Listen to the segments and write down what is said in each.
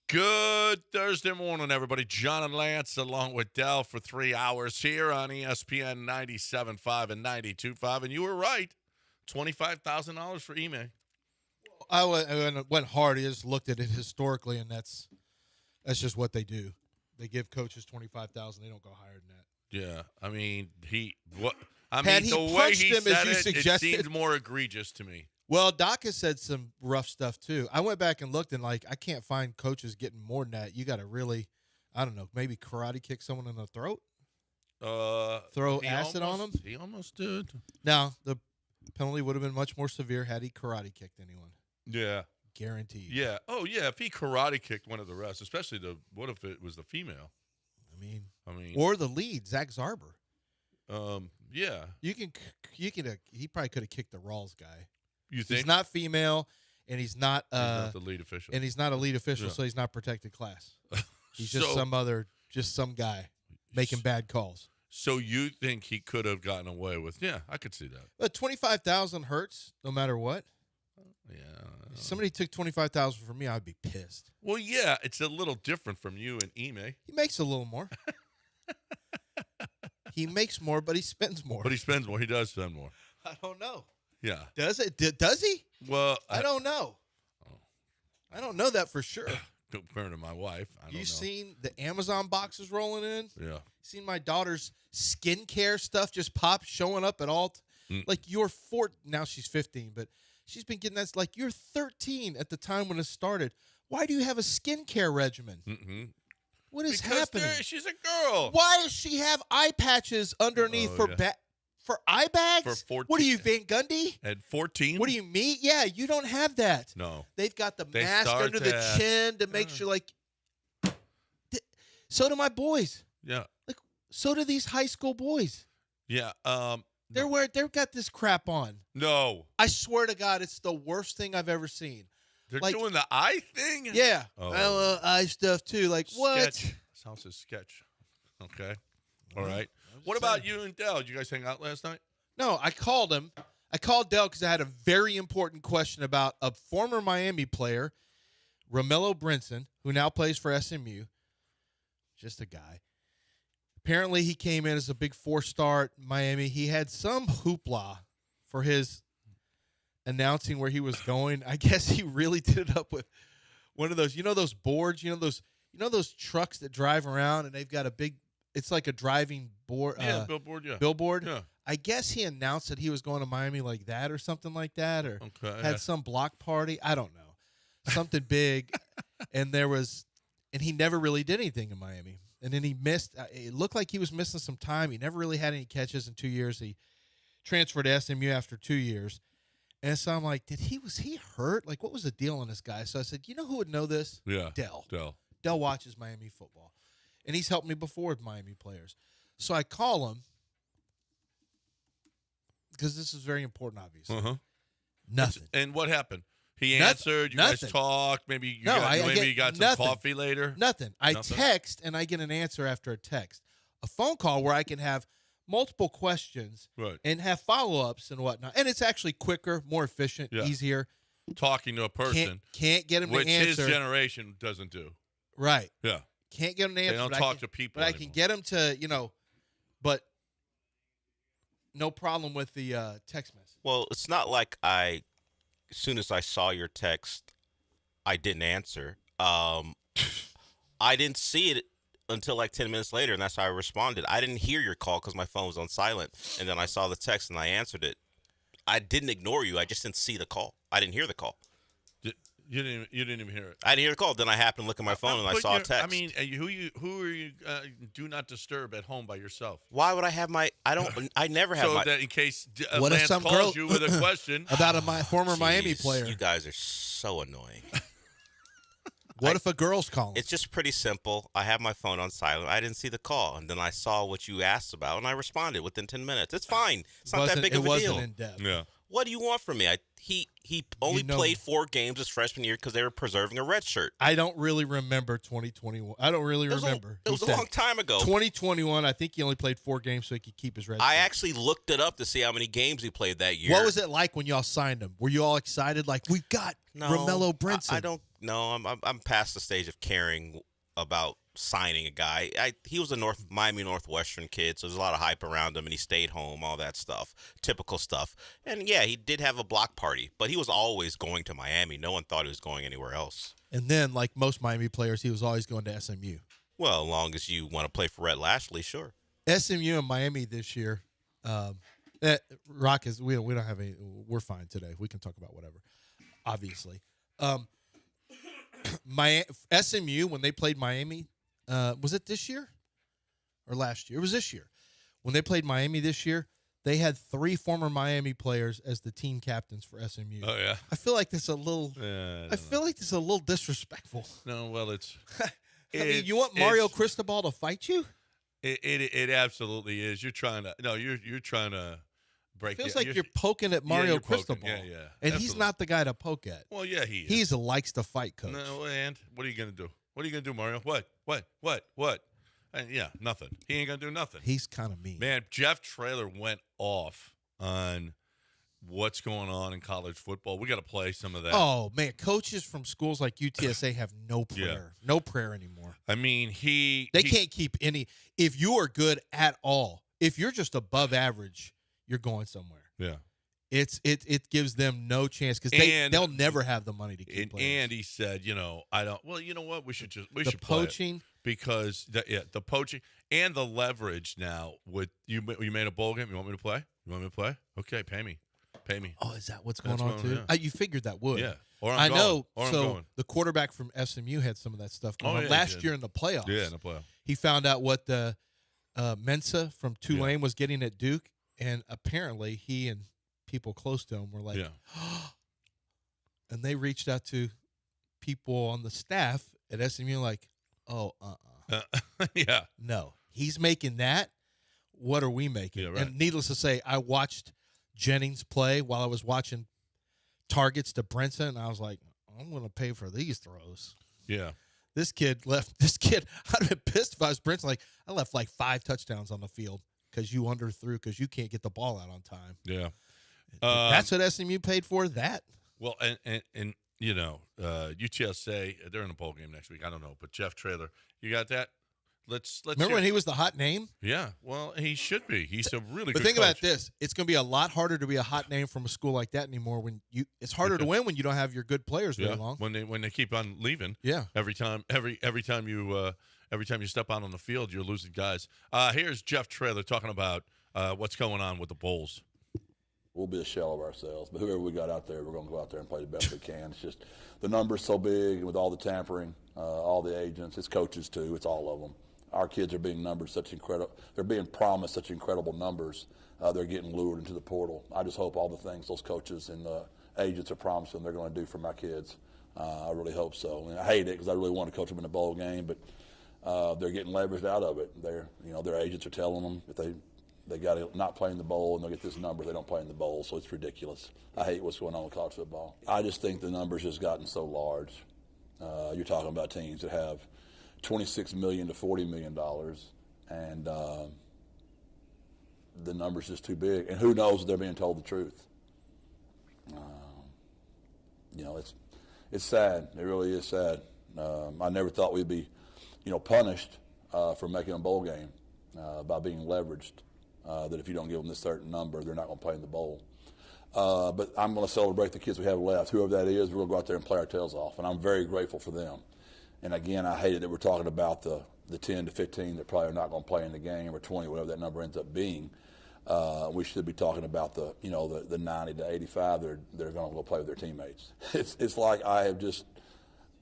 Good Thursday morning, everybody. John and Lance along with Dell for 3 hours here on ESPN 97.5 and 92.5. And you were right, $25,000 for Ime. I went hard. I just looked at it historically, and that's just what they do. They give coaches $25,000. They don't go higher than that. Yeah, I mean, the way punched he him, said as you it suggested, seemed more egregious to me. Well, Doc has said some rough stuff, too. I went back and looked, and, I can't find coaches getting more than that. You got to really, I don't know, maybe karate kick someone in the throat? Throw acid on them? He almost did. Now, the penalty would have been much more severe had he karate kicked anyone. Yeah. Guaranteed. Yeah. Oh, yeah, if he karate kicked one of the rest, especially what if it was the female? I mean. Or the lead, Zach Zarber. Yeah. He probably could have kicked the Rawls guy. You think? He's not female, and he's not the lead official. And he's not a lead official, Yeah. So he's not protected class. He's So- just some guy making bad calls. So you think he could have gotten away with? Yeah, I could see that. But $25,000 hurts no matter what. Yeah. If somebody took $25,000 from me, I'd be pissed. Well, yeah, it's a little different from you and Ime. He makes a little more. He makes more, but he spends more. But he spends more. He does spend more. I don't know. Yeah. Does it? Does he? Well, I don't know. I don't know that for sure. Compared to my wife, I don't know. You seen the Amazon boxes rolling in? Yeah. Seen my daughter's skincare stuff just pop showing up at all? Like you're now she's 15, but she's been getting that. Like you're 13 at the time when it started. Why do you have a skincare regimen? Mm-hmm. What is because happening? She's a girl. Why does she have eye patches underneath for eye bags? For 14. What are you, Van Gundy? At 14? What do you mean? Yeah, you don't have that. No. They've got the mask under the chin to make sure, so do my boys. Yeah. So do these high school boys. Yeah. They've got this crap on. No. I swear to God, it's the worst thing I've ever seen. They're doing the eye thing? Yeah. Oh. Eye stuff too. Like what? Sounds like sketch. Okay. All right. What about you and Dell? Did you guys hang out last night? No, I called him. I called Dell because I had a very important question about a former Miami player, Romello Brinson, who now plays for SMU. Just a guy. Apparently, he came in as a big 4-star at Miami. He had some hoopla for his announcing where he was going. I guess he really did it up with one of those, those boards, those trucks that drive around and they've got a big, it's like a driving board. Billboard, yeah. Billboard. Yeah. I guess he announced that he was going to Miami like that or something like that, or had some block party. I don't know. Something big. And he never really did anything in Miami. And then he missed. It looked like he was missing some time. He never really had any catches in 2 years. He transferred to SMU after 2 years. And so I'm like, was he hurt? Like, what was the deal on this guy? So I said, you know who would know this? Yeah. Dell. Dell watches Miami football. And he's helped me before with Miami players. So I call him because this is very important, obviously. Uh-huh. Nothing. And what happened? He answered. You guys talked. Maybe you got some coffee later. Nothing. I text and I get an answer after a text. A phone call where I can have multiple questions and have follow-ups and whatnot. And it's actually quicker, more efficient, easier. Talking to a person. Can't get him to answer. Which his generation doesn't do. Right. Yeah. Can't get him to answer. They don't talk to people But anymore. I can get him to, but no problem with the text message. Well, it's not like as soon as I saw your text, I didn't answer. I didn't see it until like 10 minutes later, and that's how I responded. I didn't hear your call because my phone was on silent, and then I saw the text and I answered it. I didn't ignore you. I just didn't see the call. I didn't hear the call. You didn't even hear it. I didn't hear the call. Then I happened to look at my phone and I saw a text. I mean, who are you? Do not disturb at home by yourself. Why would I have my? I never have my. So that in case what Lance if some calls girl you with a question about a former Miami player? You guys are so annoying. What if a girl's calling? It's just pretty simple. I have my phone on silent. I didn't see the call, and then I saw what you asked about, and I responded within 10 minutes. It's fine. It's not that big of a deal. It wasn't in depth. Yeah. What do you want from me? He only played 4 games his freshman year because they were preserving a red shirt. I don't really remember 2021. I don't really remember. It was a long time ago. 2021, I think he only played 4 games so he could keep his red shirt. I actually looked it up to see how many games he played that year. What was it like when y'all signed him? Were you all excited? Like, we've got Romello Brinson. I don't No, I'm past the stage of caring about signing a guy. He was a Miami Northwestern kid, so there's a lot of hype around him, and he stayed home, all that stuff, typical stuff. And yeah, he did have a block party, but he was always going to Miami. No one thought he was going anywhere else. And then, like most Miami players, he was always going to SMU. Well, as long as you want to play for Rhett Lashley, sure. SMU and Miami this year. Rock is we don't have any. We're fine today. We can talk about whatever. Obviously, my SMU when they played Miami, was it this year or last year? It was this year. When they played Miami this year, they had 3 former Miami players as the team captains for SMU. Oh yeah. I feel like this is a little. Yeah, I feel like this is a little disrespectful. No, well, it's. I mean, you want Mario Cristobal to fight you? It absolutely is. You're trying to break. Feels like you're poking at Mario you're poking. Cristobal. Yeah, And absolutely. he's not the guy to poke at. Well, yeah, he is. He's a likes to fight coach. No, and what are you gonna do? What are you gonna do, Mario? What? And yeah, nothing. He ain't gonna do nothing. He's kind of mean. Man, Jeff Traylor went off on what's going on in college football. We got to play some of that. Oh man, coaches from schools like UTSA have no prayer, no prayer anymore. I mean, they can't keep any. If you are good at all, if you're just above average, you're going somewhere. Yeah, it gives them no chance because they'll never have the money to keep playing. And he said, I don't. Well, you know what? We should should poaching play it because the poaching and the leverage now with you. You made a bowl game. You want me to play? Okay, pay me. Oh, is that what's going on too? Yeah. You figured that would. Yeah. Or I going. know. Or so I'm going. the quarterback from SMU had some of that stuff going on last year in the playoffs. Yeah, in the playoffs. He found out what the Mensa from Tulane was getting at Duke, and apparently he and people close to him were like, and they reached out to people on the staff at SMU like, yeah. No, he's making that. What are we making? Yeah, right. And needless to say, I watched Jennings play while I was watching targets to Brinson, and I was like, I'm going to pay for these throws. Yeah. This kid, I'd have been pissed if I was Brinson. Like, I left like 5 touchdowns on the field because you underthrew because you can't get the ball out on time. Yeah. That's what SMU paid for, that? Well, and UTSA, they're in a bowl game next week. I don't know. But Jeff Traylor, you got that? Let's remember when he was the hot name? Yeah, well, he should be. He's a really good But think coach. about this. It's going to be a lot harder to be a hot name from a school like that anymore. It's harder to win when you don't have your good players very long. When they keep on leaving. Yeah. Every time you step out on the field, you're losing guys. Here's Jeff Traylor talking about what's going on with the bowls. We'll be a shell of ourselves, but whoever we got out there, we're going to go out there and play the best we can. It's just the numbers so big, and with all the tampering, all the agents, it's coaches too, it's all of them. Our kids are being they're being promised such incredible numbers. They're getting lured into the portal. I just hope all the things those coaches and the agents are promising they're going to do for my kids. I really hope so. And I hate it because I really want to coach them in a bowl game, but they're getting leveraged out of it. Their agents are telling them if they got to not play in the bowl and they'll get this number, they don't play in the bowl, so it's ridiculous. I hate what's going on with college football. I just think the numbers has gotten so large. You're talking about teams that have $26 million to $40 million, and the number's just too big. And who knows if they're being told the truth? It's sad. It really is sad. I never thought we'd be, punished for making a bowl game by being leveraged. That if you don't give them this certain number, they're not going to play in the bowl. But I'm going to celebrate the kids we have left. Whoever that is, we're going to go out there and play our tails off. And I'm very grateful for them. And again, I hate it that we're talking about the 10 to 15 that probably are not going to play in the game, or 20, whatever that number ends up being. We should be talking about the 90 to 85 that are going to go play with their teammates. It's like I have just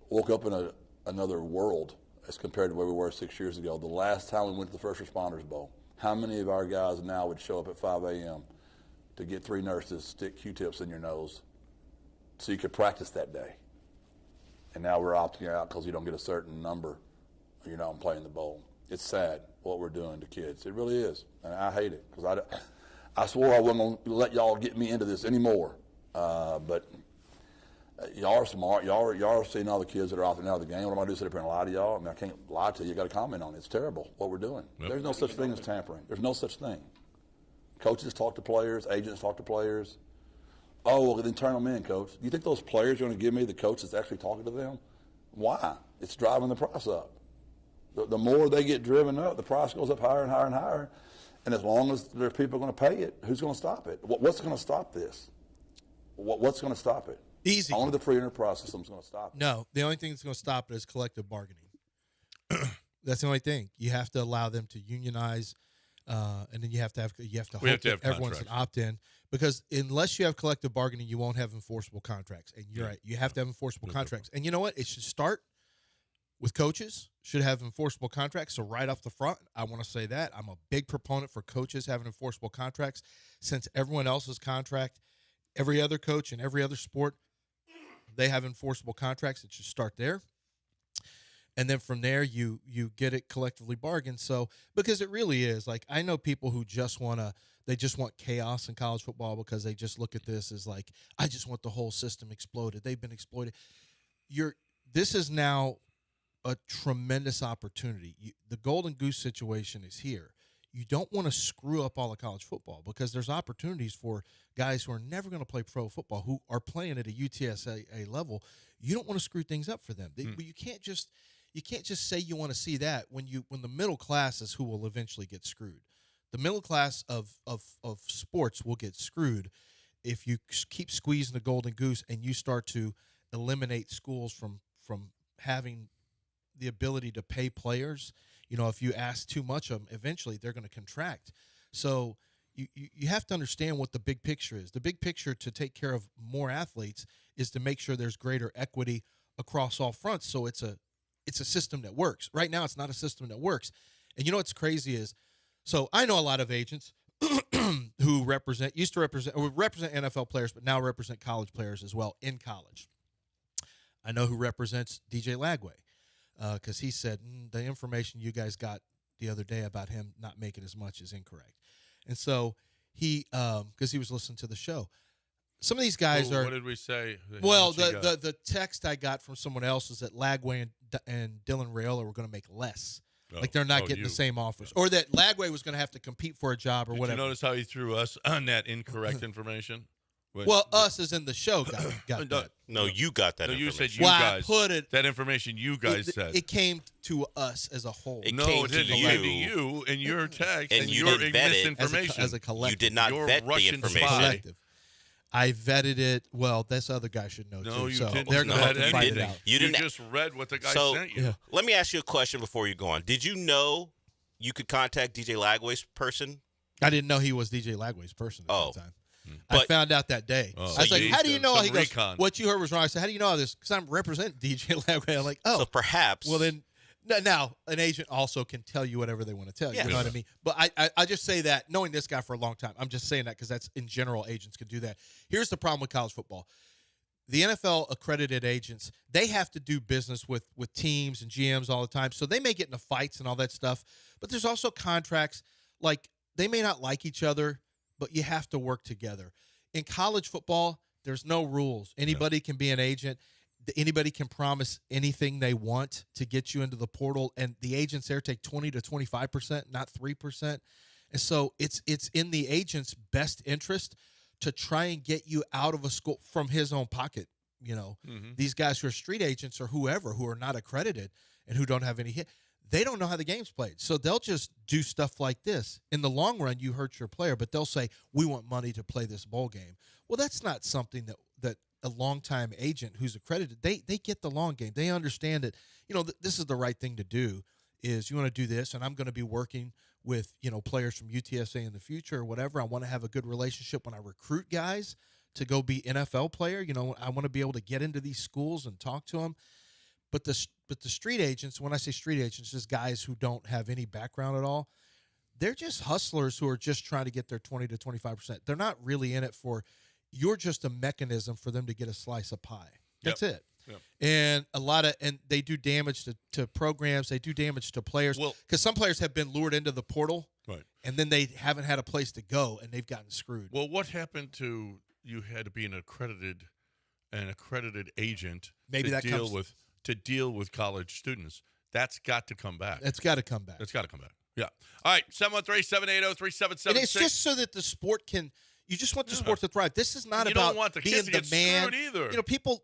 woke up in another world as compared to where we were 6 years ago. The last time we went to the First Responders Bowl, how many of our guys now would show up at 5 a.m. to get 3 nurses stick Q-tips in your nose so you could practice that day? And now we're opting out because you don't get a certain number or you're not playing the bowl. It's sad what we're doing to kids. It really is. And I hate it because I swore I wasn't going to let y'all get me into this anymore. But y'all are smart. Y'all are seeing all the kids that are out there now of the game. What am I going to do, sit up here and lie to y'all? I mean, I can't lie to you. You got to comment on it. It's terrible what we're doing. Yep. There's no such thing as tampering. There's no such thing. Coaches talk to players. Agents talk to players. Oh, well, then turn them in, coach. You think those players are going to give me the coach that's actually talking to them? Why? It's driving the price up. The more they get driven up, the price goes up higher and higher and higher. And as long as there are people going to pay it, who's going to stop it? What's going to stop this? What's going to stop it? Easy. Only the free enterprise system is going to stop it. No, the only thing that's going to stop it is collective bargaining. That's the only thing. You have to allow them to unionize, and then you have to hope that everyone's an opt-in. Because unless you have collective bargaining, you won't have enforceable contracts. And you're right. You have to have enforceable contracts. And you know what? It should start with coaches. Should have enforceable contracts. So right off the front, I want to say that. I'm a big proponent for coaches having enforceable contracts. Since everyone else's contract, every other coach in every other sport, they have enforceable contracts. It should start there. And then from there, you get it collectively bargained. So, because it really is, like, I know people who just want chaos in college football because they just look at this as like, I just want the whole system exploded. They've been exploited. This is now a tremendous opportunity. The golden goose situation is here. You don't want to screw up all of college football because there's opportunities for guys who are never going to play pro football, who are playing at a UTSA level. You don't want to screw things up for them. You can't just say you want to see that when the middle class is who will eventually get screwed. The middle class of sports will get screwed if you keep squeezing the golden goose and you start to eliminate schools from having the ability to pay players. You know, if you ask too much of them, eventually they're going to contract. So you have to understand what the big picture is. The big picture to take care of more athletes is to make sure there's greater equity across all fronts. So it's a system that works. Right now, it's not a system that works. And you know what's crazy is, so I know a lot of agents who represent NFL players, but now represent college players as well in college. I know who represents DJ Lagway because he said the information you guys got the other day about him not making as much is incorrect. And so he, because he was listening to the show, some of these guys are. What did we say? Well, the text I got from someone else is that Lagway and Dylan Raiola were going to make less. Like they're not getting the same offers. Or that Lagway was going to have to compete for a job or Did whatever. you notice how he threw us on that incorrect information? Us as in the show got that. No, you got that. No, you information. said you guys. I put it. That information you guys said. It came to us as a whole. It no, came it to didn't. you. It came to you and your text And you your didn't vet it misinformation. As a collective. You did not Your vet the Russian information. spy. Collective. I vetted it. Well, this other guy should know No, too. you So didn't. they're going to have No, to you find it didn't. out. You didn't. just read what the guy So sent you. Yeah. let me ask you a question before you go on. Did you know you could contact DJ Lagway's person? I didn't know he was DJ Lagway's person at that time. I But- found out that day. Oh, I was like, geez, how do you know? some He goes, recon. what you heard was wrong. I said, how do you know all this? Because I'm representing DJ Lagway. I'm like, oh. So perhaps. Well, then, now an agent also can tell you whatever they want to tell you. Yeah. You know what I mean? But I just say that, knowing this guy for a long time, I'm just saying that because that's in general, agents can do that. Here's the problem with college football. The NFL accredited agents, they have to do business with teams and GMs all the time. So they may get into fights and all that stuff. But there's also contracts, like they may not like each other, but you have to work together. In college football, there's no rules. Anybody can be an agent. Anybody can promise anything they want to get you into the portal, and the agents there take 20 to 25%, not 3%. And so it's in the agent's best interest to try and get you out of a school from his own pocket. You know, these guys who are street agents or whoever who are not accredited and who don't have any hit, they don't know how the game's played. So they'll just do stuff like this. In the long run, you hurt your player, but they'll say, we want money to play this bowl game. Well, that's not something that a longtime agent who's accredited, they get the long game. They understand that, this is the right thing to do, is you want to do this, and I'm going to be working with, players from UTSA in the future or whatever. I want to have a good relationship when I recruit guys to go be NFL player. I want to be able to get into these schools and talk to them. But the street agents, when I say street agents, just guys who don't have any background at all, they're just hustlers who are just trying to get their 20 to 25%. They're not really in it you're just a mechanism for them to get a slice of pie. That's it. Yep. And they do damage to programs. They do damage to players. Because some players have been lured into the portal, Right. and then they haven't had a place to go, and they've gotten screwed. Well, what happened to you had to be an accredited agent Maybe that deal comes- with to deal with college students? That's got to come back. That's got to come back. That's got to come back. Yeah. All right. 713-780-3776. And it's just so that the sport can, You just want the Yeah. sport to thrive. This is not You about don't want the being kids to the get man. screwed either. You know, people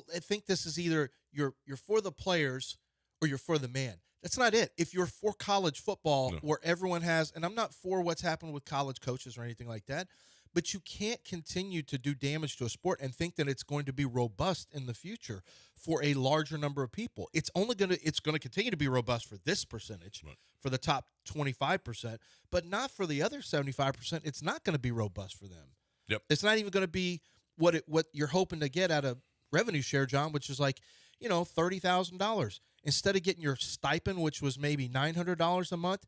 think this is either you're for the players or you're for the man. That's not it. If you're for college football, No. where everyone has, and I'm not for what's happened with college coaches or anything like that, but you can't continue to do damage to a sport and think that it's going to be robust in the future for a larger number of people. It's going to continue to be robust for this percentage, Right. for the top 25%, but not for the other 75%. It's not going to be robust for them. Yep. It's not even going to be what you're hoping to get out of revenue share, John, which is like, $30,000. Instead of getting your stipend, which was maybe $900 a month,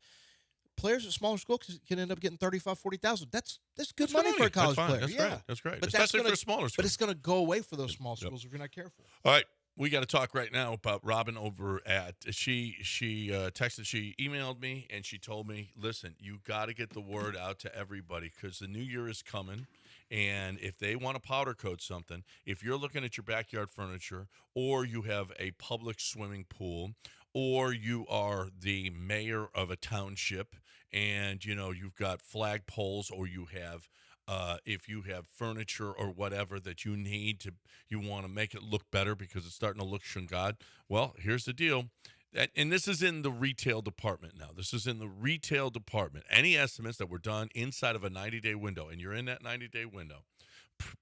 players at smaller schools can end up getting $35,000-$40,000. That's good money for a college That's fine. player. That's yeah, great. That's great. But Especially for smaller But schools. it's going to go away for those small schools if you're not careful. All right. We got to talk right now about Robin over at she texted, she emailed me, and she told me, listen, you got to get the word out to everybody because the new year is coming. And if they want to powder coat something, if you're looking at your backyard furniture, or you have a public swimming pool, or you are the mayor of a township and you've got flagpoles, or you have if you have furniture or whatever that you want to make it look better because it's starting to look shungad. Well, here's the deal. And this is in the retail department now. This is in the retail department. Any estimates that were done inside of a 90-day window, and you're in that 90-day window,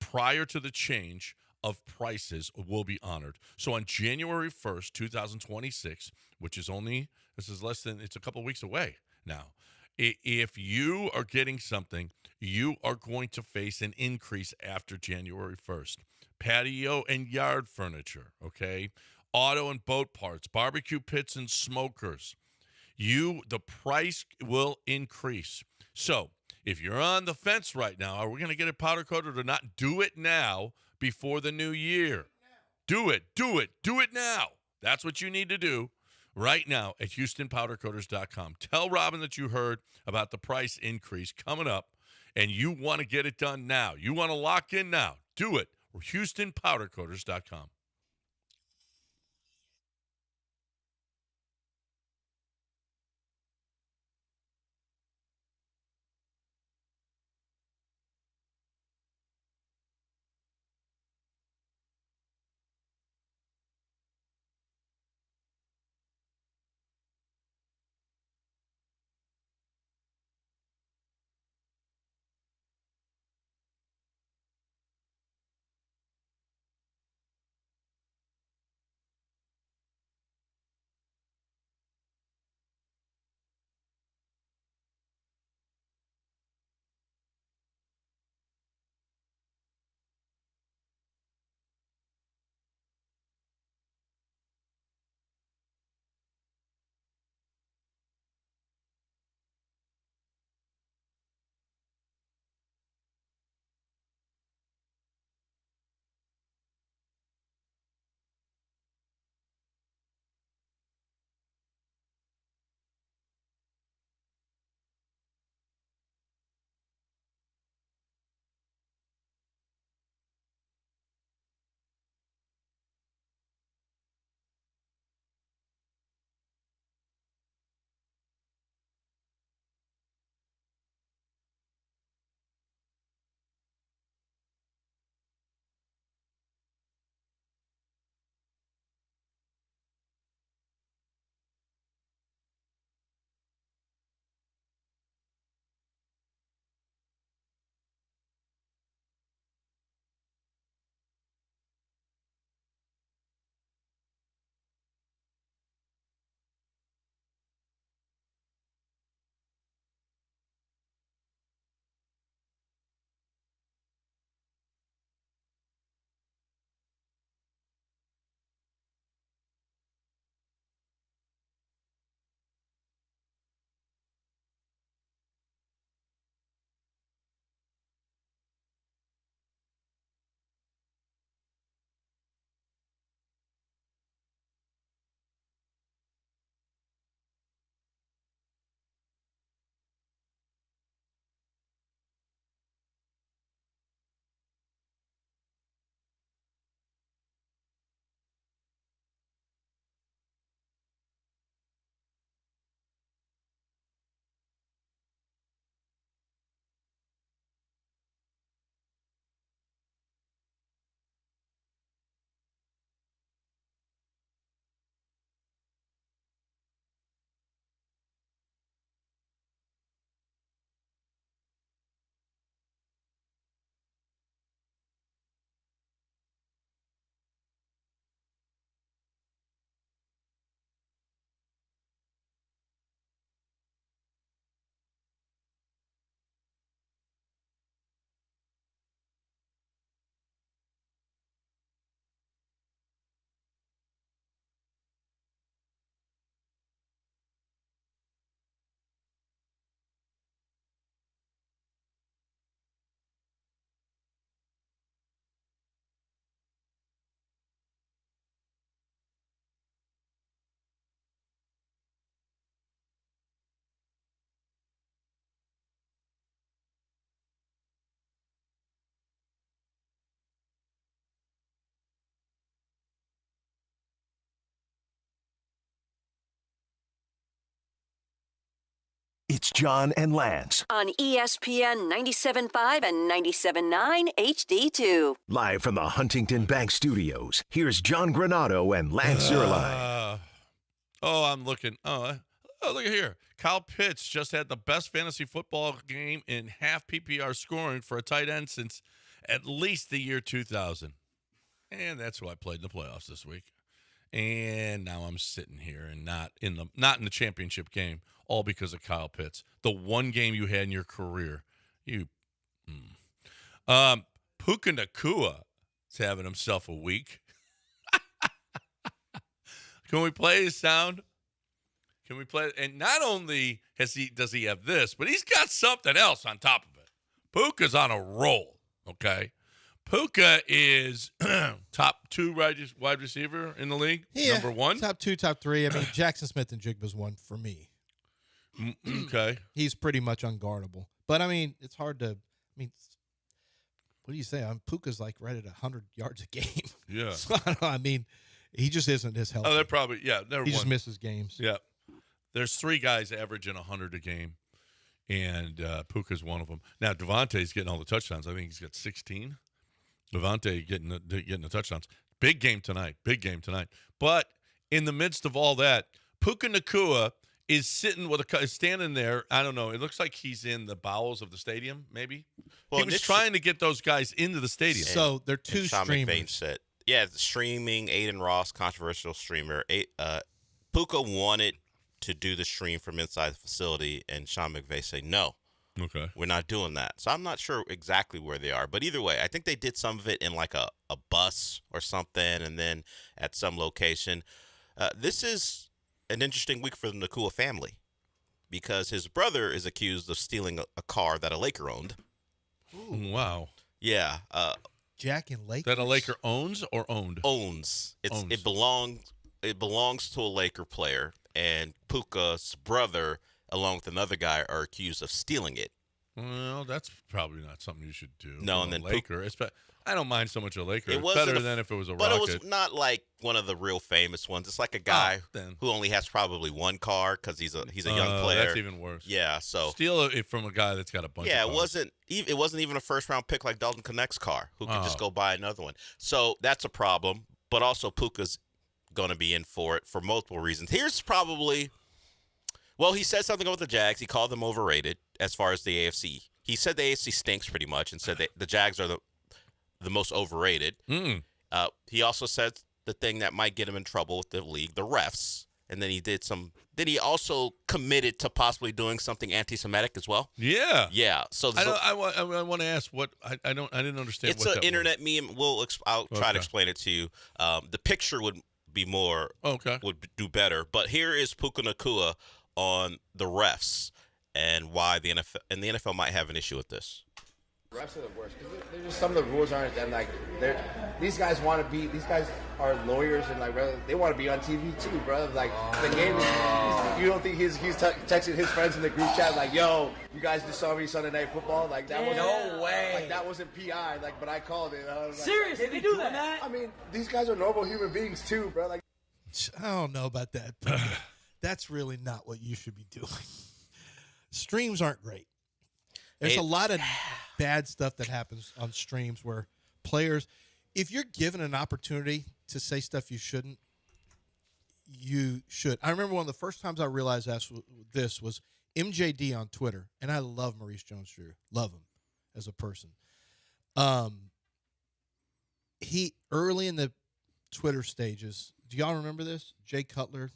prior to the change of prices will be honored. So on January 1st, 2026, which is it's a couple of weeks away now. If you are getting something, you are going to face an increase after January 1st. Patio and yard furniture, okay? Auto and boat parts, barbecue pits and smokers. The price will increase. So if you're on the fence right now, are we going to get it powder coated or not? Do it now before the new year. Do it now. That's what you need to do right now at HoustonPowderCoaters.com. Tell Robin that you heard about the price increase coming up, and you want to get it done now. You want to lock in now. Do it. HoustonPowderCoaters.com. It's John and Lance. On ESPN 97.5 and 97.9 HD2. Live from the Huntington Bank Studios, here's John Granado and Lance Zierlein. I'm looking. Oh, look at here. Kyle Pitts just had the best fantasy football game in half PPR scoring for a tight end since at least the year 2000. And that's who I played in the playoffs this week. And now I'm sitting here and not in the championship game, all because of Kyle Pitts. The one game you had in your career. Puka Nacua is having himself a week. Can we play his sound? Can we play it? And not only does he have this, but he's got something else on top of it. Puka's on a roll, okay? Puka is top 2 wide receiver in the league. Yeah, Number 1. Top 2, top 3. I mean, Jackson Smith and Jigba's one for me. Okay. He's pretty much unguardable. But, I mean, it's hard to – what do you say? Puka's like right at 100 yards a game. Yeah. So, I mean, he just isn't as healthy. Oh, they're probably – yeah. He just misses games. Yeah. There's 3 guys averaging 100 a game, and Puka's one of them. Now, Devontae's getting all the touchdowns. I think he's got 16. Devontae getting the touchdowns. Big game tonight. But in the midst of all that, Puka Nacua is standing there. I don't know. It looks like he's in the bowels of the stadium, maybe. Well, he was trying to get those guys into the stadium. So they're 2 streamers. Said, yeah, streaming, Aiden Ross, controversial streamer. Puka wanted to do the stream from inside the facility, and Sean McVay said no. Okay. We're not doing that. So I'm not sure exactly where they are. But either way, I think they did some of it in like a bus or something, and then at some location. This is an interesting week for the Nacua family because his brother is accused of stealing a car that a Laker owned. Ooh. Wow. Yeah. Jack and Lakers. That a Laker owns or owned? Owns. Owns. It belongs to a Laker player, and Puka's brother, along with another guy, are accused of stealing it. Well, that's probably not something you should do. No, and then Laker. I don't mind so much a Laker. It It's better than if it was a but Rocket. It was not like one of the real famous ones. It's like a guy who only has probably one car because he's a young player. That's even worse. Yeah, so steal it from a guy that's got a bunch. Yeah, of cars. it wasn't even a first round pick like Dalton Connect's car, who could just go buy another one. So that's a problem. But also Puka's going to be in for it for multiple reasons. Here's probably. Well, he said something about the Jags. He called them overrated as far as the AFC. He said the AFC stinks pretty much and said that the Jags are the most overrated. He also said the thing that might get him in trouble with the league, the refs. And then he also committed to possibly doing something anti-Semitic as well. Yeah. Yeah. So I want to ask what I didn't understand. It's what an internet meme. I'll try to explain it to you. The picture would be more would do better. But here is Puka Nacua on the refs and why the NFL might have an issue with this. Refs are the worst because they're just, some of the rules aren't, and like these guys are lawyers and like they want to be on TV too, bro. Like the game, you don't think he's texting his friends in the group chat like, "Yo, you guys just saw me Sunday Night Football." Like that was no way. Like that wasn't PI. Like, but I called it. I was like, seriously, they do that? I mean, these guys are normal human beings too, bro. Like, I don't know about that. That's really not what you should be doing. Streams aren't great. There's a lot of bad stuff that happens on streams where players, if you're given an opportunity to say stuff you shouldn't, you should. I remember one of the first times I realized this was MJD on Twitter, and I love Maurice Jones-Drew. Love him as a person. He, early in the Twitter stages, do y'all remember this? Jay Cutler,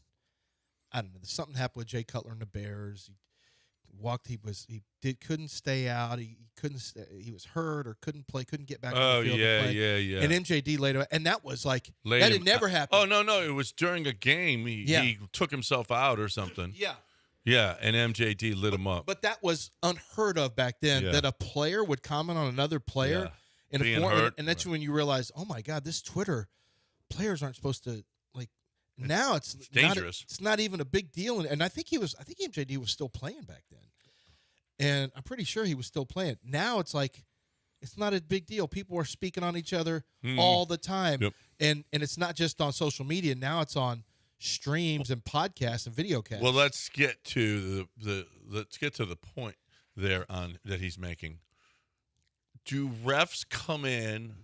I don't know. Something happened with Jay Cutler and the Bears. He couldn't stay out. He was hurt or couldn't play, couldn't get back on the field. Yeah. And MJD later, and that was like that had never happened. Oh no, it was during a game. He took himself out or something. Yeah, and MJD lit him up. But that was unheard of back then. Yeah. That a player would comment on another player in a form, and that's when you realize, oh my God, this Twitter players aren't supposed to like. Now it's dangerous. It's not even a big deal, and I think MJD was still playing back then. And I'm pretty sure he was still playing. Now it's like it's not a big deal. People are speaking on each other all the time. Yep. And it's not just on social media. Now it's on streams and podcasts and video casts. Well, let's get to the point there on that he's making. Do refs come in,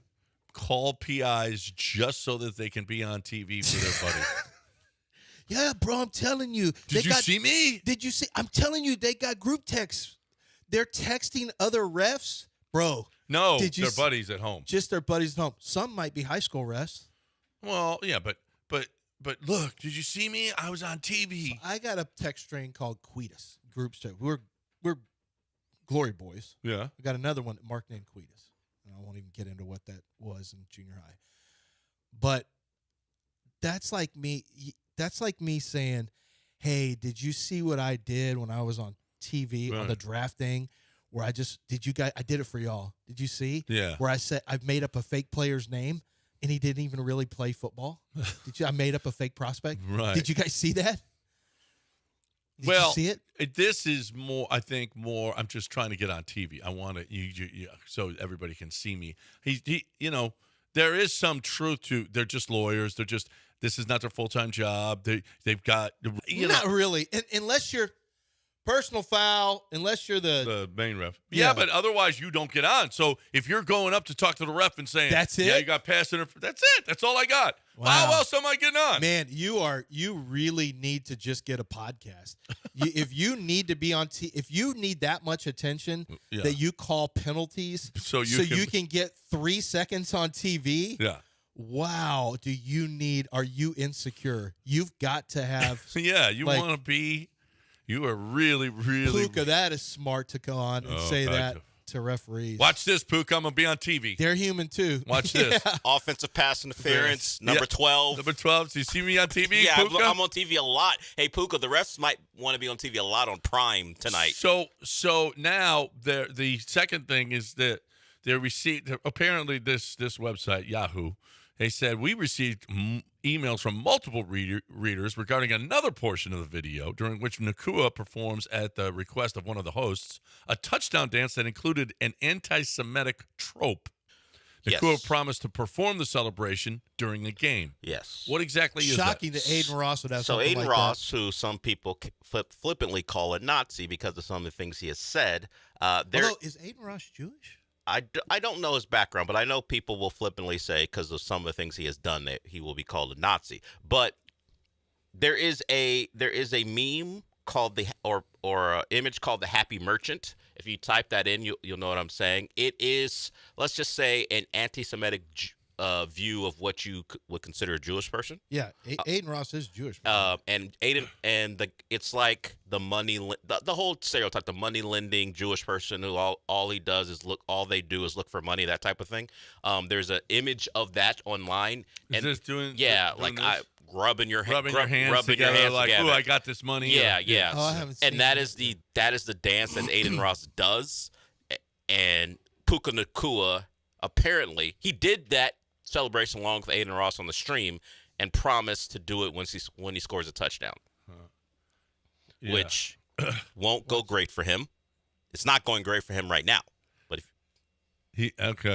call PIs just so that they can be on TV for their buddies? Yeah, bro, I'm telling you. Did you see me? Did you see? I'm telling you, they got group texts. They're texting other refs, bro. No, Did you their buddies at home. Just their buddies at home. Some might be high school refs. Well, yeah, but look, did you see me? I was on TV. So I got a text string called Quetus group chat. We're Glory Boys. Yeah. I got another one marked named Quetus. And I won't even get into what that was in junior high. But that's like me. That's like me saying, "Hey, did you see what I did when I was on TV on the draft thing? Where I did it for y'all. Did you see? Yeah. Where I said I've made up a fake player's name and he didn't even really play football. I made up a fake prospect. Right. Did you guys see that? Did you see it? This is more. I think more. I'm just trying to get on TV. I want to so everybody can see me. He there is some truth to. They're just lawyers. This is not their full-time job. They've got not really, unless you're personal foul, unless you're the main ref. Yeah, but otherwise you don't get on. So if you're going up to talk to the ref and saying, "That's it," yeah, you got pass interference. That's it. That's all I got. Wow. How else am I getting on? Man, you really need to just get a podcast. If you need to be on if you need that much attention that you call penalties so you can get 3 seconds on TV. Yeah. Wow. Are you insecure? You've got to have. Yeah. You want to be. You are really, really. Puka, that is smart to go on and say that to referees. Watch this, Puka. I'm going to be on TV. They're human, too. Watch this. Offensive pass interference, number 12. Number 12. Do you see me on TV, Yeah, Puka? I'm on TV a lot. Hey, Puka, the refs might want to be on TV a lot on Prime tonight. So now the second thing is that they received, apparently this website, Yahoo, they said, we received emails from multiple readers regarding another portion of the video during which Nakua performs at the request of one of the hosts a touchdown dance that included an anti-Semitic trope. Nakua promised to perform the celebration during a game. Yes. What exactly is that? Shocking that Aiden Ross would have so something Aiden like Ross, that. who some people flippantly call a Nazi because of some of the things he has said. Although, is Aiden Ross Jewish? I don't know his background, but I know people will flippantly say because of some of the things he has done that he will be called a Nazi. But there is a meme called or image called the Happy Merchant. If you type that in, you'll know what I'm saying. It is, let's just say, an anti-Semitic view of what you would consider a Jewish person. Yeah, Aiden Ross is Jewish. And Aiden it's like the money, the whole stereotype, the money lending Jewish person who all he does is all they do is look for money, that type of thing. There's an image of that online. Is this doing? Yeah, doing like this? Rubbing your hands together, like, together. ooh, I got this money. Yeah. Oh, I haven't seen And that is the dance that Aiden Ross does. And Puka Nakua, apparently, he did that celebration along with Aiden Ross on the stream and promised to do it when he scores a touchdown, which won't go great for him. It's not going great for him right now. But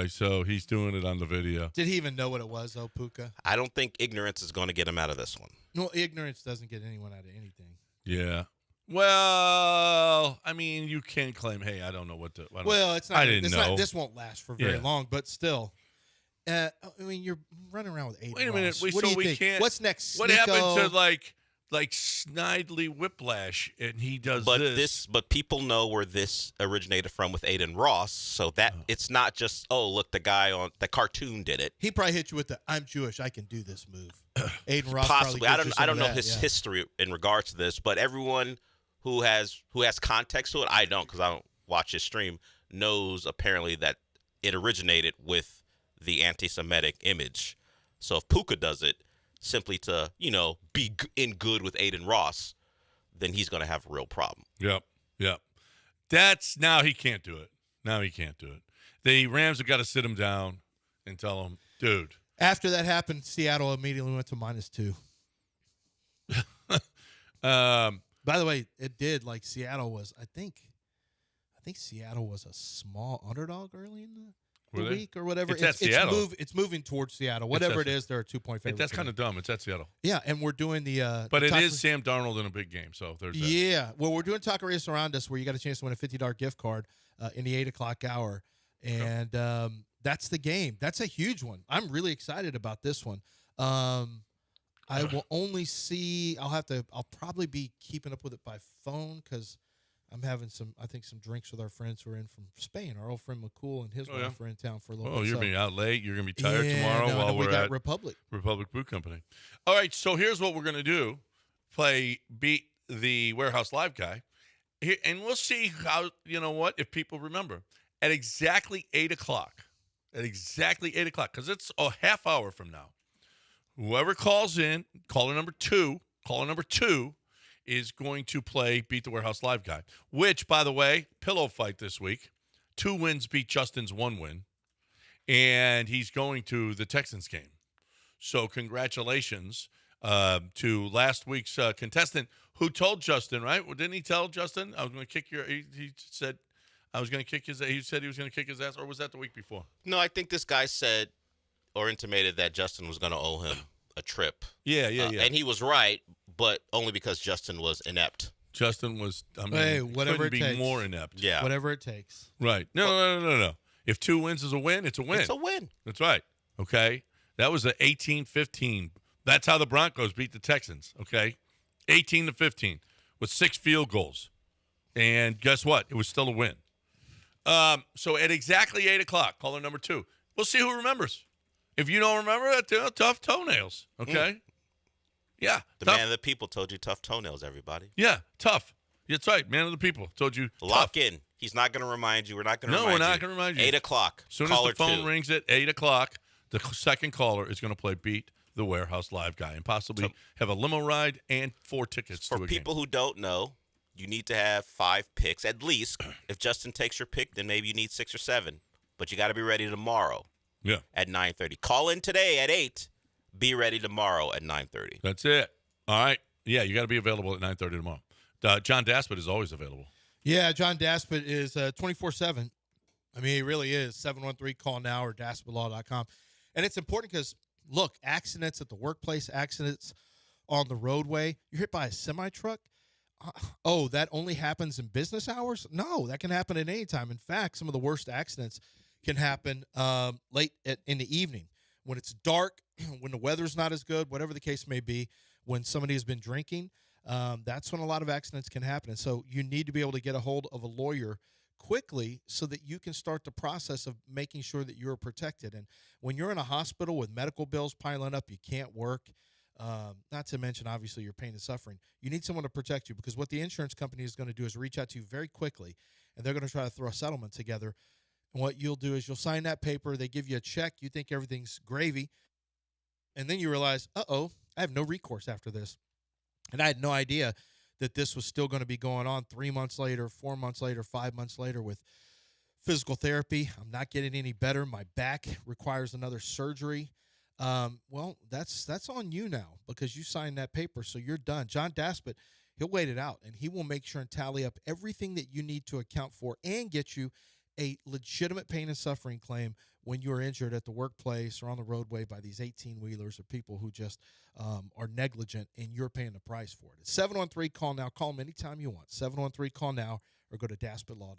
so he's doing it on the video. Did he even know what it was, though, Puka? I don't think ignorance is going to get him out of this one. No, ignorance doesn't get anyone out of anything. Yeah. Well, I mean, you can claim, hey, I don't know what to. It's not. I didn't know. This won't last for very long, but still. I mean, you're running around with Aiden Wait a minute. Ross. What do you think? Can't. What's next? What happened to like Snidely Whiplash? And he does this. But people know where this originated from with Aiden Ross, so that it's not just look, the guy on the cartoon did it. He probably hit you with the "I'm Jewish, I can do this" move. Aiden Ross Possibly. Probably I don't know his history in regards to this, but everyone who has context to it, I don't, because I don't watch his stream, knows apparently that it originated with the anti-Semitic image. So if Puka does it simply to, be in good with Aiden Ross, then he's going to have a real problem. Yep. Now he can't do it. The Rams have got to sit him down and tell him, dude. After that happened, Seattle immediately went to -2. By the way, it did. Like Seattle was, I think Seattle was a small underdog early in the. the Were they? week or whatever. It's at Seattle. It's moving towards Seattle. Whatever it at is, they're a 2-point favorite. That's kind of dumb. It's at Seattle. Yeah, and we're doing the But the it Taco- is Sam Darnold in a big game, so there's that. Yeah, well, we're doing Taquerias Around Us where you got a chance to win a $50 gift card in the 8 o'clock hour, and that's the game. That's a huge one. I'm really excited about this one. I will only see. I'll probably be keeping up with it by phone because I'm having some drinks with our friends who are in from Spain. Our old friend McCool and his wife are in town for a little bit. Oh, you're so- being out late. You're going to be tired Yeah, tomorrow no, while we we're got at Republic. Republic Brew Company. All right, so here's what we're going to do. Beat the Warehouse Live guy. Here, and we'll see how, if people remember. At exactly 8 o'clock, because it's a half hour from now, whoever calls in, caller number two, is going to play Beat the Warehouse Live guy, which, by the way, pillow fight this week. 2 wins beat Justin's 1 win, and he's going to the Texans game. So congratulations to last week's contestant who told Justin, right? Well, didn't he tell Justin, I was going to kick your – he said I was going to kick his – he said he was going to kick his ass, or was that the week before? No, I think this guy said or intimated that Justin was going to owe him a trip. Yeah. And he was right, but only because Justin was inept. Justin was, whatever couldn't it be takes. more inept. Yeah. Whatever it takes. Right. No. If 2 wins is a win, it's a win. It's a win. That's right. Okay. That was an 18-15. That's how the Broncos beat the Texans. Okay. 18-15 with 6 field goals. And guess what? It was still a win. So at exactly 8 o'clock, caller number 2. We'll see who remembers. If you don't remember, tough toenails. Okay. Yeah. The tough. man of the people told you tough toenails, everybody. Yeah. Tough. That's right. Man of the people told you. Lock tough. in. He's not going to remind you. We're not going to No, remind you. we're not going to remind you. 8 o'clock. As soon Caller as the phone 2. rings at 8 o'clock, the second caller is going to play Beat the Warehouse Live guy and possibly have a limo ride and 4 tickets to a For game. people who don't know, you need to have 5 picks at least. If Justin takes your pick, then maybe you need 6 or 7. But you got to be ready tomorrow. Yeah. At 9:30. Call in today at 8. Be ready tomorrow at 9:30. That's it. All right. Yeah, you got to be available at 9:30 tomorrow. John Daspit is always available. Yeah, John Daspit is 24/7. I mean, he really is. 713-CALL-NOW or daspitlaw.com. And it's important because, look, accidents at the workplace, accidents on the roadway. You're hit by a semi-truck. Oh, that only happens in business hours? No, that can happen at any time. In fact, some of the worst accidents can happen late in the evening when it's dark, when the weather's not as good, whatever the case may be, when somebody has been drinking. That's when a lot of accidents can happen. And so you need to be able to get a hold of a lawyer quickly so that you can start the process of making sure that you're protected. And when you're in a hospital with medical bills piling up, you can't work, not to mention, obviously, your pain and suffering. You need someone to protect you because what the insurance company is going to do is reach out to you very quickly, and they're going to try to throw a settlement together. And what you'll do is you'll sign that paper. They give you a check. You think everything's gravy. And then you realize, I have no recourse after this. And I had no idea that this was still going to be going on 3 months later, 4 months later, 5 months later with physical therapy. I'm not getting any better. My back requires another surgery. Well, that's on you now because you signed that paper, so you're done. John Daspit, he'll wait it out, and he will make sure and tally up everything that you need to account for and get you a legitimate pain and suffering claim when you are injured at the workplace or on the roadway by these 18-wheelers or people who just are negligent, and you're paying the price for it. It's 713-CALL-NOW. Call them anytime you want. 713-CALL-NOW or go to daspitlaw.com.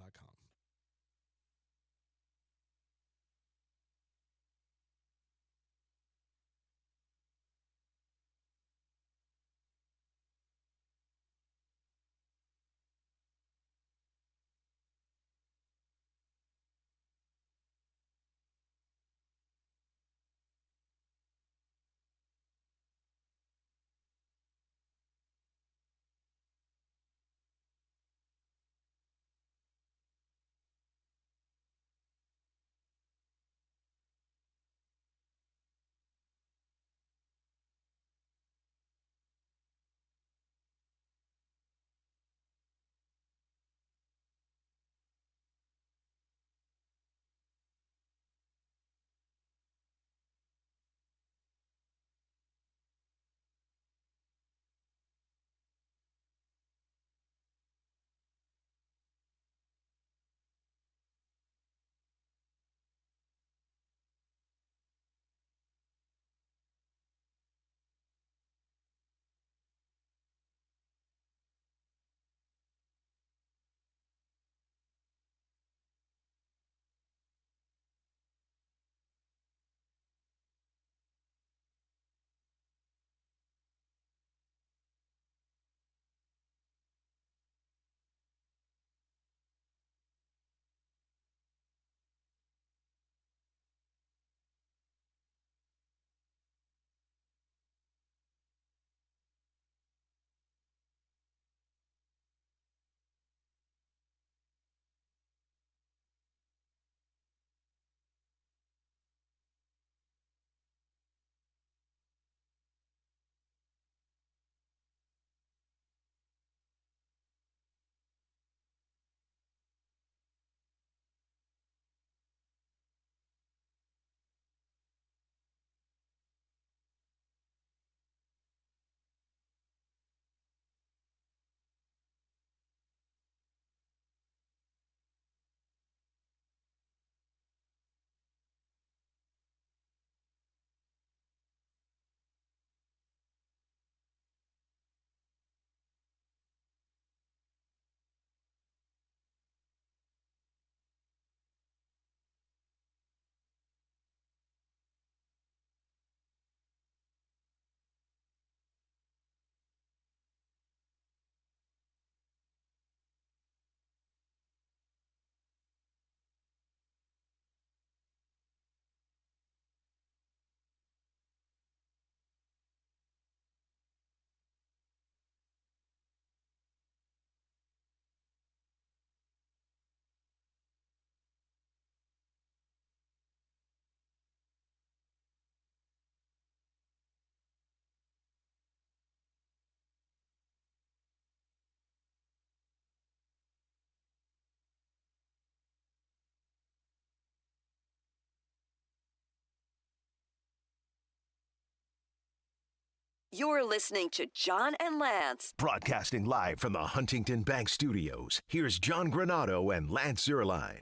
You're listening to John and Lance. Broadcasting live from the Huntington Bank Studios, here's John Granado and Lance Zierlein.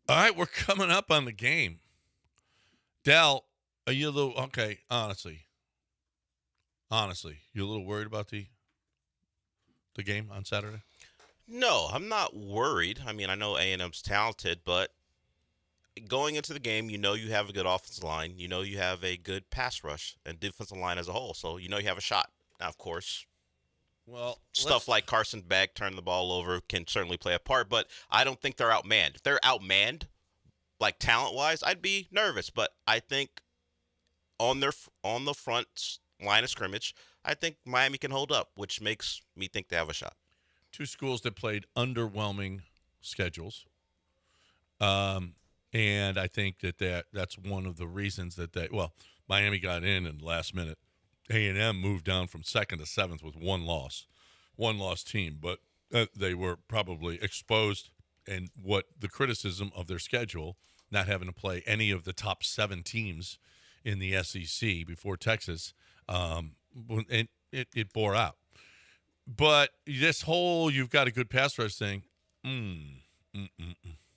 All right, we're coming up on the game. Dell, are you a little, okay, honestly, you a little worried about the game on Saturday? No, I'm not worried. I mean, I know A&M's talented, but going into the game, you know you have a good offensive line. You know you have a good pass rush and defensive line as a whole. So you know you have a shot. Now, of course, Well, stuff like Carson Beck turning the ball over can certainly play a part, but I don't think they're outmanned. If they're outmanned, like talent-wise, I'd be nervous. But I think on the front line of scrimmage, I think Miami can hold up, which makes me think they have a shot. two schools that played underwhelming schedules. And I think that's one of the reasons that Miami got in the last minute. A&M moved down from 2nd to 7th with one loss team, but they were probably exposed and what the criticism of their schedule, not having to play any of the top 7 teams in the SEC before Texas, and it bore out. But this whole you've got a good pass rush thing,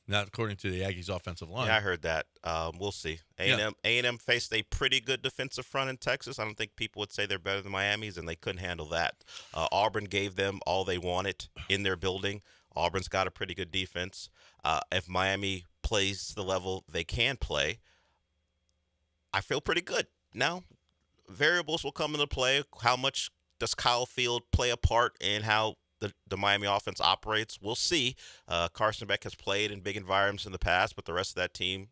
not according to the Aggies' offensive line. Yeah, I heard that. We'll see. A&M faced a pretty good defensive front in Texas. I don't think people would say they're better than Miami's, and they couldn't handle that. Auburn gave them all they wanted in their building. Auburn's got a pretty good defense. If Miami plays the level they can play, I feel pretty good. Now, variables will come into play. How much does Kyle Field play a part in how the Miami offense operates? We'll see. Carson Beck has played in big environments in the past, but the rest of that team,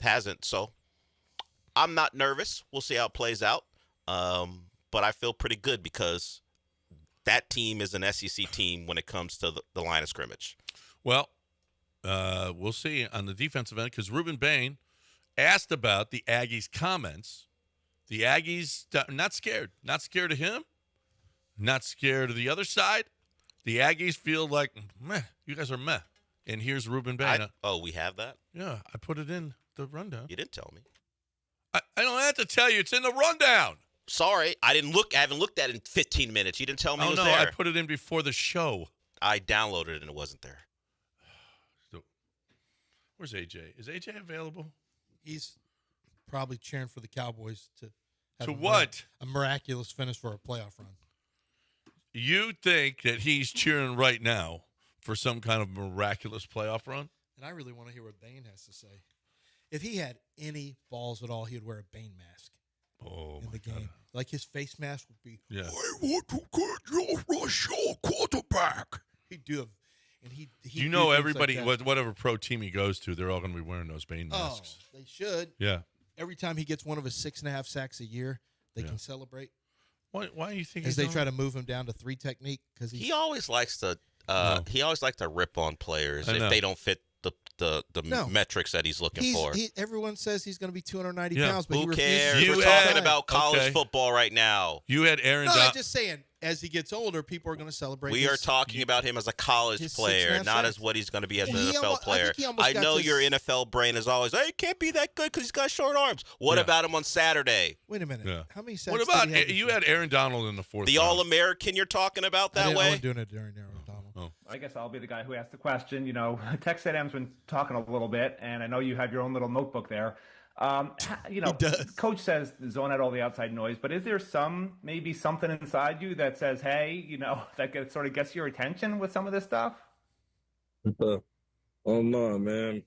hasn't. So I'm not nervous. We'll see how it plays out. But I feel pretty good because that team is an SEC team when it comes to the line of scrimmage. Well, we'll see on the defensive end because Ruben Bain asked about the Aggies' comments. The Aggies not scared of him. Not scared of the other side. The Aggies feel like, meh, you guys are meh. And here's Ruben Bain. We have that? Yeah, I put it in the rundown. You didn't tell me. I don't have to tell you. It's in the rundown. Sorry, I haven't looked at it in 15 minutes. You didn't tell me it was there. I put it in before the show. I downloaded it and it wasn't there. So, where's AJ? Is AJ available? He's probably cheering for the Cowboys to have a miraculous finish for a playoff run. You think that he's cheering right now for some kind of miraculous playoff run? And I really want to hear what Bain has to say. If he had any balls at all, he would wear a Bain mask in the game. God. Like his face mask would be, yeah. I want to get your Russian quarterback. He'd do it. And he you know everybody, like whatever pro team he goes to, they're all going to be wearing those Bain masks. Oh, they should. Yeah. Every time he gets one of his 6.5 sacks a year, they can celebrate. Why do you think? Because they try to move him down to 3 technique. Because he always likes to. He always likes to rip on players if they don't fit the metrics that he's looking for. Everyone says he's going to be 290 pounds, but who he cares? We're talking about college football right now. You had Aaron. I'm just saying. As he gets older, people are going to celebrate. We are talking about him as a college player, not as what he's going to be as an NFL player. I know your NFL brain is always, hey, he can't be that good because he's got short arms. What about him on Saturday? Wait a minute. Yeah. How many sacks What about did he have you had Aaron Donald in the 4th The round. All-American you're talking about that way? I wasn't doing it during Aaron Donald. Oh. I guess I'll be the guy who asked the question. You know, Texas A&M's been talking a little bit, and I know you have your own little notebook there. Coach says zone out all the outside noise, but is there maybe something inside you that says, hey, that sort of gets your attention with some of this stuff? Oh no, man,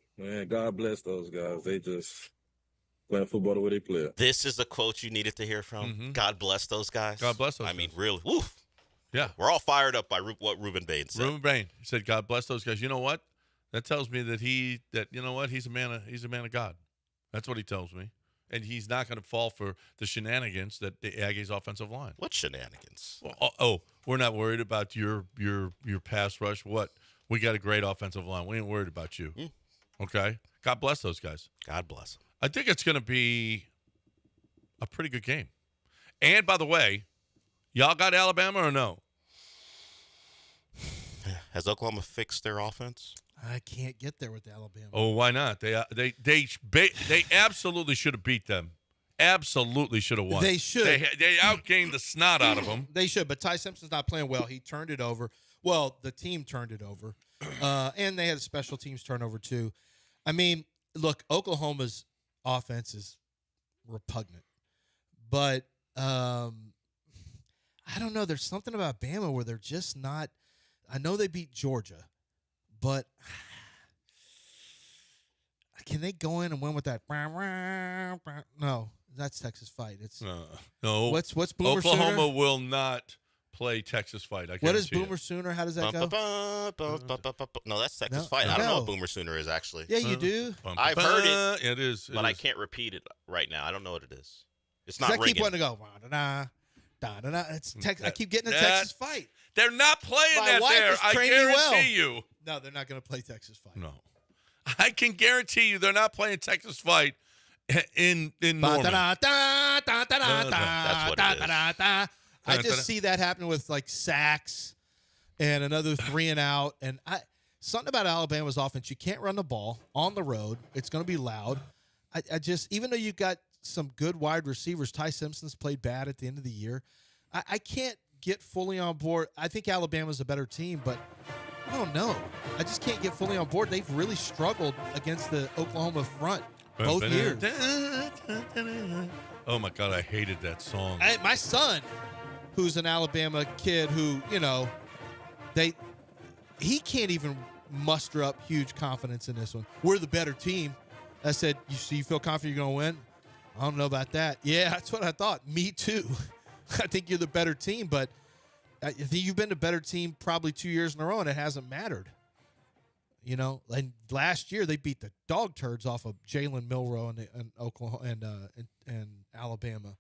God bless those guys. They just playing football the way they play. This is the quote you needed to hear from. Mm-hmm. God bless those guys. God bless those guys. I mean, really, woof. Yeah. We're all fired up by what Ruben Bain said. Ruben Bain said, God bless those guys. You know what? That tells me that he's a man of God. That's what he tells me. And he's not going to fall for the shenanigans that the Aggies offensive line. What shenanigans? We're not worried about your pass rush. What? We got a great offensive line. We ain't worried about you. Okay? God bless those guys. God bless them. I think it's going to be a pretty good game. And, by the way, y'all got Alabama or no? Has Oklahoma fixed their offense? I can't get there with Alabama. Oh, why not? They absolutely should have beat them. absolutely should have won. They should. They outgained the snot out of them. They should, but Ty Simpson's not playing well. He turned it over. Well, the team turned it over, and they had a special teams turnover too. I mean, look, Oklahoma's offense is repugnant, but I don't know. There's something about Bama where they're just not. I know they beat Georgia, but can they go in and win with that? No, that's Texas Fight. It's no. What's Boomer Oklahoma Sooner? will not play Texas Fight. What is Boomer Sooner? How does that go? No, that's Texas No. Fight. I don't know No. what Boomer Sooner is actually. Yeah, you do. I've heard it. It is. But I can't repeat it right now. I don't know what it is. It's not I keep ringing. wanting to go. Da-da-da, da-da-da. It's I keep getting a that- Texas Fight. They're not playing My that wife there. has I trained me guarantee well. you. No, they're not going to play Texas Fight. No. I can guarantee you they're not playing Texas Fight in Norman. That's what it is. I just see that happening with like sacks and another 3 and out. And something about Alabama's offense, you can't run the ball on the road. It's going to be loud. I just, even though you got some good wide receivers, Ty Simpson's played bad at the end of the year. I can't get fully on board. I think Alabama's a better team, but I don't know. I just can't get fully on board. They've really struggled against the Oklahoma front both years. Oh, my God. I hated that song. My son, who's an Alabama kid who, he can't even muster up huge confidence in this one. We're the better team. I said, you feel confident you're going to win? I don't know about that. Yeah, that's what I thought. Me too. I think you're the better team, but I think you've been the better team probably 2 years in a row, and it hasn't mattered. And last year they beat the dog turds off of Jalen Milroe and Oklahoma and Alabama.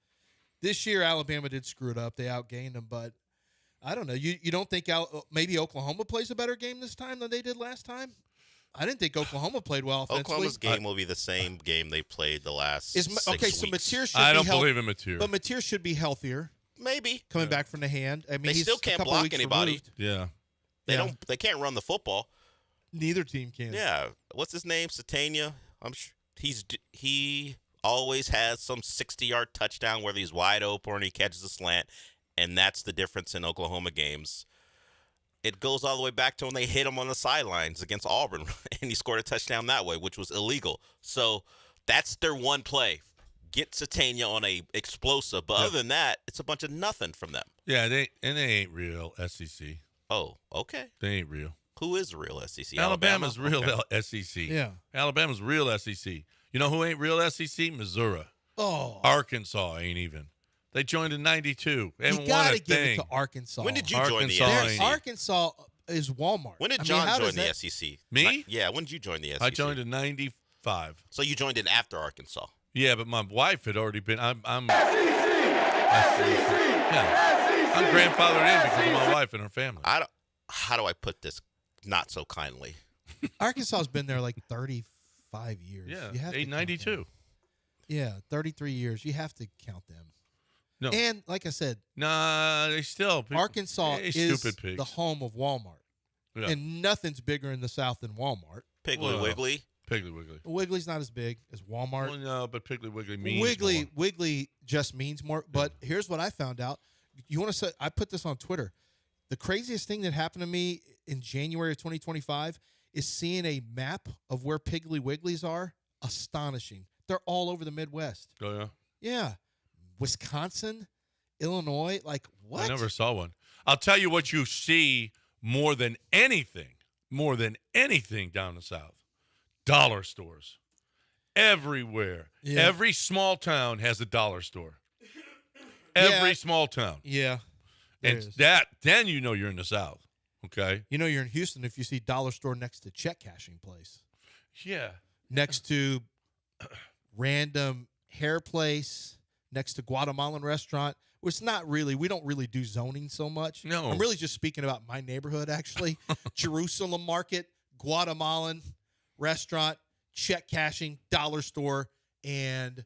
This year Alabama did screw it up. They outgained them, but I don't know. You don't think maybe Oklahoma plays a better game this time than they did last time? I didn't think Oklahoma played well offensively. Oklahoma's game will be the same game they played the last 6 so weeks. Mateer should I be don't believe in Mateer. But Mateer should be healthier. Maybe Coming back from the hand. I mean, they he's still a can't couple block weeks anybody. removed. Yeah. They don't. They can't run the football. Neither team can. Yeah. What's his name? Satania. I'm sure he always has some 60-yard touchdown where he's wide open and he catches a slant, and that's the difference in Oklahoma games. It goes all the way back to when they hit him on the sidelines against Auburn, and he scored a touchdown that way, which was illegal. So that's their one play. Get Satania on a explosive. But other than that, it's a bunch of nothing from them. Yeah, they ain't real SEC. Oh, okay. They ain't real. Who is the real SEC? Alabama's Alabama? real Okay. SEC. Yeah. Alabama's real SEC. You know who ain't real SEC? Missouri. Oh. Arkansas ain't even. They joined in 92. They haven't You won got a to give it thing. to Arkansas. When did you join the Arkansas SEC? ain't. Arkansas is Walmart. When did I mean, John how join does the that- SEC? Me? Yeah, when did you join the SEC? I joined in 95. So you joined in after Arkansas. Yeah, but my wife had already been. I'm yeah. I'm grandfathered in because of my wife and her family. How do I put this not so kindly? Arkansas's been there like 35 years. Yeah, You have to count 892. them. Yeah, 33 years. You have to count them. No, And like I said, nah, they still Arkansas they is stupid pigs. the home of Walmart. Yeah. And nothing's bigger in the South than Walmart. Piggly Well, Wiggly. Piggly Wiggly. Wiggly's not as big as Walmart. Well, no, but Piggly Wiggly means Wiggly more. Wiggly just means more. But here's what I found out. You want to say? I put this on Twitter. The craziest thing that happened to me in January of 2025 is seeing a map of where Piggly Wigglies are. Astonishing. They're all over the Midwest. Oh, yeah? Yeah, Wisconsin, Illinois. Like what? I never saw one. I'll tell you what you see more than anything down the South. Dollar stores. Everywhere. Yeah. Every small town has a dollar store. Every small town. Yeah. there And is. then you know you're in the South. Okay? You know you're in Houston if you see dollar store next to check cashing place, Yeah. next to random hair place, next to Guatemalan restaurant. Which not really. We don't really do zoning so much. No. I'm really just speaking about my neighborhood, actually. Jerusalem Market, Guatemalan restaurant, check cashing, dollar store, and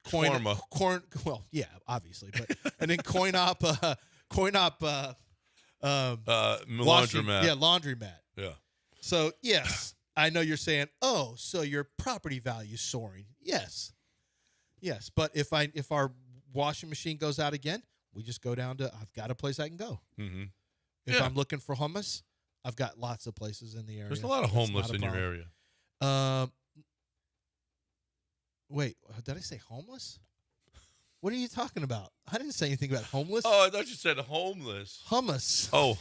Shawarma. Well, yeah, obviously, but and then coin op, Laundromat. Yeah, laundromat. Yeah. So yes, I know you're saying, oh, so your property value is soaring. Yes, Yes, but if our washing machine goes out again, we just go down to I've got a place I can go. Mm-hmm. If I'm looking for hummus, I've got lots of places in the area. There's a lot of homeless in your area. Wait, did I say homeless? What are you talking about? I didn't say anything about homeless. Oh, I thought you said homeless. Hummus. Oh,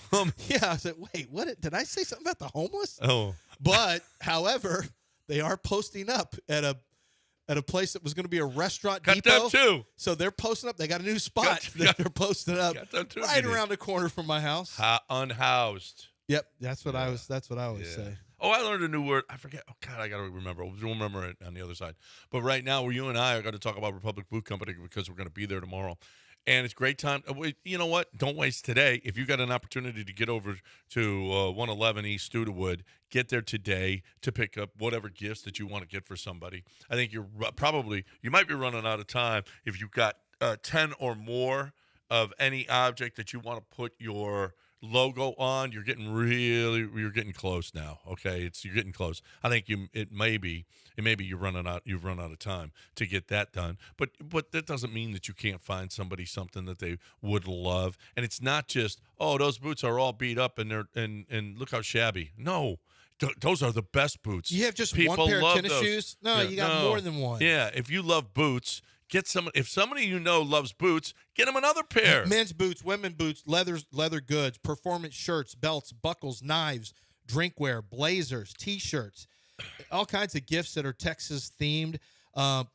Yeah, I said, wait, what? Did I say something about the homeless? Oh. But, however, they are posting up at a place that was going to be a restaurant Got depot. them too. So they're posting up. They got a new spot that they're posting up Got them too, right around the corner from my house. Unhoused. Yep, that's what I always say. Oh, I learned a new word. I forget. Oh, God, I got to remember. We'll remember it on the other side. But right now, you and I are going to talk about Republic Boot Company because we're going to be there tomorrow. And it's a great time. You know what? Don't waste today. If you got an opportunity to get over to 111 East Studewood, get there today to pick up whatever gifts that you want to get for somebody. I think you might be running out of time if you've got 10 or more of any object that you want to put your logo on. You're getting close now. Okay, you're getting close. I think it may be you've run out of time to get that done. But that doesn't mean that you can't find somebody something that they would love. And it's not just, oh, those boots are all beat up and look how shabby. No. Those are the best boots. You have just People one pair of love tennis those. shoes? No, you got more than one. Yeah, if you love boots, get some. If somebody you know loves boots, get them another pair. Men's boots, women's boots, leather goods, performance shirts, belts, buckles, knives, drinkware, blazers, T-shirts, all kinds of gifts that are Texas themed.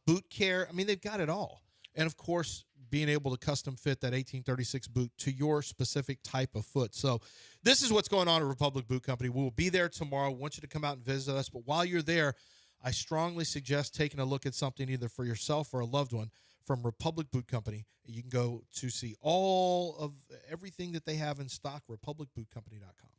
Boot care. I mean, they've got it all. And of course, being able to custom fit that 1836 boot to your specific type of foot. So this is what's going on at Republic Boot Company. We will be there tomorrow. We want you to come out and visit us. But while you're there, I strongly suggest taking a look at something either for yourself or a loved one from Republic Boot Company. You can go to see all of everything that they have in stock, republicbootcompany.com.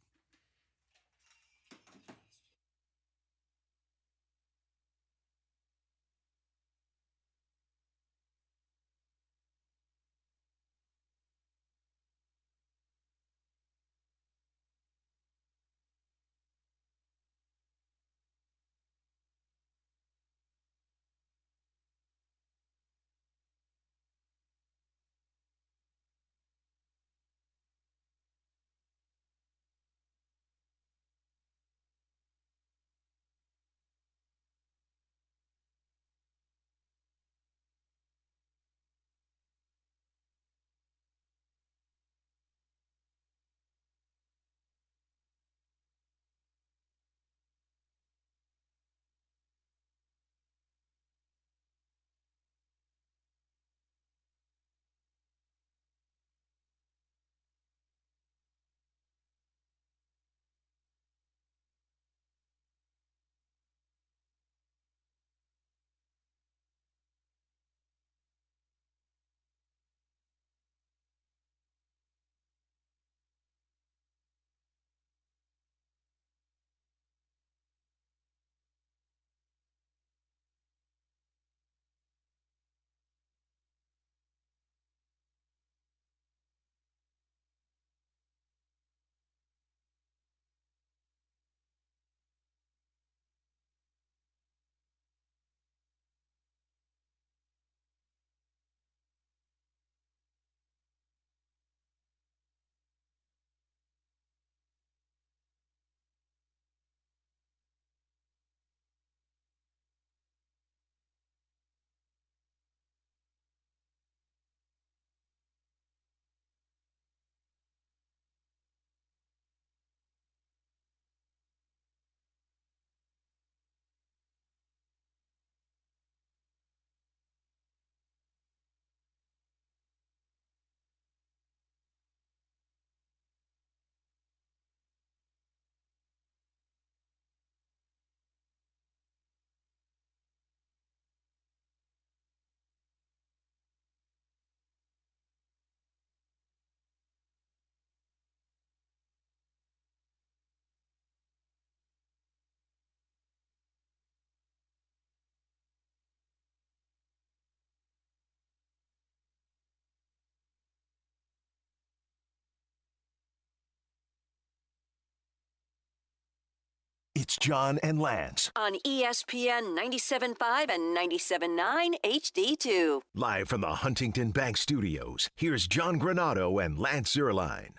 It's John and Lance. On ESPN 97.5 and 97.9 HD2. Live from the Huntington Bank Studios, here's John Granado and Lance Zierlein.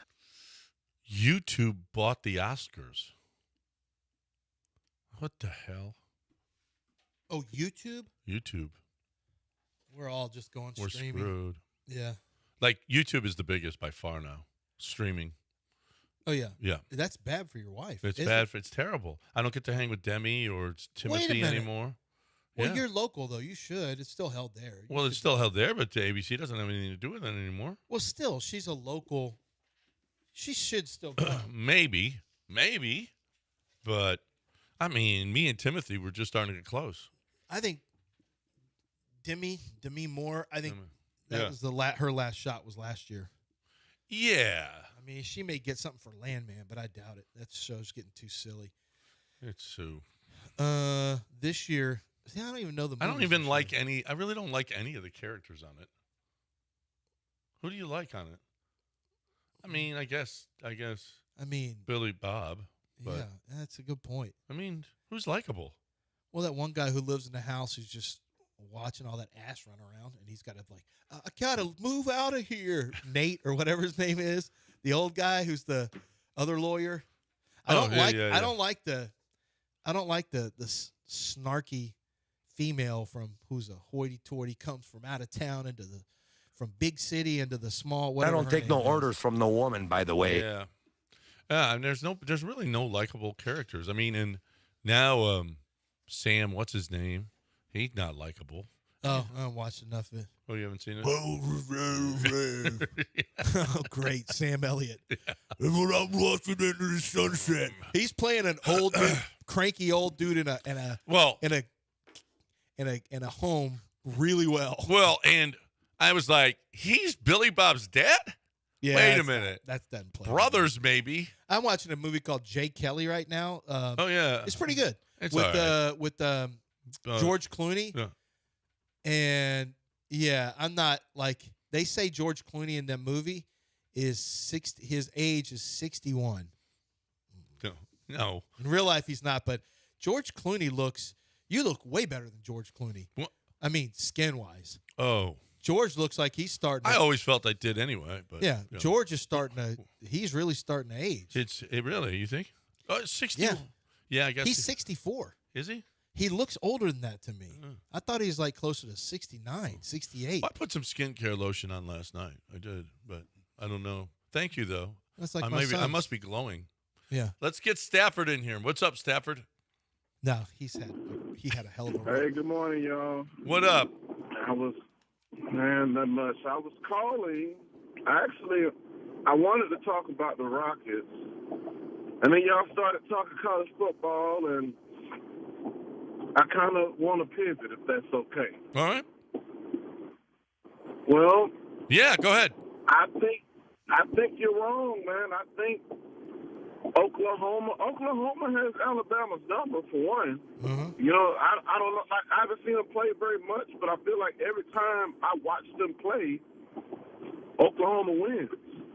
YouTube bought the Oscars. What the hell? Oh, YouTube? YouTube. We're all just going We're streaming. screwed. Yeah. Like, YouTube is the biggest by far now. Streaming. Oh, yeah. Yeah. That's bad for your wife. It's isn't bad. it? It's terrible. I don't get to hang with Demi or Wait a Timothy minute. anymore. Well, Yeah. you're local, though. You should. It's still held there. Well, it's still held there, but the ABC doesn't have anything to do with it anymore. Well, still, she's a local. She should still go. Maybe. But, I mean, me and Timothy were just starting to get close. I think Demi Moore, I think Yeah. that was her last shot was last year. Yeah. I mean, she may get something for Landman, but I doubt it. That show's getting too silly. It's Sue. This year, see, I don't even know the I don't movies even this like year. any. I really don't like any of the characters on it. Who do you like on it? I mean, I guess I mean, Billy Bob. But yeah, that's a good point. I mean, who's likable? Well, that one guy who lives in the house who's just watching all that ass run around, and he's got to I gotta move out of here. Nate or whatever his name is, the old guy who's the other lawyer. I don't like the snarky female who's a hoity-toity, comes from out of town from big city into the small. I don't take no orders from no woman, by the way. Yeah. Yeah, and there's really no likable characters. I mean, and now Sam, what's his name? He's not likable. Oh, I haven't watched enough of it. Oh, you haven't seen it? Oh, great, Sam Elliott. Yeah. And when I'm watching into the sunset, he's playing an old, cranky old dude in a home really well. Well, and I was like, he's Billy Bob's dad? Yeah, wait a minute. That doesn't play. Brothers, maybe. I'm watching a movie called Jay Kelly right now. Oh yeah, it's pretty good. It's with all right. with George Clooney. Yeah. And yeah, I'm not like they say George Clooney in that movie is 60. His age is 61. No. In real life, he's not. But George Clooney you look way better than George Clooney. What? I mean, skin wise. Oh. George looks like he's starting. I always felt I did anyway. But yeah, George is he's really starting to age. It really, you think? Oh, 60. Yeah. Yeah, I guess. He's 64. Is he? He looks older than that to me. I thought he was like closer to 69, 68. I put some skincare lotion on last night. I did, but I don't know. Thank you, though. That's like I son's. must be glowing. Yeah. Let's get Stafford in here. What's up, Stafford? No, he had a hell of a run. Hey, good morning, y'all. What up? Not much. I was calling. I wanted to talk about the Rockets. And then y'all started talking college football, and I kind of want to pivot, if that's okay. All right. Well. Yeah, go ahead. I think you're wrong, man. I think Oklahoma has Alabama's number for one. Mm-hmm. You know, I don't know. I haven't seen them play very much, but I feel like every time I watch them play, Oklahoma wins.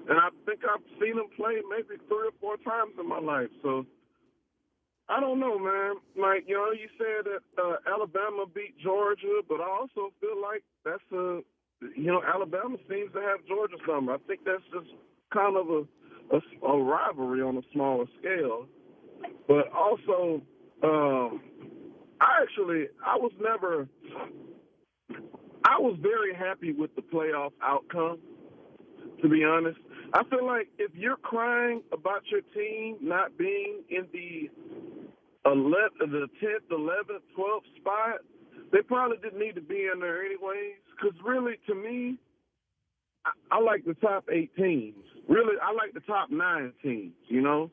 And I think I've seen them play maybe 3 or 4 times in my life. So I don't know, man. Like, you know, you said that Alabama beat Georgia, but I also feel like Alabama seems to have Georgia's number. I think that's just kind of a rivalry on a smaller scale. But also, I was very happy with the playoff outcome, to be honest. I feel like if you're crying about your team not being in the 10th, 11th, 12th spot, they probably didn't need to be in there anyways. Because really, to me, I like the top 8 teams. Really, I like the top 9 teams, you know?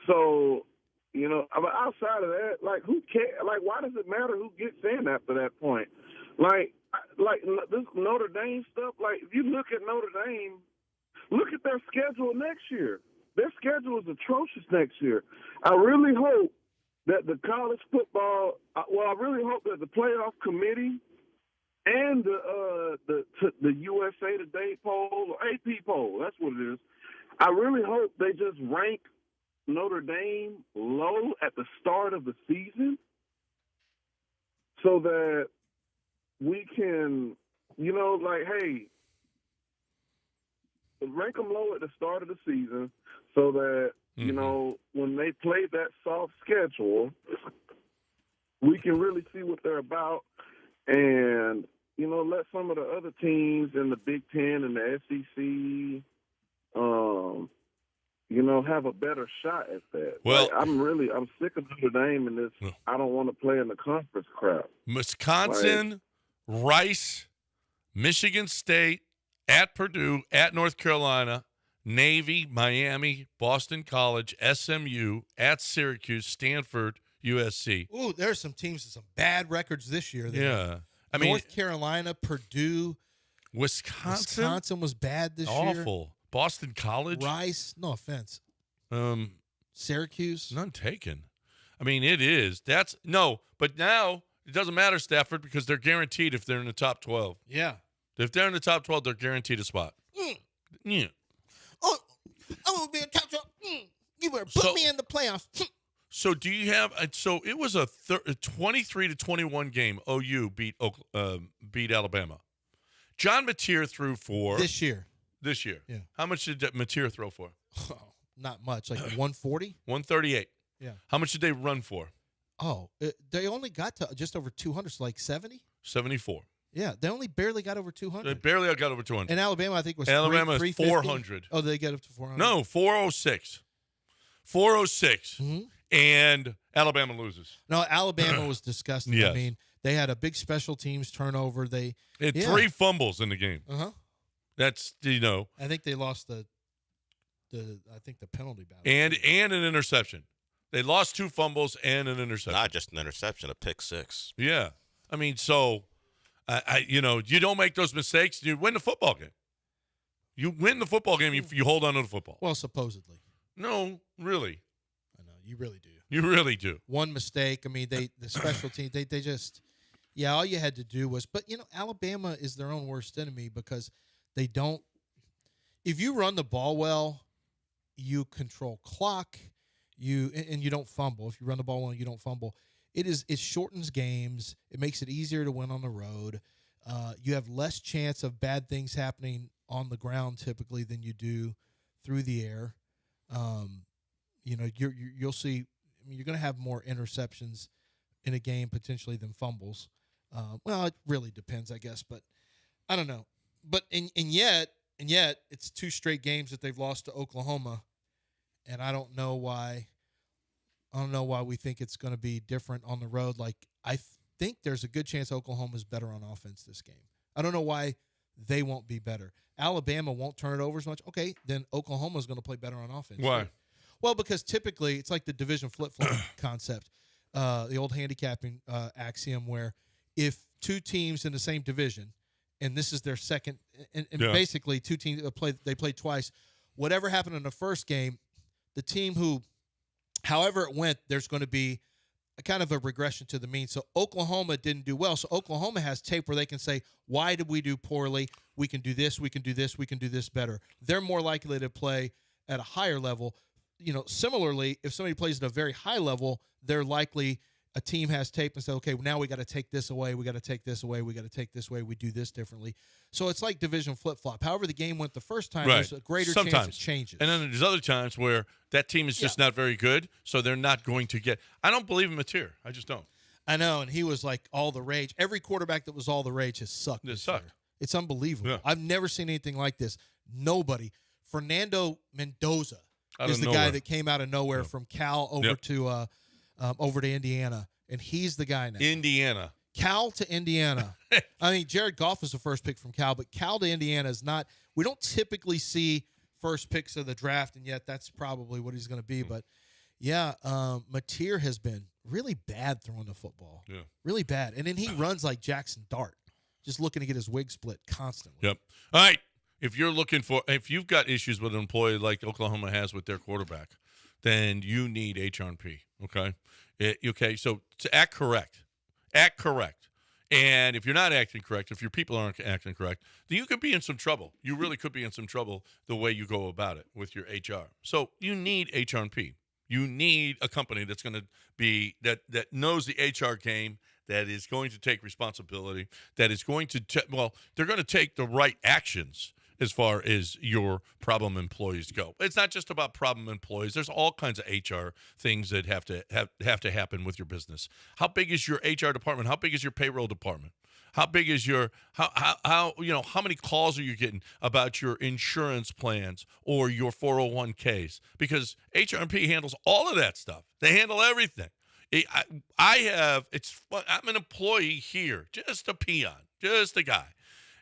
So, you know, but outside of that, like, who cares? Like, why does it matter who gets in after that point? Like this Notre Dame stuff, like, if you look at Notre Dame, look at their schedule next year. Their schedule is atrocious next year. I really hope that the college football, I really hope that the playoff committee and the USA Today poll or AP poll, that's what it is. I really hope they just rank Notre Dame low at the start of the season so that we can, hey, rank them low at the start of the season so that, when they play that soft schedule, we can really see what they're about and, let some of the other teams in the Big Ten and the SEC, have a better shot at that. Well, I'm sick of Notre Dame and this. I don't want to play in the conference crap. Wisconsin, Rice, Michigan State, at Purdue, at North Carolina, Navy, Miami, Boston College, SMU, at Syracuse, Stanford, USC. Ooh, there's some teams with some bad records this year. Yeah. North Carolina, Purdue, Wisconsin was bad this year. Awful. Boston College. Rice, no offense. Syracuse. None taken. I mean, it is. But now it doesn't matter, Stafford, because they're guaranteed if they're in the top 12. Yeah. If they're in the top 12, they're guaranteed a spot. Yeah. Oh, I'm going to be in top 12. You better put me in the playoffs. So do you have – so it was a 23-21 game. OU beat Alabama. John Mateer threw for – This year. Yeah. How much did Mateer throw for? Oh, not much. Like 140? 138. Yeah. How much did they run for? Oh, they only got to just over 200, so like 70? 74. Yeah, they only barely got over 200. They barely got over 200. And Alabama, I think, was Alabama 350. 400. Oh, they get up to 400? No, 406. 406. Mm-hmm. And Alabama loses. No, Alabama was disgusting. Yes. I mean, they had a big special teams turnover. They had 3 fumbles in the game. Uh-huh. That's, I think they lost the penalty battle. And an interception. They lost 2 fumbles and an interception. Not just an interception, a pick 6. Yeah. I mean, so, you don't make those mistakes, you win the football game. You win the football game, you hold on to the football. Well, supposedly. No, really. I know. You really do. You really do. One mistake. I mean, the special team, they just, all you had to do was, but, Alabama is their own worst enemy because they don't, if you run the ball well, you control clock, and you don't fumble. If you run the ball well and you don't fumble, it shortens games. It makes it easier to win on the road. You have less chance of bad things happening on the ground typically than you do through the air. You'll see. I mean, you're going to have more interceptions in a game potentially than fumbles. Well, it really depends, I guess, but I don't know. But and yet it's 2 straight games that they've lost to Oklahoma, and I don't know why. I don't know why we think it's going to be different on the road. Like, I think there's a good chance Oklahoma's better on offense this game. I don't know why they won't be better. Alabama won't turn it over as much. Okay, then Oklahoma's going to play better on offense. Why? Well, because typically it's like the division flip-flop concept, the old handicapping axiom where if 2 teams in the same division, and this is their second, and basically 2 teams they played twice, whatever happened in the first game, the team who, however it went, there's going to be a kind of a regression to the mean. So Oklahoma didn't do well. So Oklahoma has tape where they can say, why did we do poorly? We can do this, we can do this, we can do this better. They're more likely to play at a higher level. Similarly, if somebody plays at a very high level, they're likely a team has tape and say, okay, now we got to take this away, we got to take this away, we got to take this away, we do this differently. So it's like division flip-flop. However the game went the first time, there's a greater chance it changes. And then there's other times where that team is just not very good, so they're not going to get – I don't believe in Mateer. I just don't. I know, and he was like all the rage. Every quarterback that was all the rage has sucked. It sucked. It's unbelievable. Yeah. I've never seen anything like this. Nobody. Fernando Mendoza is the guy that came out of nowhere from Cal over to Indiana, and he's the guy now. Indiana. Cal to Indiana. I mean, Jared Goff was the first pick from Cal, but Cal to Indiana is not – we don't typically see first picks of the draft, and yet that's probably what he's going to be. But, Mateer has been really bad throwing the football. Yeah. Really bad. And then he runs like Jackson Dart, just looking to get his wig split constantly. Yep. All right. If you've got issues with an employee like Oklahoma has with their quarterback, then you need HRP, okay? So to act correct. And if you're not acting correct, if your people aren't acting correct, then you could be in some trouble. You really could be in some trouble the way you go about it with your HR. So you need HRP. You need a company that's going to be that knows the HR game, that is going to take responsibility, that is going to they're going to take the right actions as far as your problem employees go. It's not just about problem employees. There's all kinds of HR things that have to happen with your business. How big is your HR department? How big is your payroll department? How big is your how many calls are you getting about your insurance plans or your 401ks? Because HRP handles all of that stuff. They handle everything. I'm an employee here, just a peon, just a guy.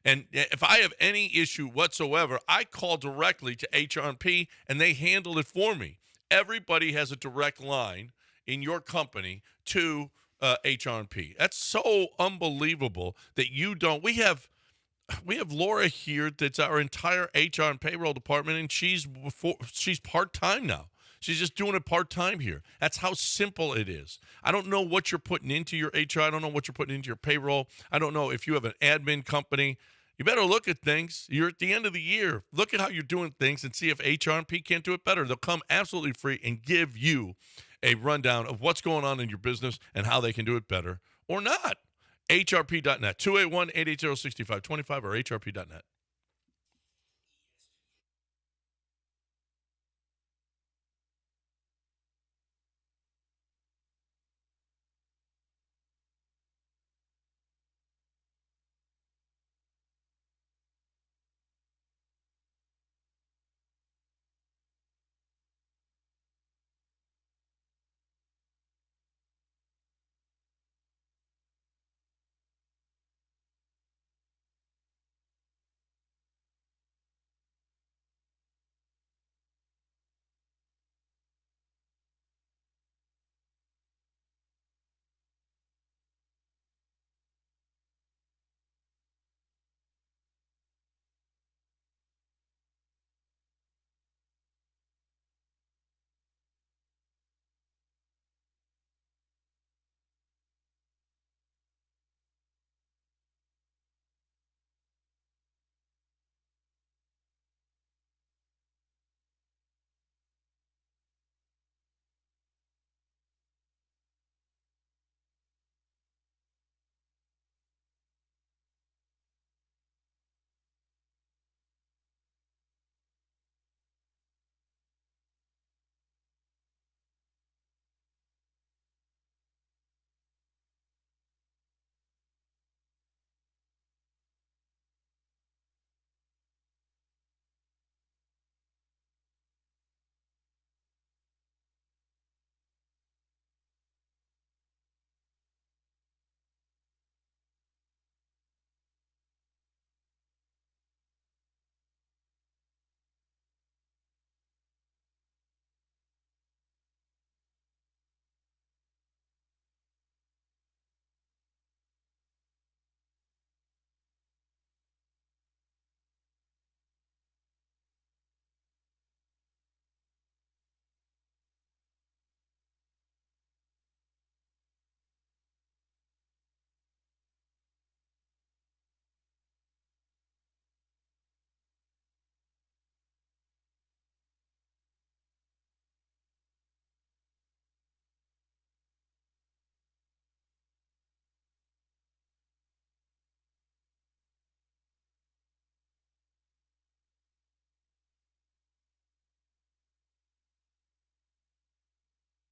And if I have any issue whatsoever, I call directly to HRP and they handle it for me. Everybody has a direct line in your company to HRP. That's so unbelievable that you don't. We have Laura here that's our entire HR and payroll department, and she's part-time now. She's just doing it part-time here. That's how simple it is. I don't know what you're putting into your HR. I don't know what you're putting into your payroll. I don't know if you have an admin company. You better look at things. You're at the end of the year. Look at how you're doing things and see if HRP can't do it better. They'll come absolutely free and give you a rundown of what's going on in your business and how they can do it better or not. HRP.net, 281-880-6525 or HRP.net.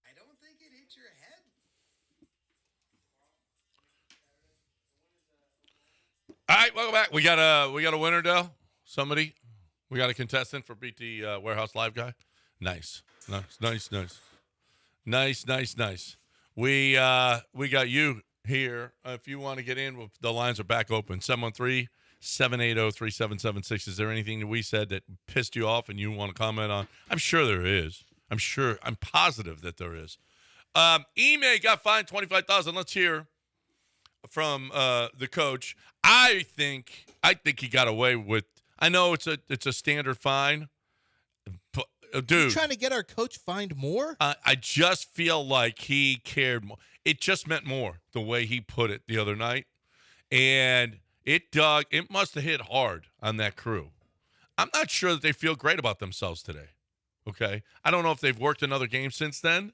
I don't think it hit your head. All right, welcome back. We got a winner, Dell. Somebody, we got a contestant for Beat the Warehouse Live guy. Nice. We got you here. If you want to get in, the lines are back open. 713-780-3776. Is there anything that we said that pissed you off and you want to comment on? I'm sure there is. I'm positive that there is. Ime got fined $25,000. Let's hear from the coach. I think he got away with. I know it's a standard fine, but dude, you trying to get our coach fined more? I just feel like he cared more. It just meant more the way he put it the other night, and it must have hit hard on that crew. I'm not sure that they feel great about themselves today. Okay. I don't know if they've worked another game since then.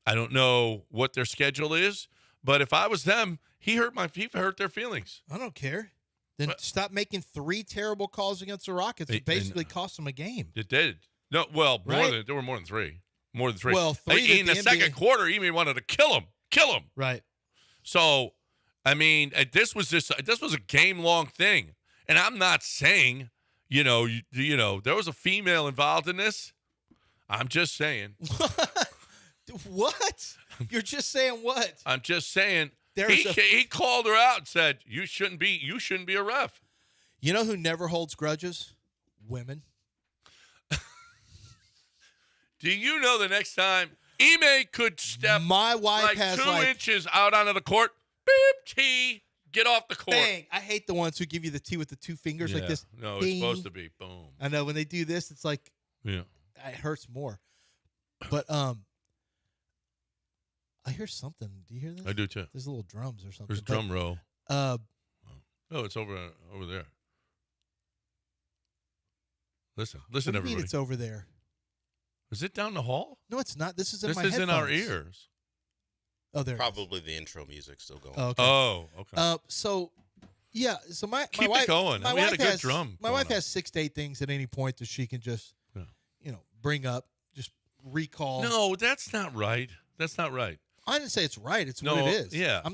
I don't know what their schedule is. But if I was them, he hurt their feelings. I don't care. Then stop making 3 terrible calls against the Rockets. It basically cost them a game. It did. No, well, Right? there were more than 3. More than 3. Well, 3 in the second quarter, Ime wanted to kill him. Right. So, I mean, this was a game-long thing. And I'm not saying, you know, there was a female involved in this. I'm just saying. What? You're just saying what? I'm just saying. He called her out and said, "You shouldn't be a ref." You know who never holds grudges? Women. Do you know the next time Ime could step my wife has 2 inches out onto the court, beep, T, get off the court. Bang. I hate the ones who give you the T with the 2 fingers like this. No, Ding. it's supposed to be boom. I know when they do this, it's like it hurts more. But I hear something. Do you hear this? I do too. There's little drums or something. There's drum roll. Oh, it's over there. Listen, what do you everybody. mean it's over there? Is it down the hall? No, it's not. This is in this my is headphones. in our ears. Oh, there. Probably the intro music still going. Oh, okay. Oh, okay. So my Keep wife it going. My We wife had a good has, drum. My wife has 6 to 8 things at any point that she can just, bring up, just recall. No, that's not right. That's not right. I didn't say it's right. It's what it is. Yeah. I'm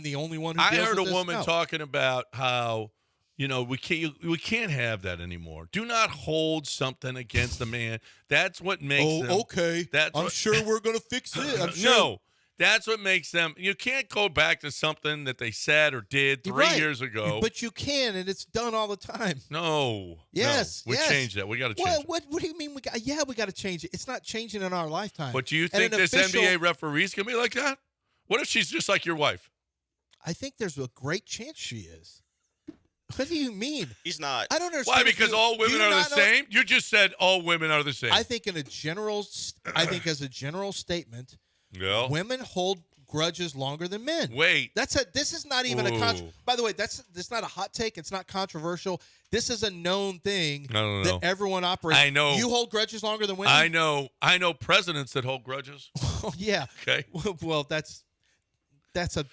the only one who I deals heard with a this? woman No. talking about how, we can't have that anymore. Do not hold something against a man. That's what makes them. Okay. I'm sure we're going to fix it. I'm sure. No. That's what makes them. You can't go back to something that they said or did 3 years ago. But you can, and it's done all the time. No. Yes. No. We changed that. We got to change it. What do you mean we got? Yeah, we got to change it. It's not changing in our lifetime. But do you think this NBA referee's going to be like that? What if she's just like your wife? I think there's a great chance she is. What do you mean? He's not. I don't understand. Why? Because all women are the same? You just said all women are the same. I think as a general statement, women hold grudges longer than men. Wait. This is not even by the way, that's not a hot take. It's not controversial. This is a known thing that everyone operates. I know. You hold grudges longer than women? I know presidents that hold grudges. Oh, yeah. Okay. Well, that's a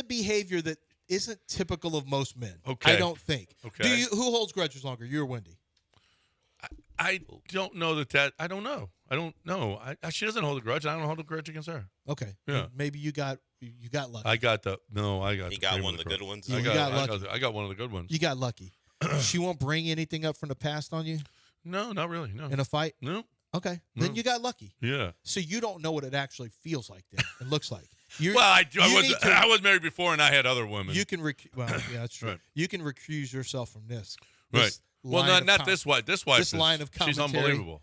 behavior that isn't typical of most men. Okay. I don't think. Okay. Who holds grudges longer? You or Wendy? I don't know that. I don't know. I don't know. She doesn't hold a grudge. I don't hold a grudge against her. Okay. Yeah. Maybe you got lucky. He got one of the good ones. I got one of the good ones. You got lucky. She won't bring anything up from the past on you? No, not really. No. In a fight? No. Okay. Then you got lucky. Yeah. So you don't know what it actually feels like then. It looks like. I was married before and I had other women. You can yeah, that's true. Right. You can recuse yourself from this. Right. Well, not this wife. This wife. This line of commentary. She's unbelievable.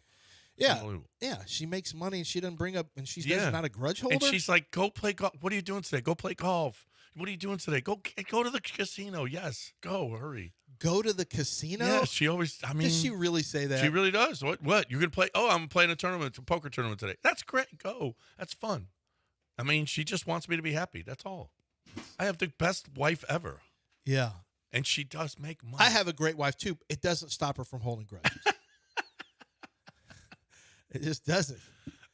Yeah. Yeah. She makes money and she doesn't bring up, and she's not a grudge holder. And she's like, go play golf. What are you doing today? Go play golf. What are you doing today? Go to the casino. Yes. Go. Hurry. Go to the casino? Yeah. She always, does she really say that? She really does. What? You're going to play? Oh, I'm playing a poker tournament today. That's great. Go. That's fun. I mean, she just wants me to be happy. That's all. I have the best wife ever. Yeah. And she does make money. I have a great wife, too. It doesn't stop her from holding grudges. It just doesn't.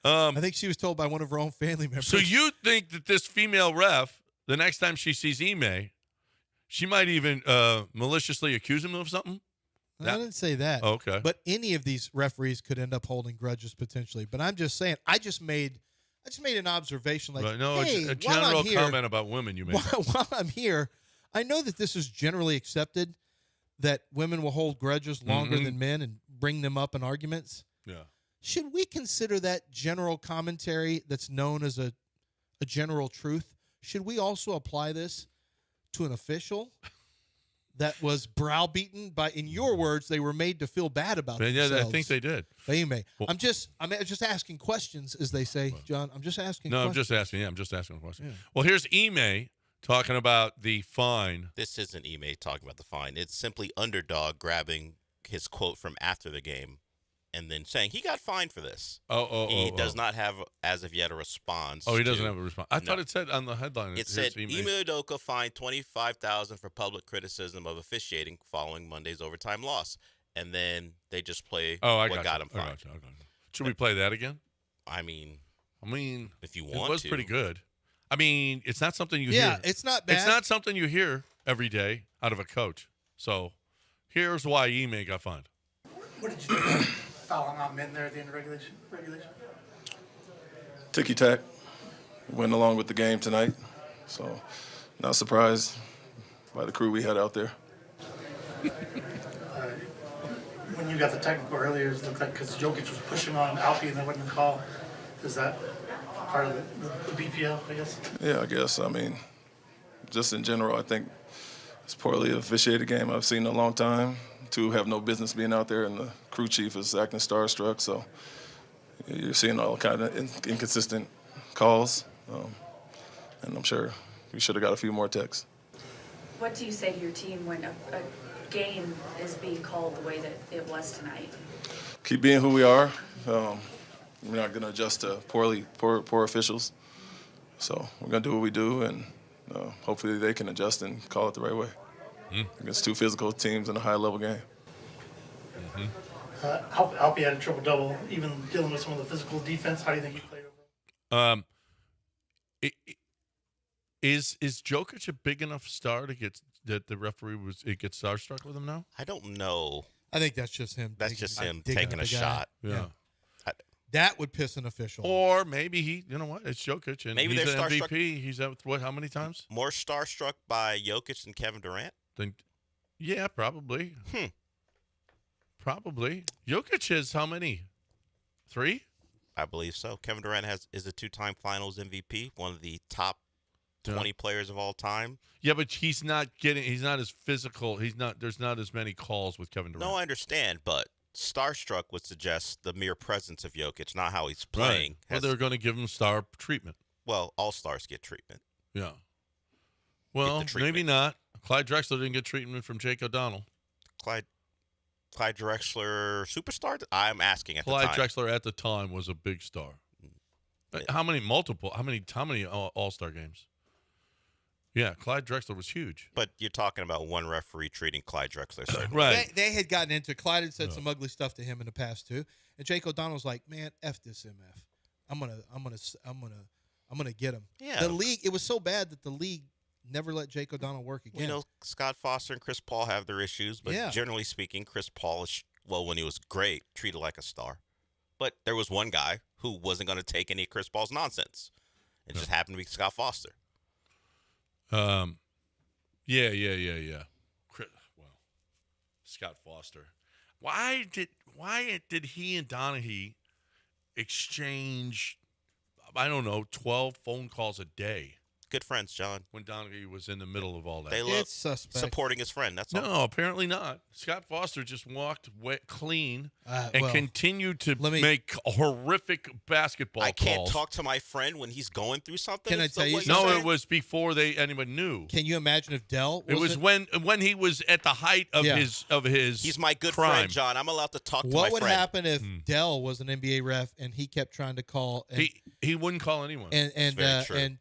I think she was told by one of her own family members. So you think that this female ref, the next time she sees Ime, she might even maliciously accuse him of something? I didn't say that. Oh, okay. But any of these referees could end up holding grudges potentially. But I'm just saying, I just made an observation like, hey, a general comment about women you made. While I'm here, I know that this is generally accepted that women will hold grudges longer than men and bring them up in arguments. Yeah. Should we consider that general commentary that's known as a general truth? Should we also apply this to an official that was browbeaten by, in your words, they were made to feel bad about themselves? Yeah, I think they did. They may. Well, I'm just asking questions, as they say, John. I'm just asking questions. I'm just asking. Yeah, I'm just asking a question. Yeah. Well, here's Ime talking about the fine. This isn't Ime talking about the fine. It's simply Underdog grabbing his quote from after the game and then saying he got fined for this. He does not have, as of yet, a response. Oh, he doesn't have a response. I thought it said on the headline. It said Ime Udoka fined $25,000 for public criticism of officiating following Monday's overtime loss. and then they just play I what got them I fined. got you. Should we play that again? I mean, if you want it was to. pretty good. I mean, it's not something you Yeah, hear. it's not bad. It's not something you hear every day out of a coach. So here's why Ime got fined. What did you think? Fouling on men there at the end of regulation? Ticky-tack. Went along with the game tonight. So, not surprised by the crew we had out there. When you got the technical earlier, it looked like because Jokic was pushing on Alpi and there wasn't a call. Is that part of the BPL, I guess? Yeah, I guess. I mean, just in general, I think it's poorly officiated game I've seen in a long time. Two have no business being out there, and the crew chief is acting starstruck. So you're seeing all kind of inconsistent calls, and I'm sure we should have got a few more texts. What do you say to your team when a game is being called the way that it was tonight? Keep being who we are. We're not going to adjust to poor officials. So we're going to do what we do, and hopefully they can adjust and call it the right way. Against two physical teams in a high-level game. Alpi had a triple-double, even dealing with some of the physical defense. How do you think he played overall? Is Jokic a big enough star to get that the referee gets starstruck with him now? I don't know. I think that's just him. That's just him taking a shot. Yeah. That would piss an official. Or maybe you know what? It's Jokic, and maybe he's they're an starstruck. MVP. He's at how many times? More starstruck by Jokic than Kevin Durant? Yeah, probably. Probably. Jokic is how many? 3? I believe so. Kevin Durant is a 2-time Finals MVP, one of the top 20 players of all time. Yeah, but he's not as physical. There's not as many calls with Kevin Durant. No, I understand, but starstruck would suggest the mere presence of Jokic, not how he's playing. Right. Well, they're going to give him star treatment. Well, all stars get treatment. Yeah. Well, maybe not. Clyde Drexler didn't get treatment from Jake O'Donnell. Clyde Drexler, superstar? I'm asking at the time. Clyde Drexler at the time was a big star. How many All-Star games? Yeah, Clyde Drexler was huge. But you're talking about one referee treating Clyde Drexler certain right. They had gotten into Clyde had said some ugly stuff to him in the past too, and Jake O'Donnell's like, "Man, F this MF. I'm gonna get him." Yeah. The league. It was so bad that the league never let Jake O'Donnell work again. You know, Scott Foster and Chris Paul have their issues, but generally speaking, Chris Paul is, when he was great, treated like a star. But there was one guy who wasn't going to take any of Chris Paul's nonsense. It just happened to be Scott Foster. Yeah. Well, Scott Foster. Why did he and Donaghy exchange, I don't know, 12 phone calls a day? Good friends, John. When Donaghy was in the middle of all that. They love supporting his friend. That's all. No, apparently not. Scott Foster just walked clean and continued to make horrific basketball calls. I can't talk to my friend when he's going through something. Can I tell you? No, it was before anyone knew. Can you imagine if Dell? It was when he was at the height of his. He's my good crime. friend, John. I'm allowed to talk to my friend. What would happen if Dell was an NBA ref and he kept trying to call? And, he wouldn't call anyone. And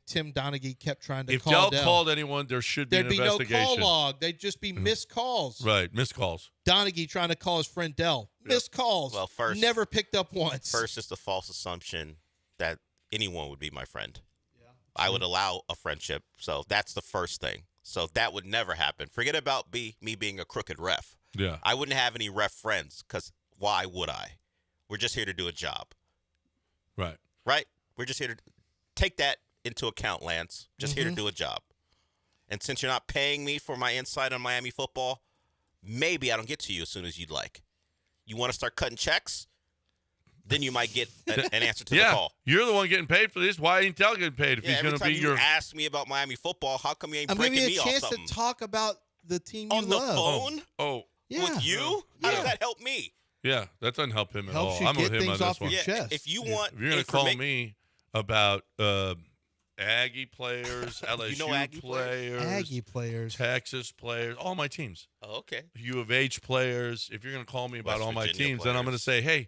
Tim Donaghy kept trying to call Dell. Dell. Called anyone, there should be an investigation. There'd be no call log. They'd just be missed calls. Right, missed calls. Donaghy trying to call his friend Dell. Missed calls. Well, first, never picked up once. First, it's the false assumption that anyone would be my friend. Yeah. I would allow a friendship, so that's the first thing. So that would never happen. Forget about me being a crooked ref. Yeah. I wouldn't have any ref friends, because why would I? We're just here to do a job. Right. Right? We're just here to take that into account, Lance. Just here to do a job. And since you're not paying me for my insight on Miami football, maybe I don't get to you as soon as you'd like. You want to start cutting checks? Then you might get an answer to the call. You're the one getting paid for this. Why ain't Dell getting paid if he's going to be your? Every time you ask me about Miami football, how come you ain't I'm breaking giving me you a off chance something? to talk about the team you on the love. phone? Oh, with you? How does that help me? Yeah, that doesn't help him at all. Helps you I'm get with him things on off this one. your chest. If you want, if you're going to call me about Aggie players, LSU Aggie players, Aggie players, Texas players, all my teams. Oh, okay. U of H players. If you're going to call me about West all my Virginia teams, then I'm going to say, hey,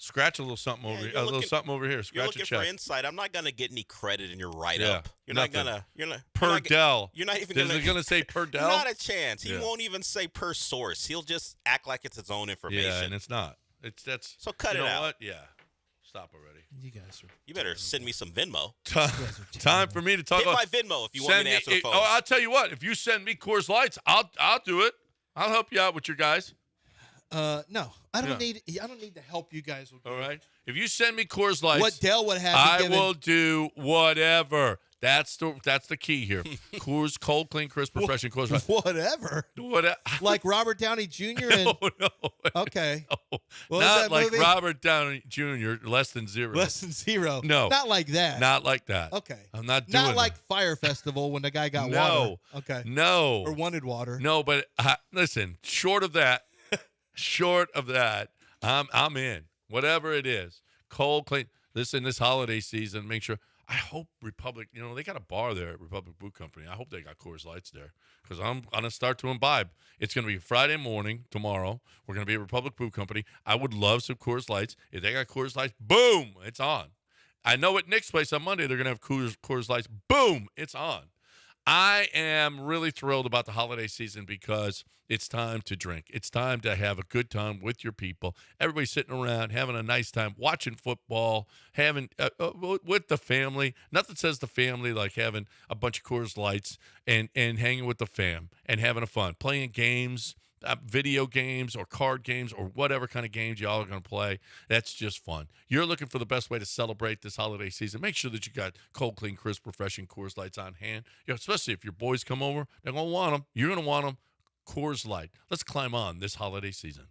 Scratch a little something over here. A little something over here. You're Scratch a looking check. for insight. I'm not gonna get any credit in your write Yeah, up. You're nothing. not gonna. You're not. Per Dell. You're not even Is it gonna say per Dell? Not a chance. He Yeah. won't even say per source. He'll just act like it's his own information. Yeah, and it's not. That's so cut you it know out. What? Yeah. Stop already. You guys are. You better send me some Venmo. Time for me to talk Hit about my Venmo if you want me to answer the phone. Oh, I'll tell you what. If you send me Coors Lights, I'll do it. I'll help you out with your guys. No, I don't need to help you guys. All right. If you send me Coors Lights, What Dell would have. I will do whatever. That's the key here. Coors, cold, clean, crisp, refreshing Coors Lights. Whatever. Like Robert Downey Jr. and no. Okay. No. What was Not that like movie? Robert Downey Jr. Less than zero. Less than zero. No. Not like that. Not like that. Okay. I'm not doing Not like that. Fire Festival when the guy got No. water. Okay. No. Or wanted water. No, but listen, short of that, I'm in. Whatever it is. Cold, clean. Listen, this holiday season, make sure. I hope Republic, they got a bar there at Republic Brew Company. I hope they got Coors Lights there because I'm going to start to imbibe. It's going to be Friday morning tomorrow. We're going to be at Republic Brew Company. I would love some Coors Lights. If they got Coors Lights, boom, it's on. I know at Nick's place on Monday they're going to have Coors Lights. Boom, it's on. I am really thrilled about the holiday season because it's time to drink. It's time to have a good time with your people. Everybody sitting around, having a nice time, watching football, having with the family. Nothing says the family like having a bunch of Coors Lights and hanging with the fam and having a fun, playing games, video games or card games or whatever kind of games y'all are going to play. That's just fun. You're looking for the best way to celebrate this holiday season. Make sure that you got cold, clean, crisp, refreshing Coors Lights on hand. Especially if your boys come over, they're going to want them. You're going to want them. Coors Light. Let's climb on this holiday season.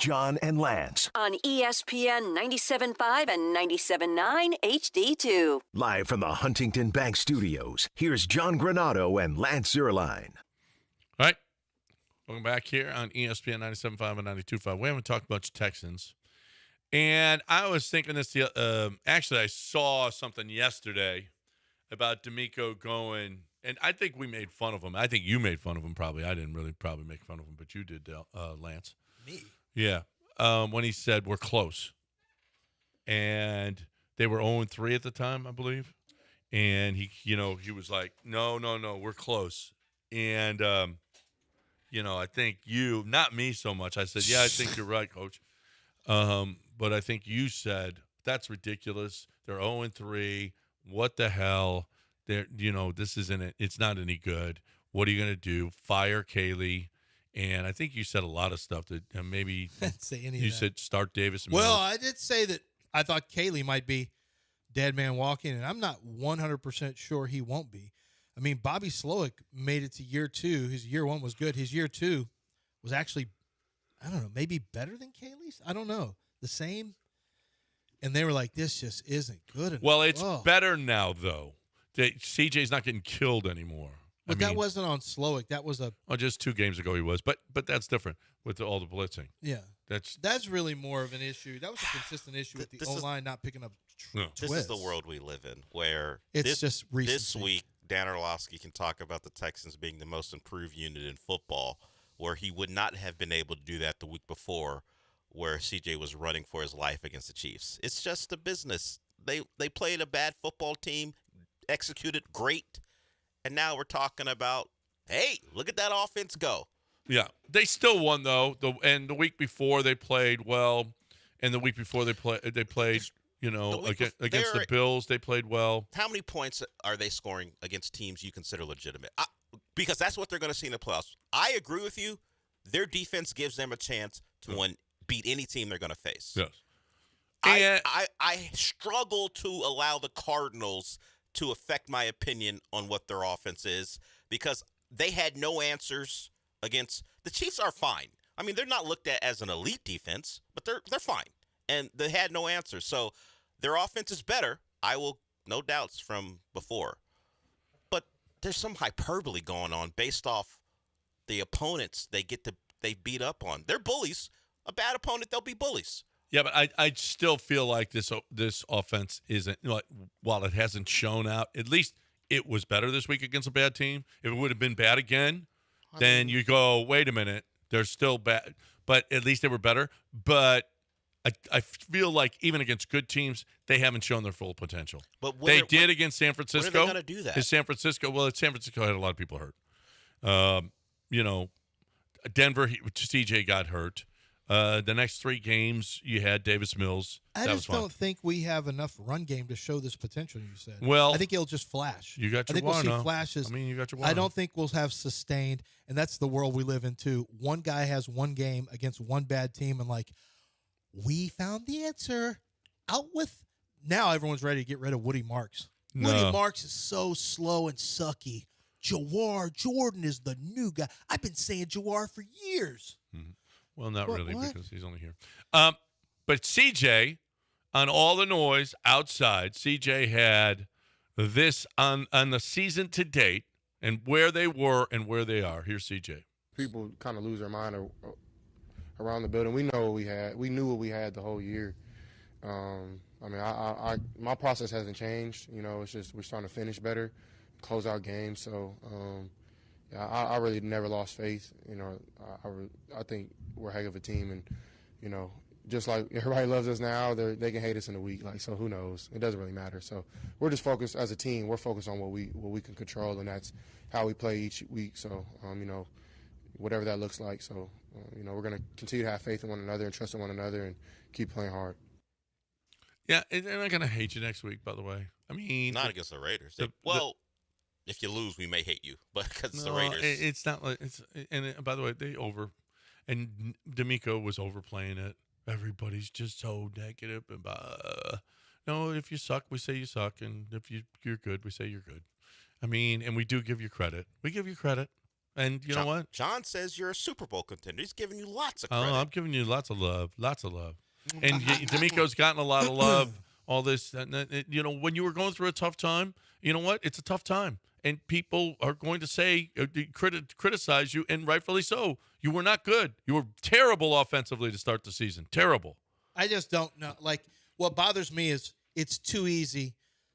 John and Lance. On ESPN 97.5 and 97.9 HD2. Live from the Huntington Bank Studios, here's John Granado and Lance Zierlein. All right. Welcome back here on ESPN 97.5 and 92.5. We haven't talked much Texans. And I was thinking this, actually, I saw something yesterday about D'Amico going, and I think we made fun of him. I think you made fun of him probably. I didn't really probably make fun of him, but you did, Lance. Me? Yeah. When he said, we're close. And they were 0-3 at the time, I believe. And he was like, no, we're close. And, I think you, not me so much. I said, yeah, I think you're right, Coach. But I think you said, that's ridiculous. They're 0-3. What the hell? This isn't it. It's not any good. What are you going to do? Fire Kaylee. And I think you said a lot of stuff that maybe Didn't say any you of that. said start Davis. Well, I did say that I thought Kaylee might be dead man walking, and I'm not 100% sure he won't be. I mean, Bobby Slowick made it to year 2. His year 1 was good. His year 2 was actually, I don't know, maybe better than Kaylee's? I don't know. The same. And they were like, this just isn't good enough. Well, it's better now, though. CJ's not getting killed anymore. But that wasn't on Slowick. That was just 2 games ago he was. But that's different with all the blitzing. Yeah. That's really more of an issue. That was a consistent issue with the O-line not picking up twists. This is the world we live in, where it's just this week, Dan Orlovsky can talk about the Texans being the most improved unit in football, where he would not have been able to do that the week before, where CJ was running for his life against the Chiefs. It's just a business. They played a bad football team, executed great, and now we're talking about, hey, look at that offense go. Yeah, they still won though. The week before they played well, and the week before they played against the Bills they played well. How many points are they scoring against teams you consider legitimate? Because that's what they're going to see in the playoffs. I agree with you. Their defense gives them a chance to beat any team they're going to face. Yes. I struggle to allow the Cardinals to affect my opinion on what their offense is, because they had no answers against the Chiefs. Are fine. I mean, they're not looked at as an elite defense, but they're fine, and they had no answers. So their offense is better. I will, no doubts from before, but there's some hyperbole going on based off the opponents they beat up on. They're bullies. A bad opponent, they'll be bullies. Yeah, but I still feel like this offense isn't, while it hasn't shown out, at least it was better this week against a bad team. If it would have been bad again, then you go, wait a minute, they're still bad. But at least they were better. But I feel like even against good teams, they haven't shown their full potential. But they did against San Francisco. When are they going to do that? San Francisco had a lot of people hurt. Denver, CJ got hurt. The next 3 games, you had Davis Mills. I just don't think we have enough run game to show this potential, you said. Well, I think it'll just flash. You got your I think we'll see Warno. flashes. I mean, you got your I Warno. don't think we'll have sustained, and that's the world we live in, too. One guy has one game against one bad team, and we found the answer. Now everyone's ready to get rid of Woody Marks. No. Woody Marks is so slow and sucky. Jawar Jordan is the new guy. I've been saying Jawar for years. Mm-hmm. Well, not really, because he's only here. But CJ, on all the noise outside, CJ had this on the season to date and where they were and where they are. Here's CJ. People kind of lose their mind around the building. We know what we had. We knew what we had the whole year. My process hasn't changed. It's just we're starting to finish better, close out games. So, I really never lost faith. I think we're a heck of a team, and just like everybody loves us now, they can hate us in a week. So who knows? It doesn't really matter. So we're just focused as a team. We're focused on what we can control, and that's how we play each week. So whatever that looks like. So we're going to continue to have faith in one another and trust in one another and keep playing hard. Yeah, they're not going to hate you next week. By the way, I mean not against the Raiders. If you lose, we may hate you, but because it's the Raiders. It's not like it's. And by the way, and D'Amico was overplaying it. Everybody's just so negative. No, if you suck, we say you suck, and if you're good, we say you're good. I mean, and we do give you credit. We give you credit. And you know what? John says you're a Super Bowl contender. He's giving you lots of Oh, credit. I'm giving you lots of love. And D'Amico's gotten a lot of love. All this, when you were going through a tough time, you know what? It's a tough time. And people are going to say, criticize you, and rightfully so. You were not good. You were terrible offensively to start the season. Terrible. I just don't know. Like, what bothers me is it's too easy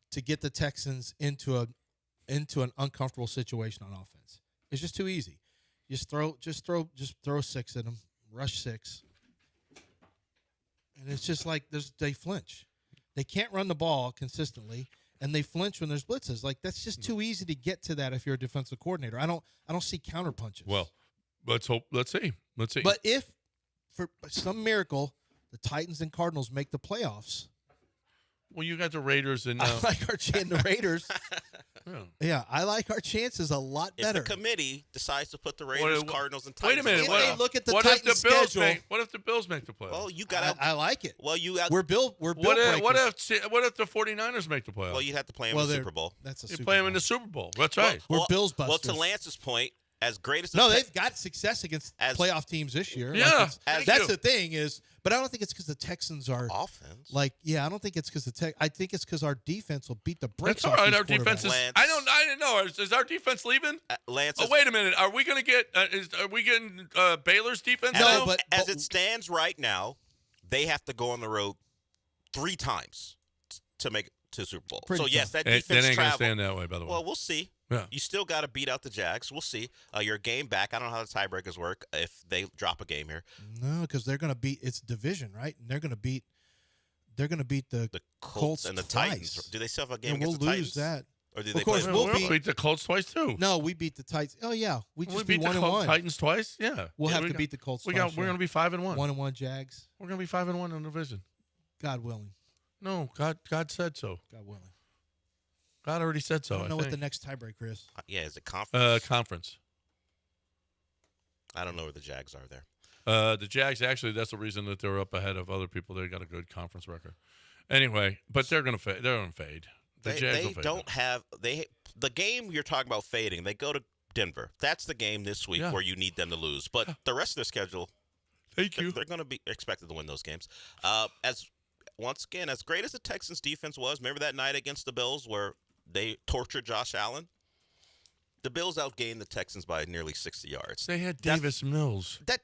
to get the Texans into an uncomfortable situation on offense. It's just too easy. Just throw 6 at them, rush 6, and it's just like they flinch. They can't run the ball consistently, and they flinch when there's blitzes. Like, that's just too easy to get to that if you're a defensive coordinator. I don't see counter punches. Well, let's hope. Let's see. But if for some miracle the Titans and Cardinals make the playoffs, well, you got the Raiders and I like the Raiders. Yeah, I like our chances a lot better. If the committee decides to put the Raiders, Cardinals, and Wait Titans, a minute. Look at the what Titans if the Bills schedule. what if the Bills make the playoffs? Well, you got. I like it. Well, we're Bill. What if the 49ers make the playoffs? Well, you have to play them in the Super Bowl. That's you play them in the Super Bowl. That's right. We're Bills busters. Well, to Lance's point, as great as they've got success against playoff teams this year. Yeah, that's the thing is, but I don't think it's because the Texans are offense. I don't think it's because I think it's because our defense will beat the brakes That's off all right. these Our defense is. Lance. I didn't know. Is our defense leaving? Lance. Oh, wait a minute. Are we going to get? Are we getting Baylor's defense? No, now? but as it stands right now, they have to go on the road 3 times to make to Super Bowl. Pretty so yes, that That defense ain't going to travel. stand that way. By the way. Well, we'll see. Yeah. You still got to beat out the Jags. We'll see. Your game back. I don't know how the tiebreakers work if they drop a game here. No, because they're going to beat. It's division, right? And they're going to beat. They're going to beat the Colts and the twice. Titans. Do they still have a game And against we'll the lose Titans? that. Or do Of they course, play we'll beat the Colts twice too. No, we beat the Titans. Oh yeah, we just beat beat the 1-1. Titans twice. Yeah, We'll have to beat the Colts. We're twice, going to be 5-1. 1-1 Jags. We're going to be 5-1 in the division. God willing. No, God said so. God willing. God already said so. I don't know what the next tiebreaker is. Yeah, is it conference? Conference. I don't know where the Jags are there. The Jags, actually, that's the reason that they're up ahead of other people. They got a good conference record. Anyway, but they're going to fade. They're going to fade. The Jags They will fade. don't have the game you're talking about fading. They go to Denver. That's the game this week where you need them to lose. But the rest of their schedule, thank you. They're going to be expected to win those games. Once again, as great as the Texans defense was, remember that night against the Bills where they tortured Josh Allen? The Bills outgained the Texans by nearly 60 yards. They had Davis Mills. That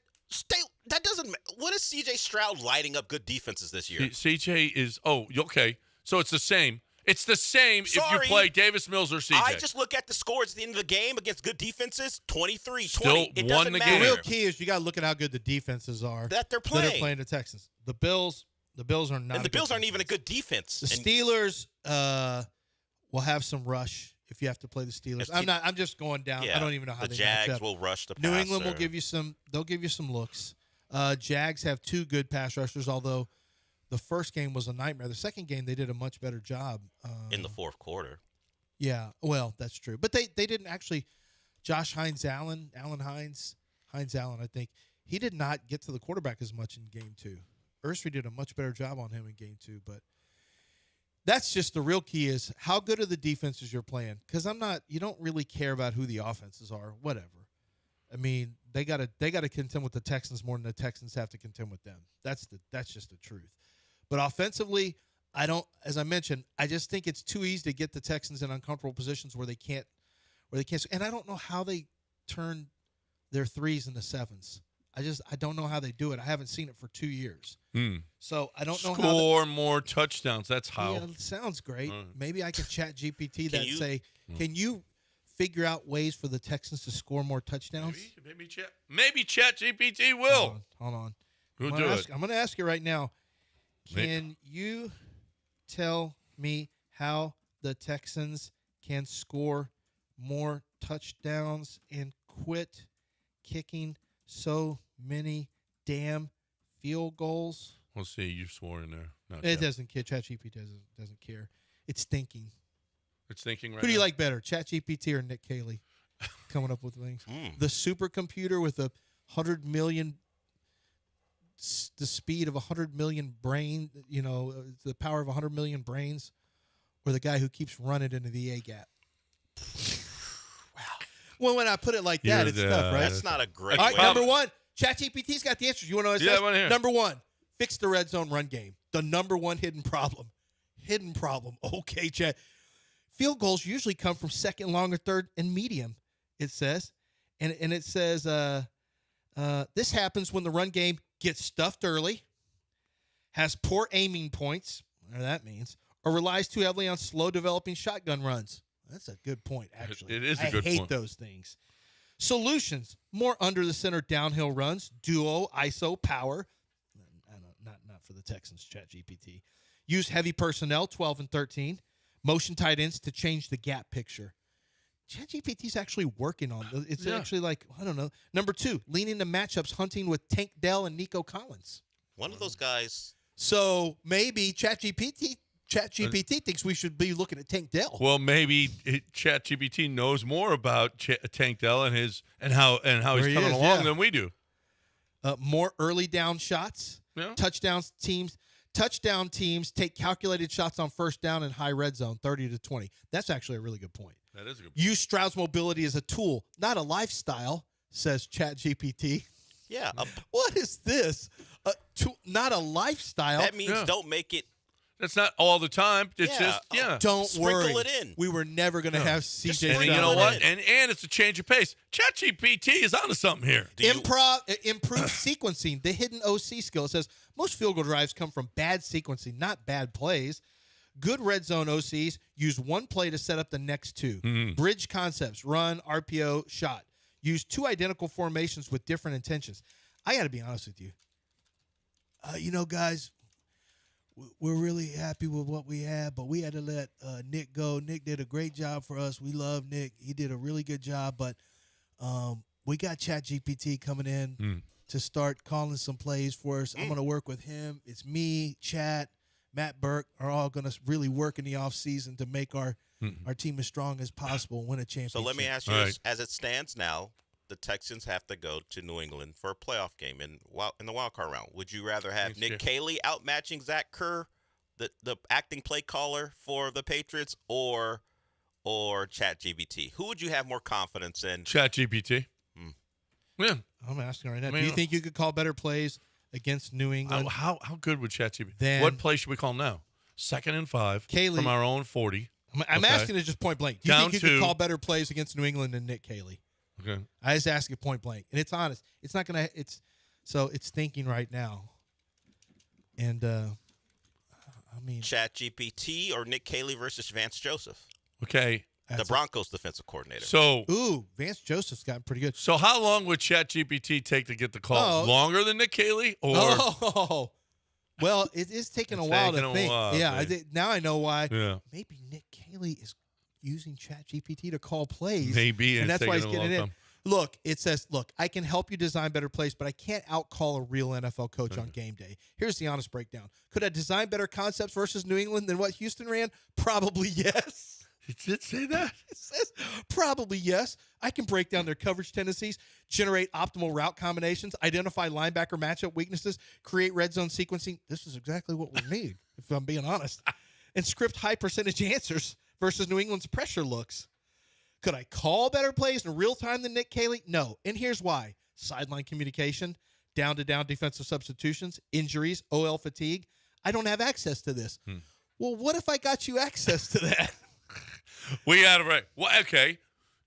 doesn't. What is C.J. Stroud lighting up good defenses this year? CJ is. Oh, okay. So it's the same. It's the same if you play Davis Mills or CJ. I just look at the scores at the end of the game against good defenses, 23-20. Still It won doesn't the matter. game. The real key is you got to look at how good the defenses are that they're that are playing. playing the Texans. The Bills are not. And the Bills aren't even a good defense. The Steelers will have some rush if you have to play the Steelers. I'm just going down. Yeah, I don't even know how the they Jags match up. will rush the New passer. England will give you some. They'll give you some looks. Jags have 2 good pass rushers, although the first game was a nightmare. The second game they did a much better job in the fourth quarter. Yeah, well, that's true. But they didn't actually. Josh Allen, I think he did not get to the quarterback as much in game 2. Ursary did a much better job on him in game 2, but that's just the real key is how good are the defenses you're playing? Because you don't really care about who the offenses are. Whatever. I mean, they gotta contend with the Texans more than the Texans have to contend with them. That's just the truth. But offensively, as I mentioned, I just think it's too easy to get the Texans in uncomfortable positions where they can't. And I don't know how they turn their 3s into 7s. I don't know how they do it. I haven't seen it for 2 years. So I don't know how. Score more touchdowns. That's how. Yeah, it sounds great. Maybe I can chat GPT that and say, can you figure out ways for the Texans to score more touchdowns? Maybe chat GPT will. Hold on. We'll do it. I'm going to ask you right now. Can you tell me how the Texans can score more touchdowns and quit kicking so many damn field goals? We'll see. You swore in there. It doesn't care. ChatGPT doesn't care. It's thinking. It's thinking right Who do you now. like better, ChatGPT or Nick Cayley? Coming up with things. The supercomputer with 100 million, the speed of 100 million brain, the power of 100 million brains, or the guy who keeps running into the A gap. Well, when I put it like that, it's tough, right? That's not a great All right, way. number one, ChatGPT's got the answers. You want to know what it Yeah, says? I wanna hear. Number one, fix the red zone run game. The number one hidden problem. Hidden problem. Okay, Chat. Field goals usually come from second, long, or third, and medium, it says. And it says this happens when the run game gets stuffed early, has poor aiming points, whatever that means, or relies too heavily on slow developing shotgun runs. That's a good point, actually. It is a good I hate point. those things. Solutions: more under the center downhill runs, duo, ISO, power. Not for the Texans, ChatGPT. Use heavy personnel, 12 and 13. Motion tight ends to change the gap picture. ChatGPT's actually working on it. It's actually like, I don't know. Number two, lean into matchups, hunting with Tank Dell and Nico Collins. One of those guys. So maybe ChatGPT thinks we should be looking at Tank Dell. Well, maybe ChatGPT knows more about Tank Dell and how he's coming along than we do. More early down shots. Yeah. Touchdown teams take calculated shots on first down in high red zone, 30 to 20. That's actually a really good point. That is a good point. Use Stroud's mobility as a tool, not a lifestyle, says ChatGPT. Yeah. What is this? Not a lifestyle. That means don't make it. That's not all the time. It's just Don't Sprinkle worry. it in. We were never going to have CJ And Stroud. you know what? And it's a change of pace. ChatGPT is onto something here. Improved sequencing, the hidden OC skill. It says most field goal drives come from bad sequencing, not bad plays. Good red zone OCs use one play to set up the next two. Bridge concepts, run, RPO, shot. Use two identical formations with different intentions. I got to be honest with you. Guys, we're really happy with what we have, but we had to let Nick go. Nick did a great job for us. We love Nick. He did a really good job, but we got ChatGPT coming in to start calling some plays for us. I'm going to work with him. It's me, Chat, Matt Burke are all going to really work in the offseason to make our team as strong as possible and win a championship. So let me ask you this. As it stands now, the Texans have to go to New England for a playoff game in the wild card round. Would you rather have Nick Caley outmatching Zach Kerr, the acting play caller for the Patriots, or ChatGPT? Who would you have more confidence in? ChatGPT. Yeah. I'm asking right now. Do you think you could call better plays against New England? How good would ChatGPT? What play should we call now? 2nd and 5 Caley, from our own 40. I'm asking it just point blank. Do you think you could call better plays against New England than Nick Caley? Okay. I just ask it point blank, and it's honest. It's not gonna. It's thinking right now, and ChatGPT or Nick Caley versus Vance Joseph. Okay. The Broncos defensive coordinator. So Vance Joseph's gotten pretty good. So how long would ChatGPT take to get the call? Longer than Nick Caley, or well, it is taking a while to think. Now I know why. Yeah. Maybe Nick Caley is using ChatGPT to call plays. Maybe, and that's why he's taking a getting long in. time. Look, it says, I can help you design better plays, but I can't outcall a real NFL coach on game day. Here's the honest breakdown. Could I design better concepts versus New England than what Houston ran? Probably yes. Did it say that? It says probably yes. I can break down their coverage tendencies, generate optimal route combinations, identify linebacker matchup weaknesses, create red zone sequencing. This is exactly what we need, if I'm being honest. And script high percentage answers versus New England's pressure looks. Could I call better plays in real time than Nick Caley? No. And here's why. Sideline communication, down-to-down defensive substitutions, injuries, OL fatigue. I don't have access to this. Well, what if I got you access to that? We got it right. Well, okay.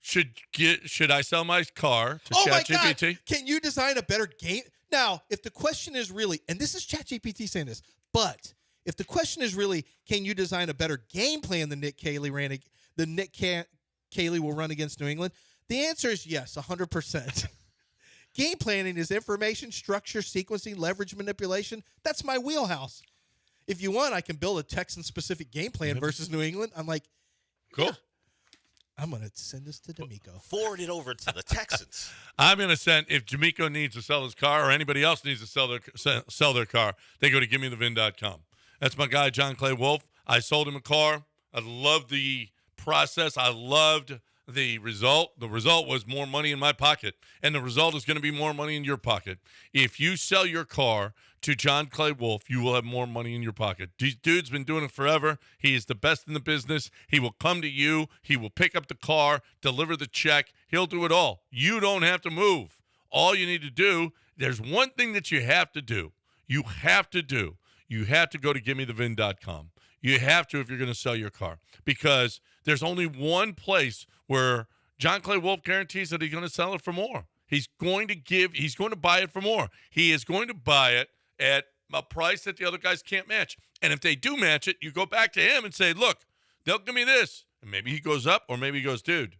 Should I sell my car to ChatGPT? My God. Can you design a better game? Now, if the question is really, and this is ChatGPT saying this, but if the question is really, can you design a better game plan than Nick Caley Caley will run against New England? The answer is yes, 100%. Game planning is information, structure, sequencing, leverage manipulation. That's my wheelhouse. If you want, I can build a Texan-specific game plan versus New England. I'm like, cool. Yeah. I'm going to send this to D'Amico. Forward it over to the Texans. I'm going to send, if D'Amico needs to sell his car or anybody else needs to sell their car, they go to givemethevin.com. That's my guy, John Clay Wolf. I sold him a car. I loved the process. I loved The result was more money in my pocket, and the result is going to be more money in your pocket. If you sell your car to John Clay Wolf, you will have more money in your pocket. Dude's been doing it forever. He is the best in the business. He will come to you. He will pick up the car, deliver the check. He'll do it all. You don't have to move. All you need to do, there's one thing that you have to do. You have to go to GiveMeTheVin.com. You have to if you're going to sell your car, because there's only one place where John Clay Wolf guarantees that he's going to sell it for more. He's going to buy it for more. He is going to buy it at a price that the other guys can't match. And if they do match it, you go back to him and say, look, they'll give me this. And maybe he goes up, or maybe he goes, dude,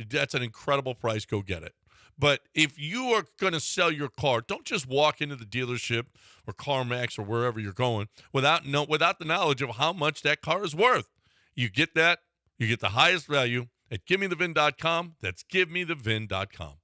that's an incredible price. Go get it. But if you are going to sell your car, don't just walk into the dealership or CarMax or wherever you're going without the knowledge of how much that car is worth. You get that. You get the highest value at GiveMeTheVin.com. That's GiveMeTheVin.com.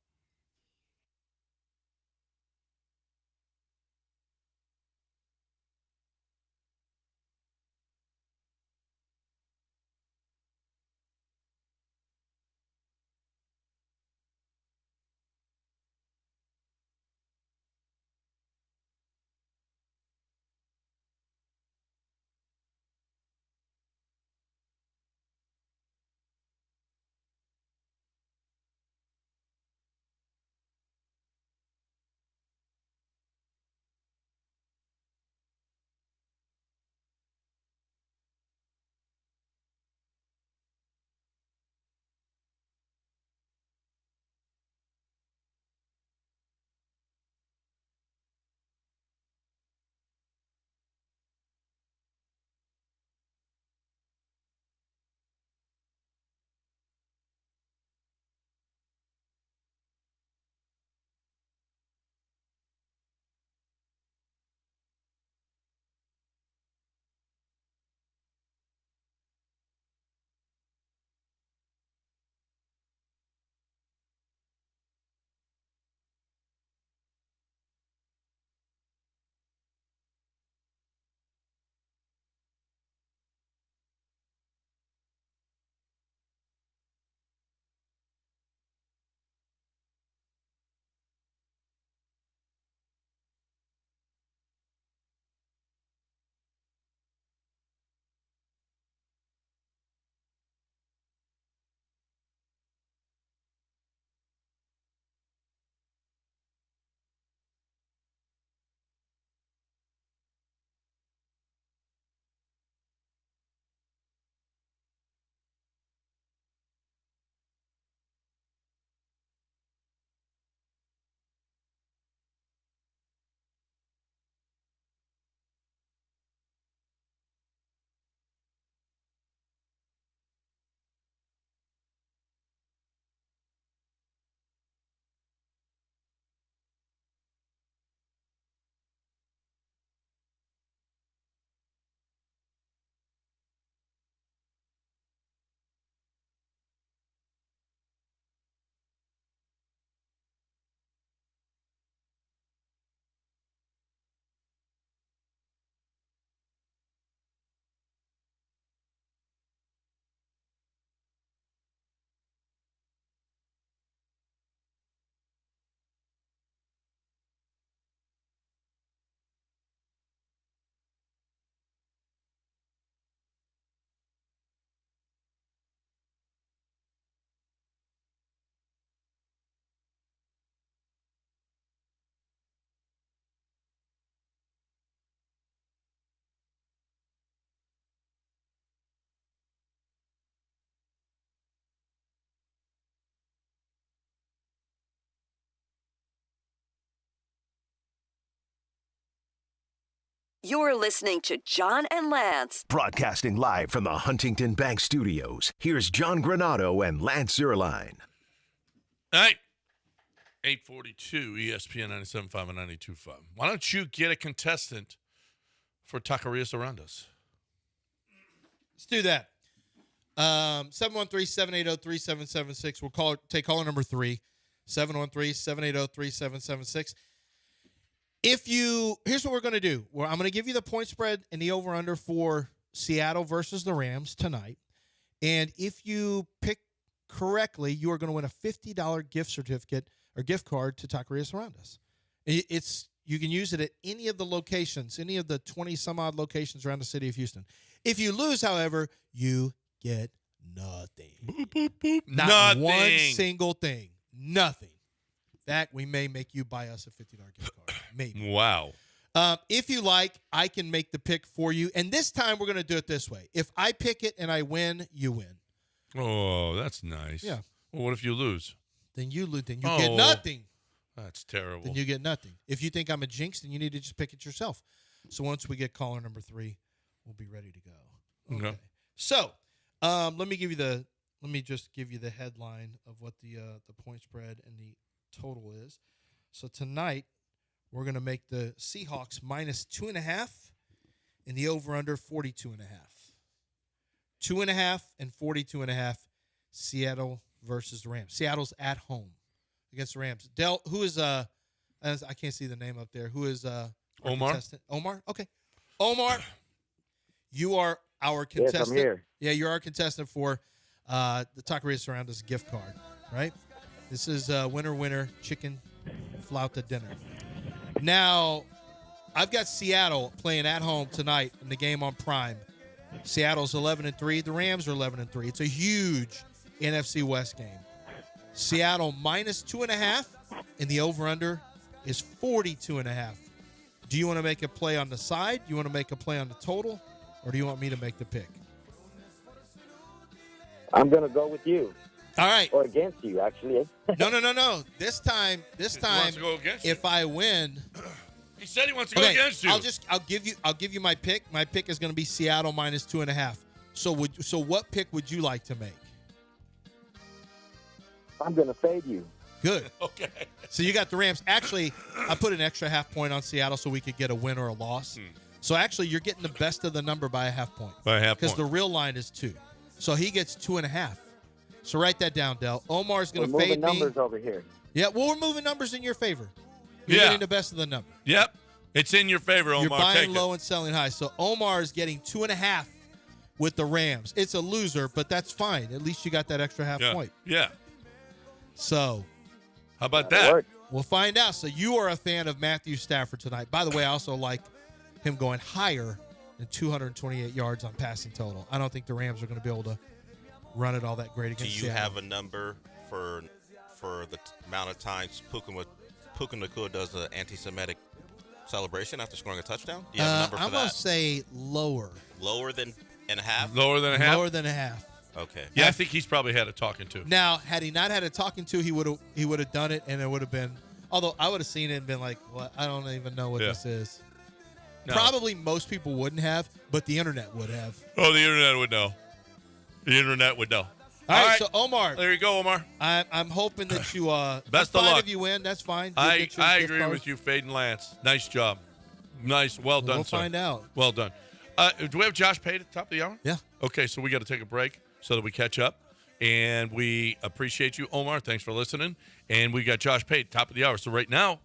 You're listening to John and Lance. Broadcasting live from the Huntington Bank Studios, here's John Granado and Lance Zierlein. All right. 842 ESPN 97.5 and 92.5. Why don't you get a contestant for Taquerias Arandas? Let's do that. 713-780-3776. We'll take caller number 3. 713-780-3776. Here's what we're going to do. I'm going to give you the point spread and the over-under for Seattle versus the Rams tonight. And if you pick correctly, you are going to win a $50 gift certificate or gift card to Taquerias Around Us. You can use it at any of the locations, any of the 20-some-odd locations around the city of Houston. If you lose, however, you get nothing. Boop, boop, boop. Not Nothing. one single thing. Nothing. In fact, we may make you buy us a $50 gift card. Maybe. Wow. If you like, I can make the pick for you. And this time, we're going to do it this way. If I pick it and I win, you win. Oh, that's nice. Yeah. Well, what if you lose? Then you lose. Then you get nothing. That's terrible. Then you get nothing. If you think I'm a jinx, then you need to just pick it yourself. So once we get caller number 3, we'll be ready to go. Okay. So let me just give you the headline of what the point spread and the total is. So tonight we're going to make the Seahawks -2.5 and the over/under 42.5. 2.5 and 42.5. Seattle versus the Rams. Seattle's at home against the Rams. Del, who is I can't see the name up there. Who is Omar? Contestant? Omar? Okay. Omar, you are our contestant. Yes, I'm here. Yeah, you're our contestant for the Taquerias Around Us gift card, right? This is winner chicken flauta dinner. Now, I've got Seattle playing at home tonight in the game on Prime. Seattle's 11-3. The Rams are 11-3. It's a huge NFC West game. Seattle -2.5, and the over/under is 42.5. Do you want to make a play on the side? Do you want to make a play on the total? Or do you want me to make the pick? I'm going to go with you. All right. Or against you, actually. No. This time, wants to go against if I win, he said he wants to go against you. I'll give you my pick. My pick is going to be Seattle -2.5. So what pick would you like to make? I'm going to fade you. Good. Okay. So you got the Rams. Actually, I put an extra half point on Seattle so we could get a win or a loss. So actually, you're getting the best of the number by a half point. By a half point. Because the real line is 2. So he gets 2.5. So write that down, Del. Omar's going to We're fade moving me. numbers over here. Yeah, well, we're moving numbers in your favor. You're getting the best of the number. Yep. It's in your favor, Omar. You're buying Take low it. and selling high. So Omar is getting 2.5 with the Rams. It's a loser, but that's fine. At least you got that extra half point. Yeah. So how about that? We'll find out. So you are a fan of Matthew Stafford tonight. By the way, I also like him going higher than 228 yards on passing total. I don't think the Rams are going to be able to run it all that great against Do you Seattle. have a number for the amount of times Puka Nacua does the anti-Semitic celebration after scoring a touchdown? Do you have a number for I'm that? going to say lower. Lower than and a half? Lower than a half? Lower than a half. Okay. Yeah, I think he's probably had a talking to. Now, had he not had a talking to, he would have done it, and it would have been. Although I would have seen it and been like, "What? I don't even know what this is." No. Probably most people wouldn't have, but the internet would have. Oh, the internet would know. The internet would know. All right, so Omar. There you go, Omar. I'm hoping that you. Best of luck. If you win, that's fine. I agree with you, Fade and Lance. Nice job. Nice. Well done, We'll sir. find out. Well done. Do we have Josh Pate at the top of the hour? Yeah. Okay, so we got to take a break so that we catch up. And we appreciate you, Omar. Thanks for listening. And we got Josh Pate, top of the hour. So right now,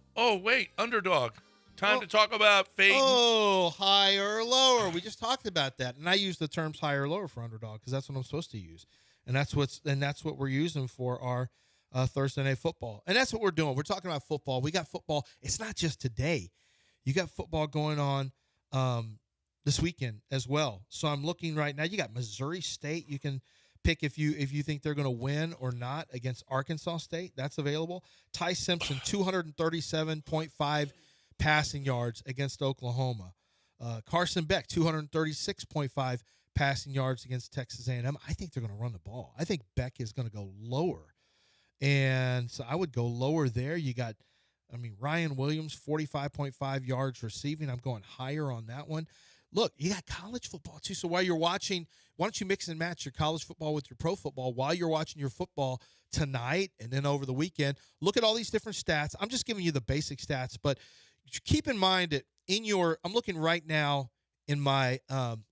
underdog. Time to talk about Fade. Oh, higher or lower. We just talked about that. And I use the terms higher or lower for underdog because that's what I'm supposed to use. And that's what we're using for our Thursday Night Football. And that's what we're doing. We're talking about football. We got football. It's not just today. You got football going on this weekend as well. So I'm looking right now. You got Missouri State. You can pick if you think they're going to win or not against Arkansas State. That's available. Ty Simpson, 237.5 passing yards against Oklahoma. Carson Beck, 236.5 passing yards against Texas A&M. I think they're going to run the ball. I think Beck is going to go lower. And so I would go lower there. You got, Ryan Williams, 45.5 yards receiving. I'm going higher on that one. Look, you got college football, too. So while you're watching, why don't you mix and match your college football with your pro football while you're watching your football tonight and then over the weekend? Look at all these different stats. I'm just giving you the basic stats, but keep in mind that I'm looking right now in my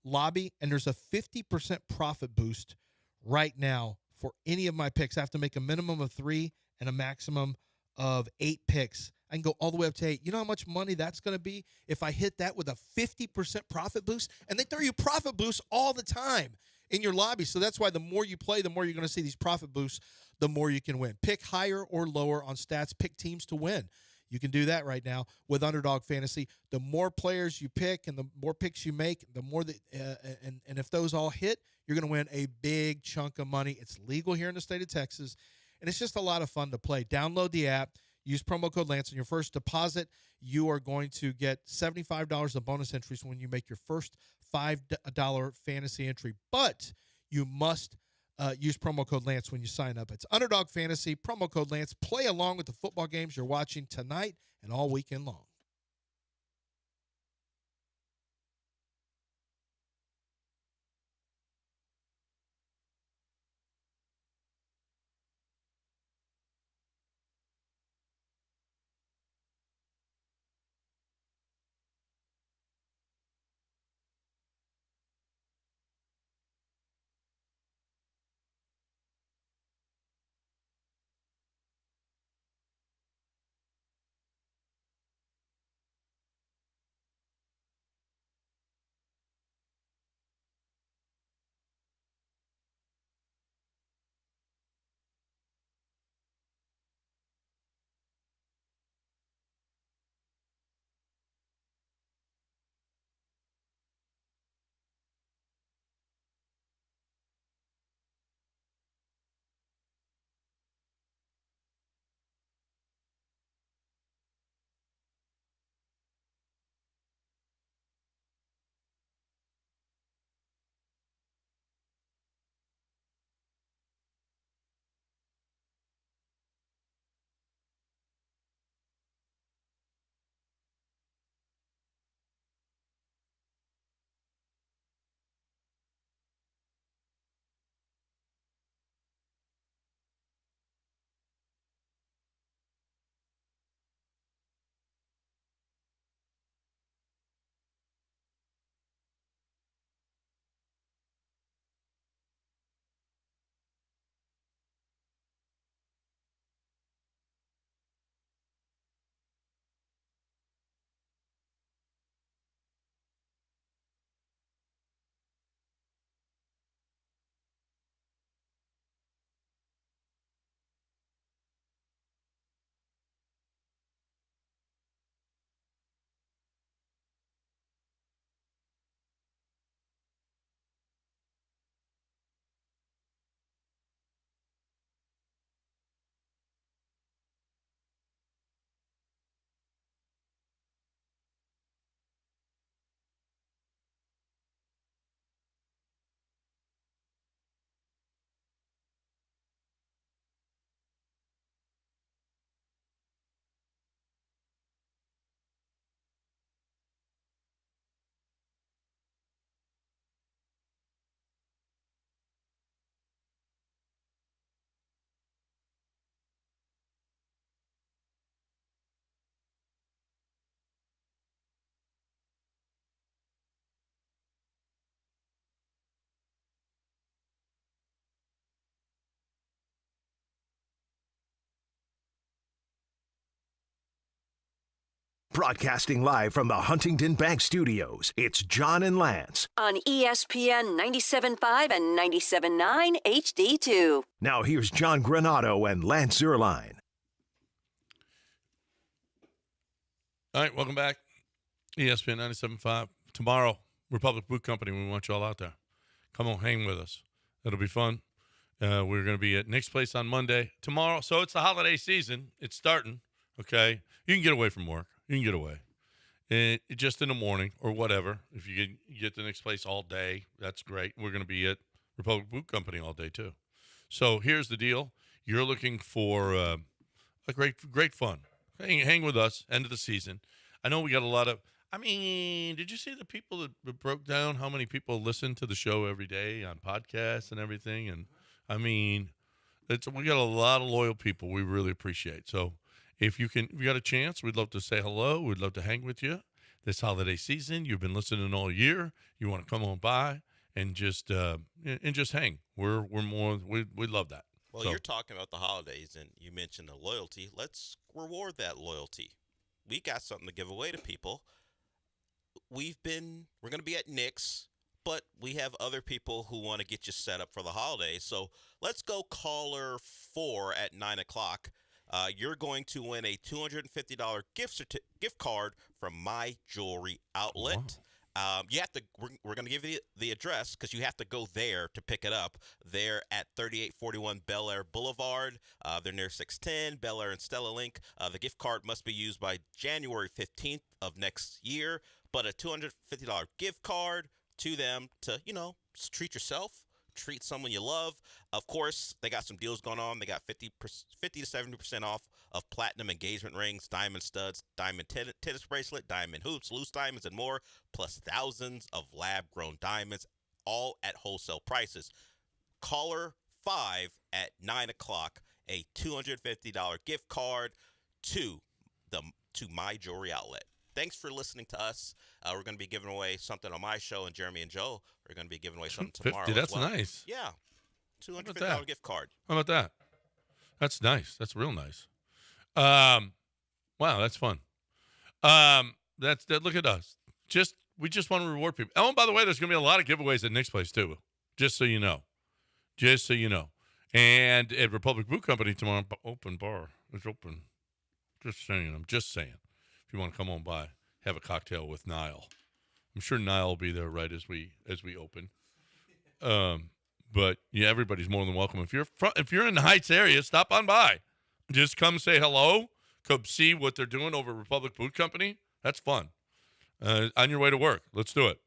lobby, and there's a 50% profit boost right now for any of my picks. I have to make a minimum of 3 and a maximum of 8 picks. I can go all the way up to 8. You know how much money that's going to be if I hit that with a 50% profit boost? And they throw you profit boosts all the time. in your lobby. So that's why the more you play, the more you're going to see these profit boosts, the more you can win. Pick higher or lower on stats. Pick teams to win. You can do that right now with Underdog Fantasy. The more players you pick and the more picks you make, the more that and if those all hit, you're going to win a big chunk of money. It's legal here in the state of Texas, and it's just a lot of fun to play. Download the app. Use promo code Lance on your first deposit. You are going to get $75 of bonus entries when you make your first $5 fantasy entry. But you must use promo code Lance when you sign up. It's Underdog Fantasy, promo code Lance. Play along with the football games you're watching tonight and all weekend long. Broadcasting live from the Huntington Bank Studios, it's John and Lance. On ESPN 97.5 and 97.9 HD2. Now here's John Granado and Lance Zierlein. All right, welcome back. ESPN 97.5. Tomorrow, Republic Boot Company. We want you all out there. Come on, hang with us. It'll be fun. We're going to be at Nick's place on Monday. Tomorrow, so it's the holiday season. It's starting, okay? You can get away from work. You can get away. And just in the morning or whatever. If you get to Nick's place all day, that's great. We're going to be at Republic Boot Company all day, too. So here's the deal. You're looking for a great fun. Hang with us, end of the season. I know we got a lot of, did you see the people that broke down how many people listen to the show every day on podcasts and everything? And, we got a lot of loyal people we really appreciate. So if you got a chance, we'd love to say hello. We'd love to hang with you this holiday season. You've been listening all year. You want to come on by and just hang. We love that. Well, So, you're talking about the holidays, and you mentioned the loyalty. Let's reward that loyalty. We got something to give away to people. We're going to be at Nick's but we have other people who want to get you set up for the holidays. So let's go caller 4 at 9 o'clock. You're going to win a $250 gift card from My Jewelry Outlet. You have to. We're going to give you the address because you have to go there to pick it up. They're at 3841 Bel Air Boulevard. They're near 610 Bel Air and Stella Link. The gift card must be used by January 15th of next year. But a $250 gift card to them to, treat yourself, treat someone you love. Of course, they got some deals going on. They got 50 to 70% off of platinum engagement rings, diamond studs, diamond tennis bracelet, diamond hoops, loose diamonds, and more, plus thousands of lab-grown diamonds, all at wholesale prices. Caller 5 at 9 o'clock, a $250 gift card to My Jewelry Outlet. Thanks for listening to us. We're going to be giving away something on my show, and Jeremy and Joe are going to be giving away something tomorrow. That's as well. nice. Yeah, $250 gift card. How about that? That's nice. That's real nice. Wow, that's fun. Look at us. We just want to reward people. Oh, and by the way, there's going to be a lot of giveaways at Nick's place too. Just so you know. And at Republic Boot Company tomorrow, open bar is open. Just saying. I'm just saying. If you want to come on by, have a cocktail with Niall. I'm sure Niall will be there right as we open. But yeah, everybody's more than welcome. If you're in the Heights area, stop on by. Just come say hello. Come see what they're doing over at Republic Boot Company. That's fun. On your way to work. Let's do it.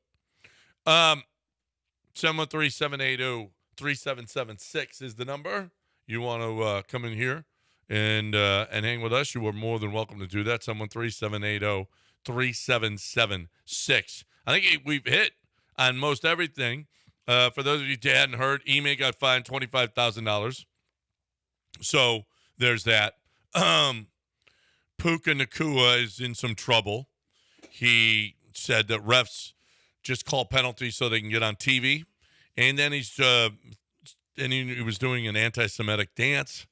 713-780-3776 is the number. You want to come in here and hang with us, you are more than welcome to do that. 713-780-3776. I think we've hit on most everything. For those of you who hadn't heard, Ime got fined $25,000. So there's that. Puka Nakua is in some trouble. He said that refs just call penalties so they can get on TV. And then he was doing an anti-Semitic dance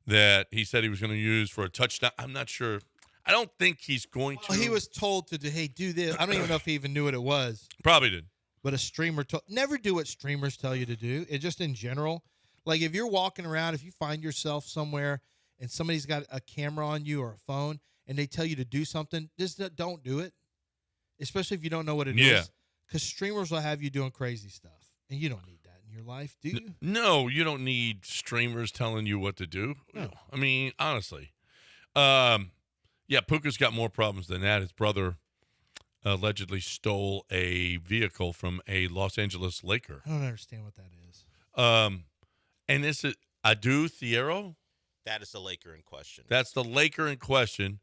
that he said he was going to use for a touchdown. I'm not sure. I don't think he's going to. Well, he was told to do this. I don't even know if he even knew what it was. Probably did. But a streamer never do what streamers tell you to do. It just in general. Like if you're walking around, if you find yourself somewhere and somebody's got a camera on you or a phone and they tell you to do something, just don't do it. Especially if you don't know what it is. Because streamers will have you doing crazy stuff. And you don't need that in your life, do you? No, you don't need streamers telling you what to do. No. I mean, honestly. Puka's got more problems than that. His brother allegedly stole a vehicle from a Los Angeles Laker. I don't understand what that is. And this is Adu Thiero? That is the Laker in question. That's the Laker in question.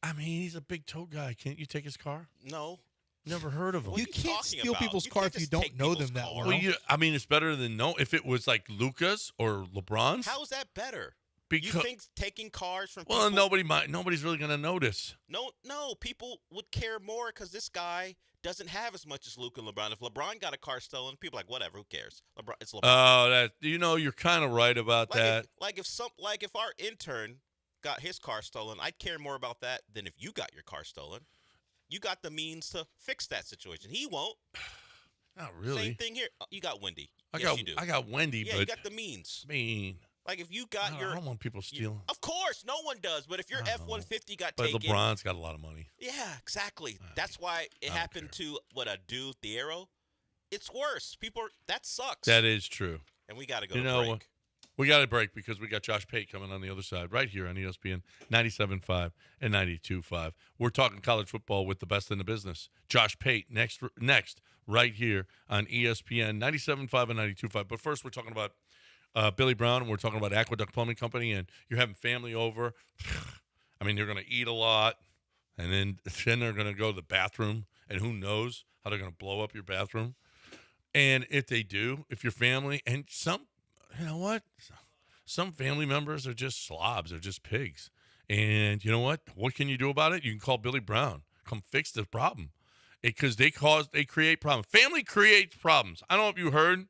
I mean, he's a big toe guy. Can't you take his car? No. Never heard of him. You can't steal people's car if you don't know them that well. It's better than no. If it was like Luka's or LeBron's. How is that better? Because, you think taking cars from people... Well, nobody's really going to notice. No, people would care more because this guy doesn't have as much as Luka and LeBron. If LeBron got a car stolen, people are like, whatever, who cares? It's LeBron. Oh, you're kind of right about that. If our intern got his car stolen, I'd care more about that than if you got your car stolen. You got the means to fix that situation. He won't. Not really. Same thing here. You got Wendy. You do. I got Wendy, yeah, but you got the means. I mean, like if you got I don't want people stealing. Of course, no one does. But if your F-150 got taken, but LeBron's got a lot of money. Yeah, exactly. That's why it happened to Adu Thiero. It's worse. That sucks. That is true. And we got to go to break. We got to break because we got Josh Pate coming on the other side right here on ESPN 97.5 and 92.5. We're talking college football with the best in the business. Josh Pate next right here on ESPN 97.5 and 92.5. But first, we're talking about Billy Brown, and we're talking about Aqueduct Plumbing Company, and you're having family over. I mean, you're going to eat a lot, and then they're going to go to the bathroom, and who knows how they're going to blow up your bathroom. And if they do, if your family, and you know what? Some family members are just slobs. They're just pigs. And you know what? What can you do about it? You can call Billy Brown. Come fix the problem. Because they create problems. Family creates problems. I don't know if you heard,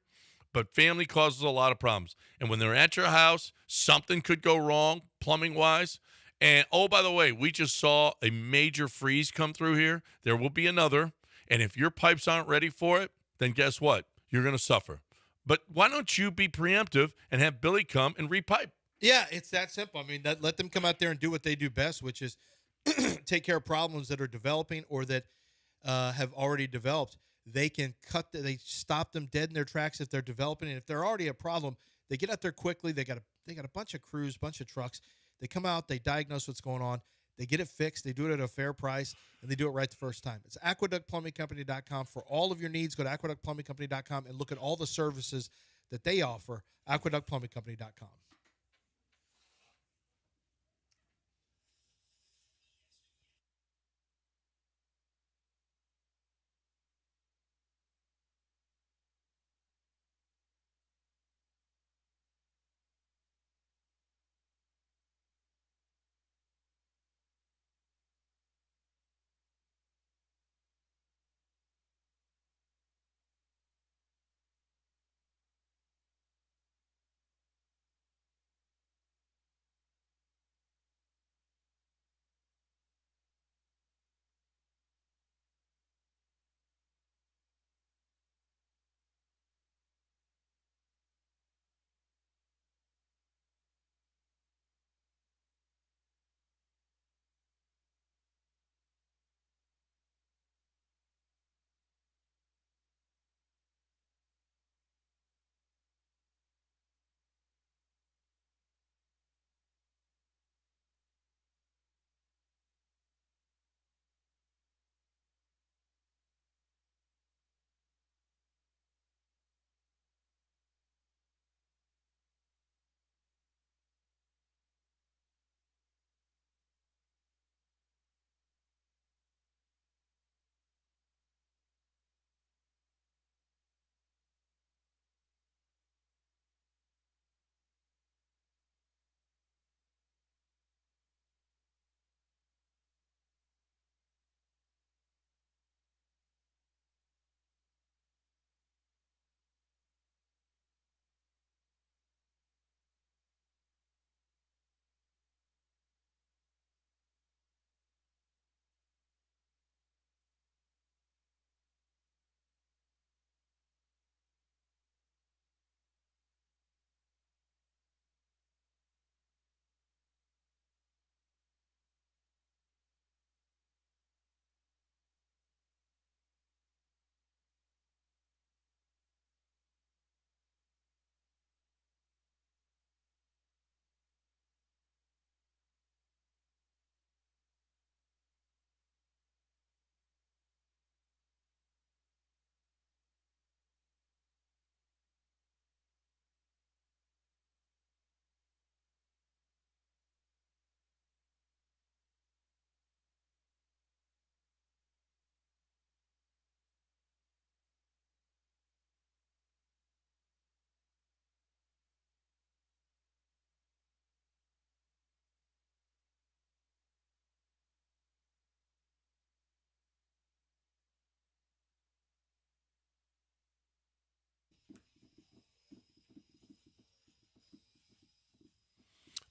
but family causes a lot of problems. And when they're at your house, something could go wrong plumbing-wise. And, oh, by the way, we just saw a major freeze come through here. There will be another. And if your pipes aren't ready for it, then guess what? You're going to suffer. But why don't you be preemptive and have Billy come and repipe? Yeah, it's that simple. I mean, let them come out there and do what they do best, which is take care of problems that are developing or that have already developed. They can they stop them dead in their tracks if they're developing. And if they're already a problem, they get out there quickly. They got a bunch of crews, bunch of trucks. They come out, they diagnose what's going on. They get it fixed. They do it at a fair price, and they do it right the first time. It's aqueductplumbingcompany.com. For all of your needs, go to aqueductplumbingcompany.com and look at all the services that they offer, aqueductplumbingcompany.com.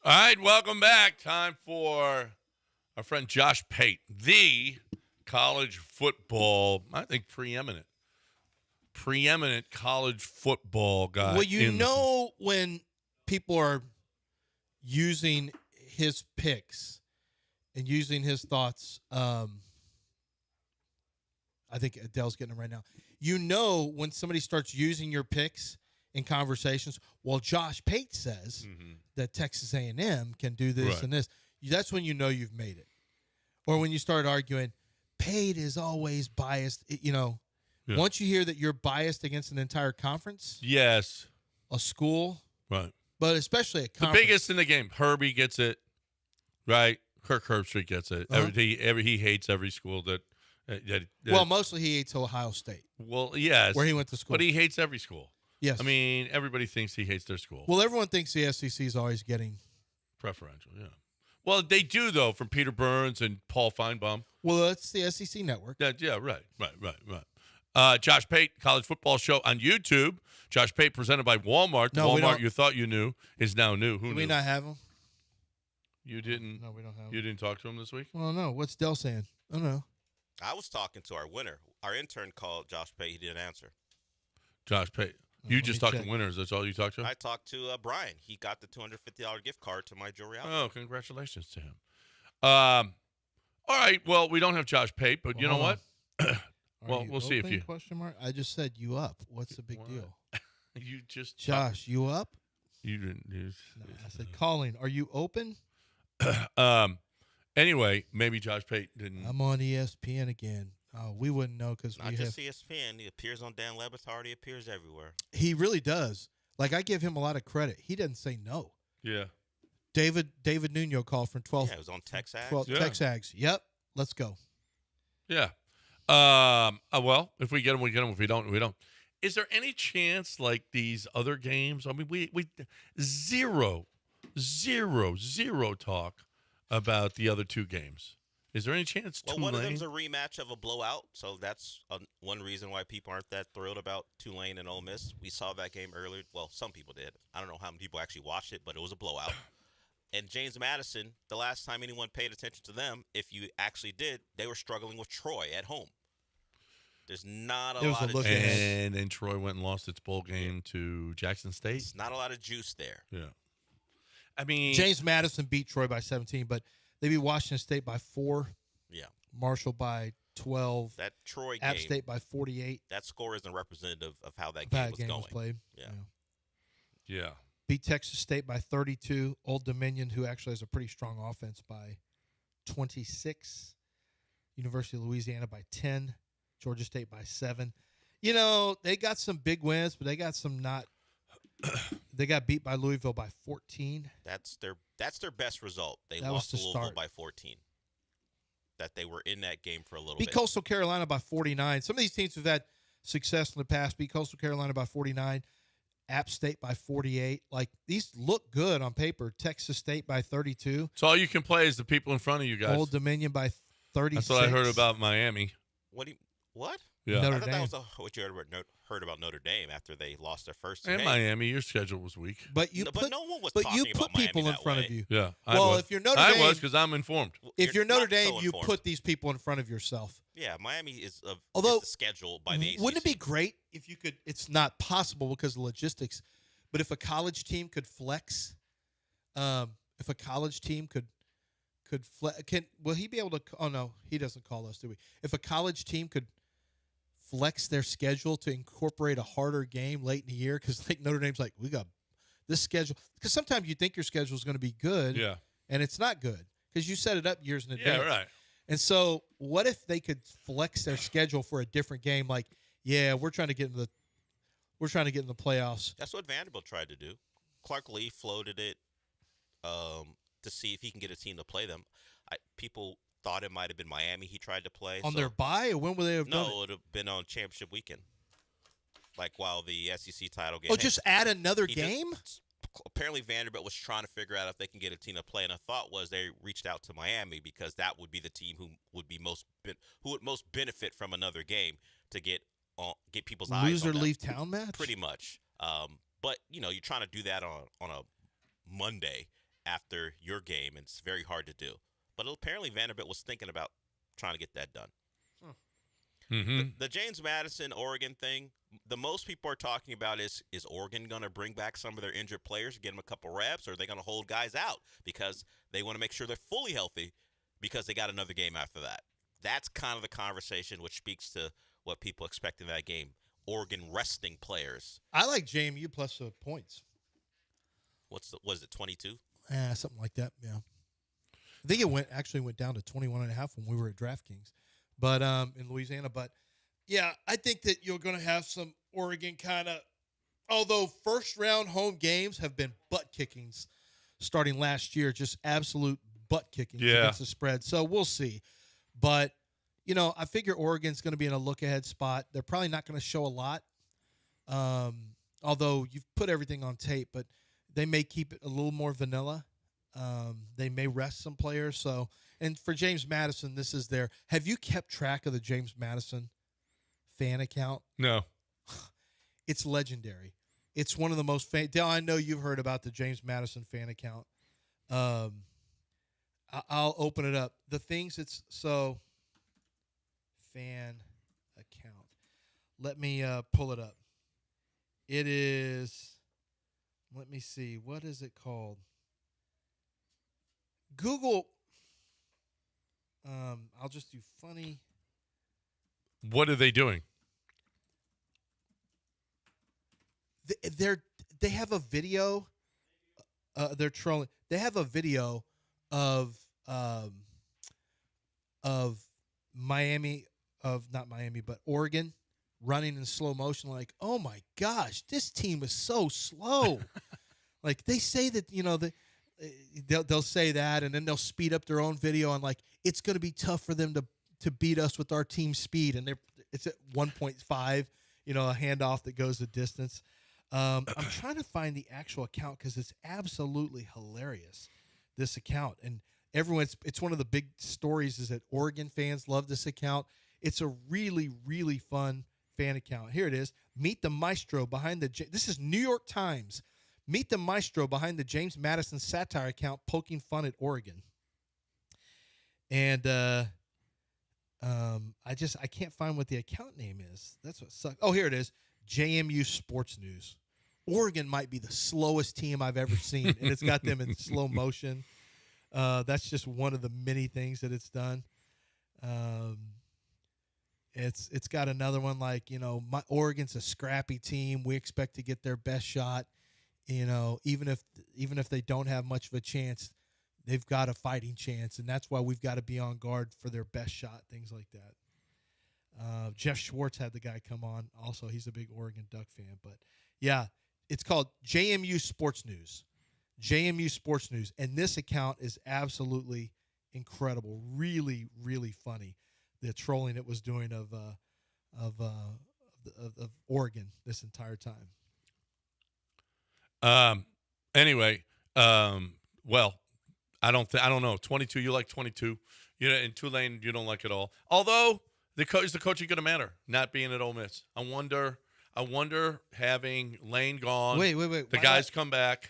All right, welcome back. Time for our friend Josh Pate, the college football, I think preeminent college football guy. Well, you know when people are using his picks and using his thoughts, I think Adele's getting them right now. You know when somebody starts using your picks in conversations. Well, Josh Pate says that Texas A&M can do this and this. That's when you know you've made it. Or when you start arguing, Pate is always biased. Once you hear that you're biased against an entire conference, yes, a school, right, but especially a conference. The biggest in the game, Herbie gets it, right? Kirk Herbstreit gets it. He hates every school that well, mostly he hates Ohio State. Well, yes, where he went to school, but he hates every school. Yes, I mean everybody thinks he hates their school. Well, everyone thinks the SEC is always getting preferential. Yeah. Well, they do though, from Peter Burns and Paul Feinbaum. Well, that's the SEC network. Right. Josh Pate, College Football Show on YouTube. Josh Pate presented by Walmart. No, Walmart you thought you knew is now new. Who knew? Do we not have him? You didn't? No, we don't have him. You didn't talk to him this week? Well, no. What's Dell saying? Oh, no. I was talking to our winner. Our intern called Josh Pate. He didn't answer. Josh Pate. Let You me just talked check. to winners. That's all you talked to? I talked to Brian. He got the $250 gift card to my jewelry outlet. Oh, congratulations to him. All right. Well, we don't have Josh Pate, but you know what? Well, we'll see if you. Question mark. I just said you up. What's the big deal? You just. Josh, you up? You didn't. No, I said calling. Are you open? Anyway, maybe Josh Pate didn't. I'm on ESPN again. We wouldn't know because we Not have. just ESPN. He appears on Dan Lebatard. He appears everywhere. He really does. Like, I give him a lot of credit. He doesn't say no. Yeah. David Nuno called from 12. Yeah, it was on Texags. 12 Texags. Yep. Let's go. Yeah. Well, if we get them, we get them. If we don't, we don't. Is there any chance like these other games? I mean, we zero talk about the other two games. Is there any chance Well, Tulane? one of them's a rematch of a blowout, so that's one reason why people aren't that thrilled about Tulane and Ole Miss. We saw that game earlier. Well, some people did. I don't know how many people actually watched it, but it was a blowout. And James Madison, the last time anyone paid attention to them, if you actually did, they were struggling with Troy at home. There's not a lot of juice. And then Troy went and lost its bowl game to Jackson State. There's not a lot of juice there. Yeah. I mean, James Madison beat Troy by 17, but they beat Washington State by 4. Yeah. Marshall by 12. That Troy App game, State by 48. that score isn't representative of how that Bad game was going. was played. Yeah. Beat Texas State by 32. Old Dominion, who actually has a pretty strong offense, by 26. University of Louisiana by 10. Georgia State by 7. You know, they got some big wins, but they got some not. They got beat by Louisville by 14. That's their best result. They That lost to was to Louisville start. by 14. That they were in that game for a little Beat bit. Coastal Carolina by 49. Some of these teams have had success in the past. Beat Coastal Carolina by 49. App State by 48. Like, these look good on paper. Texas State by 32. So all you can play is the people in front of you guys. Old Dominion by 36. That's what I heard about Miami. What? Yeah. I Notre thought Dame. that was what you heard about Notre Dame after they lost their first And game. Miami, your schedule was weak. But you No, put, but no one was but talking you about put people Miami in that front way. of you. Yeah. Well, was. if you're Notre I Dame, was because I'm informed. if you're Notre not Dame, so you informed. put these people in front of yourself. Yeah, Miami is Although, the schedule by the ACC. Wouldn't it be great if you could? It's not possible because of logistics. But if a college team could flex, if a college team could flex, will he be able to? Oh no, he doesn't call us, do we? If a college team could flex their schedule to incorporate a harder game late in the year, because like Notre Dame's like, we got this schedule. Because sometimes you think your schedule is going to be good, Yeah. and it's not good because you set it up years in advance. Yeah, right. And so, what if they could flex their schedule for a different game? Like, yeah, we're trying to get in the playoffs. That's what Vanderbilt tried to do. Clark Lee floated it to see if he can get a team to play them. People thought it might have been Miami he tried to play. On their bye, or when would they have done No, it it? would have been on championship weekend. Like while the SEC title game. Oh, just add another He game? Apparently Vanderbilt was trying to figure out if they can get a team to play, and the thought was they reached out to Miami because that would be the team who would most benefit from another game to get people's eyes Lose on or them. leave town match? Pretty much. But you're trying to do that on a Monday after your game, and it's very hard to do. But apparently Vanderbilt was thinking about trying to get that done. Mm-hmm. The James Madison Oregon thing, the most people are talking about is Oregon going to bring back some of their injured players, get them a couple reps, or are they going to hold guys out because they want to make sure they're fully healthy because they got another game after that? That's kind of the conversation, which speaks to what people expect in that game. Oregon resting players. I like JMU plus the points. What is it, 22? Yeah, something like that. Yeah, I think it went down to 21.5 when we were at DraftKings, but in Louisiana. But yeah, I think that you're going to have some Oregon kind of. Although first round home games have been butt kickings starting last year, just absolute butt kickings against the spread. So we'll see, but. I figure Oregon's going to be in a look-ahead spot. They're probably not going to show a lot, although you've put everything on tape, but they may keep it a little more vanilla. They may rest some players. So, and for James Madison, this is their – have you kept track of the James Madison fan account? No. It's legendary. It's one of the most – Dale, I know you've heard about the James Madison fan account. I'll open it up. The things it's – so – fan account. Let me pull it up. It is. Let me see. What is it called? Google. I'll just do funny. What are they doing? They have a video. They're trolling. They have a video of Miami, not Miami, but Oregon running in slow motion. Like, oh my gosh, this team is so slow. Like they say that, they'll say that, and then they'll speed up their own video and like it's going to be tough for them to beat us with our team speed, and it's at 1.5, a handoff that goes the distance. I'm trying to find the actual account because it's absolutely hilarious, this account. And it's one of the big stories is that Oregon fans love this account. It's a really, really fun fan account. Here it is. Meet the maestro behind this is New York Times. Meet the maestro behind the James Madison satire account poking fun at Oregon. And I can't find what the account name is. That's what sucks. Oh, here it is. JMU Sports News. Oregon might be the slowest team I've ever seen, and it's got them in slow motion. That's just one of the many things that it's done. It's got another one like, Oregon's a scrappy team. We expect to get their best shot. Even if they don't have much of a chance, they've got a fighting chance, and that's why we've got to be on guard for their best shot, things like that. Jeff Schwartz had the guy come on. Also, he's a big Oregon Duck fan. But, yeah, it's called JMU Sports News. JMU Sports News. And this account is absolutely incredible. Really, really funny. The trolling it was doing of Oregon this entire time. Anyway, well, I don't know. 22, you like 22. In Tulane, you don't like it all. Although is the coaching going to matter? Not being at Ole Miss. I wonder having Lane gone. Wait. The guys come back.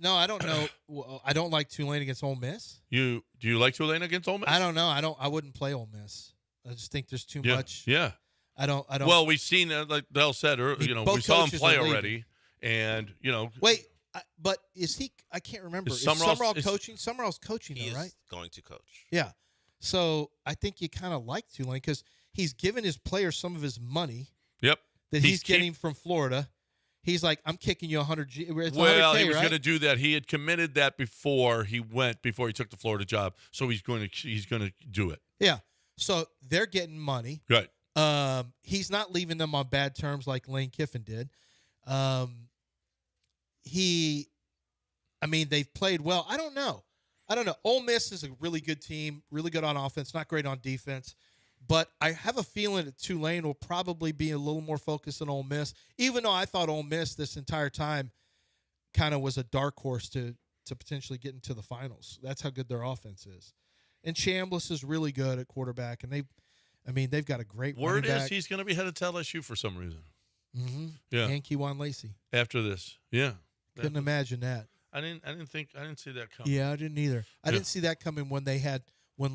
No, I don't know. Well, I don't like Tulane against Ole Miss. Do you like Tulane against Ole Miss? I don't know. I wouldn't play Ole Miss. I just think there's too much. Yeah. I don't. Well, we've seen, like Dell said, we saw him play already, and Wait, but is he? I can't remember. Is Summerall coaching? Summerall's coaching, He though, right? is going to coach. Yeah. So I think you kind of like Tulane because he's given his players some of his money. Yep. That he's getting from Florida. He's like, I'm kicking you 100. Well, he was right? going to do that. He had committed that before he took the Florida job. So he's going to do it. Yeah. So they're getting money. Right. He's not leaving them on bad terms like Lane Kiffin did. They've played well. I don't know. Ole Miss is a really good team, really good on offense, not great on defense. But I have a feeling that Tulane will probably be a little more focused on Ole Miss, even though I thought Ole Miss this entire time kind of was a dark horse to potentially get into the finals. That's how good their offense is. And Chambliss is really good at quarterback, and they've got a great word running back. is he's going to be headed to LSU for some reason. Mm-hmm. Yeah, and Kewan Lacey. After this, yeah, couldn't imagine that. I didn't see that coming. Yeah, I didn't either. I didn't see that coming when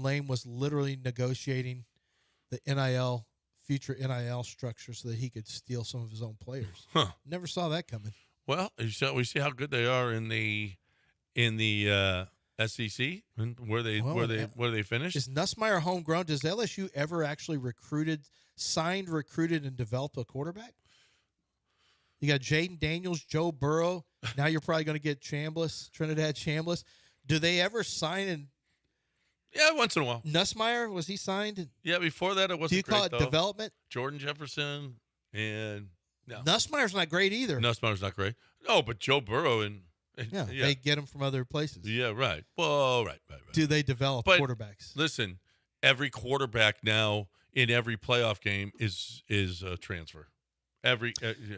Lane was literally negotiating the future NIL structure so that he could steal some of his own players. Huh. Never saw that coming. Well, we see how good they are in the SEC and where they finished. Is Nussmeier homegrown? Does LSU ever actually recruited, and developed a quarterback? You got Jaden Daniels, Joe Burrow. Now you're probably going to get Trinidad Chambliss. Do they ever sign and? Yeah, once in a while. Nussmeier, was he signed? Yeah, before that it wasn't. Do you call it though. Development? Jordan Jefferson and no. Nussmeier's not great either. Nussmeier's not great. No, but Joe Burrow and they get him from other places. Yeah, right. Well, right. Do they develop quarterbacks? Listen, every quarterback now in every playoff game is a transfer.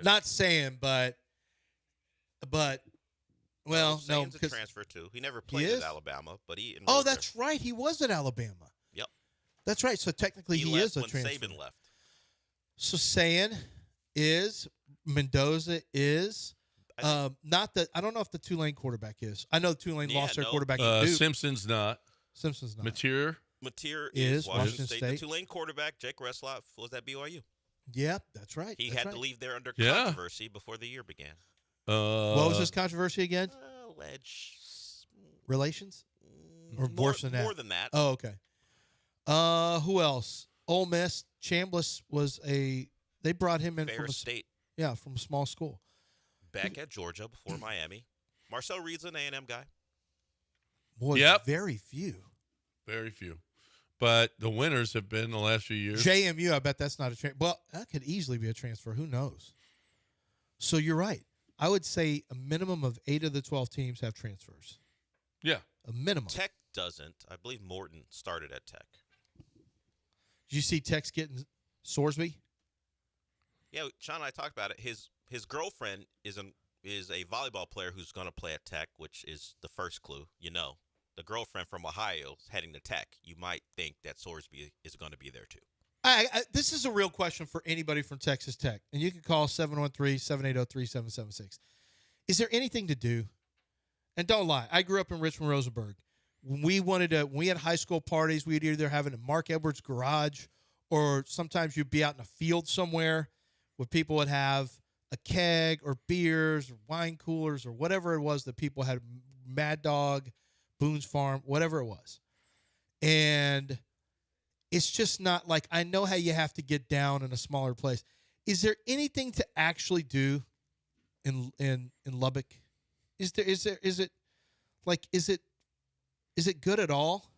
Not saying, but well, no, because a transfer too. He never played at Alabama, but he. That's right. He was at Alabama. Yep. That's right. So technically, he is a transfer. Saban left. So saying is Mendoza is not that. I don't know if the Tulane quarterback is. I know Tulane lost their quarterback. Simpson's not. Simpson's not. Mateer is Washington State. The Tulane quarterback, Jake Reslov, was at BYU. Yeah, that's right. He that's had right. to leave there under Yeah. controversy before the year began. What was this controversy again? Alleged Relations? Or worse than that? More than that. Oh, okay. Who else? Ole Miss. Chambliss was they brought him in Ferris State. Yeah, from a small school. Back at Georgia before Miami. Marcel Reed's an A&M guy. Boy, Yep. very few. Very few. But the winners have been the last few years. JMU, I bet that's not a transfer. Well, that could easily be a transfer. Who knows? So you're right. I would say a minimum of 8 of the 12 teams have transfers. Yeah. A minimum. Tech doesn't. I believe Morton started at Tech. Did you see Tech's getting Sorsby? Yeah, Sean and I talked about it. His girlfriend is a volleyball player who's going to play at Tech, which is the first clue. The girlfriend from Ohio is heading to Tech. You might think that Sorsby is going to be there too. This is a real question for anybody from Texas Tech, and you can call 713-780-3776. Is there anything to do? And don't lie, I grew up in Richmond, Rosenberg. When we had high school parties, we'd either have it in Mark Edwards' garage, or sometimes you'd be out in a field somewhere where people would have a keg or beers or wine coolers or whatever it was that people had, Mad Dog, Boone's Farm, whatever it was. And it's just not like, I know how you have to get down in a smaller place. Is there anything to actually do in Lubbock? Is it good at all?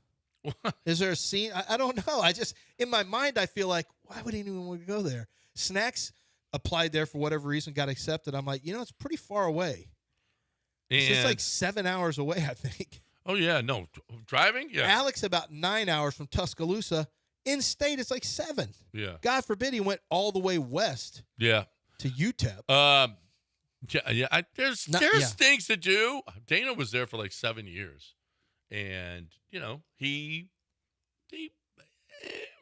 Is there a scene? I don't know. I just, in my mind, I feel like, why would anyone want to go there? Snacks applied there for whatever reason, got accepted. I'm like, it's pretty far away. It's just like 7 hours away, I think. Oh, yeah. No. Driving? Yeah. Alex, about 9 hours from Tuscaloosa. In state, it's like 7. Yeah. God forbid he went all the way west. Yeah. To UTEP. Yeah. There's things to do. Dana was there for like 7 years. And, he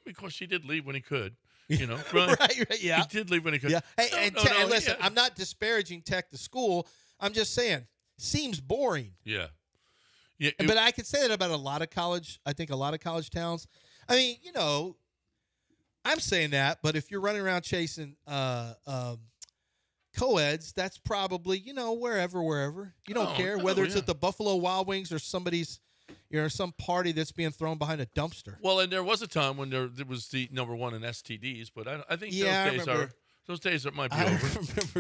of course, he did leave when he could. Right? right, yeah. He did leave when he could. Yeah. Hey, and listen, I'm not disparaging Tech, the school. I'm just saying, seems boring. Yeah. Yeah. But I could say that about a lot of college towns. I mean, I'm saying that, but if you're running around chasing co-eds, that's probably, wherever. You don't care whether it's at the Buffalo Wild Wings or somebody's, some party that's being thrown behind a dumpster. Well, and there was a time when there was the number one in STDs, but I think those days might be over.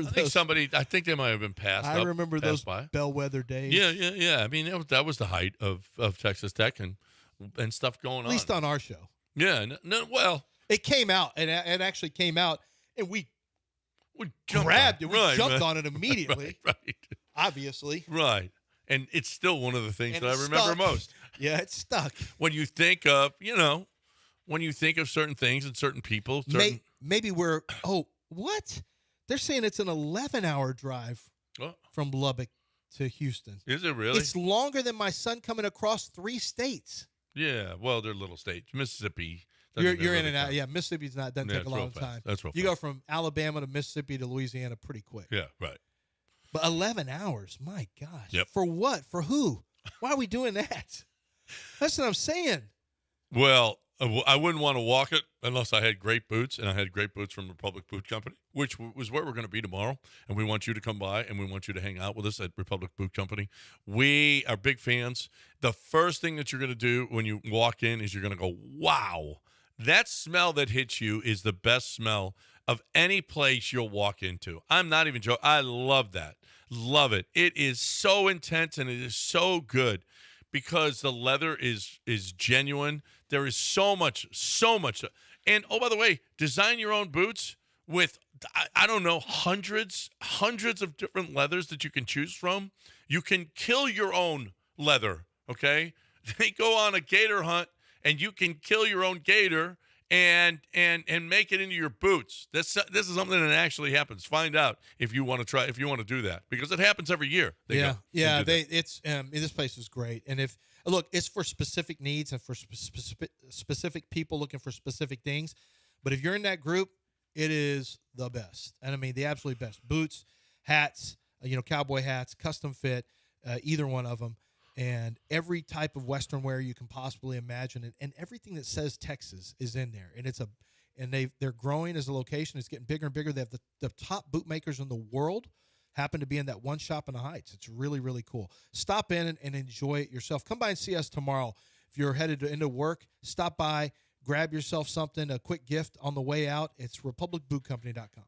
I think they might have been passed. I remember those by. bellwether days. Yeah. I mean, that was the height of Texas Tech and stuff going on. At least on our show. Yeah. Well, it came out, and it actually came out, and we grabbed it. We jumped on it immediately. Right. Obviously. Right. And it's still one of the things that I remember most. Yeah, it's stuck. When you think of, certain things and certain people. Maybe what? They're saying it's an 11-hour drive from Lubbock to Houston. Is it really? It's longer than my son coming across 3 states. Yeah, well, they're little states. Mississippi. You're in and out. Yeah, Mississippi's doesn't take a long time. That's real fast. You go from Alabama to Mississippi to Louisiana pretty quick. Yeah, right. But 11 hours, my gosh. Yep. For what? For who? Why are we doing that? That's what I'm saying. Well, I wouldn't want to walk it unless I had great boots, and I had great boots from Republic Boot Company, which was where we're going to be tomorrow. And we want you to come by, and we want you to hang out with us at Republic Boot Company. We are big fans. The first thing that you're going to do when you walk in is you're going to go, wow. That smell that hits you is the best smell of any place you'll walk into. I'm not even joking. I love that. Love it. It is so intense and it is so good because the leather is genuine. There is so much. And, oh, by the way, design your own boots with, I don't know, hundreds of different leathers that you can choose from. You can kill your own leather, okay? They go on a gator hunt, and you can kill your own gator and make it into your boots. This is something that actually happens. Find out if you want to do that, because it happens every year. This place is great. And it's for specific needs and for specific people looking for specific things. But if you're in that group, it is the best. And I mean, the absolute best. Boots, hats, cowboy hats, custom fit, either one of them. And every type of Western wear you can possibly imagine, and everything that says Texas is in there. And and they're growing as a location. It's getting bigger and bigger. They have the top bootmakers in the world happen to be in that one shop in the Heights. It's really, really cool. Stop in and enjoy it yourself. Come by and see us tomorrow. If you're headed into work, stop by, grab yourself something, a quick gift on the way out. It's republicbootcompany.com.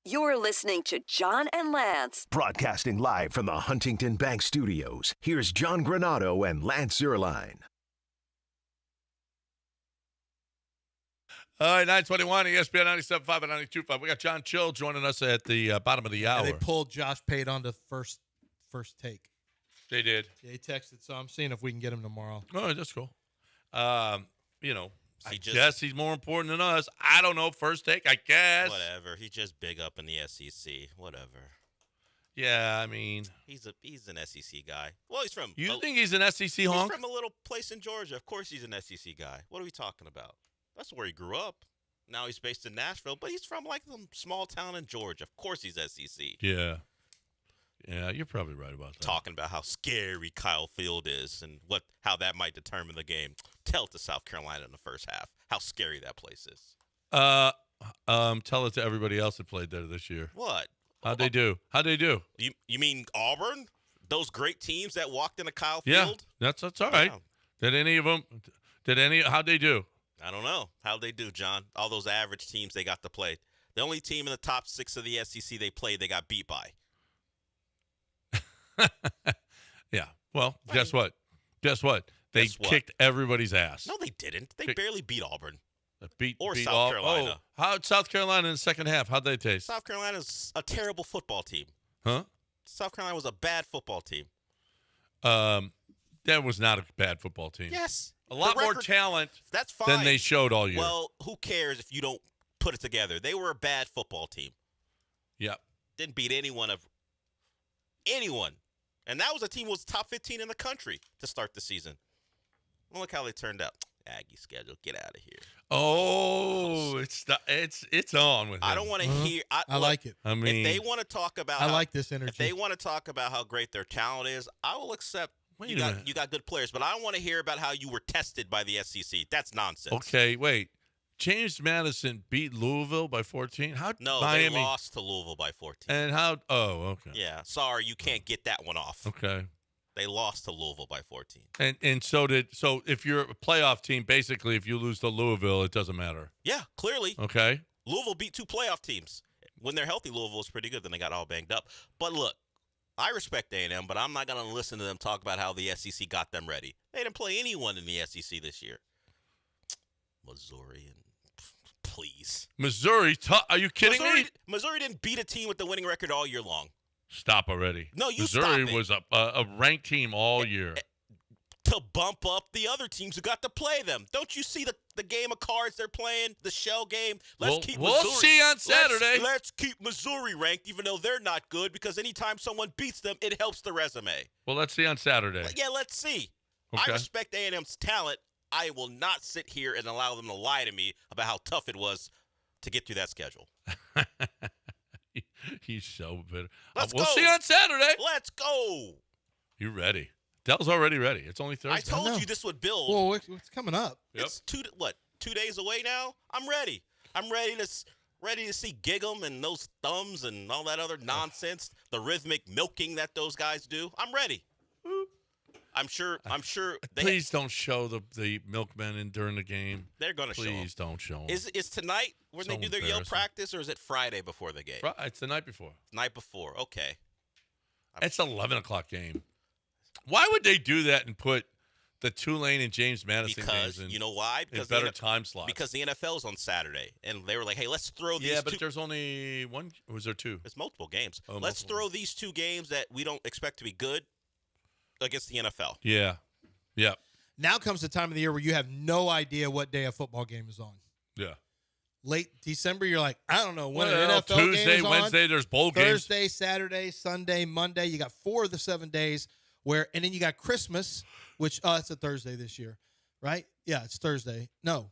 You're listening to John and Lance. Broadcasting live from the Huntington Bank Studios, here's John Granado and Lance Zierlein. All right, 921 ESPN 97.5 and 92.5. We got John Chill joining us at the bottom of the hour. Yeah, they pulled Josh Pate on to first take. They did. Yeah, he texted, so I'm seeing if we can get him tomorrow. Oh, that's cool. I guess he's more important than us. I don't know. First take, I guess. Whatever. He's just big up in the SEC. Whatever. Yeah, I mean, he's an SEC guy. Well, he's from. You think he's an SEC honk? He's from a little place in Georgia. Of course, he's an SEC guy. What are we talking about? That's where he grew up. Now he's based in Nashville, but he's from like some small town in Georgia. Of course, he's SEC. Yeah. Yeah, you're probably right about that. Talking about how scary Kyle Field is and how that might determine the game. Tell it to South Carolina in the first half. How scary that place is. Tell it to everybody else that played there this year. What? How'd they do? You mean Auburn? Those great teams that walked into Kyle Yeah, Field? that's all right. Yeah. Did any of them? How'd they do? I don't know. How'd they do, John? All those average teams they got to play. The only team in the top 6 of the SEC they played, they got beat by. Yeah. Well, guess what? They kicked everybody's ass. No, they didn't. They barely beat Auburn. Beat South Carolina. Oh, how'd South Carolina in the second half? How'd they taste? South Carolina's a terrible football team. Huh? South Carolina was a bad football team. That was not a bad football team. Yes. A lot more talent that's fine. than they showed all year. Well, who cares if you don't put it together? They were a bad football team. Yep. Didn't beat anyone. And that was a team who was top 15 in the country to start the season. Well, look how they turned out. Aggie schedule. Get out of here. Oh, it's on with him. I don't want to hear. I like it. I mean, if they want to talk about, I like this energy. If they want to talk about how great their talent is, I will accept. Wait you a got minute. you got good players, but I don't want to hear about how you were tested by the SEC. That's nonsense. Okay, wait. James Madison beat Louisville by 14. How? No, Miami they lost to Louisville by 14. And how? Oh, okay. Yeah, sorry, you can't get that one off. Okay. They lost to Louisville by 14. And so if you're a playoff team, basically, if you lose to Louisville, it doesn't matter. Yeah, clearly. Okay. Louisville beat 2 playoff teams. When they're healthy, Louisville is pretty good. Then they got all banged up. But look, I respect A&M, but I'm not going to listen to them talk about how the SEC got them ready. They didn't play anyone in the SEC this year. Missouri and please. Missouri, are you kidding me? Missouri didn't beat a team with the winning record all year long. Stop already. No, you Missouri stop it. was a ranked team all year. To bump up the other teams who got to play them. Don't you see the game of cards they're playing, the shell game? We'll see on Saturday. Let's keep Missouri ranked, even though they're not good, because anytime someone beats them, it helps the resume. Well, let's see on Saturday. Yeah, let's see. Okay. I respect A&M's talent. I will not sit here and allow them to lie to me about how tough it was to get through that schedule. He's so bitter. We'll see on Saturday. Let's go. You ready? Dell's already ready. It's only Thursday. I told you this would build. Well, what's coming up? Yep. It's 2 days away now? I'm ready. I'm ready to see Gig'em and those thumbs and all that other nonsense, the rhythmic milking that those guys do. I'm ready. I'm sure Please don't show the milkmen in during the game. They're going to show them. Please don't show them. Is tonight when So they do their yell embarrassing. practice, or is it Friday before the game? It's the night before. Night before. Okay. It's 11 o'clock game. Why would they do that and put the Tulane and James Madison games Because in? you know why? Because better time slots. Because the NFL's on Saturday, and they were like, "Hey, let's throw these." Yeah, but there's only one. Or was there two? There's multiple games. Oh, Let's multiple. throw these 2 games that we don't expect to be good against the NFL. Yeah. Yeah. Now comes the time of the year where you have no idea what day a football game is on. Yeah. Late December, you're like, I don't know when Well, an NFL game Tuesday, is on. Wednesday, there's bowl games. Thursday, Saturday, Sunday, Monday. You got 4 of the 7 days and then you got Christmas, which it's a Thursday this year, right? Yeah, it's Thursday. No,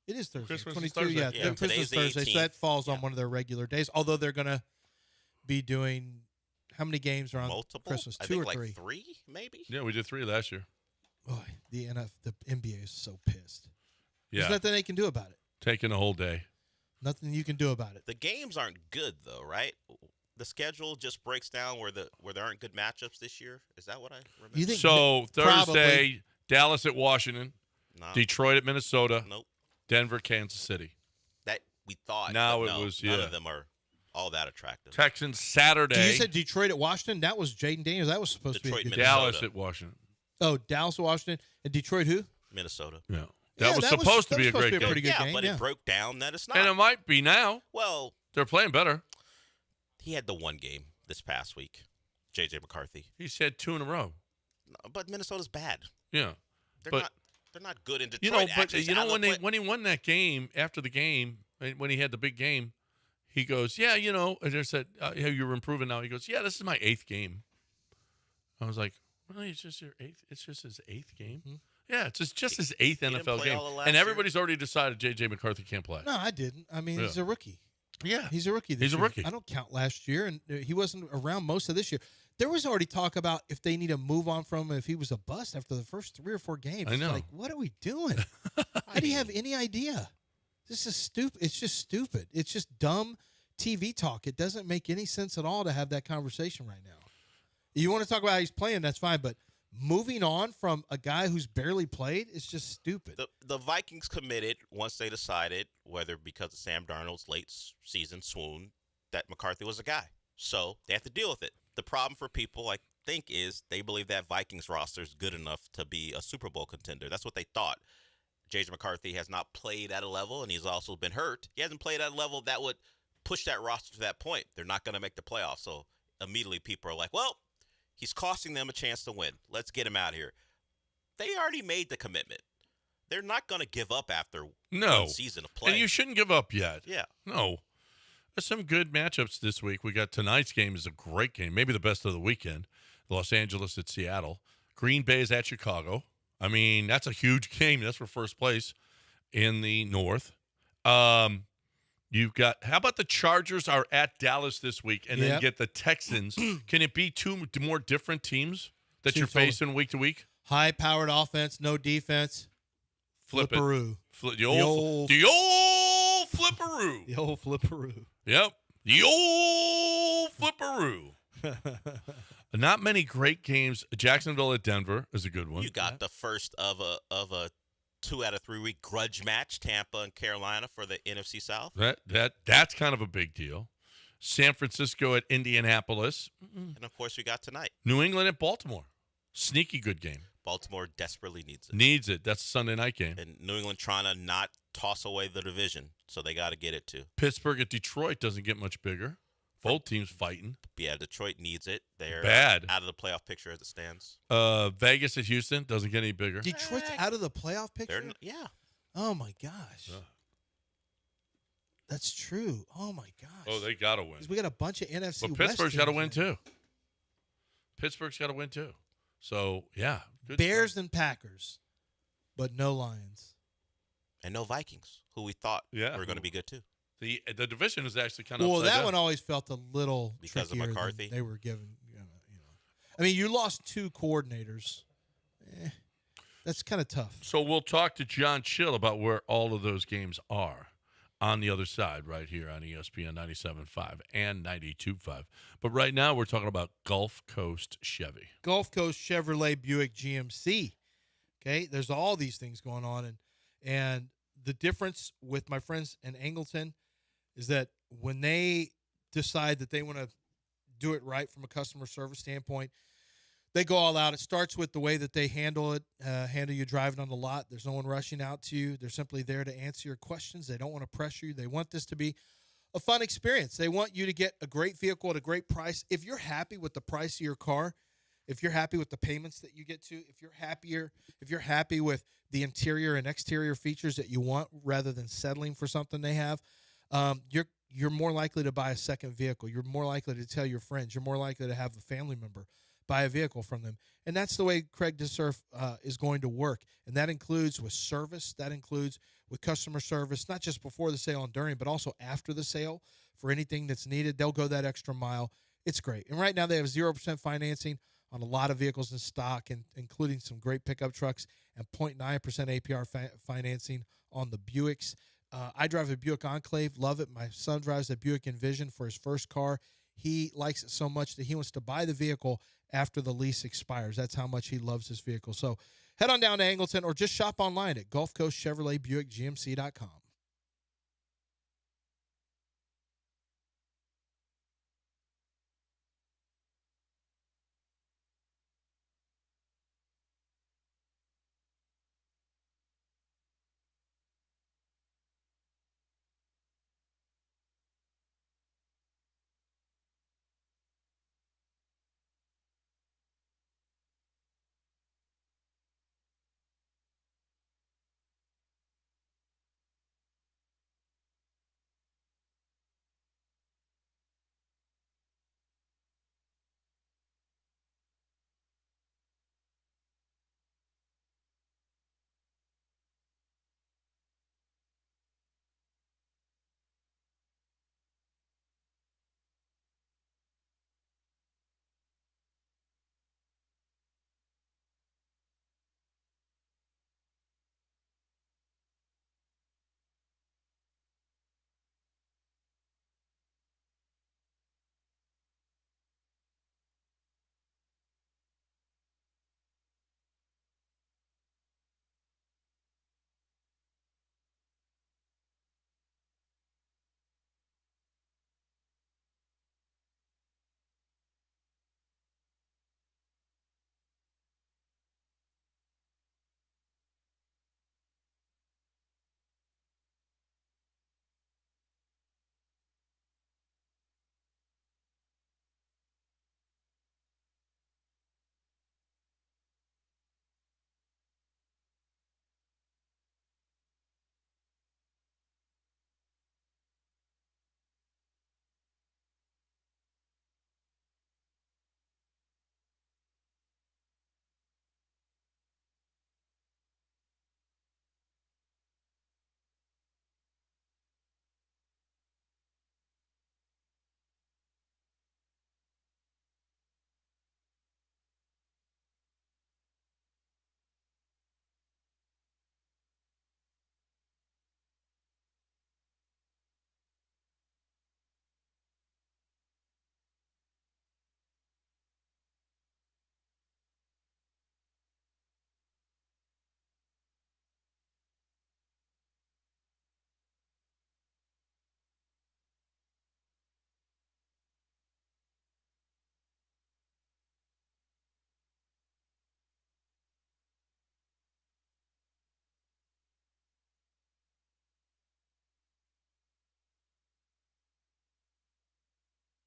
it is Thursday. Christmas is 22. Thursday. Yeah, Yeah, Christmas today's the Thursday. 18th. So that falls on one of their regular days. Although they're gonna be doing how many games are on Multiple? Christmas? I 2 think or like 3? 3, maybe. Yeah, we did 3 last year. Boy, the NBA is so pissed. Yeah. There's nothing they can do about it. Taking a whole day. Nothing you can do about it. The games aren't good though, right? The schedule just breaks down where there aren't good matchups this year. Is that what I remember? You think So Thursday, probably. Dallas at Washington, No. Detroit at Minnesota, Nope. Denver, Kansas City. That we thought. Now but it no, was, none yeah. of them are all that attractive. Texans Saturday. You said Detroit at Washington. That was Jaden Daniels. That was supposed Detroit, to be a good Minnesota. Dallas at Washington. Oh, Dallas, Washington, and Detroit. Who? Minnesota. Yeah. Yeah, That was supposed to be a great game. pretty good yeah, game. but yeah. it broke down that it's not. And it might be now. Well, They're playing better. he had the one game this past week, J.J. McCarthy. He's had 2 in a row. But Minnesota's bad. Yeah. They're not good in Detroit. You know, but Actually, you know I when he won that game, after the game, when he had the big game, he goes, "Yeah, you know," and they said, "Hey, you're improving now." He goes, "Yeah, this is my 8th game." I was like, "Really? It's just your 8th? It's just his 8th game?" Yeah, it's just his 8th didn't NFL play game, all of last and year? everybody's already decided J.J. McCarthy can't play. No, I didn't. I mean, Yeah. he's a rookie. Yeah, He's a rookie. He's a year. rookie. I don't count last year, and he wasn't around most of this year. There was already talk about if they need to move on from him if he was a bust after the first 3 or 4 games. I know. It's like, what are we doing? How do you have any idea? This is stupid. It's just stupid. It's just dumb TV talk. It doesn't make any sense at all to have that conversation right now. You want to talk about how he's playing, that's fine, but moving on from a guy who's barely played is just stupid. The Vikings committed once they decided, whether because of Sam Darnold's late season swoon, that McCarthy was a guy. So they have to deal with it. The problem for people, I think, is they believe that Vikings roster is good enough to be a Super Bowl contender. That's what they thought. J.J. McCarthy has not played at a level, and he's also been hurt. He hasn't played at a level that would push that roster to that point. They're not going to make the playoffs. So immediately people are like, well, he's costing them a chance to win. Let's get him out of here. They already made the commitment. They're not going to give up after one season of play. And you shouldn't give up yet. Yeah. No. There's some good matchups this week. We got tonight's game is a great game, maybe the best of the weekend. Los Angeles at Seattle. Green Bay is at Chicago. I mean, that's a huge game. That's for first place in the North. You've got, how about the Chargers are at Dallas this week and then get the Texans? Can it be two more different teams that you're facing week to week? High-powered offense, no defense. Flipperoo. The old flipperoo. The old flipperoo. Yep. The old flipperoo. Not many great games. Jacksonville at Denver is a good one. You got the first of a 2 out of 3 week grudge match, Tampa and Carolina for the NFC South. That's kind of a big deal. San Francisco at Indianapolis. And of course we got tonight. New England at Baltimore. Sneaky good game. Baltimore desperately needs it. Needs it. That's a Sunday night game. And New England trying to not toss away the division, so they got to get it too. Pittsburgh at Detroit doesn't get much bigger. Both teams fighting. Yeah, Detroit needs it. They're bad out of the playoff picture as it stands. Vegas at Houston doesn't get any bigger. Detroit's out of the playoff picture? Yeah. Oh, my gosh. That's true. Oh, my gosh. Oh, they got to win. We got a bunch of NFC But West Pittsburgh's got to teams win, in. too. Pittsburgh's got to win, too. So, yeah. Good Bears stuff. and Packers, but no Lions. And no Vikings, who we thought were going to be good, too. The division is actually kind of Well, upside that down. one always felt a little because of trickier than McCarthy. they were given. I mean, you lost 2 coordinators. That's kind of tough. So we'll talk to John Chill about where all of those games are on the other side right here on ESPN 97.5 and 92.5. But right now we're talking about Gulf Coast Chevy. Gulf Coast Chevrolet Buick GMC. Okay, there's all these things going on, and the difference with my friends in Angleton is that when they decide that they want to do it right from a customer service standpoint, they go all out. It starts with the way that they handle it, handle you driving on the lot. There's no one rushing out to you. They're simply there to answer your questions. They don't want to pressure you. They want this to be a fun experience. They want you to get a great vehicle at a great price. If you're happy with the price of your car, if you're happy with the payments that you get to, if you're happy with the interior and exterior features that you want rather than settling for something they have, you're more likely to buy a second vehicle. You're more likely to tell your friends. You're more likely to have a family member buy a vehicle from them. And that's the way Craig DeSurf is going to work. And that includes with service. That includes with customer service, not just before the sale and during, but also after the sale for anything that's needed. They'll go that extra mile. It's great. And right now they have 0% financing on a lot of vehicles in stock, and including some great pickup trucks, and 0.9% APR financing on the Buicks. I drive a Buick Enclave, love it. My son drives a Buick Envision for his first car. He likes it so much that he wants to buy the vehicle after the lease expires. That's how much he loves his vehicle. So head on down to Angleton or just shop online at Gulf Coast Chevrolet Buick GMC.com.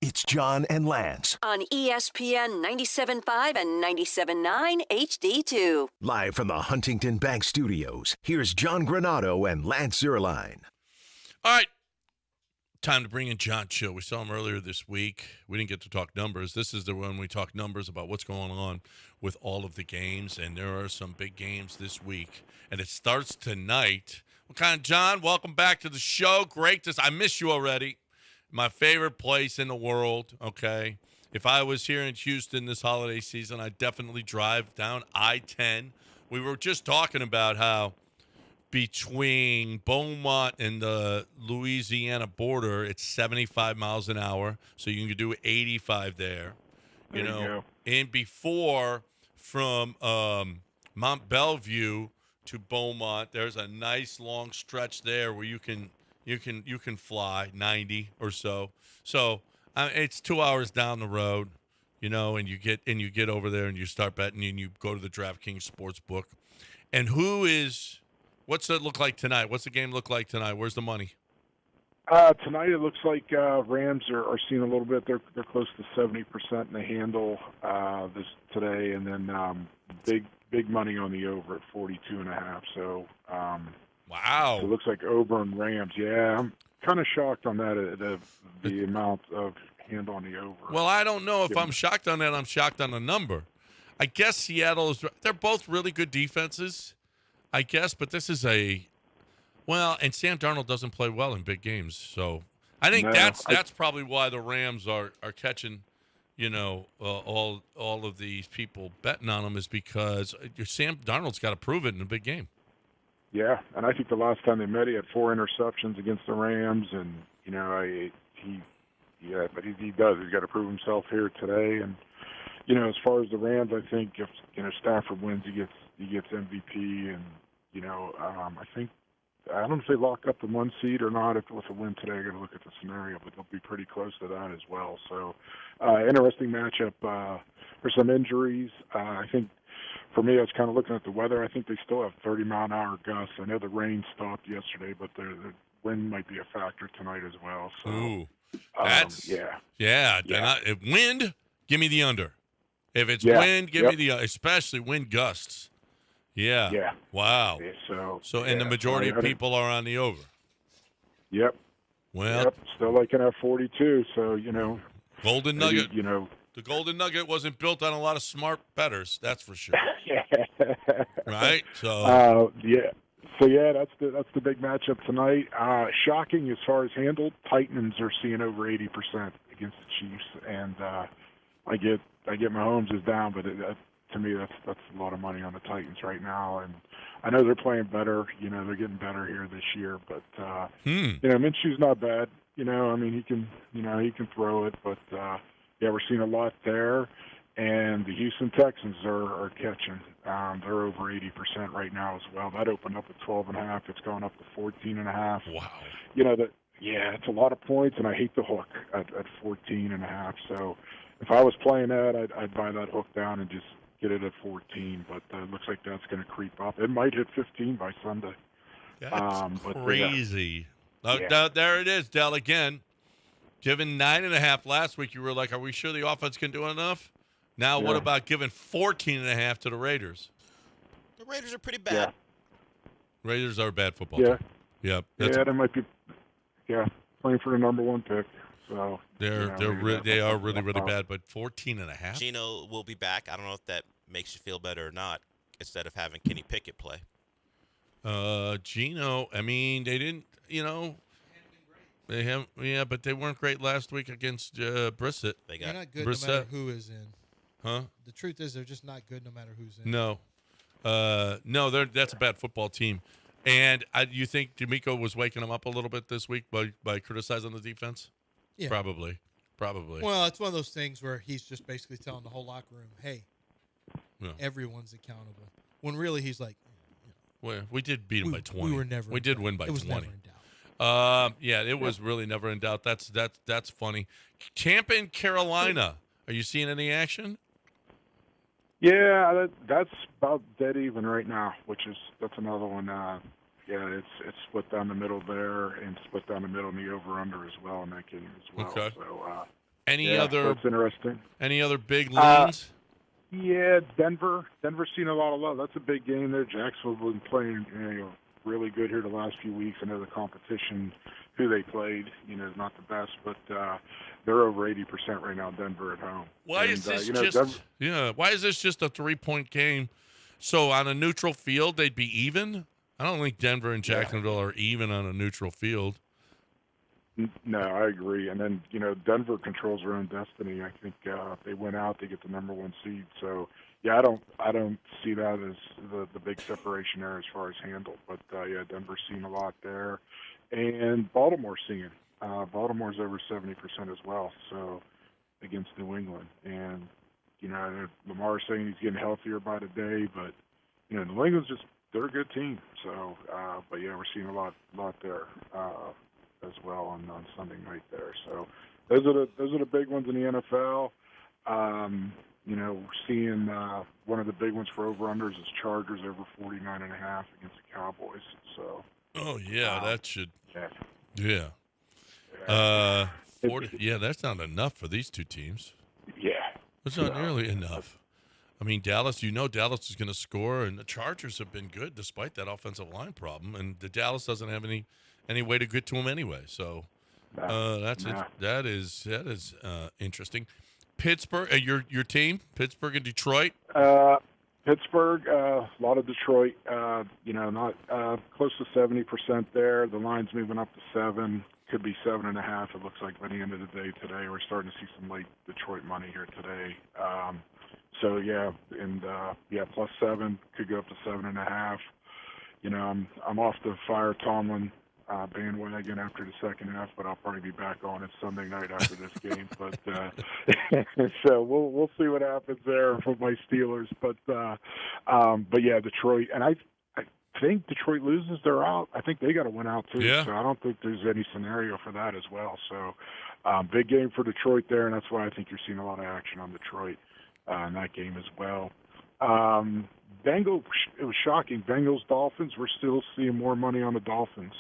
It's John and Lance. On ESPN 97.5 and 97.9 HD2. Live from the Huntington Bank Studios, here's John Granado and Lance Zierlein. All right. Time to bring in John Chill. We saw him earlier this week. We didn't get to talk numbers. This is the one we talk numbers about what's going on with all of the games, and there are some big games this week. And it starts tonight. John, welcome back to the show. Great. I miss you already. My favorite place in the world, okay? If I was here in Houston this holiday season, I'd definitely drive down I-10. We were just talking about how between Beaumont and the Louisiana border, it's 75 miles an hour, so you can do 85 there. You know, and before from Mont Bellevue to Beaumont, there's a nice long stretch there where you can fly 90 or so. So it's 2 hours down the road, you know, and you get over there and you start betting and you go to the DraftKings Sportsbook. And what's it look like tonight? What's the game look like tonight? Where's the money? Tonight it looks like Rams are seeing a little bit. They're close to 70% in the handle today, and then big money on the over at 42.5. So wow, so it looks like over and Rams. Yeah, I'm kind of shocked on that the amount of handle on the over. Well, I don't know if I'm shocked on that. I'm shocked on the number. I guess Seattle is. They're both really good defenses, I guess, but this is and Sam Darnold doesn't play well in big games, so I think that's probably why the Rams are catching, you know, all of these people betting on them is because Sam Darnold's got to prove it in a big game. Yeah, and I think the last time they met, he had 4 interceptions against the Rams, and you know, he does. He's got to prove himself here today, and you know, as far as the Rams, I think if Stafford wins, he gets MVP, and you know, I don't know if they lock up the 1 seed or not. If with a win today, I got to look at the scenario, but they'll be pretty close to that as well. So, interesting matchup. For some injuries, I think for me, I was kind of looking at the weather. I think they still have 30-mile-an-hour gusts. I know the rain stopped yesterday, but the wind might be a factor tonight as well. So, ooh, yeah. If wind, give me the under. If it's wind, give me the especially wind gusts. Yeah. Yeah. Wow. Yeah, and the majority of people are on the over. Yep. Well, still liking at 42. So you know, Golden Nugget. You know, the Golden Nugget wasn't built on a lot of smart bettors. That's for sure. Right. So. So that's the big matchup tonight. Shocking as far as handled. Titans are seeing over 80% against the Chiefs, and I get Mahomes is down, but to me that's a lot of money on the Titans right now, and I know they're playing better. You know, they're getting better here this year, but you know, Minshew's not bad. You know, I mean, he can throw it, but we're seeing a lot there. And the Houston Texans are catching. They're over 80% right now as well. That opened up at 12.5. It's gone up to 14.5. Wow. You know it's a lot of points, and I hate the hook at 14.5. So if I was playing that, I'd buy that hook down and just get it at 14. But it looks like that's going to creep up. It might hit 15 by Sunday. That's crazy. There it is, Dell again. Given 9.5 last week, you were like, "Are we sure the offense can do enough?" Now, what about giving 14.5 to the Raiders? The Raiders are pretty bad. Yeah. Raiders are a bad football team. Yep. They might be. Yeah, playing for the number 1 pick. So they are really bad. But 14.5. Gino will be back. I don't know if that makes you feel better or not. Instead of having Kenny Pickett play. Gino. I mean, they didn't. You know. They have, but they weren't great last week against Brissett. They're not good no matter who is in. Huh? The truth is, they're just not good no matter who's in. No, that's a bad football team. And you think D'Amico was waking them up a little bit this week by criticizing the defense? Yeah, probably. Well, it's one of those things where he's just basically telling the whole locker room, "Hey, everyone's accountable." When really he's like, "Well, we did beat him by 20. We were never. We did win by 20. It was never in doubt." It was really never in doubt. That's funny. Tampa and Carolina. Are you seeing any action? Yeah, that's about dead even right now, that's another one. It's split down the middle there and split down the middle in the over-under as well in that game as well. Okay. So, Any other? That's interesting. Any other big leans? Yeah, Denver's seen a lot of love. That's a big game there. Jacksonville's been playing really good here the last few weeks. I know the competition, who they played, is not the best, but they're over 80% right now. Denver at home. Why is this just? Why is this just a 3-point game? So on a neutral field, they'd be even. I don't think Denver and Jacksonville are even on a neutral field. No, I agree. And then, Denver controls their own destiny. I think if they win out, they get the number 1 seed. So, yeah, I don't see that as the big separation there as far as handle. But, Denver's seen a lot there. And Baltimore's seeing. Baltimore's over 70% as well, so against New England. And, Lamar's saying he's getting healthier by the day. But, New England's they're a good team. So, we're seeing a lot there. As well on Sunday night there. So those are the big ones in the NFL. We're seeing one of the big ones for over-unders is Chargers over 49.5 against the Cowboys. So. Oh yeah, that should. Yeah. 40. Yeah, that's not enough for these two teams. Yeah. That's not nearly enough. I mean, Dallas. Dallas is going to score, and the Chargers have been good despite that offensive line problem, and the Dallas doesn't have any way to get to them anyway. So that is interesting. Pittsburgh, your team, Pittsburgh and Detroit. Pittsburgh, a lot of Detroit. Not close to 70% there. The line's moving up to 7. Could be 7.5. It looks like by the end of the day today, we're starting to see some late Detroit money here today. Plus 7 could go up to 7.5. I'm off the fire Tomlin bandwagon after the second half, but I'll probably be back on it Sunday night after this game. But so we'll see what happens there for my Steelers. But Detroit, and I think Detroit loses, they're out. I think they got to win out too. Yeah. So I don't think there's any scenario for that as well. So big game for Detroit there, and that's why I think you're seeing a lot of action on Detroit in that game as well. Bengals, it was shocking. Bengals, Dolphins, we're still seeing more money on the Dolphins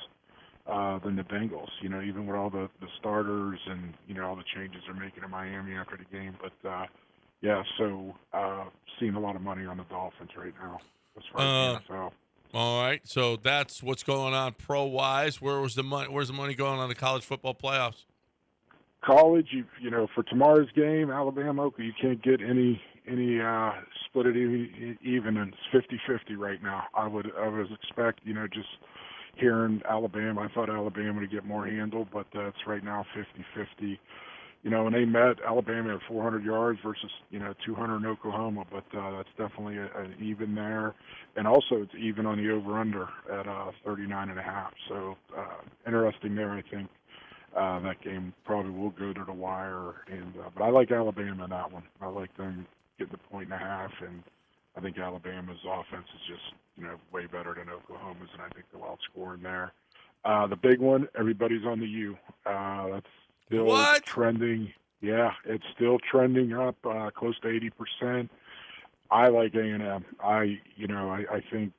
than the Bengals, even with all the starters and, all the changes they're making in Miami after the game. But, seeing a lot of money on the Dolphins right now as far as the NFL. All right, so that's what's going on pro-wise. Where's the money going on the college football playoffs? College, for tomorrow's game, Alabama, you can't get any split it even, and it's 50-50 right now. I would expect, just hearing Alabama, I thought Alabama would get more handle, but it's right now 50-50. When they met, Alabama had 400 yards versus 200 in Oklahoma, but that's definitely an even there, and also it's even on the over/under at 39.5. So interesting there, I think. That game probably will go to the wire, but I like Alabama in that one. I like them getting the 1.5, and I think Alabama's offense is just way better than Oklahoma's, and I think they'll outscore in there. The big one, everybody's on the U. That's still trending. Yeah, it's still trending up close to 80%. I like A&M. I think.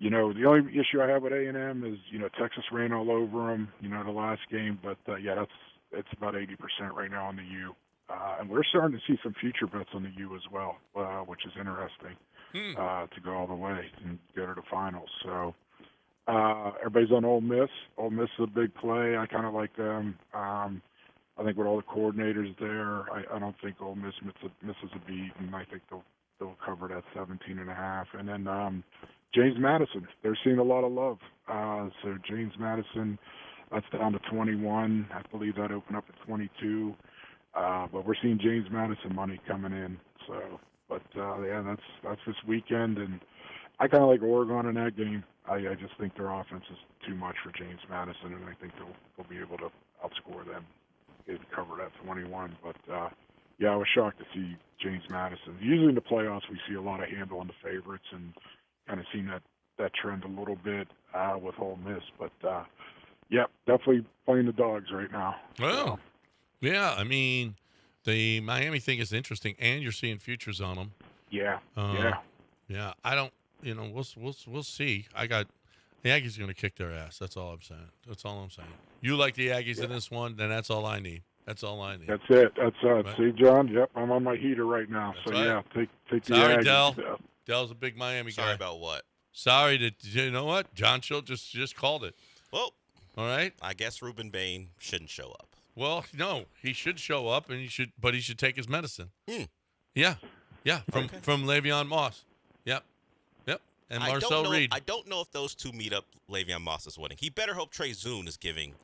The only issue I have with A&M is, Texas ran all over them, the last game. But, it's about 80% right now on the U. And we're starting to see some future bets on the U as well, which is interesting to go all the way and go to the finals. So everybody's on Ole Miss. Ole Miss is a big play. I kind of like them. I think with all the coordinators there, I don't think Ole Miss misses a beat, and I think they'll cover that 17.5. And then James Madison, they're seeing a lot of love. So James Madison, that's down to 21. I believe that opened up at 22. But we're seeing James Madison money coming in. So, that's this weekend, and I kind of like Oregon in that game. I just think their offense is too much for James Madison, and I think they'll be able to outscore them and cover that 21. But I was shocked to see James Madison. Usually in the playoffs, we see a lot of handle on the favorites, and kind of seen that trend a little bit with Ole Miss. But definitely playing the dogs right now. Well, yeah, I mean, the Miami thing is interesting, and you're seeing futures on them. Yeah. Yeah. I don't. We'll see. The Aggies are going to kick their ass. That's all I'm saying. You like the Aggies in this one, then that's all I need. That's all I need. That's it. That's Right. See, John. Yep, I'm on my heater right now. That's So right. yeah, take the Sorry, Aggies. Dell. Yeah. Dell's a big Miami guy. Sorry about what? Sorry that you know what? John Chill just called it. Well, all right. I guess Ruben Bain shouldn't show up. Well, no, he should show up, and he should take his medicine. Hmm. Yeah, from Le'Veon Moss. Yep, and Marcel Reed. I don't know if those two meet up. Le'Veon Moss is winning. He better hope Trey Zune is giving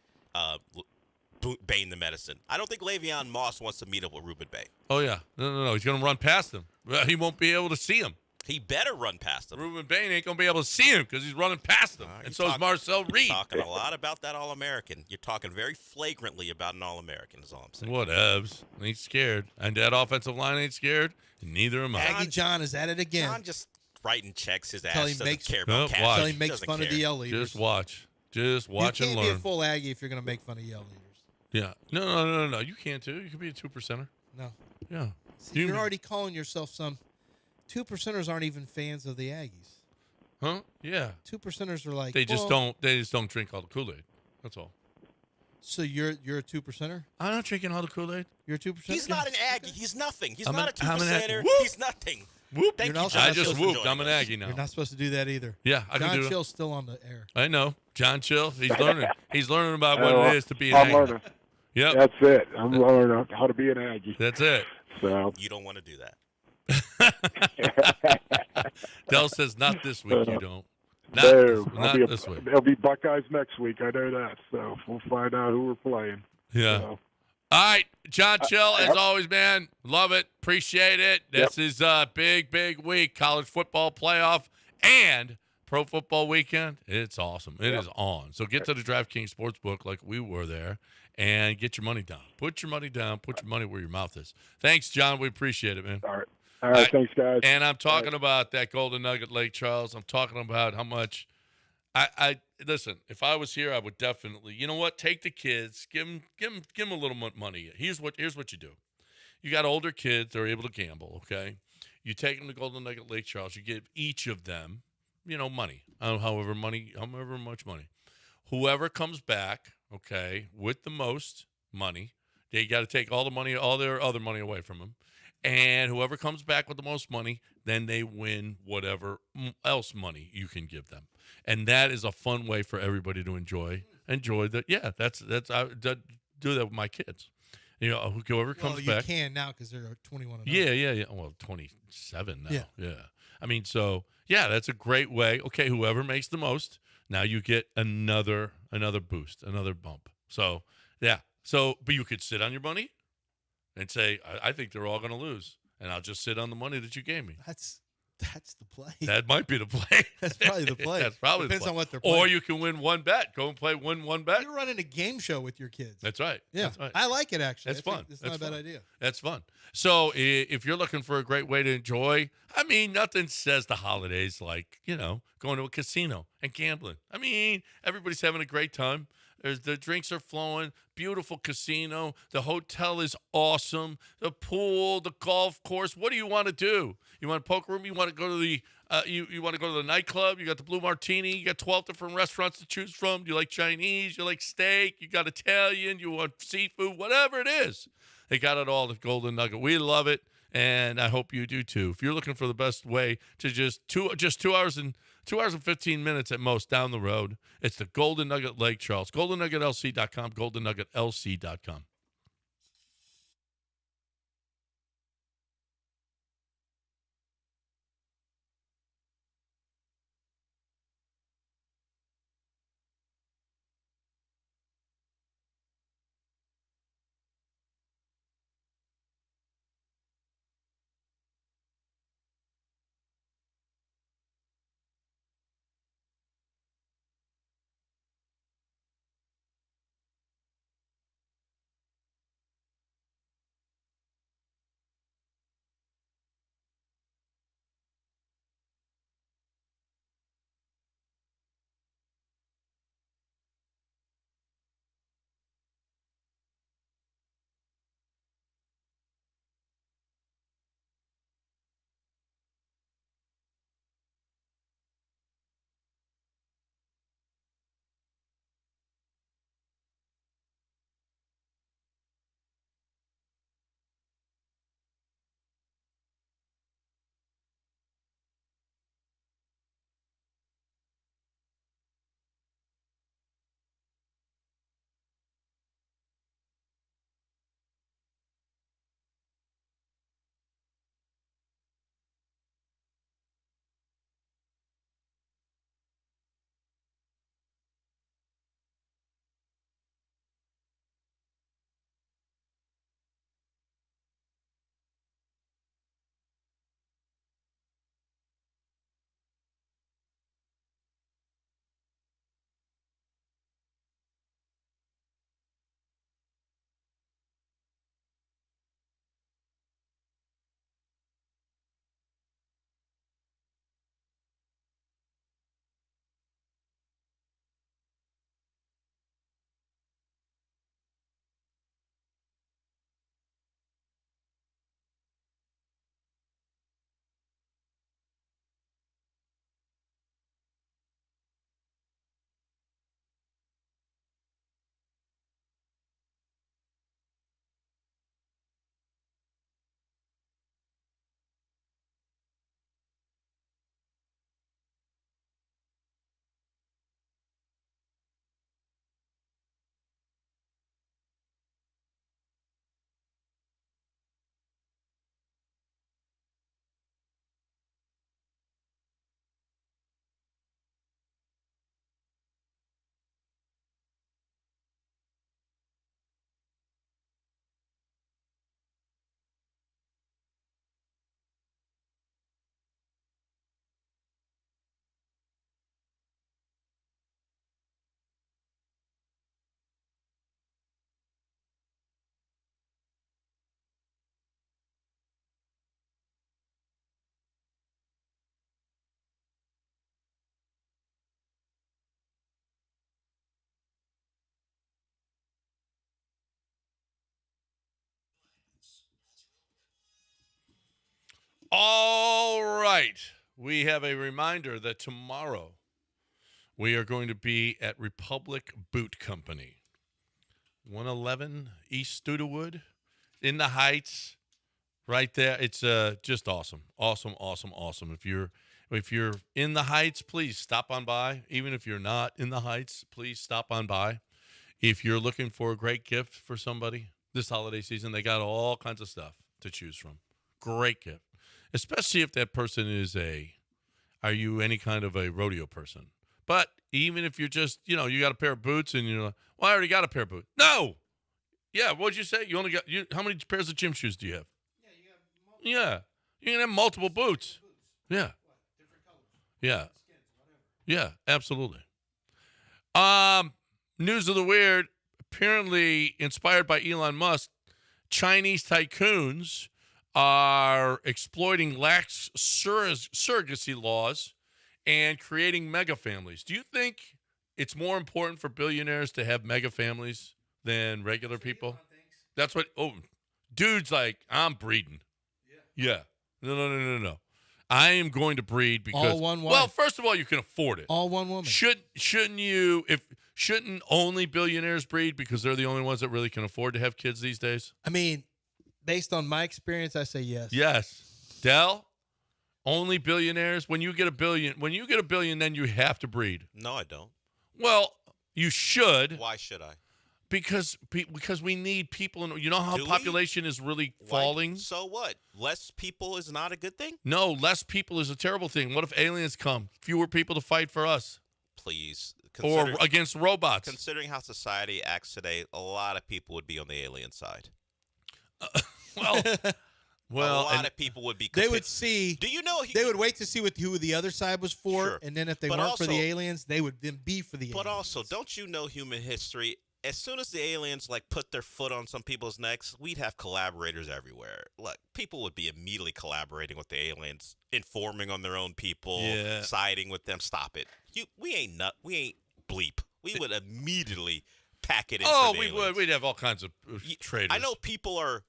Bain the medicine. I don't think Le'Veon Moss wants to meet up with Ruben Bain. Oh yeah, no. He's gonna run past him. He won't be able to see him. He better run past him. Ruben Bain ain't gonna be able to see him because he's running past him, and so is Marcel Reed. You're talking a lot about that All-American. You're talking very flagrantly about an All-American. Is all I'm saying. Whatevs. Ain't scared, and that offensive line ain't scared. And neither am I. Aggie John is at it again. John just writing checks. His Until ass he doesn't makes- care about cash. Until he makes Doesn't fun of care. the L leaders. Just watch and You can't learn. be a full Aggie if you're going to make fun of Yale leaders. Yeah. No. You can too. You can be a 2%er. No. Yeah. See, you're already calling yourself some. 2%ers aren't even fans of the Aggies. Huh? Yeah. 2%ers are like They just don't drink all the Kool-Aid. That's all. So you're a 2%er? I'm not drinking all the Kool-Aid. You're a 2%er? He's not an Aggie. He's nothing. He's I'm not a an 2%er. Whoop. He's nothing. Whoop. Thank You're you, not John. I just Chill's whooped. enjoying I'm an this. Aggie now. You're not supposed to do that either. Yeah, I can John do it. Chill's still on the air. I know. John Chill. He's learning. He's learning about what it is to be an I'm Aggie. learning. Yep. That's it. I'm learning how to be an Aggie. That's it. So You don't want to do that. Dell says, not this week, you don't. No, Not this week. There'll be Buckeyes next week. I know that. So we'll find out who we're playing. Yeah. So, All right, John Chill, as always, man. Love it. Appreciate it. This is a big week. College football playoff and pro football weekend. It's awesome. It is on. So get to the DraftKings Sportsbook like we were there and get your money down. Put your money down. Put your money where your mouth is. Thanks, John. We appreciate it, man. all right. All right. Thanks, guys. And I'm talking about that Golden Nugget Lake Charles. I'm talking about how much I listen, if I was here, I would definitely, you know what? Take the kids, give them a little money. Here's what you do. You got older kids, they're able to gamble, okay? You take them to Golden Nugget Lake Charles, you give each of them, money. However much money. Whoever comes back, okay, with the most money, they got to take all their other money away from them. And whoever comes back with the most money, then they win whatever else money you can give them. And that is a fun way for everybody to enjoy that. Yeah, that's I do that with my kids. Whoever comes you back. can now because they're 21 and Yeah. Well, 27 now. Yeah. I mean, so yeah, that's a great way. Okay, whoever makes the most, now you get another boost, another bump. So yeah. But you could sit on your money and say, I think they're all going to lose, and I'll just sit on the money that you gave me. That's the play. That might be the play. That's probably the play. That's probably Depends the play. on what they're playing. Or you can win one bet. Go and win one bet. You're running a game show with your kids. That's right. Yeah, That's right. I like it actually. That's I think fun. It's That's not a bad fun. idea. That's fun. So if you're looking for a great way to enjoy, I mean, nothing says the holidays like, going to a casino and gambling. I mean, everybody's having a great time. The drinks are flowing. Beautiful casino. The hotel is awesome. The pool, the golf course. What do you want to do? You want a poker room? You want to go to the you want to go to the nightclub? You got the Blue Martini. You got 12 different restaurants to choose from. You like Chinese? You like steak? You got Italian? You want seafood? Whatever it is, they got it all at Golden Nugget. We love it, and I hope you do too. If you're looking for the best way to just 2 hours and 15 minutes at most down the road, it's the Golden Nugget Lake Charles. GoldenNuggetLC.com, GoldenNuggetLC.com. All right. We have a reminder that tomorrow we are going to be at Republic Boot Company, 111 East Studewood, in the Heights, right there. It's just awesome. Awesome. If you're in the Heights, please stop on by. Even if you're not in the Heights, please stop on by. If you're looking for a great gift for somebody this holiday season, they got all kinds of stuff to choose from. Great gift. Especially if that person is are you any kind of a rodeo person? But even if you're just, you got a pair of boots and you're like, well, I already got a pair of boots. No. Yeah, what'd you say? You only got, how many pairs of gym shoes do you have? Yeah, you can have multiple boots. Yeah. Different colors. Yeah. Skins, whatever. Yeah, absolutely. News of the weird, apparently inspired by Elon Musk, Chinese tycoons are exploiting lax surrogacy laws and creating mega families. Do you think it's more important for billionaires to have mega families than regular people? That's what, dude's like, I'm breeding. Yeah. No. I am going to breed because, all one wife. Well, first of all, you can afford it. All one woman. Shouldn't only billionaires breed because they're the only ones that really can afford to have kids these days? I mean, based on my experience, I say yes. Yes. Dell, only billionaires. When you get a billion, then you have to breed. No, I don't. Well, you should. Why should I? Because we need people. You know how population is really falling? So what? Less people is not a good thing? No, less people is a terrible thing. What if aliens come? Fewer people to fight for us. Please. Or against robots. Considering how society acts today, a lot of people would be on the alien side. Well, a lot of people would be. They would see. Do you know? They would wait to see who the other side was for, Sure. and then if they But weren't also- for the aliens, they would then be for the aliens. But also, don't you know human history? As soon as the aliens put their foot on some people's necks, we'd have collaborators everywhere. Look, people would be immediately collaborating with the aliens, informing on their own people, siding with them. Stop it. We ain't bleep. We would immediately pack it in. Oh, for the we aliens. would. We'd have all kinds of traders. I know people are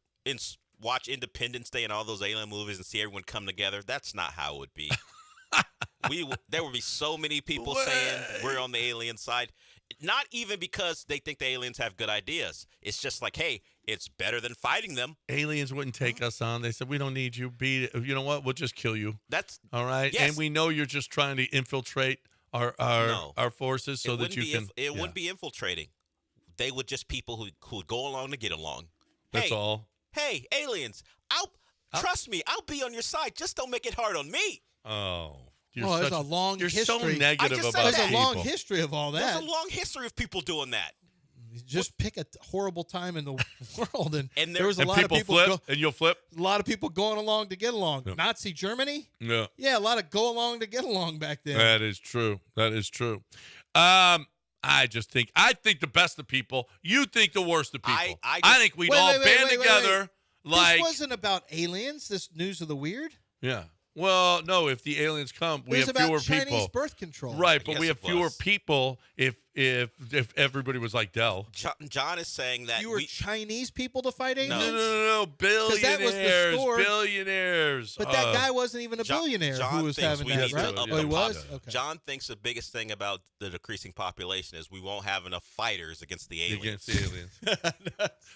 watch Independence Day and all those alien movies and see everyone come together. That's not how it would be. There would be so many people saying we're on the alien side. Not even because they think the aliens have good ideas. It's just like, hey, it's better than fighting them. Aliens wouldn't take us on. They said, we don't need you. You know what? We'll just kill you. That's all right. Yes. And we know you're just trying to infiltrate our forces so that you can. It wouldn't be infiltrating. They would just people who would go along to get along. That's all. Hey, aliens, trust me. I'll be on your side. Just don't make it hard on me. Oh. There's a long history. You're so negative about There's people. a long history of all that. There's a long history of people doing that. Just pick a horrible time in the world, and there was a and lot of people flip, and you'll flip. A lot of people going along to get along. Yeah. Nazi Germany. Yeah, a lot of go along to get along back then. That is true. I think the best of people. You think the worst of people. I think we'd all band together. This wasn't about aliens. This news of the weird. Yeah. Well, no. If the aliens come, we have fewer Chinese people. Birth control. Right, but we have fewer people if everybody was like Dell. John is saying that fewer Chinese people to fight aliens. No, billionaires. That was the store. Billionaires. But that guy wasn't even a billionaire who was having that, right? He was. Okay. John thinks the biggest thing about the decreasing population is we won't have enough fighters against the aliens.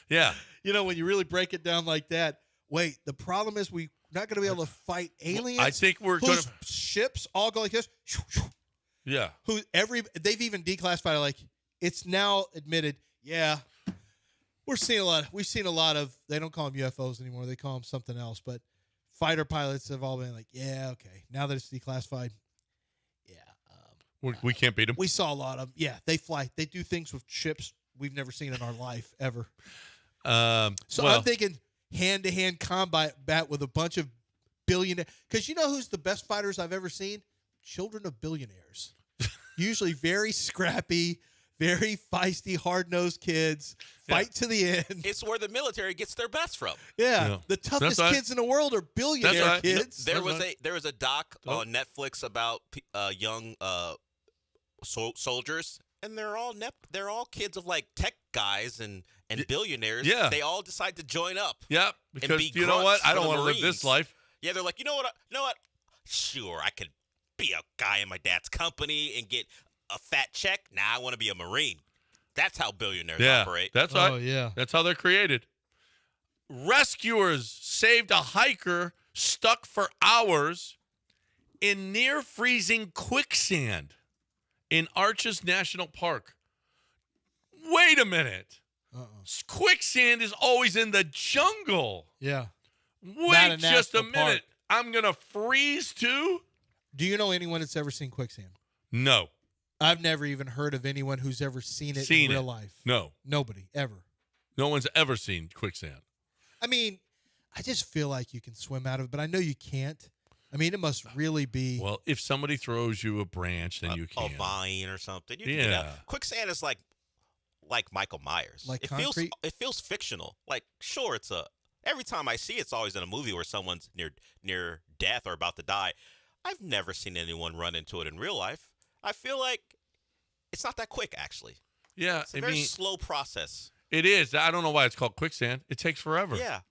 Yeah. When you really break it down like that, wait. The problem is we're not going to be able to fight aliens. I think we're going to ships all go like this. Yeah. They've even declassified it, like it's now admitted. Yeah, we've seen a lot of. They don't call them UFOs anymore. They call them something else. But fighter pilots have all been like, yeah, okay. Now that it's declassified, we can't beat them. We saw a lot of them. Yeah, they fly. They do things with ships we've never seen in our life ever. I'm thinking hand-to-hand combat with a bunch of billionaires. Because you know who's the best fighters I've ever seen? Children of billionaires. Usually very scrappy, very feisty, hard-nosed kids. Fight to the end. It's where the military gets their best from. Yeah. The toughest kids in the world are billionaire kids. There was a doc on Netflix about young soldiers, and they're all kids of like tech guys and billionaires. Yeah. They all decide to join up. Yeah, because you know what? I don't want to live this life. Yeah, they're like, you know what? Sure, I could be a guy in my dad's company and get a fat check. Now I want to be a Marine. That's how billionaires operate. That's right. That's how they're created. Rescuers saved a hiker stuck for hours in near freezing quicksand in Arches National Park. Wait a minute. Quicksand is always in the jungle. Yeah. Wait just a minute. I'm going to freeze too? Do you know anyone that's ever seen quicksand? No. I've never even heard of anyone who's ever seen it in real life. No. Nobody, ever. No one's ever seen quicksand. I mean, I just feel like you can swim out of it, but I know you can't. I mean, it must really be. Well, if somebody throws you a branch, then you can. A vine or something. You can Yeah. get out. Quicksand is like Michael Myers. Like it concrete? feels fictional. Like, sure, every time I see it, it's always in a movie where someone's near death or about to die. I've never seen anyone run into it in real life. I feel like it's not that quick, actually. Yeah, It's a very slow process. It is. I don't know why it's called quicksand. It takes forever. Yeah.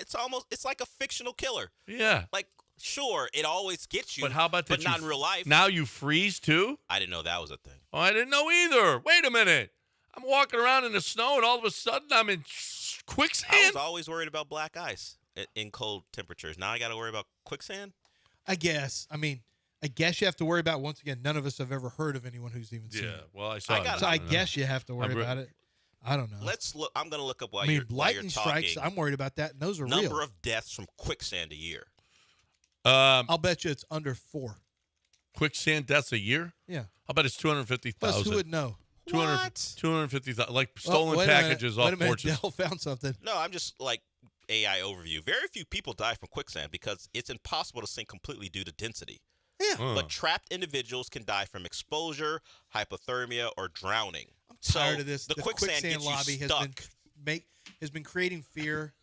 It's like a fictional killer. Yeah. Like, sure, it always gets you. But how about that? But not in real life. Now you freeze too? I didn't know that was a thing. Oh, I didn't know either. Wait a minute. I'm walking around in the snow, and all of a sudden I'm in quicksand. I was always worried about black ice in cold temperatures. Now I got to worry about quicksand. I guess. I mean, I guess you have to worry about, once again, none of us have ever heard of anyone who's even seen it. Well, I saw it. So I guess you have to worry about it. I don't know. Let's look. I'm going to look up while I mean, while you're lightning talking. strikes, I'm worried about that, and those are real. Number of deaths from quicksand a year. I'll bet you it's under 4. Quicksand deaths a year? Yeah. I'll bet it's 250,000. Plus, who would know? 250,000. Like stolen packages off porches. Dell found something. No, I'm just like AI overview. Very few people die from quicksand because it's impossible to sink completely due to density. Yeah. But trapped individuals can die from exposure, hypothermia, or drowning. I'm tired of this. The quicksand gets you lobby stuck. has been creating fear.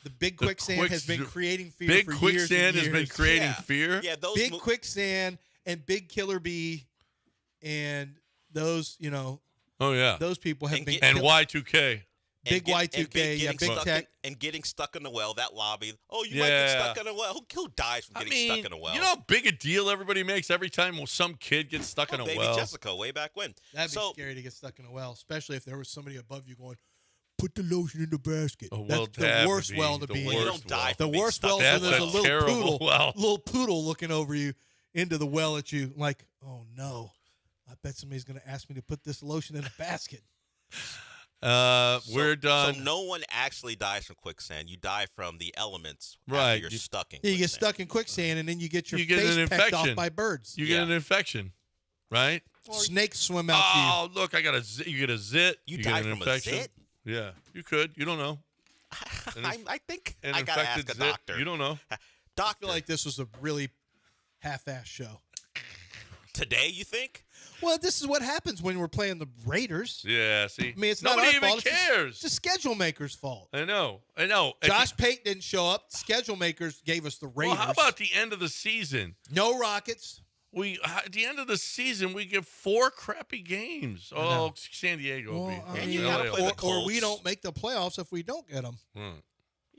The big quicksand has been creating fear Big for years quicksand and has been years. creating fear? Yeah, those big quicksand and big killer bee and those, Oh, yeah. those people have been And killed. Y2K. Big Y2K, yeah, big tech. And getting stuck in the well, that lobby. Oh, you might get stuck in a well. Who dies from getting stuck in a well? You know how big a deal everybody makes every time some kid gets stuck in a Baby well? Jessica, way back when. That'd be scary to get stuck in a well, especially if there was somebody above you going, put the lotion in the basket. Oh, well, That's the worst would be well to the be in. worst You don't die The from being worst stuck well, in so a there's a well. little poodle looking over you into the well at you, like, oh no, I bet somebody's going to ask me to put this lotion in a basket. We're done. So no one actually dies from quicksand. You die from the elements Right. after you're stuck in Yeah, you quicksand. get stuck in quicksand, and then you get your You get face an pecked off infection. by birds. You get an infection, right? Snakes swim out to you. Oh, look, I got a zit. You get a zit. You get die an from a infection. zit? Yeah, you could. You don't know. I think An I got to ask infected a zit. doctor. You don't know. I feel like this was a really half-assed show. Today, you think? Well, this is what happens when we're playing the Raiders. Yeah, see. I mean, it's Nobody not our even fault. cares. It's the schedule maker's fault. I know. Josh Payton didn't show up. Schedule makers gave us the Raiders. Well, how about the end of the season? No Rockets. At the end of the season, we get 4 crappy games. Oh, San Diego. Well, I And mean, you gotta play the Colts. or we don't make the playoffs if we don't get them.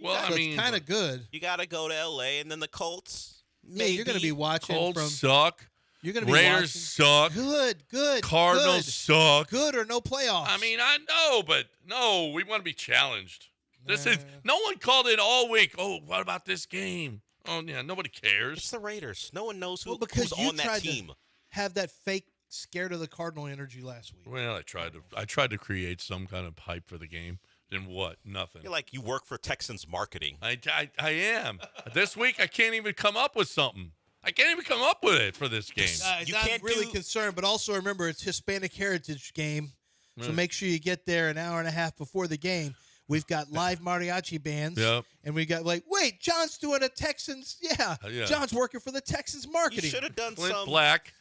Well, So I mean, it's kind of good. You got to go to L.A. and then the Colts. Yeah, you're going to be watching Colts from. suck. You're going to be Raiders watching. suck. Good. Cardinals good. suck. Good or no playoffs. I mean, I know, but no, we want to be challenged. This is no one called it all week. Oh, what about this game? Oh, yeah, nobody cares. It's the Raiders. No one knows Well, because who's you on that tried team. to have that fake scared of the Cardinal energy last week. Well, I tried to create some kind of hype for the game. Then what? Nothing. You're like you work for Texans marketing. I am. This week, I can't even come up with something. I can't even come up with it for this game. I'm really concerned, but also remember it's Hispanic Heritage game, so make sure you get there an hour and a half before the game. We've got live mariachi bands, and we got wait, John's doing a Texans, yeah. John's working for the Texans marketing. You should have done Clint some. Black.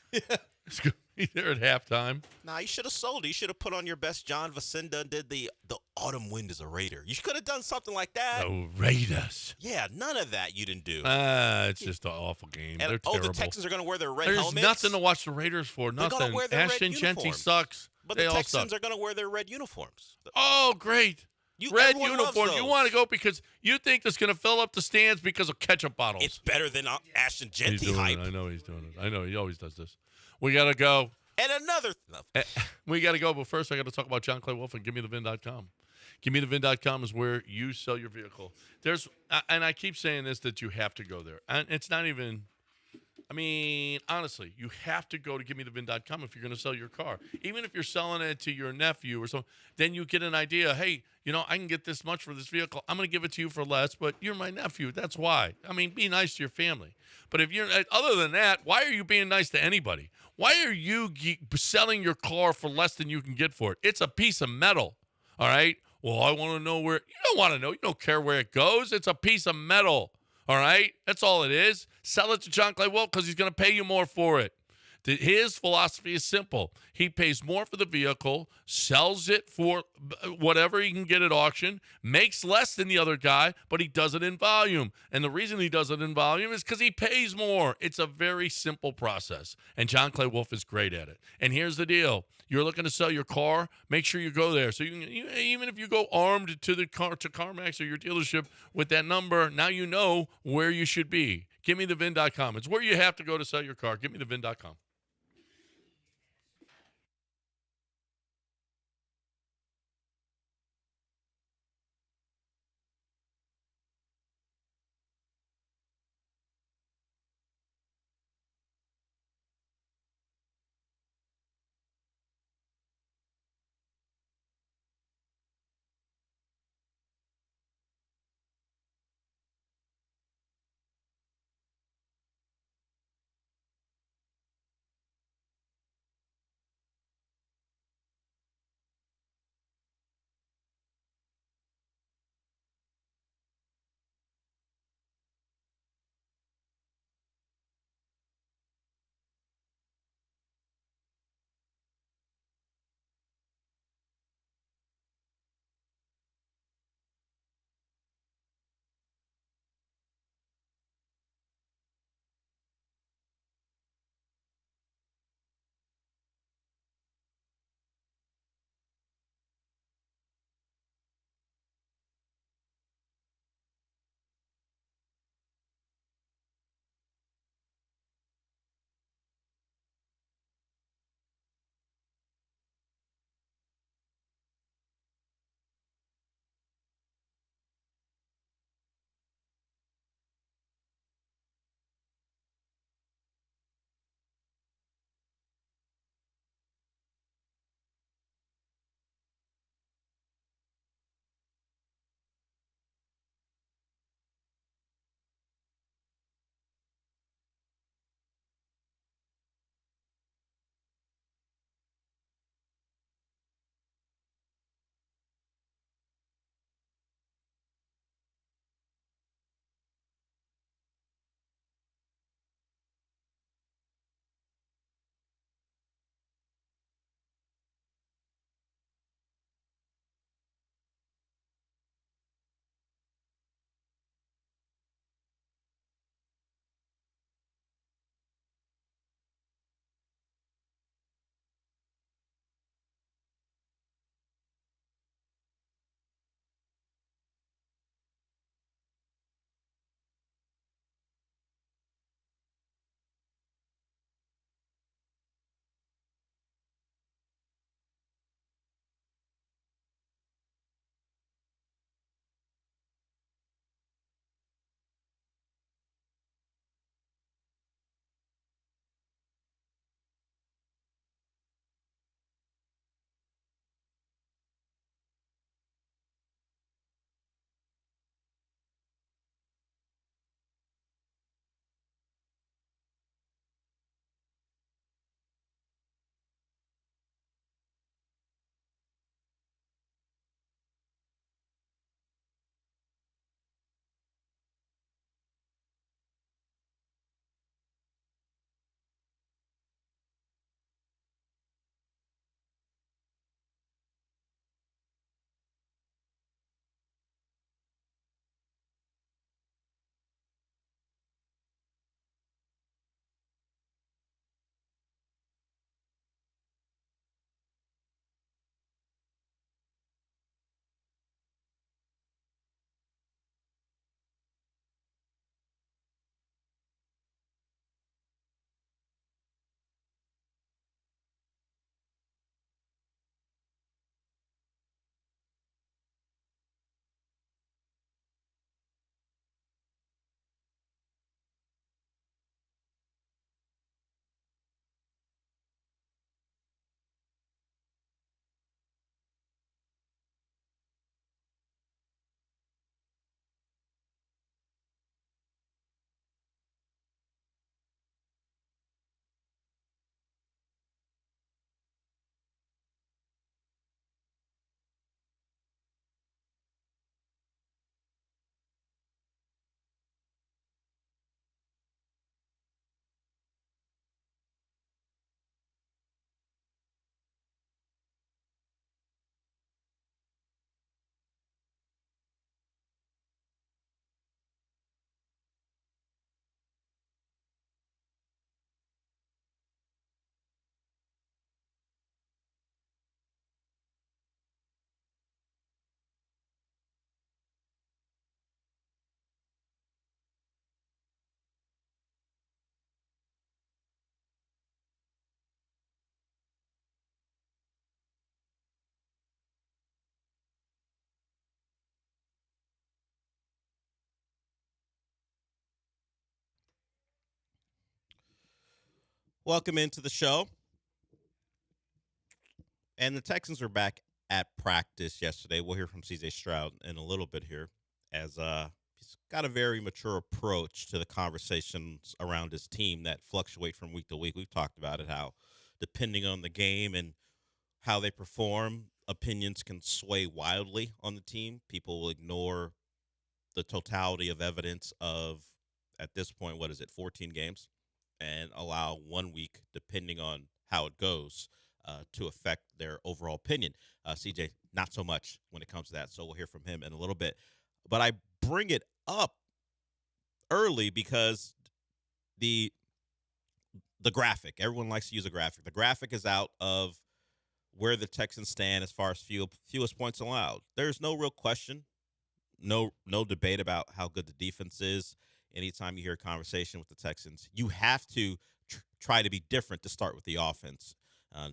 It's going to be there at halftime. Nah, you should have sold it. You should have put on your best John Vacinda and did the Autumn Wind is a Raider. You could have done something like that. The Raiders. Yeah, none of that you didn't do. It's just an awful game. And, They're terrible. the Texans are going to wear their red There's helmets. nothing to watch the Raiders for. They're Nothing. gonna wear their red Ashton Genty uniforms. sucks. But They the all Texans suck. are going to wear their red uniforms. Oh, great. Red everyone loves uniform. You those. want to go because you think it's going to fill up the stands because of ketchup bottles. It's better than Ashton He's Genty doing hype. it. I know he's doing it. I know he always does this. We got to go. And another. We got to go, but first I got to talk about John Clay Wolf and GiveMeTheVin.com. GiveMeTheVin.com is where you sell your vehicle. And I keep saying this, that you have to go there. And it's not even, I mean, honestly, you have to go to GiveMeTheVin.com if you're going to sell your car. Even if you're selling it to your nephew or something, then you get an idea, hey, I can get this much for this vehicle. I'm going to give it to you for less, but you're my nephew. That's why. I mean, be nice to your family. But if you're, other than that, why are you being nice to anybody? Why are you selling your car for less than you can get for it? It's a piece of metal, all right? Well, I want to know where. You don't want to know. You don't care where it goes. It's a piece of metal, all right? That's all it is. Sell it to John Clay Wolf because he's going to pay you more for it. His philosophy is simple. He pays more for the vehicle, sells it for whatever he can get at auction, makes less than the other guy, but he does it in volume. And the reason he does it in volume is because he pays more. It's a very simple process. And John Clay Wolf is great at it. And here's the deal. You're looking to sell your car, make sure you go there. So even if you go armed to CarMax or your dealership with that number, now you know where you should be. GiveMeTheVin.com. It's where you have to go to sell your car. GiveMeTheVin.com. Welcome into the show. And the Texans are back at practice yesterday. We'll hear from CJ Stroud in a little bit here, as he's got a very mature approach to the conversations around his team that fluctuate from week to week. We've talked about it, how depending on the game and how they perform, opinions can sway wildly on the team. People will ignore the totality of evidence of, at this point, 14 games, and allow 1 week, depending on how it goes, to affect their overall opinion. CJ, not so much when it comes to that, so we'll hear from him in a little bit. But I bring it up early because the graphic, everyone likes to use a graphic. The graphic is out of where the Texans stand as far as fewest points allowed. There's no real question, no debate about how good the defense is. Anytime you hear a conversation with the Texans, you have to try to be different to start with the offense.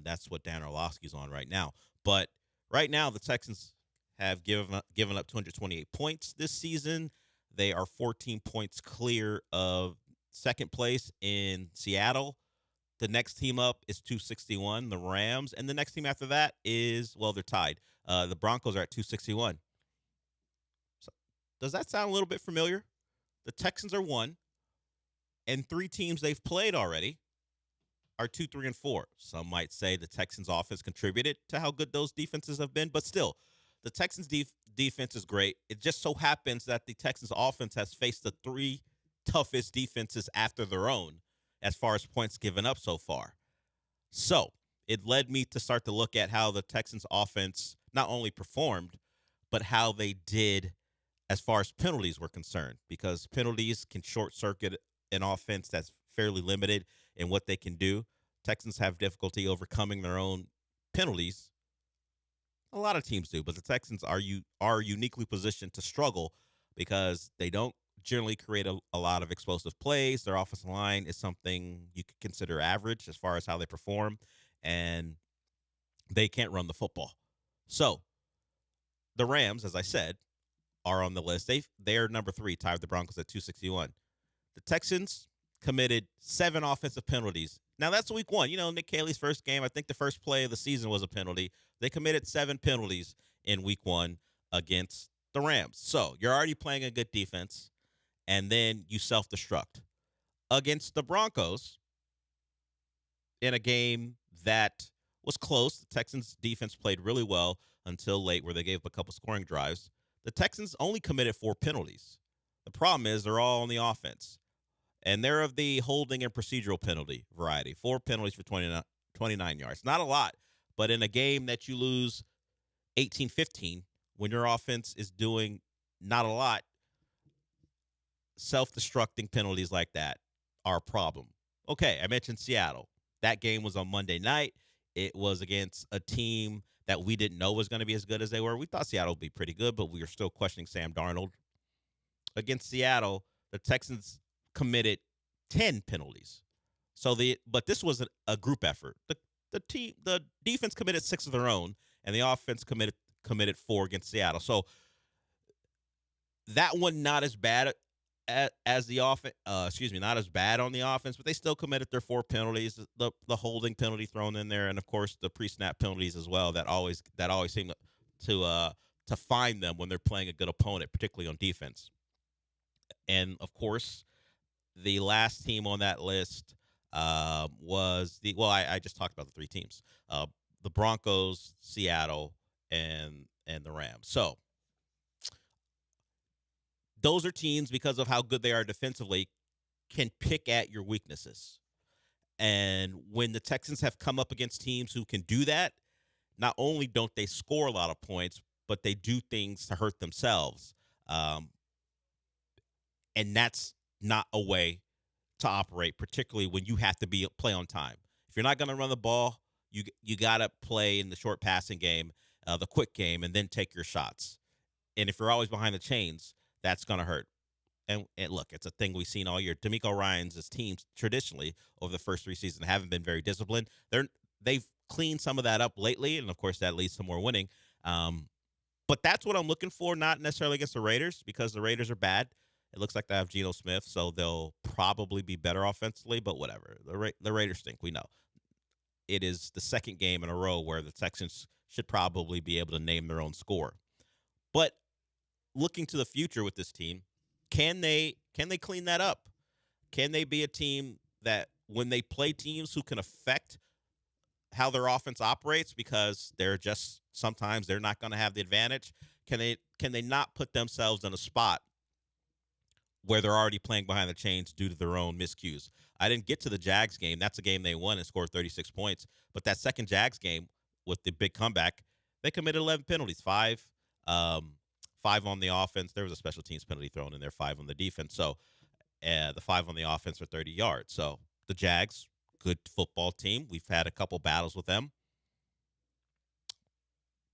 That's what Dan Orlovsky's on right now. But right now, the Texans have given up 228 points this season. They are 14 points clear of second place in Seattle. The next team up is 261, the Rams. And the next team after that is, well, they're tied. The Broncos are at 261. So, does that sound a little bit familiar? The Texans are 1, and 3 teams they've played already are 2, 3, and 4. Some might say the Texans' offense contributed to how good those defenses have been, but still, the Texans' defense is great. It just so happens that the Texans' offense has faced the 3 toughest defenses after their own as far as points given up so far. So it led me to start to look at how the Texans' offense not only performed, but how they did as far as penalties were concerned, because penalties can short-circuit an offense that's fairly limited in what they can do. Texans have difficulty overcoming their own penalties. A lot of teams do, but the Texans are uniquely positioned to struggle because they don't generally create a lot of explosive plays. Their offensive line is something you could consider average as far as how they perform, and they can't run the football. So the Rams, as I said, are on the list. They're number 3, tied with the Broncos at 261. The Texans committed 7 offensive penalties. Now, that's week 1. You know, Nick Caley's first game, I think the first play of the season was a penalty. They committed 7 penalties in week 1 against the Rams. So you're already playing a good defense, and then you self-destruct. Against the Broncos, in a game that was close, the Texans' defense played really well until late, where they gave up a couple scoring drives. The Texans only committed 4 penalties. The problem is they're all on the offense, and they're of the holding and procedural penalty variety. 4 penalties for 29 yards. Not a lot, but in a game that you lose 18-15, when your offense is doing not a lot, self-destructing penalties like that are a problem. Okay, I mentioned Seattle. That game was on Monday night. It was against a team that we didn't know was going to be as good as they were. We thought Seattle would be pretty good, but we were still questioning Sam Darnold. Against Seattle, the Texans committed 10 penalties. But this was a group effort. The defense committed 6 of their own, and the offense committed 4 against Seattle. So that one not as bad as the offense. Not as bad on the offense, but they still committed their 4 penalties. The holding penalty thrown in there, and of course the pre-snap penalties as well. That always seem to find them when they're playing a good opponent, particularly on defense. And of course, the last team on that list was I just talked about the 3 teams: the Broncos, Seattle, and the Rams. So those are teams, because of how good they are defensively, can pick at your weaknesses. And when the Texans have come up against teams who can do that, not only don't they score a lot of points, but they do things to hurt themselves. And that's not a way to operate, particularly when you have to play on time. If you're not going to run the ball, you got to play in the short passing game, the quick game, and then take your shots. And if you're always behind the chains, that's going to hurt. And look, it's a thing we've seen all year. DeMeco Ryans' teams traditionally over the first 3 seasons haven't been very disciplined. They've cleaned some of that up lately, and of course that leads to more winning. But that's what I'm looking for, not necessarily against the Raiders, because the Raiders are bad. It looks like they have Geno Smith, so they'll probably be better offensively, but whatever. The Raiders stink, we know. It is the second game in a row where the Texans should probably be able to name their own score. But looking to the future with this team, can they clean that up? Can they be a team that when they play teams who can affect how their offense operates because sometimes they're not going to have the advantage, can they not put themselves in a spot where they're already playing behind the chains due to their own miscues? I didn't get to the Jags game. That's a game they won and scored 36 points. But that second Jags game with the big comeback, they committed 11 penalties, five on the offense. There was a special teams penalty thrown in there, 5 on the defense. So the 5 on the offense for 30 yards. So the Jags, good football team. We've had a couple battles with them.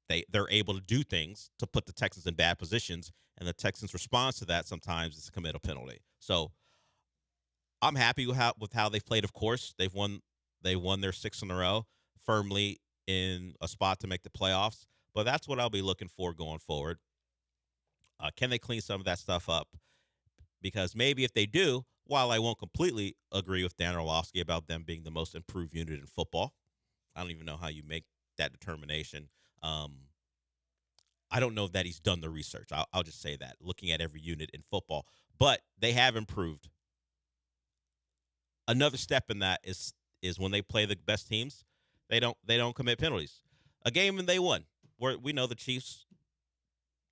They're able to do things to put the Texans in bad positions, and the Texans' response to that sometimes is to commit a penalty. So I'm happy with how they've played. Of course, they won their 6th in a row, firmly in a spot to make the playoffs. But that's what I'll be looking for going forward. Can they clean some of that stuff up? Because maybe if they do, while I won't completely agree with Dan Orlovsky about them being the most improved unit in football, I don't even know how you make that determination. I don't know that he's done the research. I'll just say that, looking at every unit in football. But they have improved. Another step in that is when they play the best teams, they don't commit penalties. A game and they won, where we know the Chiefs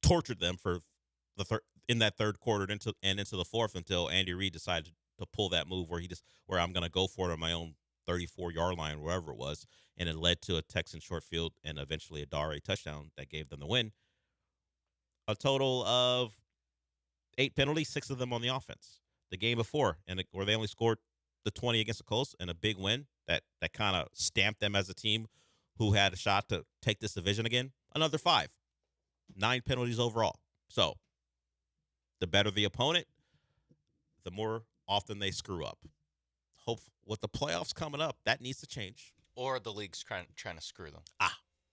tortured them for in that third quarter into the fourth until Andy Reid decided to pull that move where I'm going to go for it on my own 34-yard line, wherever it was, and it led to a Texan short field and eventually a Dare touchdown that gave them the win. A total of 8 penalties, 6 of them on the offense. The game before, where they only scored the 20 against the Colts, and a big win that kind of stamped them as a team who had a shot to take this division again. Another 5. 9 penalties overall. So the better the opponent, the more often they screw up. Hope with the playoffs coming up, that needs to change. Or the league's trying to screw them.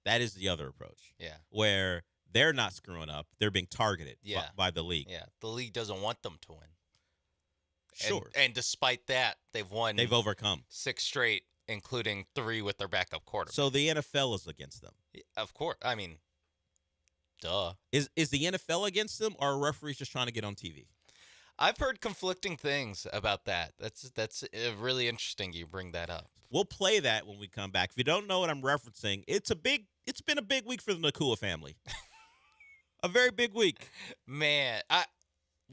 That is the other approach. Yeah. Where they're not screwing up. They're being targeted by the league. Yeah. The league doesn't want them to win. Sure. And despite that, they've overcome 6 straight, including 3 with their backup quarterback. So the NFL is against them. Of course. I mean, duh. Is the NFL against them, or are referees just trying to get on TV? I've heard conflicting things about that. That's really interesting you bring that up. We'll play that when we come back. If you don't know what I'm referencing, it's been a big week for the Nakua family. A very big week. Man,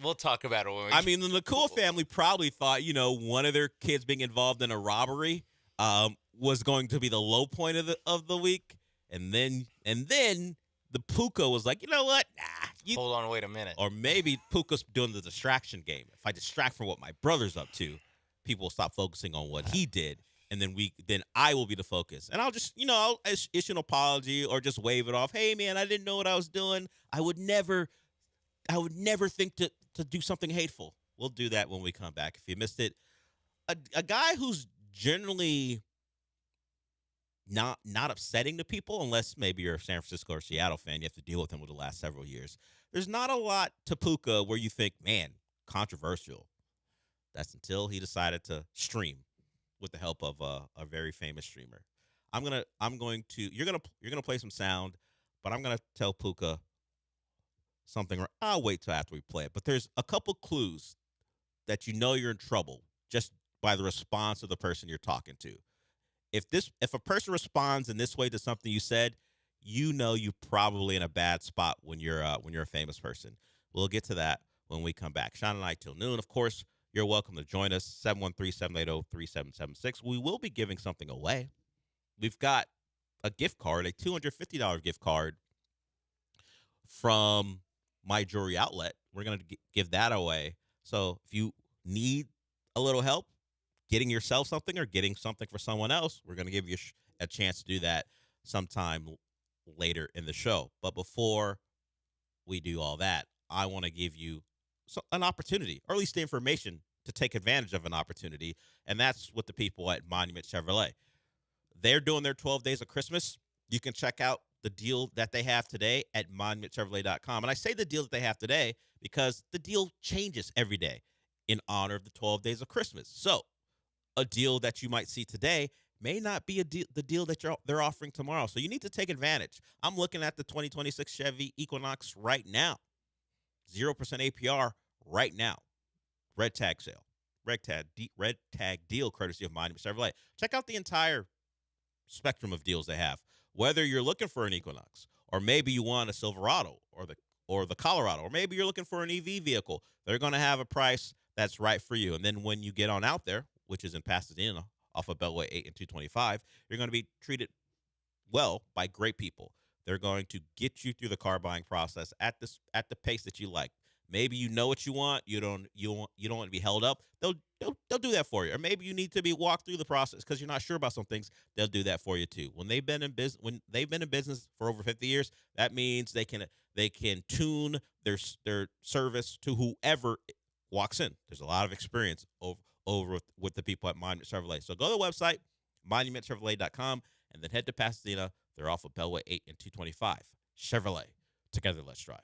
we'll talk about it when we I mean, the Nakua family probably thought, one of their kids being involved in a robbery was going to be the low point of the week. And then the Puka was like, you know what? Hold on, wait a minute. Or maybe Puka's doing the distraction game. If I distract from what my brother's up to, people will stop focusing on what he did, and then I will be the focus. And I'll just, I'll issue an apology or just wave it off. Hey, man, I didn't know what I was doing. I would never think to do something hateful. We'll do that when we come back. If you missed it, a guy who's generally not upsetting to people, unless maybe you're a San Francisco or Seattle fan, you have to deal with him over the last several years. There's not a lot to Puka where you think, man, controversial. That's until he decided to stream with the help of a very famous streamer. You're gonna play some sound, but I'm gonna tell Puka something. I'll wait till after we play it. But there's a couple clues that you're in trouble just by the response of the person you're talking to. If a person responds in this way to something you said, you're probably in a bad spot when you're a famous person. We'll get to that when we come back. Sean and I till noon. Of course, you're welcome to join us, 713-780-3776. We will be giving something away. We've got a gift card, a $250 gift card from My Jewelry Outlet. We're going to give that away. So if you need a little help getting yourself something or getting something for someone else, we're going to give you a chance to do that sometime later in the show. But before we do all that, I want to give you an opportunity, or at least the information to take advantage of an opportunity, and that's with the people at Monument Chevrolet. They're doing their 12 days of Christmas. You can check out the deal that they have today at monumentchevrolet.com. And I say the deal that they have today because the deal changes every day in honor of the 12 days of Christmas. So a deal that you might see today may not be the deal that they're offering tomorrow. So you need to take advantage. I'm looking at the 2026 Chevy Equinox right now. 0% APR right now. Red tag sale. Red tag deal courtesy of Monument Chevrolet. Check out the entire spectrum of deals they have. Whether you're looking for an Equinox, or maybe you want a Silverado or the Colorado, or maybe you're looking for an EV vehicle, they're going to have a price that's right for you. And then when you get on out there, which is in Pasadena off of Beltway 8 and 225, you're going to be treated well by great people. They're going to get you through the car buying process at the pace that you like. Maybe you know what you want. You don't want to be held up. They'll do that for you. Or maybe you need to be walked through the process because you're not sure about some things. They'll do that for you too. When they've been in business for over 50 years, that means they can tune their service to whoever walks in. There's a lot of experience over with the people at Monument Chevrolet. So go to the website, monumentchevrolet.com, and then head to Pasadena. They're off of Beltway 8 and 225. Chevrolet. Together, let's drive.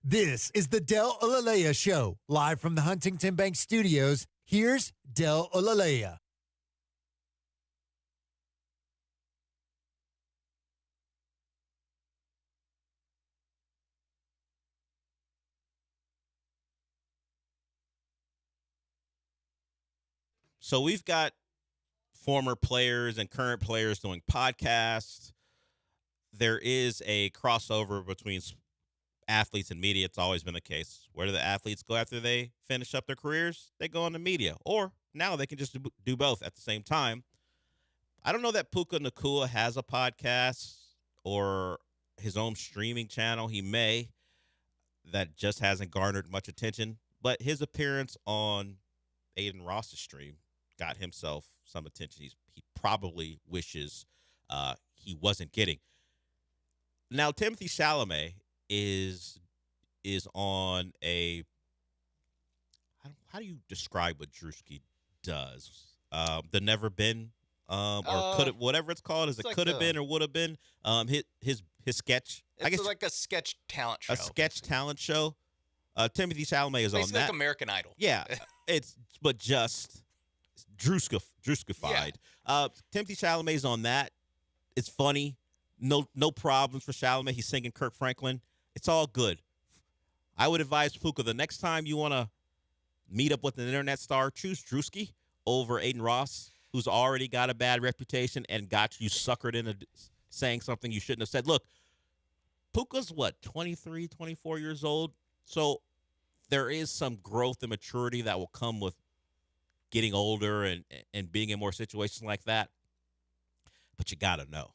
This is the Del Olalea Show, live from the Huntington Bank Studios. Here's Del Olalea. So we've got former players and current players doing podcasts. There is a crossover between athletes and media. It's always been the case. Where do the athletes go after they finish up their careers? They go into media. Or now they can just do both at the same time. I don't know that Puka Nacua has a podcast or his own streaming channel. He may. That just hasn't garnered much attention. But his appearance on Aiden Ross's stream got himself some attention he probably wishes he wasn't getting. Now, Timothy Chalamet is on a how do you describe what Drewski does? The Never Been or could it, whatever it's called, is it like could have been or would have been his sketch? It's I guess like a sketch talent show. a sketch talent show. Timothy Chalamet is Basically on that. like American Idol. Yeah, but just Drewskified. Timothy Chalamet is on that. It's funny. No problems for Chalamet. He's singing Kirk Franklin. It's all good. I would advise Puka, the next time you want to meet up with an internet star, choose Drewski over Aiden Ross, who's already got a bad reputation and got you suckered into saying something you shouldn't have said. Look, Puka's 23, 24 years old. So there is some growth and maturity that will come with getting older and being in more situations like that. But you got to know.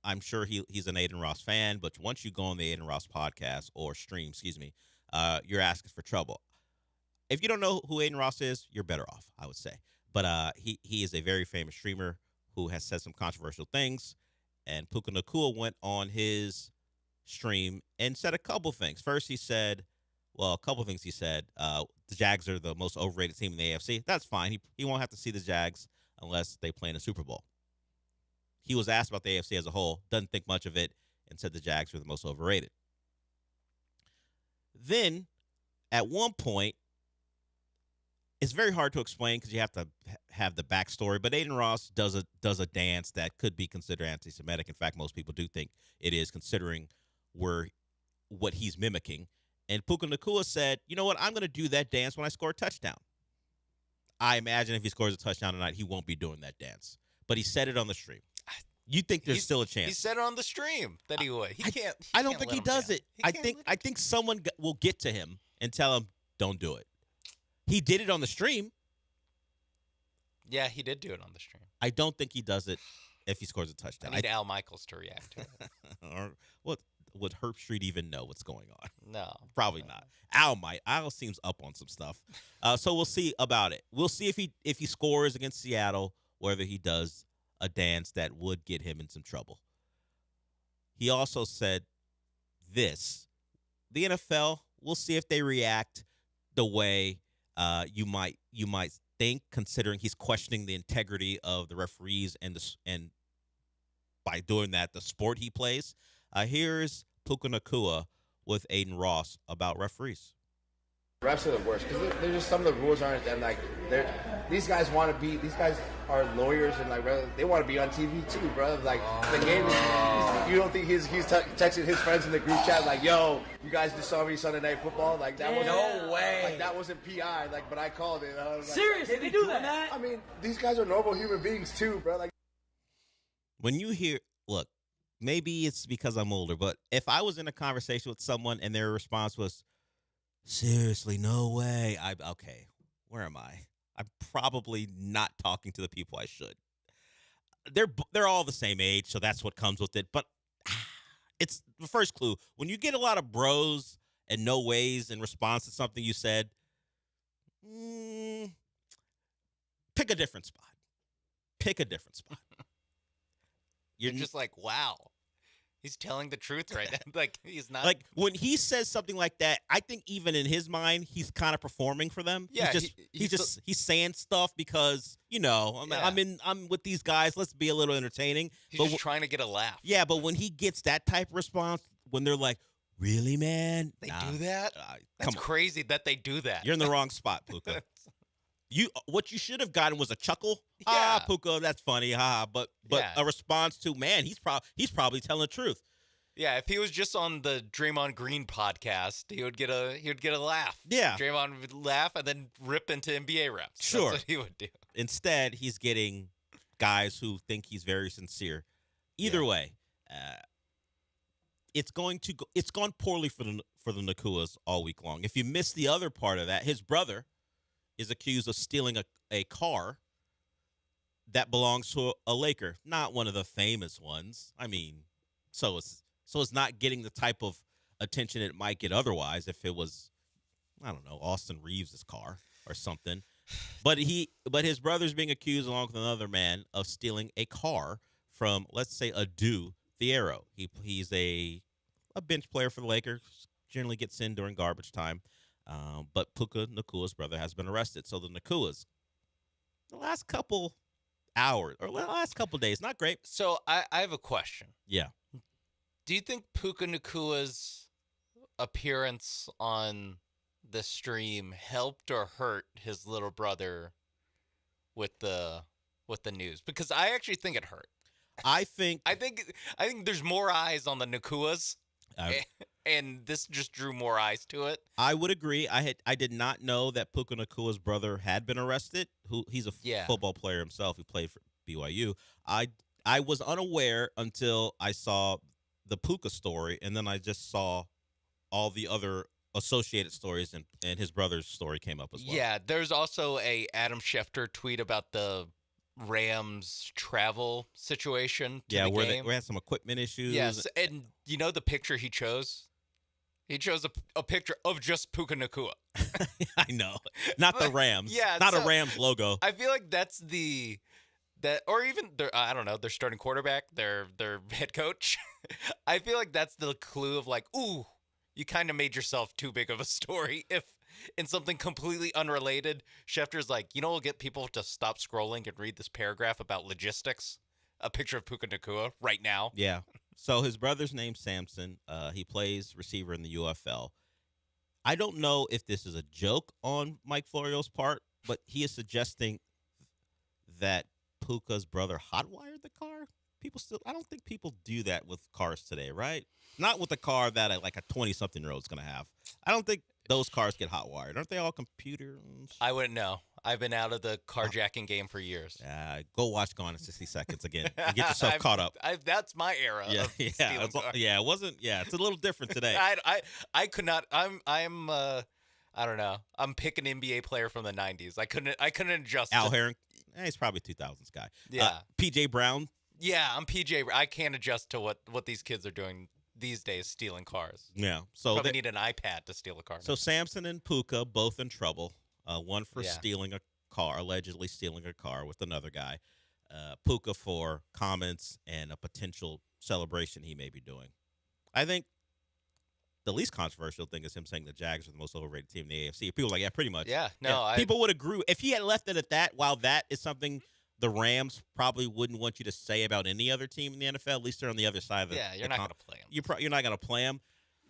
I'm sure he's an Aiden Ross fan, but once you go on the Aiden Ross podcast or stream, you're asking for trouble. If you don't know who Aiden Ross is, you're better off, I would say. But he is a very famous streamer who has said some controversial things. And Puka Nacua went on his stream and said a couple things. First, he said, a couple things he said. The Jags are the most overrated team in the AFC. That's fine. He won't have to see the Jags unless they play in a Super Bowl. He was asked about the AFC as a whole, doesn't think much of it, and said the Jags were the most overrated. Then, at one point, it's very hard to explain because you have to have the backstory, but Aiden Ross does a dance that could be considered anti-Semitic. In fact, most people do think it is, considering what he's mimicking. And Puka Nacua said, you know what, I'm going to do that dance when I score a touchdown. I imagine if he scores a touchdown tonight, he won't be doing that dance. But he said it on the stream. You think there's still a chance? He said it on the stream that he would. I don't think he does it. I think someone will get to him and tell him, don't do it. He did it on the stream. Yeah, he did do it on the stream. I don't think he does it if he scores a touchdown. I need Al Michaels to react to it. Or would Herb Street even know what's going on? No. Probably not. Al might. Al seems up on some stuff. So we'll see about it. We'll see if he scores against Seattle, whether he does a dance that would get him in some trouble. He also said this. The NFL, we'll see if they react the way you might think, considering he's questioning the integrity of the referees and by doing that, the sport he plays. Here's Puka Nacua with Aiden Ross about referees. Refs are the worst because they're just, some of the rules aren't that like these guys are lawyers and like they want to be on TV too, bro. Like the game is, you don't think he's texting his friends in the group chat like, yo, you guys just saw me Sunday Night Football, like that wasn't No way. like that wasn't PI, like, but I called it. I was like, Seriously, they do that? I mean, these guys are normal human beings too, bro. Like when you hear, look, maybe it's because I'm older, but if I was in a conversation with someone and their response was, seriously, no way. Okay, where am I? I'm probably not talking to the people I should. They're all the same age, so that's what comes with it. But it's the first clue. When you get a lot of bros and no ways in response to something you said, pick a different spot. Pick a different spot. You're just like, wow. He's telling the truth right now. Like, he's not. Like, when he says something like that, I think even in his mind, he's kind of performing for them. Yeah, he's saying stuff because, I'm with these guys. Let's be a little entertaining. He's just trying to get a laugh. Yeah, but when he gets that type of response, when they're like, Really, man? They do that? That's come on. crazy that they do that. You're in the wrong spot, Puka. What you should have gotten was a chuckle. Yeah. Ah, Puka, that's funny. But Yeah. a response to, man, he's probably telling the truth. Yeah, if he was just on the Draymond Green podcast, he would get a laugh. Yeah. Draymond would laugh and then rip into NBA refs. Sure. That's what he would do. Instead, he's getting guys who think he's very sincere. Either way, it's gone poorly for the Nakuas all week long. If you missed the other part of that, his brother is accused of stealing a car that belongs to a Laker, not one of the famous ones. I mean, so it's not getting the type of attention it might get otherwise if it was, I don't know, Austin Reeves' car or something. But his brother's being accused, along with another man, of stealing a car from, let's say, Adu Thiero. He's a bench player for the Lakers, generally gets in during garbage time. But Puka Nakua's brother has been arrested. So the Nakuas, the last couple hours or the last couple days, not great. So I have a question. Yeah. Do you think Puka Nakua's appearance on the stream helped or hurt his little brother with the news? Because I actually think it hurt. I think there's more eyes on the Nakuas, and this just drew more eyes to it. I would agree. I did not know that Puka Nakua's brother had been arrested. He's a football player himself. He played for BYU. I was unaware until I saw the Puka story, and then I just saw all the other associated stories, and his brother's story came up as well. Yeah, there's also a Adam Schefter tweet about the Rams travel situation. Where they had some equipment issues. Yes, and you know the picture he chose? He chose a picture of just Puka Nacua. I know. Not the Rams. Yeah. Not a Rams logo. I feel like that's or even I don't know, their starting quarterback, their head coach. I feel like that's the clue of like, ooh, you kind of made yourself too big of a story. If in something completely unrelated, Schefter's like, we'll get people to stop scrolling and read this paragraph about logistics. A picture of Puka Nacua right now. Yeah. So his brother's name's Samson. He plays receiver in the UFL. I don't know if this is a joke on Mike Florio's part, but he is suggesting that Puka's brother hotwired the car. I don't think people do that with cars today, right? Not with a car that a 20-something-year-old is going to have. I don't think those cars get hotwired. Aren't they all computers? I wouldn't know. I've been out of the carjacking game for years. Go watch Gone in 60 Seconds again and get yourself caught up. That's my era. Of stealing cars. It wasn't. Yeah, it's a little different today. I could not. I don't know. I'm picking NBA player from the 90s. I couldn't adjust. Al Herring. He's probably 2000s guy. Yeah. PJ Brown. Yeah, I'm PJ. I can't adjust to what these kids are doing these days, stealing cars. Yeah. So probably need an iPad to steal a car. So Samson and Puka both in trouble. One for stealing a car, allegedly stealing a car with another guy. Puka for comments and a potential celebration he may be doing. I think the least controversial thing is him saying the Jags are the most overrated team in the AFC. People are like, yeah, pretty much. Yeah, no. People would agree. If he had left it at that, while that is something the Rams probably wouldn't want you to say about any other team in the NFL, at least they're on the other side of the you're not going to play him. You're not going to play him.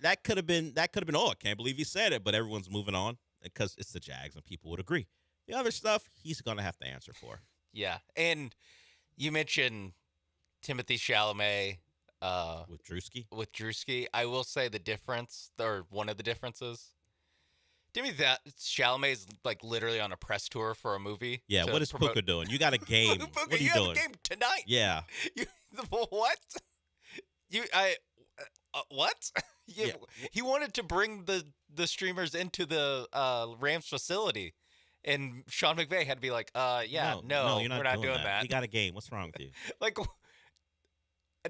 That could have been, oh, I can't believe he said it, but everyone's moving on because it's the Jags and people would agree. The other stuff, he's going to have to answer for. Yeah, and you mentioned Timothy Chalamet. With Drewski. I will say the difference, or one of the differences. Timothy Chalamet is like literally on a press tour for a movie. Yeah, what is Puka doing? You got a game. Puka, what are you have doing? A game tonight. Yeah. What? What? He wanted to bring the streamers into the Rams facility. And Sean McVay had to be like, no, you're not we're not doing that. You got a game. What's wrong with you? Like,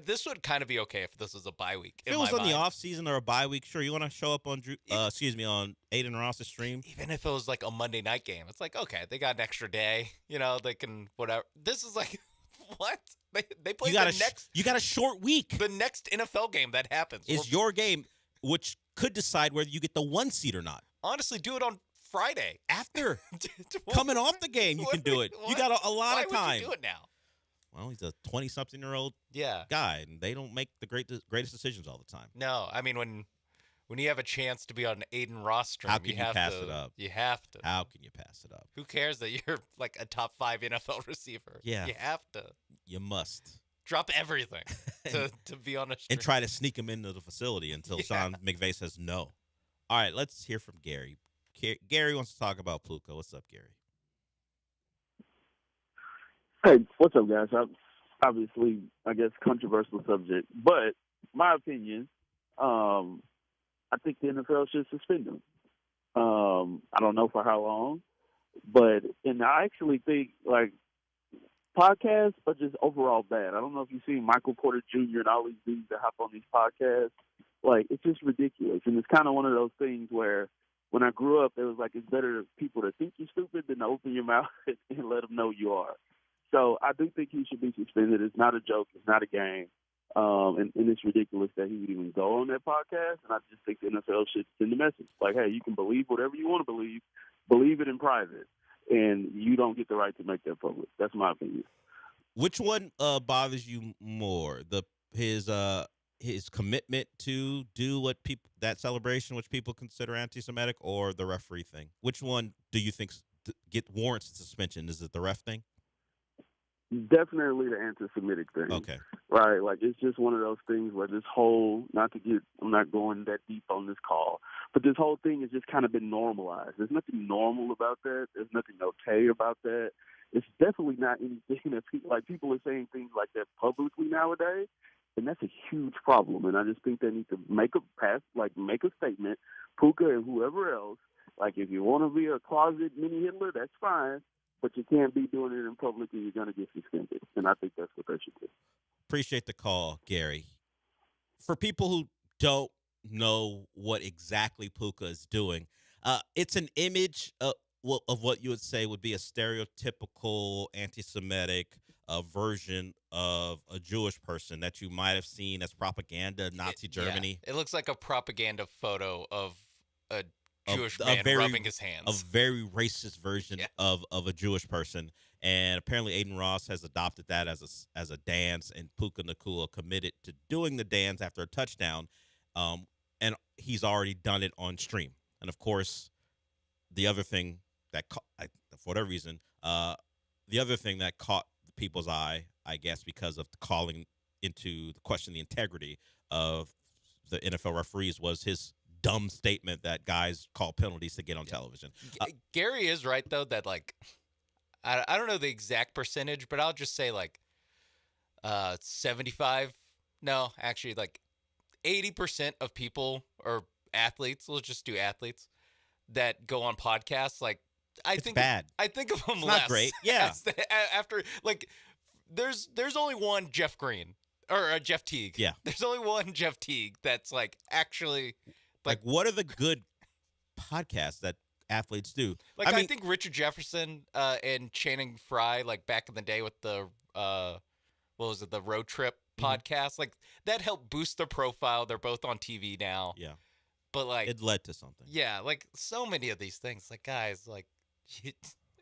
this would kind of be okay if this was a bye week. If it was on the off season or a bye week, sure. You want to show up on on Aiden Ross's stream? Even if it was like a Monday night game, it's like, okay, they got an extra day. They can whatever. This is like, what? They play You got a short week. The next NFL game that happens is your game, which could decide whether you get the 1 seed or not. Honestly, do it on Friday after coming off the game. You can do it. You got a lot of time. Why would you do it now? Well, he's a 20-something-year-old guy, and they don't make the greatest decisions all the time. No, I mean when you have a chance to be on Aiden Ross stream, How can you have pass to, it up? You have to. How can you pass it up? Who cares that you're like a top 5 NFL receiver? Yeah. You have to. You must. Drop everything to be on a stream. And try to sneak him into the facility until Sean McVay says no. All right, let's hear from Gary. Gary wants to talk about Puka. What's up, Gary? Hey, what's up, guys? Obviously, I guess, controversial subject, but my opinion, I think the NFL should suspend him. I don't know for how long, and I actually think, like, podcasts are just overall bad. I don't know if you've seen Michael Porter Jr. and all these dudes that hop on these podcasts. Like, it's just ridiculous. And it's kind of one of those things where when I grew up, it was like it's better for people to think you're stupid than to open your mouth and let them know you are. So I do think he should be suspended. It's not a joke. It's not a game. And it's ridiculous that he would even go on that podcast. And I just think the NFL should send a message. Like, hey, you can believe whatever you want to believe. Believe it in private. And you don't get the right to make that public. That's my opinion. Which one bothers you more? His commitment to do what people, that celebration which people consider anti-Semitic, or the referee thing? Which one do you think warrants suspension? Is it the ref thing? Definitely the anti-Semitic thing. Okay. Right. Like, it's just one of those things where this whole, I'm not going that deep on this call, but this whole thing has just kind of been normalized. There's nothing normal about that. There's nothing okay about that. It's definitely not anything that people are saying things like that publicly nowadays, and that's a huge problem. And I just think they need to make a statement, Puka and whoever else, like, if you want to be a closet mini Hitler, that's fine. But you can't be doing it in public, and you're going to get suspended. And I think that's what they should do. Appreciate the call, Gary. For people who don't know what exactly Puka is doing, it's an image of what you would say would be a stereotypical anti-Semitic version of a Jewish person that you might have seen as propaganda in Nazi Germany. Yeah. It looks like a propaganda photo of a Jewish man rubbing his hands. A very racist version of a Jewish person. And apparently Aiden Ross has adopted that as a dance, and Puka Nacua committed to doing the dance after a touchdown. And he's already done it on stream. And, of course, the other thing that for whatever reason, the other thing that caught people's eye, I guess, because of calling into question the integrity of the NFL referees, was his dumb statement that guys call penalties to get on television. Gary is right, though, that, like, I don't know the exact percentage, but I'll just say, like, 75. No, actually, like, 80% of people, or athletes, let's just do athletes, that go on podcasts, like, I think of them it's less. Not great. Yeah. After, like, there's only one Jeff Green, or Jeff Teague. Yeah. There's only one Jeff Teague that's, like, actually... Like, what are the good podcasts that athletes do? Like, I think Richard Jefferson and Channing Frye, like, back in the day with the, what was it, the Road Trip podcast, like, that helped boost their profile. They're both on TV now. Yeah. But, like... It led to something. Yeah, like, so many of these things. Like, guys, like,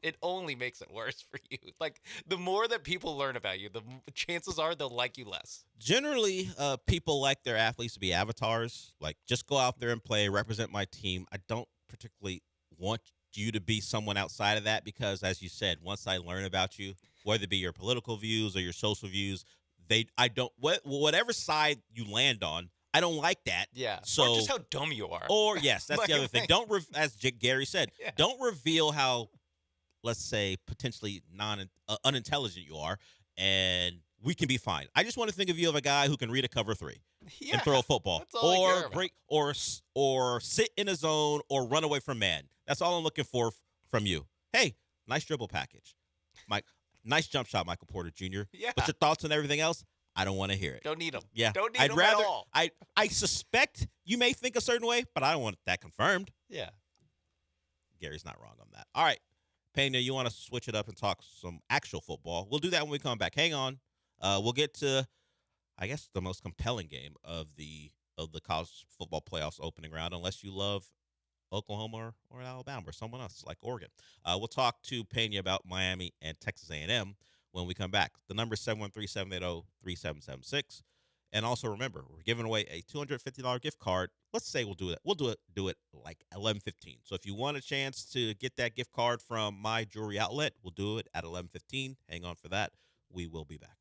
it only makes it worse for you. Like, the more that people learn about you, the chances are they'll like you less. Generally, people like their athletes to be avatars. Like, just go out there and play, represent my team. I don't particularly want you to be someone outside of that because, as you said, once I learn about you, whether it be your political views or your social views, whatever side you land on, I don't like that. Yeah. So, or just how dumb you are. Or, yes, that's Like, the other thing. As Gary said, don't reveal how, let's say, potentially unintelligent you are, and we can be fine. I just want to think of you of a guy who can read a cover 3 and throw a football, or sit in a zone or run away from man. That's all I'm looking for from you. Hey, nice dribble package, Mike. Nice jump shot, Michael Porter Jr. Yeah. But your thoughts on everything else, I don't want to hear it. Don't need them. Yeah. Don't need them at all. I suspect you may think a certain way, but I don't want that confirmed. Yeah. Gary's not wrong on that. All right. Pena, you want to switch it up and talk some actual football? We'll do that when we come back. Hang on. We'll get to, I guess, the most compelling game of the college football playoffs opening round, unless you love Oklahoma or Alabama or someone else like Oregon. We'll talk to Pena about Miami and Texas A&M when we come back. The number is 713-780-3776. And also remember, we're giving away a $250 gift card. Let's say we'll do it. We'll do it like 11:15. So if you want a chance to get that gift card from my jewelry outlet, we'll do it at 11:15. Hang on for that. We will be back.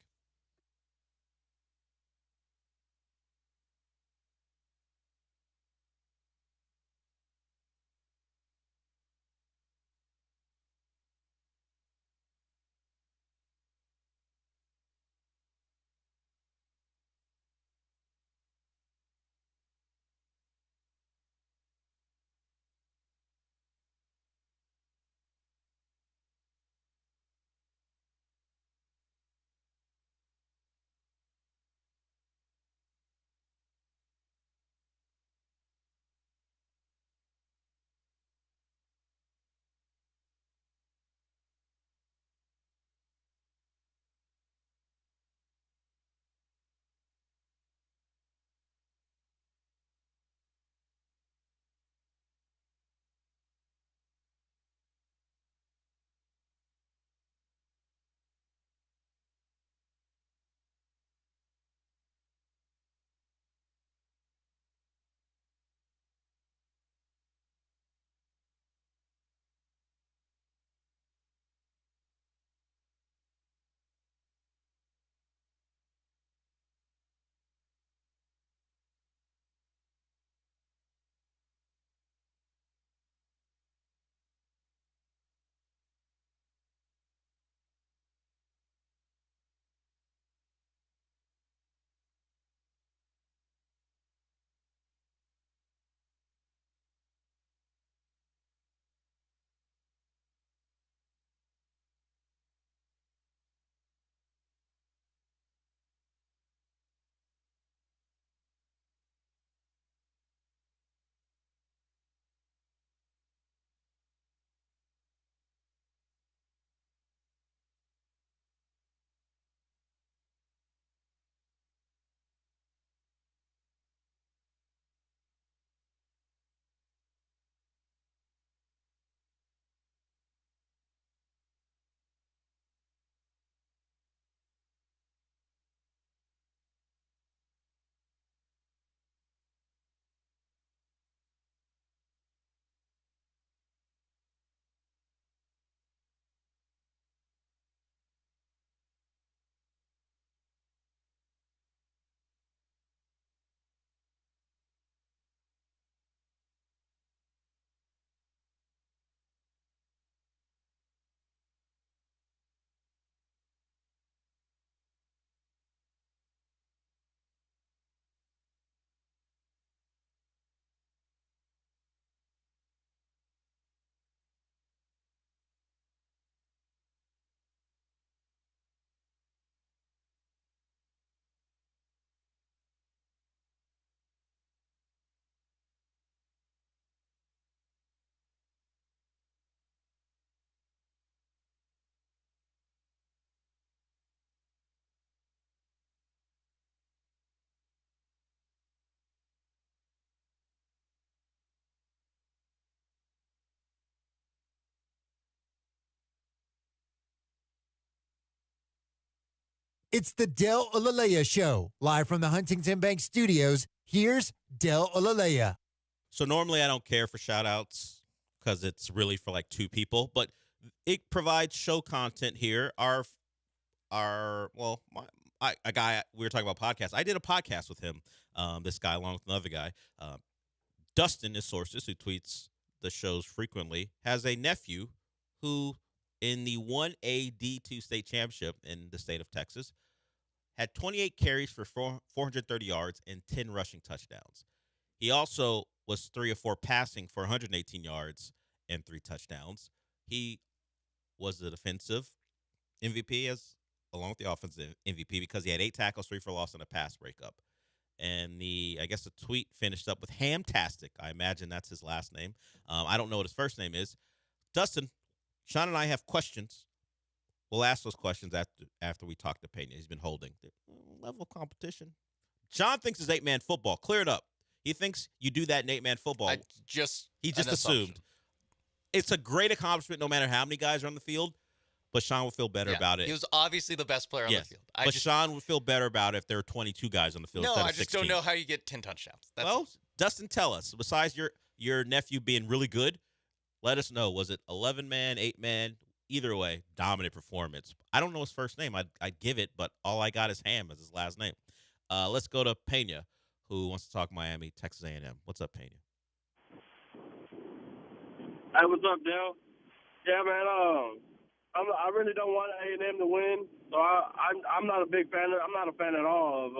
It's the Del Olalea Show, live from the Huntington Bank Studios. Here's Del Olalea. So normally I don't care for shout outs because it's really for like two people, but it provides show content here. A guy, we were talking about podcasts. I did a podcast with him, this guy, along with another guy. Dustin is Sources, who tweets the shows frequently, has a nephew who, in the 1A D2 state championship in the state of Texas, had 28 carries for 430 yards and 10 rushing touchdowns. He also was 3 of 4 passing for 118 yards and 3 touchdowns. He was the defensive MVP along with the offensive MVP because he had 8 tackles, 3 for loss, and a pass breakup. And the tweet finished up with Hamtastic. I imagine that's his last name. I don't know what his first name is. Dustin, Sean and I have questions. We'll ask those questions after we talk to Pena. He's been holding the level of competition. John thinks it's 8-man football. Clear it up. He thinks you do that in 8-man football. He just assumed. It's a great accomplishment no matter how many guys are on the field. But Sean would feel better about it. He was obviously the best player on the field. But Sean would feel better about it if there were 22 guys on the field No, instead of I just 16. don't know how you get 10 touchdowns. Well, Dustin, tell us. Besides your nephew being really good, let us know. Was it 11-man, 8-man? Either way, dominant performance. I don't know his first name. I'd give it, but all I got is Ham as his last name. Let's go to Pena, who wants to talk Miami, Texas A&M. What's up, Pena? Hey, what's up, Dale? Yeah, man. I really don't want A&M to win, so I'm not a big fan. I'm not a fan at all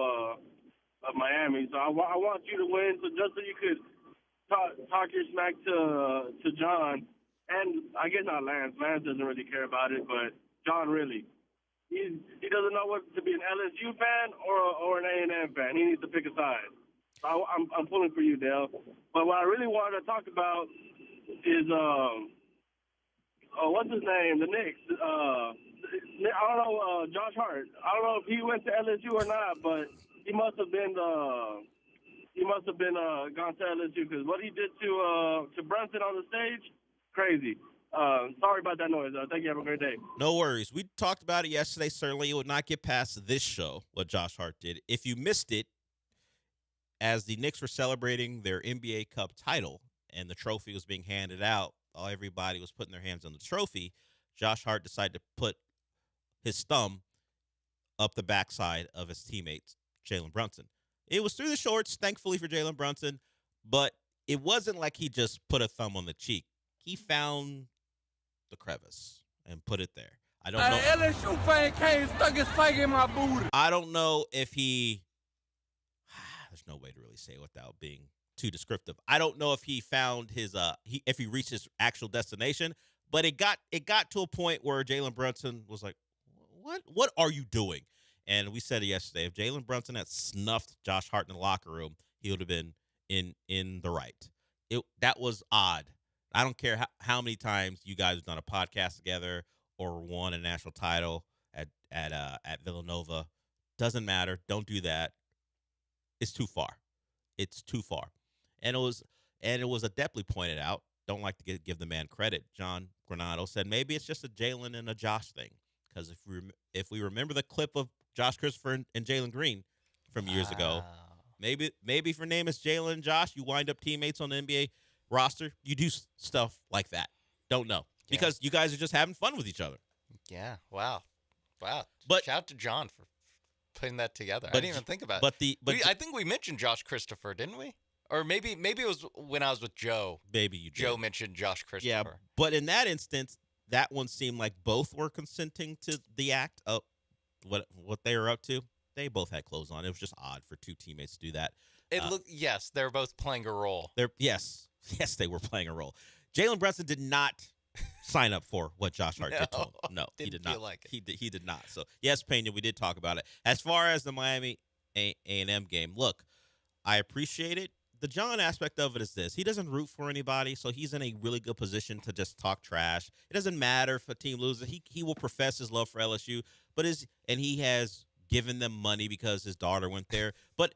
of Miami. So I want you to win, so just so you could talk your smack to John, and I guess not Lance. Lance doesn't really care about it, but John really. He doesn't know what to be an LSU fan or an A&M fan. He needs to pick a side. So I'm pulling for you, Dale. But what I really wanted to talk about is what's his name? The Knicks. I don't know, Josh Hart. I don't know if he went to LSU or not, but he must have been gone to LSU because what he did to Brunson on the stage, crazy. Sorry about that noise. Thank you. Have a great day. No worries. We talked about it yesterday. Certainly, it would not get past this show what Josh Hart did. If you missed it, as the Knicks were celebrating their NBA Cup title and the trophy was being handed out, everybody was putting their hands on the trophy. Josh Hart decided to put his thumb up the backside of his teammate, Jalen Brunson. It was through the shorts, thankfully for Jalen Brunson, but it wasn't like he just put a thumb on the cheek. He found the crevice and put it there. I don't know. LSU fan came stuck his finger in my booty. I don't know if he. There's no way to really say it without being too descriptive. I don't know if he found his if he reached his actual destination, but it got to a point where Jalen Brunson was like, "What are you doing?" And we said it yesterday. If Jalen Brunson had snuffed Josh Hart in the locker room, he would have been in the right. That was odd. I don't care how many times you guys have done a podcast together or won a national title at Villanova. Doesn't matter. Don't do that. It's too far. It's too far. And it was adeptly pointed out. Don't like to give the man credit. John Granado said maybe it's just a Jalen and a Josh thing. Because if we remember the clip of Josh Christopher and Jalen Green from years ago, maybe if your name is Jalen and Josh, you wind up teammates on the NBA roster. You do stuff like that. Don't know. Because you guys are just having fun with each other. Yeah. Wow. But shout out to John for putting that together. I didn't even think about it. I think we mentioned Josh Christopher, didn't we? Or maybe it was when I was with Joe. Maybe you did. Joe mentioned Josh Christopher. Yeah, but in that instance, that one seemed like both were consenting to the act of what they were up to. They both had clothes on. It was just odd for two teammates to do that. Yes, they're both playing a role. Yes, they were playing a role. Jalen Brunson did not sign up for what Josh Hart did to him. No, he did not. Feel like it. He did not. So yes, Pena, we did talk about it. As far as the Miami A&M game, look, I appreciate it. The John aspect of it is this. He doesn't root for anybody, so he's in a really good position to just talk trash. It doesn't matter if a team loses. He will profess his love for LSU, and he has given them money because his daughter went there. But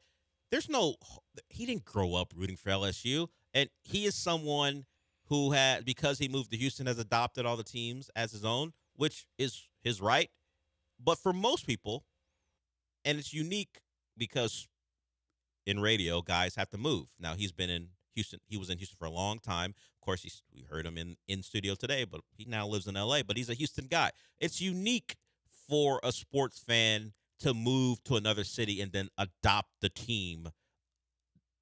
he didn't grow up rooting for LSU, and he is someone who had, because he moved to Houston, has adopted all the teams as his own, which is his right. But for most people, and it's unique because in radio, guys have to move. Now, he's been in Houston. He was in Houston for a long time. Of course, we heard him in studio today, but he now lives in L.A., but he's a Houston guy. It's unique for a sports fan to move to another city and then adopt the team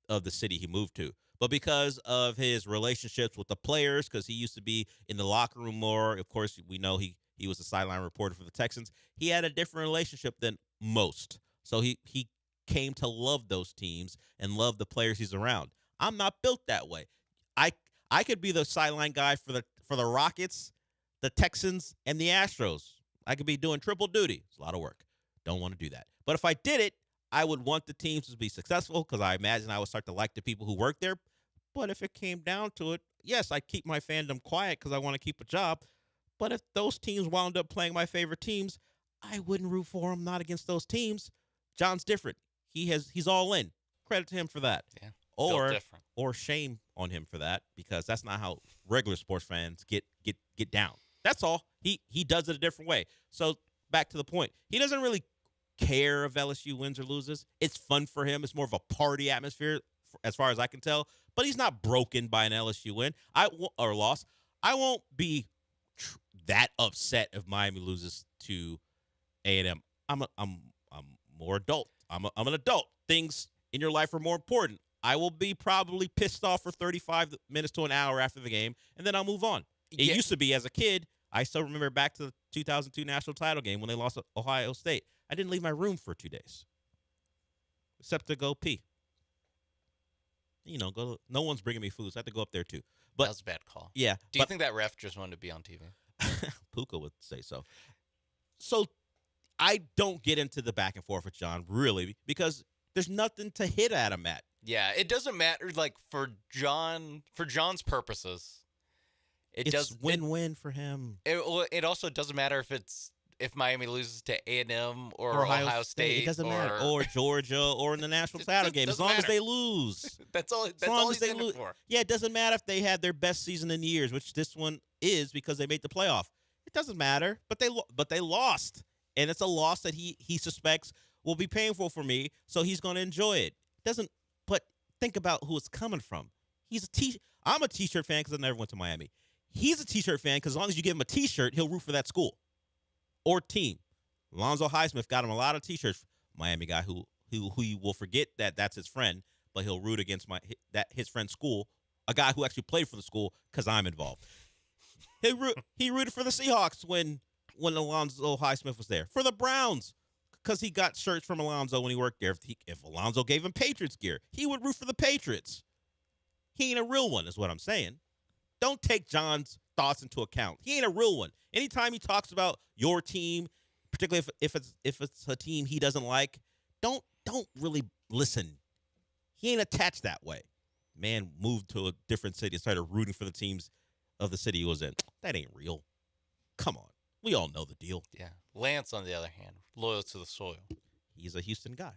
of the city he moved to. But because of his relationships with the players, because he used to be in the locker room more, of course, we know he was a sideline reporter for the Texans, he had a different relationship than most. So he came to love those teams and love the players he's around. I'm not built that way. I could be the sideline guy for the Rockets, the Texans, and the Astros. I could be doing triple duty. It's a lot of work. Don't want to do that. But if I did it, I would want the teams to be successful because I imagine I would start to like the people who work there. But if it came down to it, yes, I'd keep my fandom quiet because I want to keep a job. But if those teams wound up playing my favorite teams, I wouldn't root for them, not against those teams. John's different. He's all in. Credit to him for that. Yeah. Or shame on him for that because that's not how regular sports fans get down. That's all. He does it a different way. So back to the point. He doesn't really care if LSU wins or loses. It's fun for him. It's more of a party atmosphere, as far as I can tell. But he's not broken by an LSU win or loss. I won't be that upset if Miami loses to A&M. I'm more adult. I'm an adult. Things in your life are more important. I will be probably pissed off for 35 minutes to an hour after the game, and then I'll move on. It used to be as a kid. I still remember back to the 2002 national title game when they lost to Ohio State. I didn't leave my room for 2 days, except to go pee. No one's bringing me food, so I have to go up there too. But that was a bad call. Yeah. Do you think that ref just wanted to be on TV? Puka would say so. So I don't get into the back and forth with John, really, because there's nothing to hit at him at. Yeah, it doesn't matter. Like for John's purposes, It's win-win for him. It also doesn't matter if Miami loses to A&M or Ohio State. It doesn't matter. Or Georgia or in the national title game, as long as they lose. That's all he's in it for. Yeah, it doesn't matter if they had their best season in years, which this one is because they made the playoff. It doesn't matter, but they lost, and it's a loss that he suspects will be painful for me, so he's going to enjoy it. But think about who it's coming from. I'm a T-shirt fan because I never went to Miami. He's a T-shirt fan because as long as you give him a T-shirt, he'll root for that school or team. Alonzo Highsmith got him a lot of T-shirts. Miami guy who you will forget that's his friend, but he'll root against his friend's school, a guy who actually played for the school because I'm involved. He rooted for the Seahawks when Alonzo Highsmith was there. For the Browns because he got shirts from Alonzo when he worked there. If Alonzo gave him Patriots gear, he would root for the Patriots. He ain't a real one is what I'm saying. Don't take John's thoughts into account. He ain't a real one. Anytime he talks about your team, particularly if it's a team he doesn't like, don't really listen. He ain't attached that way. Man moved to a different city and started rooting for the teams of the city he was in. That ain't real. Come on. We all know the deal. Yeah. Lance, on the other hand, loyal to the soil. He's a Houston guy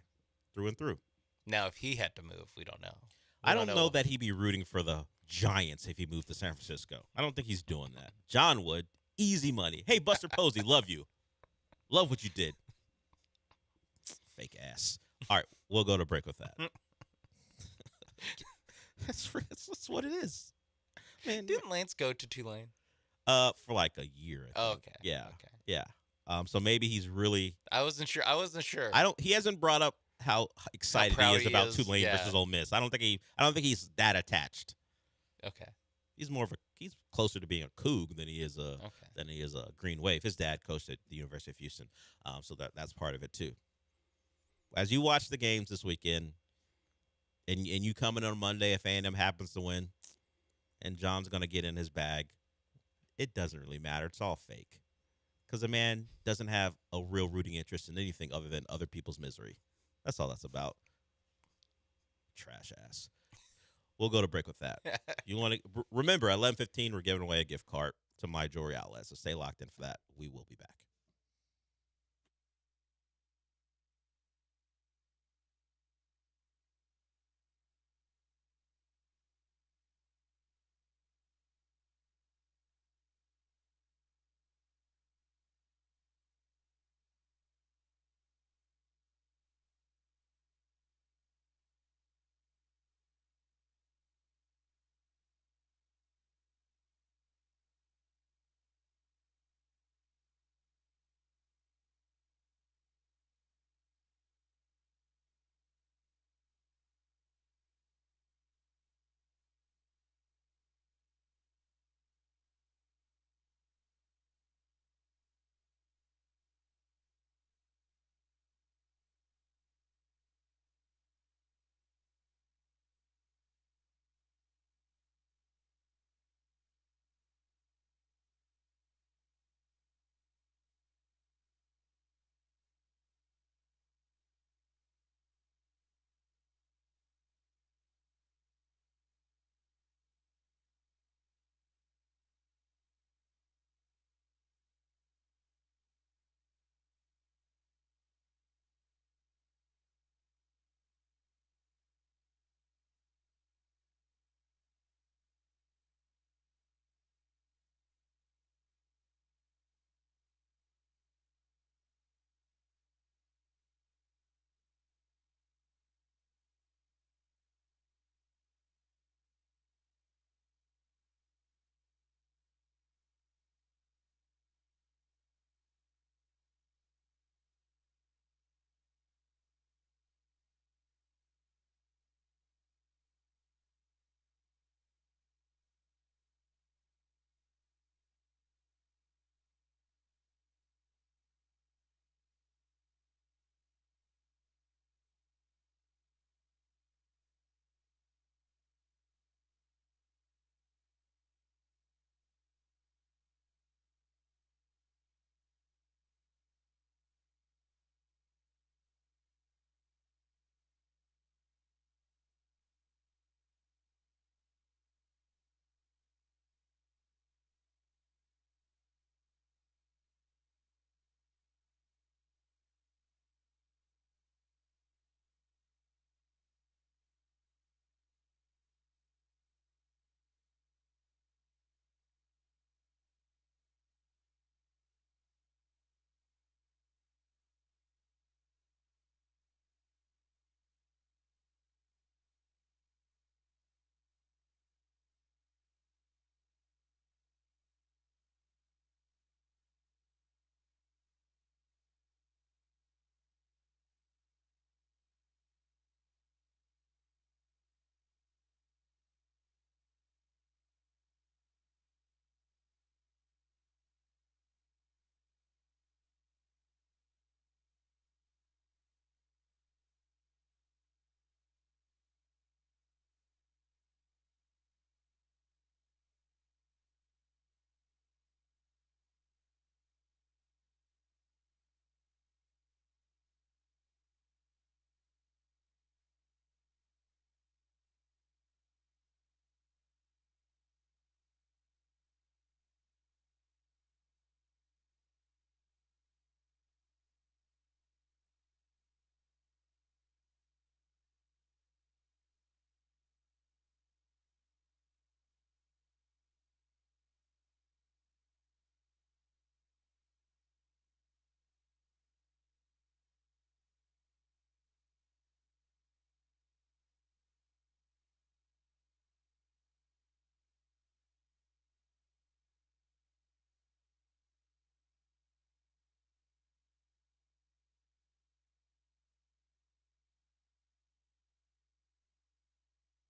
through and through. Now, if he had to move, we don't know. I don't know that he'd be rooting for the Giants if he moved to San Francisco. I don't think he's doing that. John would. Easy money. Hey, Buster Posey, love you. Love what you did. Fake ass. All right, we'll go to break with that. That's what it is. Man, didn't Lance go to Tulane? For like a year. I think. Okay. Yeah. Okay. Yeah. So maybe he's really. I wasn't sure. He hasn't brought up how excited he is about Tulane versus Ole Miss. I don't think he's that attached. Okay. He's closer to being a Coug than he is a Green Wave. His dad coached at the University of Houston, so that's part of it too. As you watch the games this weekend, and you come in on Monday if A&M happens to win, and John's going to get in his bag, it doesn't really matter. It's all fake, because the man doesn't have a real rooting interest in anything other than other people's misery. That's all that's about. Trash ass. We'll go to break with that. You want to remember at 11:15 we're giving away a gift card to My Jewelry Outlet. So stay locked in for that. We will be back.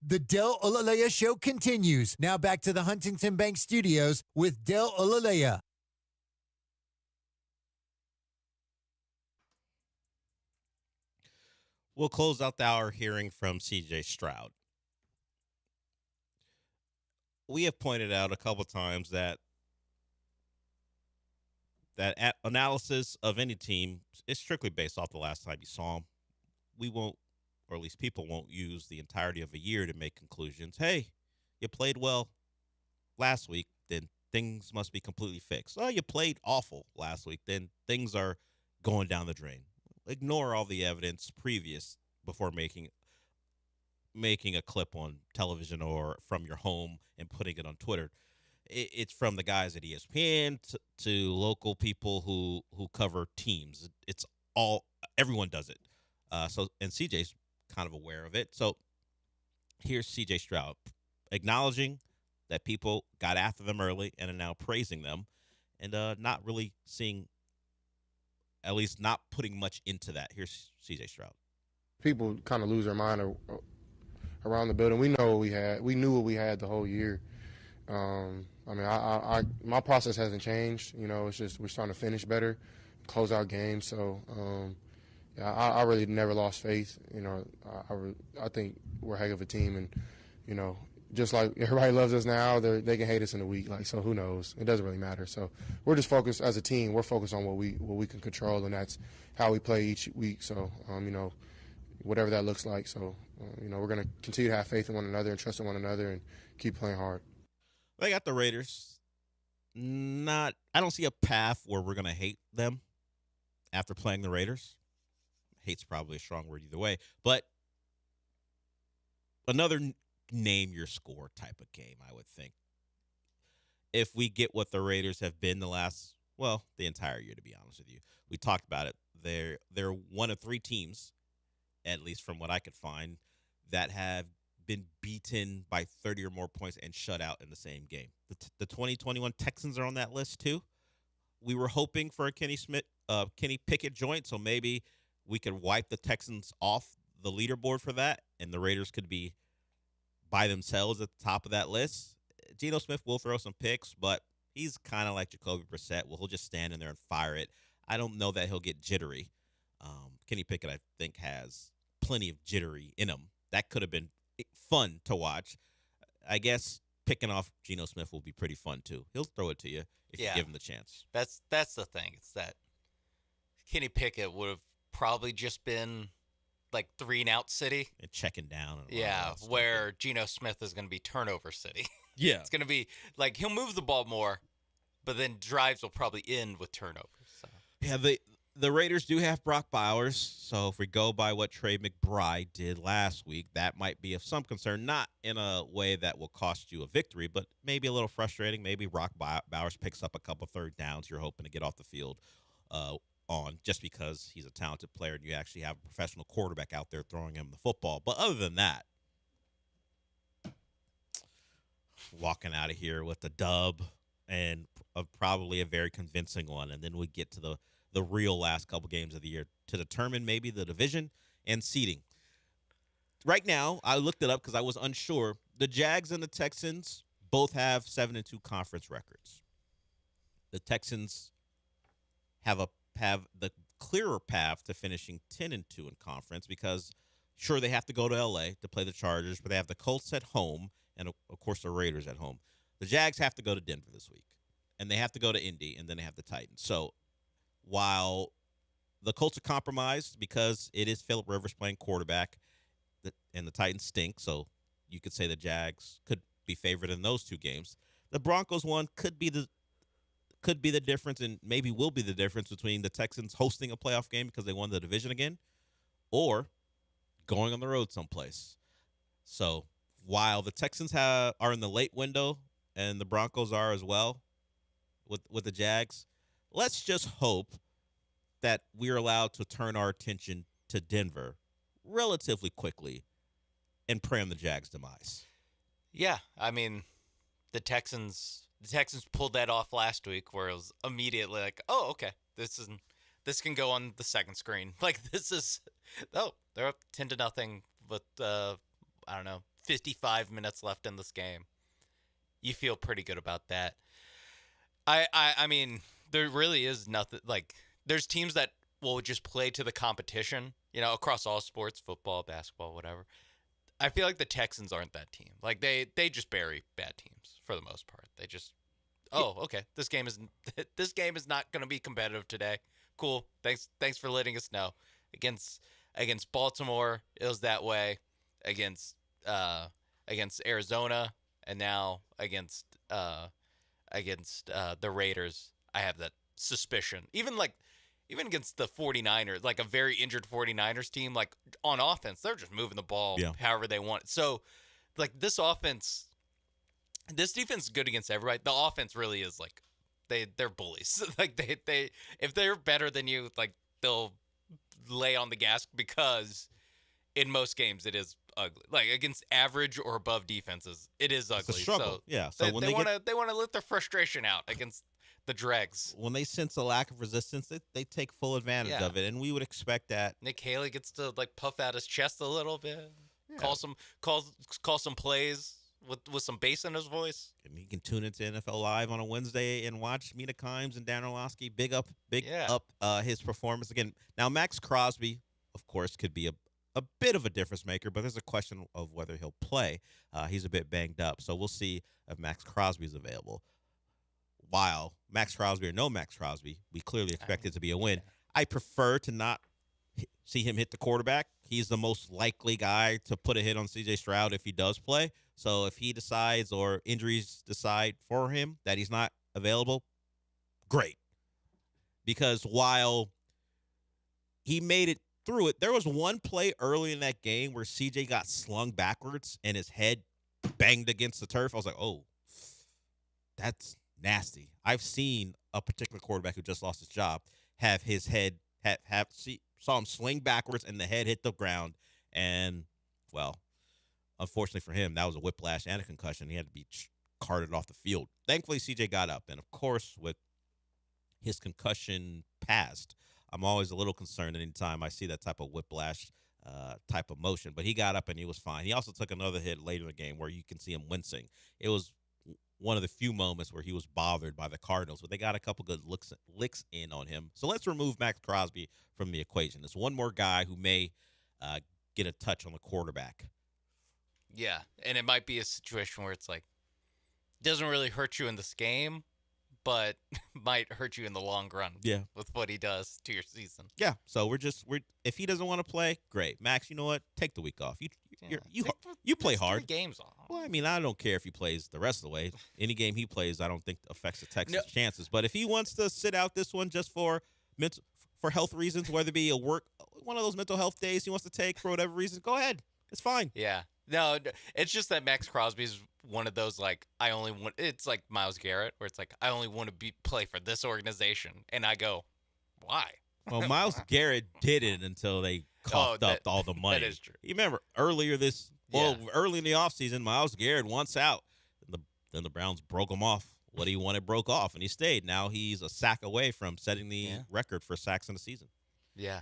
The Del Olalea Show continues. Now back to the Huntington Bank Studios with Del Olalea. We'll close out the hour hearing from C.J. Stroud. We have pointed out a couple times that analysis of any team is strictly based off the last time you saw them. We won't, or at least people won't, use the entirety of a year to make conclusions. Hey, you played well last week, then things must be completely fixed. Oh, you played awful last week, then things are going down the drain. Ignore all the evidence previous before making a clip on television or from your home and putting it on Twitter. It's from the guys at ESPN to local people who cover teams. It's all, everyone does it. And CJ's kind of aware of it. So here's CJ Stroud acknowledging that people got after them early and are now praising them, and not really seeing, at least not putting much into that. Here's CJ Stroud. People kind of lose their mind around the building. We know what we had. We knew what we had the whole year. I mean, my process hasn't changed. You know, it's just we're starting to finish better, close out games. So, yeah, I really never lost faith. You know, I think we're a heck of a team, and you know, just like everybody loves us now, they can hate us in a week. Like, so who knows? It doesn't really matter. So we're just focused as a team. We're focused on what we can control, and that's how we play each week. So, you know, whatever that looks like. So, you know, we're going to continue to have faith in one another and trust in one another and keep playing hard. They got the Raiders. I don't see a path where we're going to hate them after playing the Raiders. Hate's probably a strong word either way. But another name your score type of game, I would think. If we get what the Raiders have been the entire year, to be honest with you. We talked about it. They're one of three teams, at least from what I could find, that have been beaten by 30 or more points and shut out in the same game. The 2021 Texans are on that list too. We were hoping for a Kenny Pickett joint, so maybe we could wipe the Texans off the leaderboard for that, and the Raiders could be by themselves at the top of that list. Geno Smith will throw some picks, but he's kind of like Jacoby Brissett. Well, he'll just stand in there and fire it. I don't know that he'll get jittery. Kenny Pickett, I think, has plenty of jittery in him. That could have been fun to watch. I guess picking off Geno Smith will be pretty fun too. He'll throw it to you if you give him the chance. That's the thing. It's that Kenny Pickett would have probably just been like 3-and-out city and checking down. And where Geno Smith is going to be turnover city. Yeah, it's going to be like he'll move the ball more, but then drives will probably end with turnovers. So. Yeah, the Raiders do have Brock Bowers, so if we go by what Trey McBride did last week, that might be of some concern, not in a way that will cost you a victory, but maybe a little frustrating. Maybe Brock Bowers picks up a couple third downs you're hoping to get off the field on just because he's a talented player and you actually have a professional quarterback out there throwing him the football. But other than that, walking out of here with a dub and probably a very convincing one, and then we get to the real last couple games of the year to determine maybe the division and seeding. Right now, I looked it up because I was unsure. The Jags and the Texans both have 7-2 conference records. The Texans have the clearer path to finishing 10-2 in conference because, sure, they have to go to L.A. to play the Chargers, but they have the Colts at home and, of course, the Raiders at home. The Jags have to go to Denver this week, and they have to go to Indy, and then they have the Titans. So while the Colts are compromised because it is Phillip Rivers playing quarterback, and the Titans stink, so you could say the Jags could be favored in those two games. The Broncos one could be the difference, and maybe will be the difference between the Texans hosting a playoff game because they won the division again, or going on the road someplace. So while the Texans are in the late window and the Broncos are as well with the Jags, let's just hope that we're allowed to turn our attention to Denver relatively quickly and pray on the Jags' demise. Yeah, I mean, the Texans pulled that off last week, where it was immediately like, oh, okay, this can go on the second screen. Like they're up 10-0 with 50 55 minutes left in this game. You feel pretty good about that. I mean, there really is nothing like there's teams that will just play to the competition, across all sports, football, basketball, whatever. I feel like the Texans aren't that team. Like they just bury bad teams for the most part. They just okay, this game is not going to be competitive today. Cool. Thanks for letting us know. Against Baltimore, it was that way. Against Arizona, and now against the Raiders, I have that suspicion. Even against the 49ers, like a very injured 49ers team, like on offense, they're just moving the ball however they want. So, like this defense is good against everybody. The offense really is like they're bullies. Like they if they're better than you, like they'll lay on the gas because in most games it is ugly. Like against average or above defenses, it is ugly. It's a struggle. So So when they want to let their frustration out against the dregs. When they sense a lack of resistance, they take full advantage of it, and we would expect that. Nick Haley gets to like puff out his chest a little bit, call some plays with some bass in his voice. And he can tune into NFL Live on a Wednesday and watch Mina Kimes and Dan Orlovsky big up his performance again. Now Max Crosby, of course, could be a bit of a difference maker, but there's a question of whether he'll play. He's a bit banged up, so we'll see if Max Crosby is available. While Max Crosby or no Max Crosby, we clearly expect it to be a win. I prefer to not see him hit the quarterback. He's the most likely guy to put a hit on C.J. Stroud if he does play. So if he decides or injuries decide for him that he's not available, great. Because while he made it through it, there was one play early in that game where C.J. got slung backwards and his head banged against the turf. I was like, oh, that's nasty. I've seen a particular quarterback who just lost his job have his head saw him sling backwards and the head hit the ground, and well, unfortunately for him, that was a whiplash and a concussion. He had to be carted off the field. Thankfully, CJ got up, and of course, with his concussion past, I'm always a little concerned anytime I see that type of whiplash type of motion. But he got up and he was fine. He also took another hit later in the game where you can see him wincing. It was one of the few moments where he was bothered by the Cardinals, but they got a couple good licks in on him. So let's remove Max Crosby from the equation. There's one more guy who may get a touch on the quarterback. Yeah, and it might be a situation where it's like, doesn't really hurt you in this game, but might hurt you in the long run. Yeah, with what he does to your season. Yeah, so we're if he doesn't want to play, great. Max, you know what? Take the week off. You play hard. 3 games off. Well, I mean, I don't care if he plays the rest of the way. Any game he plays, I don't think affects the Texans' chances. But if he wants to sit out this one just for health reasons, whether it be one of those mental health days he wants to take for whatever reason, go ahead. It's fine. Yeah. No, it's just that Max Crosby's one of those, like, it's like Myles Garrett, where it's like, I only want to play for this organization. And I go, why? Well, Myles Garrett did it until they coughed up all the money. That is true. You remember early in the offseason, Myles Garrett wants out. Then the Browns broke him off. What he wanted broke off, and he stayed. Now he's a sack away from setting the record for sacks in a season. Yeah,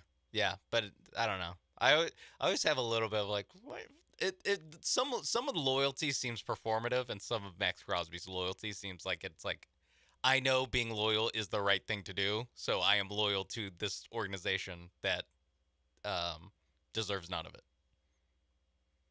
but I don't know. I always have a little bit of like, some of the loyalty seems performative, and some of Max Crosby's loyalty seems like it's like, I know being loyal is the right thing to do, so I am loyal to this organization that deserves none of it.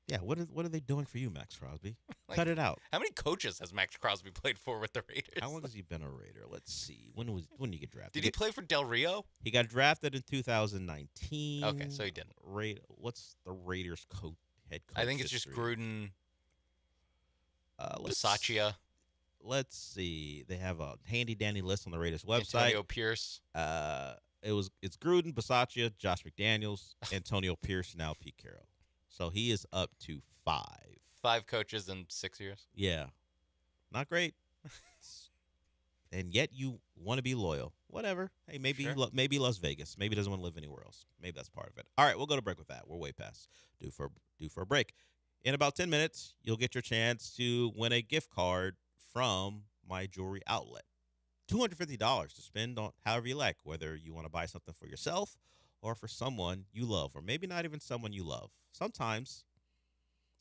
Yeah, what are they doing for you, Max Crosby? Cut it out. How many coaches has Max Crosby played for with the Raiders? How long has he been a Raider? Let's see. When did he get drafted? Did he play for Del Rio? He got drafted in 2019. Okay, so he didn't. What's the Raiders head coach? I think it's just Gruden. Bisaccia. Let's see. They have a handy dandy list on the Raiders website. Antonio Pierce. It's Gruden, Bisaccia, Josh McDaniels, Antonio Pierce, now Pete Carroll. So he is up to 5. 5 coaches in 6 years. Yeah. Not great. And yet you want to be loyal. Whatever. Hey, maybe Las Vegas. Maybe he doesn't want to live anywhere else. Maybe that's part of it. All right, we'll go to break with that. We're way past due for a break. In about 10 minutes, you'll get your chance to win a gift card from my jewelry outlet. $250 to spend on however you like, whether you want to buy something for yourself or for someone you love, or maybe not even someone you love. Sometimes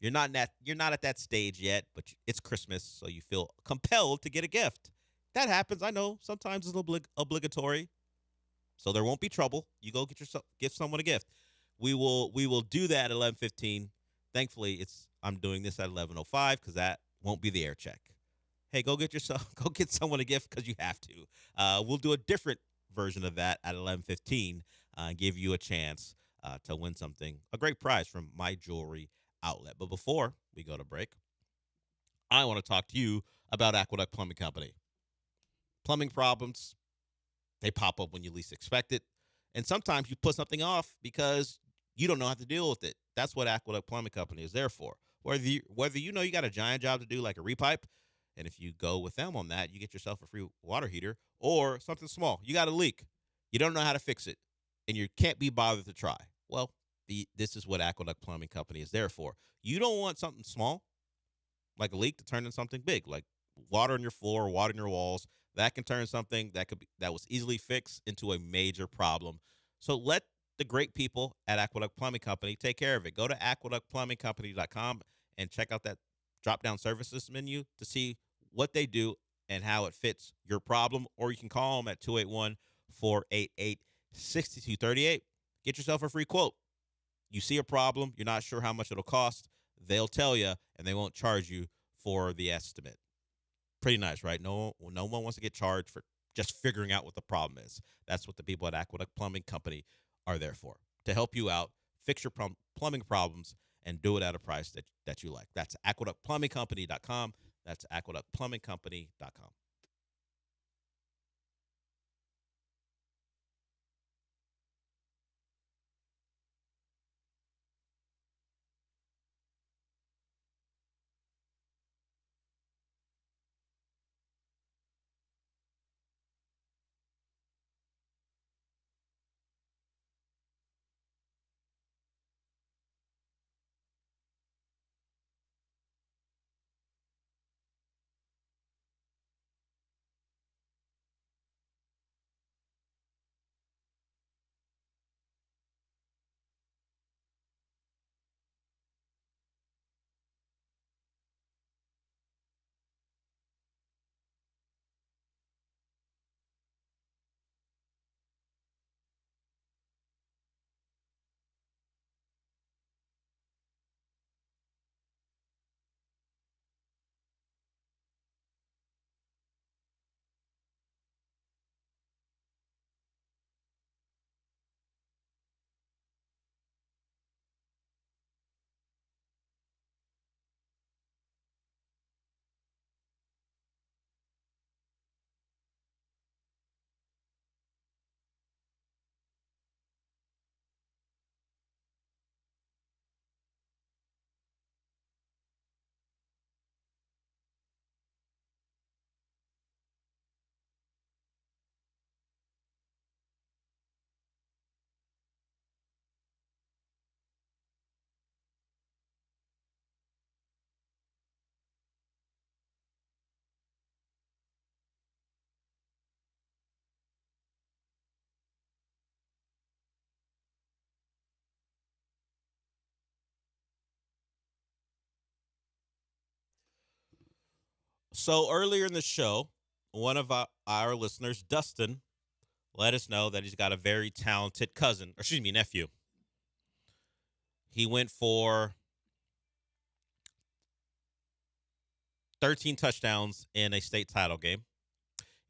You're not at that stage yet, but it's Christmas, so you feel compelled to get a gift. That happens. I know. Sometimes it's obligatory, so there won't be trouble. You go give someone a gift. We will do that at 11:15. Thankfully, I'm doing this at 11:05 because that won't be the air check. Hey, go get someone a gift because you have to. We'll do a different version of that at 11:15 and give you a chance to win something, a great prize from My Jewelry Outlet. But before we go to break, I want to talk to you about Aqueduct Plumbing Company. Plumbing problems, they pop up when you least expect it. And sometimes you put something off because you don't know how to deal with it. That's what Aqueduct Plumbing Company is there for. Whether you know you got a giant job to do like a repipe, and if you go with them on that, you get yourself a free water heater, or something small. You got a leak. You don't know how to fix it, and you can't be bothered to try. Well, this is what Aqueduct Plumbing Company is there for. You don't want something small, like a leak, to turn into something big, like water in your floor, water in your walls. That can turn something that was easily fixed into a major problem. So let the great people at Aqueduct Plumbing Company take care of it. Go to aqueductplumbingcompany.com and check out that drop-down services menu to see what they do and how it fits your problem. Or you can call them at 281-488-6238. Get yourself a free quote. You see a problem, you're not sure how much it'll cost, they'll tell you, and they won't charge you for the estimate. Pretty nice, right? No one wants to get charged for just figuring out what the problem is. That's what the people at Aqueduct Plumbing Company are there for, to help you out, fix your plumbing problems, and do it at a price that you like. That's aqueductplumbingcompany.com. That's aqueductplumbingcompany.com. So earlier in the show, one of our listeners, Dustin, let us know that he's got a very talented nephew. He went for 13 touchdowns in a state title game.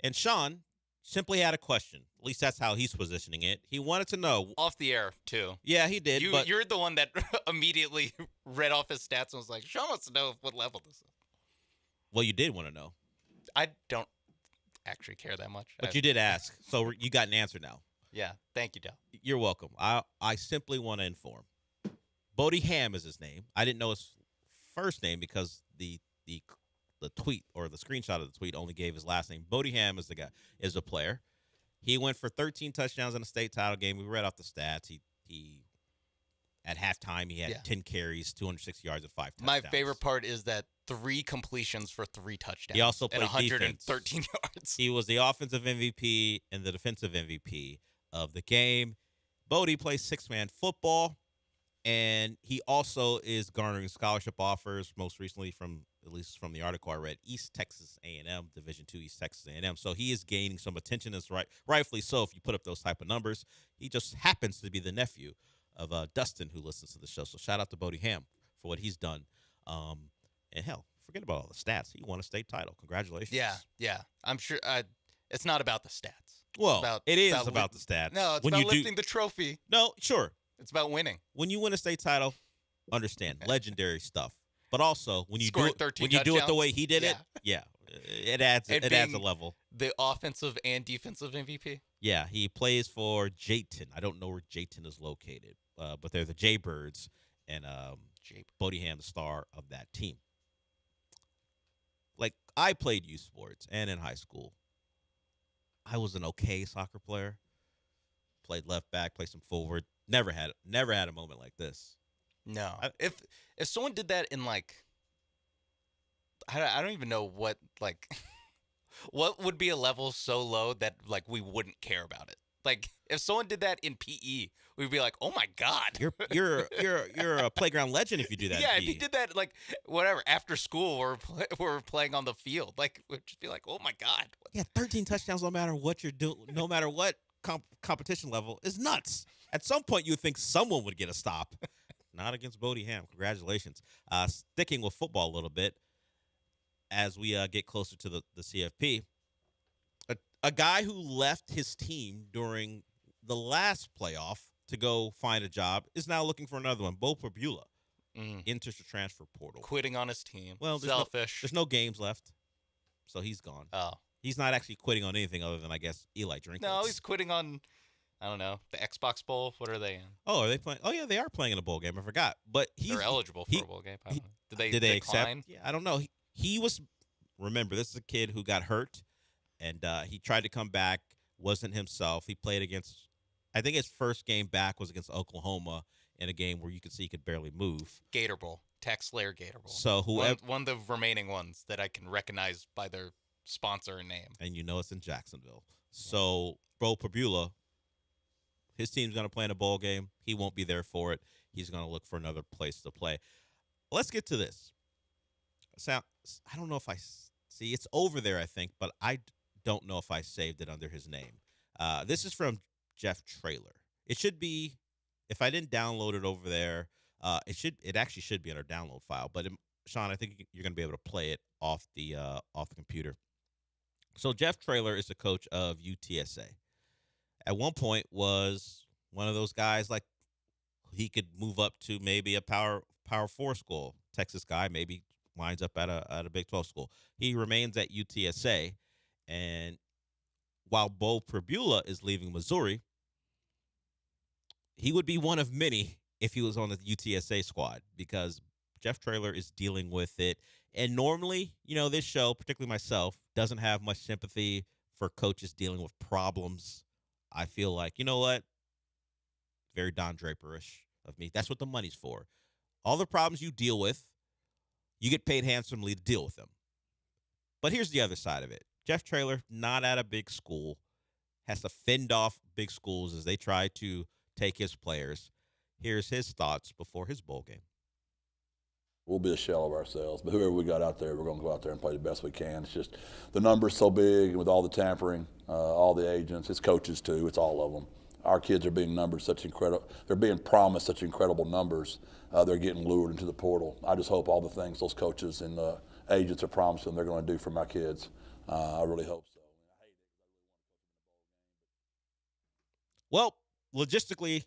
And Sean simply had a question. At least that's how he's positioning it. He wanted to know. Off the air, too. Yeah, he did. You're the one that immediately read off his stats and was like, Sean wants to know what level this is. Well, you did want to know. I don't actually care that much. But you did ask. So you got an answer now. Yeah. Thank you, Del. You're welcome. I simply want to inform. Bodie Ham is his name. I didn't know his first name because the tweet or the screenshot of the tweet only gave his last name. Bodie Ham is the player. He went for 13 touchdowns in a state title game. We read off the stats. He at halftime he had 10 carries, 206 yards, and 5 touchdowns. My favorite part is that 3 completions for 3 touchdowns. He also played and 113 defense. yards. He was the offensive MVP and the defensive MVP of the game. Bodie plays 6-man football, And he also is garnering scholarship offers, most recently from, at least from the article I read, East Texas A&M, Division II East Texas A&M. So he is gaining some attention, as rightfully so if you put up those type of numbers. He just happens to be the nephew of Dustin, who listens to the show. So shout out to Bodie Ham for what he's done. And hell, forget about all the stats. He won a state title. Congratulations. Yeah. I'm sure it's not about the stats. Well, it is about the stats. No, it's about lifting the trophy. No, sure. It's about winning. When you win a state title, understand, legendary stuff. But also, when you do it the way he did it, it adds a level. The offensive and defensive MVP. Yeah, he plays for Jayton. I don't know where Jayton is located, but they're the Jaybirds, and Bodie Ham, the star of that team. Like, I played youth sports, and in high school, I was an okay soccer player. Played left back, played some forward. Never had a moment like this. No. If someone did that in, like, I don't even know what, like, what would be a level so low that, like, we wouldn't care about it. Like, if someone did that in PE, we'd be like, "Oh my god, you're a playground legend if you do that." Yeah, if you did that, like, whatever, after school we're playing on the field, like, we'd just be like, "Oh my god." Yeah, 13 touchdowns, no matter what you're doing, no matter what competition level, is nuts. At some point, you would think someone would get a stop. Not against Bodie Ham. Congratulations. Sticking with football a little bit, as we get closer to the CFP, a guy who left his team during the last playoff to go find a job is now looking for another one. Bo Perbula enters the transfer portal. Quitting on his team. Well, selfish. There's no games left, so he's gone. Oh. He's not actually quitting on anything other than, I guess, Eli Drinkwitz. No, he's quitting on, I don't know, the Xbox Bowl. What are they in? Oh, are they playing? Oh, yeah, they are playing in a bowl game. I forgot. But they're eligible for a bowl game. Did they accept? Yeah, I don't know. He was. Remember, this is a kid who got hurt, and he tried to come back. Wasn't himself. He played against. I think his first game back was against Oklahoma in a game where you could see he could barely move. Gator Bowl, Tex Slayer Gator Bowl. So one of the remaining ones that I can recognize by their sponsor and name. And you know it's in Jacksonville. So Bo Perbula, his team's going to play in a bowl game. He won't be there for it. He's going to look for another place to play. Let's get to this. So, I don't know if I see it's over there, I think, but I don't know if I saved it under his name. This is from Jeff Traylor. It should be, if I didn't download it over there, it actually should be in our download file. But Sean, I think you're going to be able to play it off the computer. So Jeff Traylor is the coach of UTSA. At one point was one of those guys, like, he could move up to maybe a power 4 school. Texas guy, maybe winds up at a Big 12 school. He remains at UTSA, and while Bo Perbula is leaving Missouri, he would be one of many if he was on the UTSA squad, because Jeff Traylor is dealing with it. And normally, this show, particularly myself, doesn't have much sympathy for coaches dealing with problems. I feel like, you know what? Very Don Draper-ish of me. That's what the money's for. All the problems you deal with, you get paid handsomely to deal with them. But here's the other side of it. Jeff Traylor, not at a big school, has to fend off big schools as they try to take his players. Here's his thoughts before his bowl game. We'll be a shell of ourselves, but whoever we got out there, we're going to go out there and play the best we can. It's just the numbers so big, and with all the tampering, all the agents, it's coaches too, it's all of them. Our kids are being numbered they're being promised such incredible numbers. They're getting lured into the portal. I just hope all the things those coaches and agents are promising they're going to do for my kids. I really hope so. Well, logistically,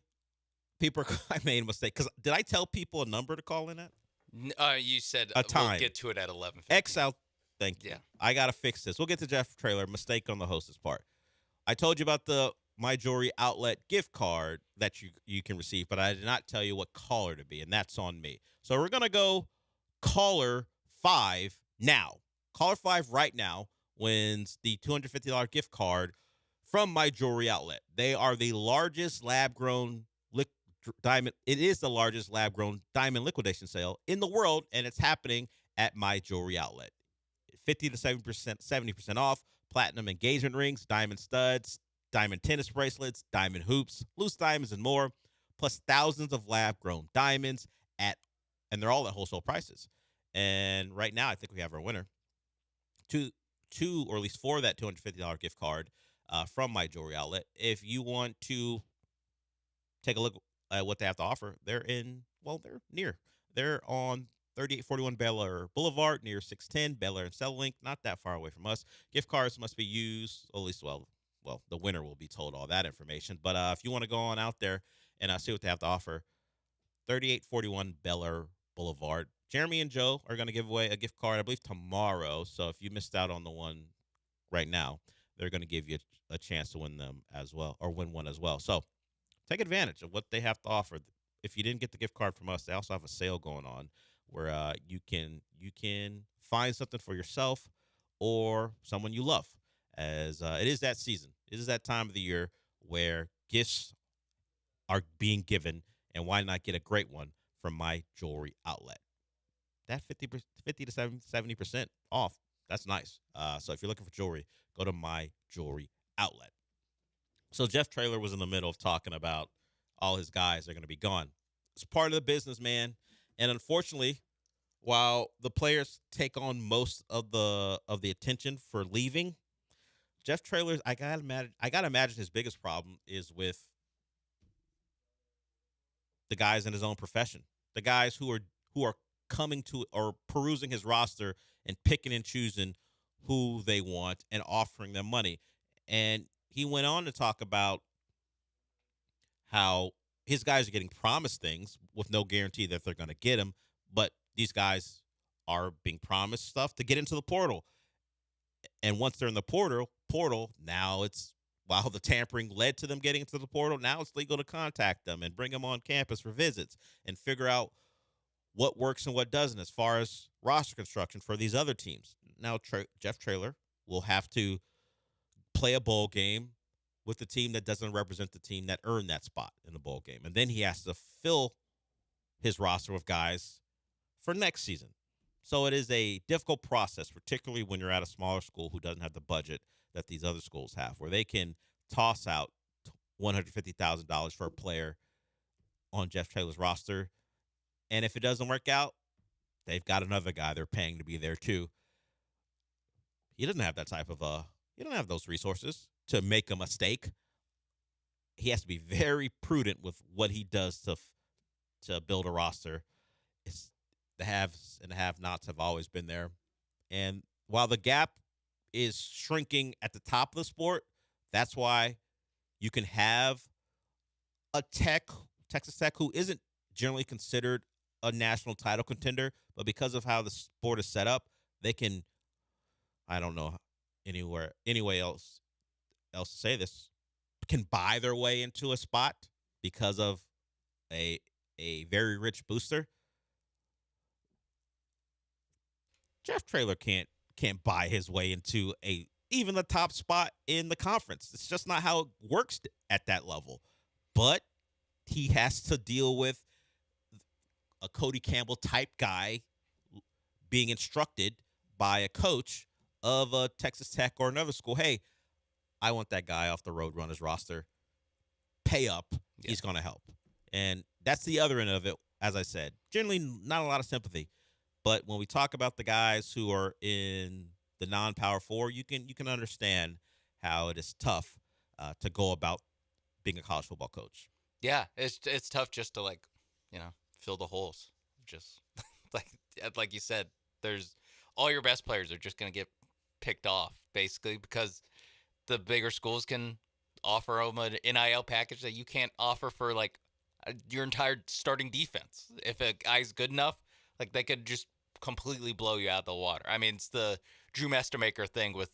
I made a mistake. Because did I tell people a number to call in at? You said a time. We'll get to it at 11:15. X out. Thank you. Yeah. I got to fix this. We'll get to Jeff Traylor. Mistake on the host's part. I told you about the My Jewelry Outlet gift card that you can receive, but I did not tell you what caller to be, and that's on me. So we're going to go caller 5 now. Caller 5 right now wins the $250 gift card from My Jewelry Outlet. They are the largest lab-grown diamond. It is the largest lab-grown diamond liquidation sale in the world, and it's happening at My Jewelry Outlet. 50 to 70% off. Platinum engagement rings, diamond studs, diamond tennis bracelets, diamond hoops, loose diamonds, and more. plus thousands of lab-grown diamonds and they're all at wholesale prices. And right now, I think we have our winner. Two, or at least for that $250 gift card from My Jewelry Outlet. If you want to take a look at what they have to offer, they're near. They're on 3841 Bel Air Boulevard near 610 Bel Air and Cellulink, not that far away from us. Gift cards must be used, at least, well, the winner will be told all that information. But if you want to go on out there and see what they have to offer, 3841 Bel Air Boulevard. Jeremy and Joe are going to give away a gift card, I believe, tomorrow. So if you missed out on the one right now, they're going to give you a chance to win them as well, or win one as well. So take advantage of what they have to offer. If you didn't get the gift card from us, they also have a sale going on where you can find something for yourself or someone you love. As it is that season, it is that time of the year where gifts are being given, and why not get a great one from My Jewelry Outlet? That 50 to 70% off. That's nice. So if you're looking for jewelry, go to My Jewelry Outlet. So Jeff Traylor was in the middle of talking about all his guys are going to be gone. It's part of the business, man. And unfortunately, while the players take on most of the attention for leaving, Jeff Traylor, I gotta imagine his biggest problem is with the guys in his own profession, the guys who are coming to or perusing his roster and picking and choosing who they want and offering them money. And he went on to talk about how his guys are getting promised things with no guarantee that they're going to get them, but these guys are being promised stuff to get into the portal. And once they're in the portal, now it's, while the tampering led to them getting into the portal, now it's legal to contact them and bring them on campus for visits and figure out what works and what doesn't as far as roster construction for these other teams. Now, Jeff Traylor will have to play a bowl game with the team that doesn't represent the team that earned that spot in the bowl game. And then he has to fill his roster with guys for next season. So it is a difficult process, particularly when you're at a smaller school who doesn't have the budget that these other schools have, where they can toss out $150,000 for a player on Jeff Traylor's roster. And if it doesn't work out, they've got another guy they're paying to be there too. He doesn't have that type of he doesn't have those resources to make a mistake. He has to be very prudent with what he does to build a roster. It's the haves and the have-nots have always been there. And while the gap is shrinking at the top of the sport, that's why you can have a Texas Tech, who isn't generally considered a national title contender, but because of how the sport is set up, they can, I don't know anyway else to say this, can buy their way into a spot because of a very rich booster. Jeff Traylor can't buy his way into even the top spot in the conference. It's just not how it works at that level. But he has to deal with a Cody Campbell type guy being instructed by a coach of a Texas Tech or another school. Hey, I want that guy off the Roadrunners roster. Pay up. Yeah. He's going to help. And that's the other end of it. As I said, generally not a lot of sympathy. But when we talk about the guys who are in the non-Power 4, you can understand how it is tough to go about being a college football coach. Yeah, it's tough just to fill the holes. Just like you said, there's all your best players are just going to get picked off basically because the bigger schools can offer them an NIL package that you can't offer for your entire starting defense. If a guy's good enough, they could just completely blow you out of the water. I mean, it's the Drew Mestermaker thing with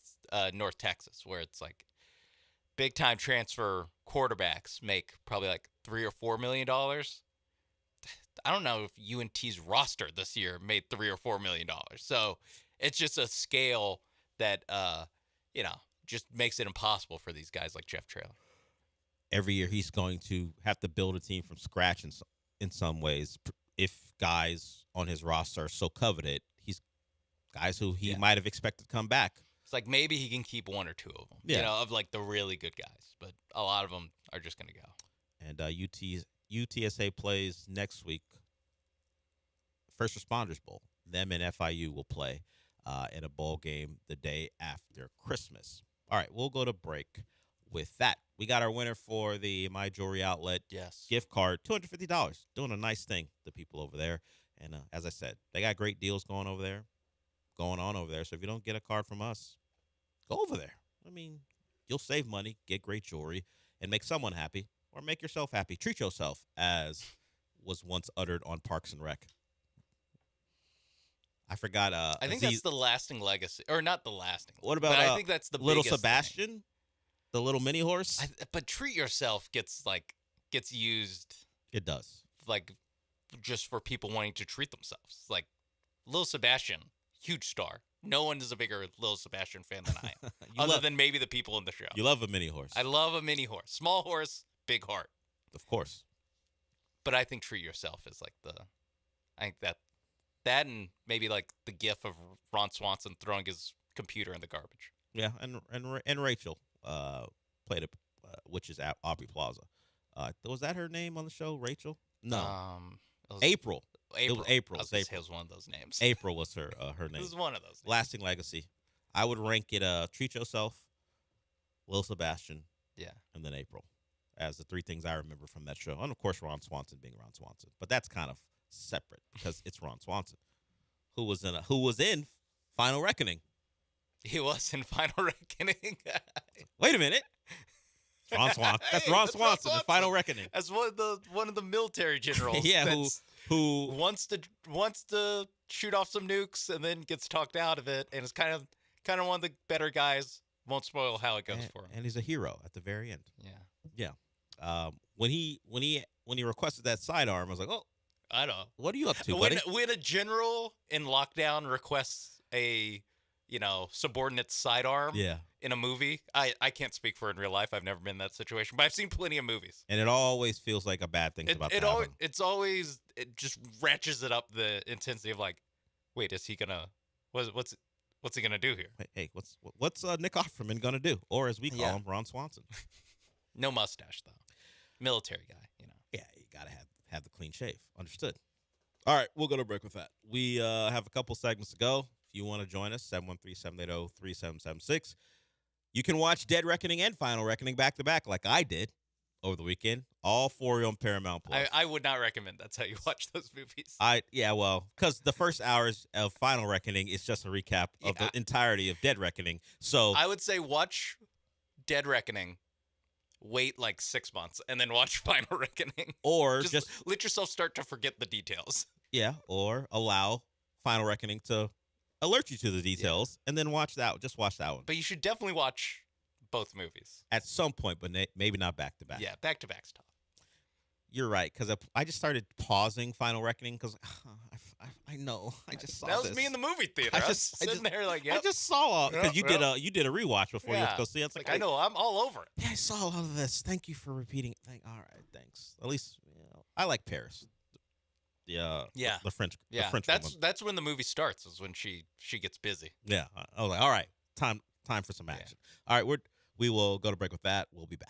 North Texas, where it's big time transfer quarterbacks make probably $3 or $4 million. I don't know if UNT's roster this year made $3 or $4 million. So it's just a scale that just makes it impossible for these guys like Jeff Traylor. Every year he's going to have to build a team from scratch in some ways. If guys on his roster are so coveted, he's guys who he might have expected to come back. It's maybe he can keep one or two of them, of the really good guys, but a lot of them are just going to go. And UTSA plays next week, First Responders Bowl. Them and FIU will play in a bowl game the day after Christmas. All right, we'll go to break with that. We got our winner for the My Jewelry Outlet gift card, $250. Doing a nice thing, the people over there. And as I said, they got great deals going on over there. So if you don't get a card from us, go over there. I mean, you'll save money, get great jewelry, and make someone happy, or make yourself happy. Treat yourself, as was once uttered on Parks and Rec. I forgot. I think that's the lasting legacy, or not the lasting. What about? But I think that's the little biggest Sebastian, thing. The little mini horse. But treat yourself gets used. It does. Like, just for people wanting to treat themselves. Like, Lil Sebastian, huge star. No one is a bigger Lil Sebastian fan than I am, other than maybe the people in the show. You love a mini horse. I love a mini horse. Small horse, big heart. Of course. But I think treat yourself is like I think that and maybe like the gif of Ron Swanson throwing his computer in the garbage. Yeah, and Rachel played it, which is at Aubrey Plaza. Was that her name on the show, Rachel? No. April. It was April. It was one of those names. April was her name. It was one of those names. Lasting legacy. I would rank it Treat Yourself, Lil Sebastian, and then April as the three things I remember from that show. And, of course, Ron Swanson being Ron Swanson. But that's kind of separate because it's Ron Swanson, who was in Final Reckoning. He was in Final Reckoning. Wait a minute. Ron Swanson. That's Ron Swanson in Final Reckoning. As one of the military generals. Yeah, who wants to shoot off some nukes and then gets talked out of it, and is kind of one of the better guys. Won't spoil how it goes for him. And he's a hero at the very end. Yeah. When he requested that sidearm, I was like, oh, I know. What are you up to, buddy? When a general in lockdown requests a subordinate sidearm in a movie, I can't speak for in real life. I've never been in that situation, but I've seen plenty of movies. And it always feels like a bad thing about to happen. It just ratchets it up the intensity of like, wait, is he gonna what's he gonna do here? Hey, what's Nick Offerman gonna do? Or as we call him, Ron Swanson. No mustache though. Military guy, Yeah, you gotta have the clean shave. Understood. All right, we'll go to break with that. We have a couple segments to go. If you want to join us, 713-780-3776. You can watch Dead Reckoning and Final Reckoning back-to-back like I did over the weekend. All four on Paramount Plus. I would not recommend that's how you watch those movies. Because the first hours of Final Reckoning is just a recap of the entirety of Dead Reckoning. So I would say watch Dead Reckoning, wait like 6 months, and then watch Final Reckoning. Or just let yourself start to forget the details. Yeah, or allow Final Reckoning to alert you to the details, and then watch that. Just watch that one. But you should definitely watch both movies at some point, but maybe not back to back. Yeah, back to back's tough. You're right, because I just started pausing Final Reckoning because I know I just saw that was me in the movie theater. I was sitting there like, I just saw because you did a rewatch before you went to go see it. It's like I know I'm all over it. Yeah, I saw all of this. Thank you for repeating. All right, thanks. At least I like Paris. The French. Yeah, the French that's when the movie starts. Is when she gets busy. Yeah, I was like, all right, time for some action. All right, we will go to break with that. We'll be back.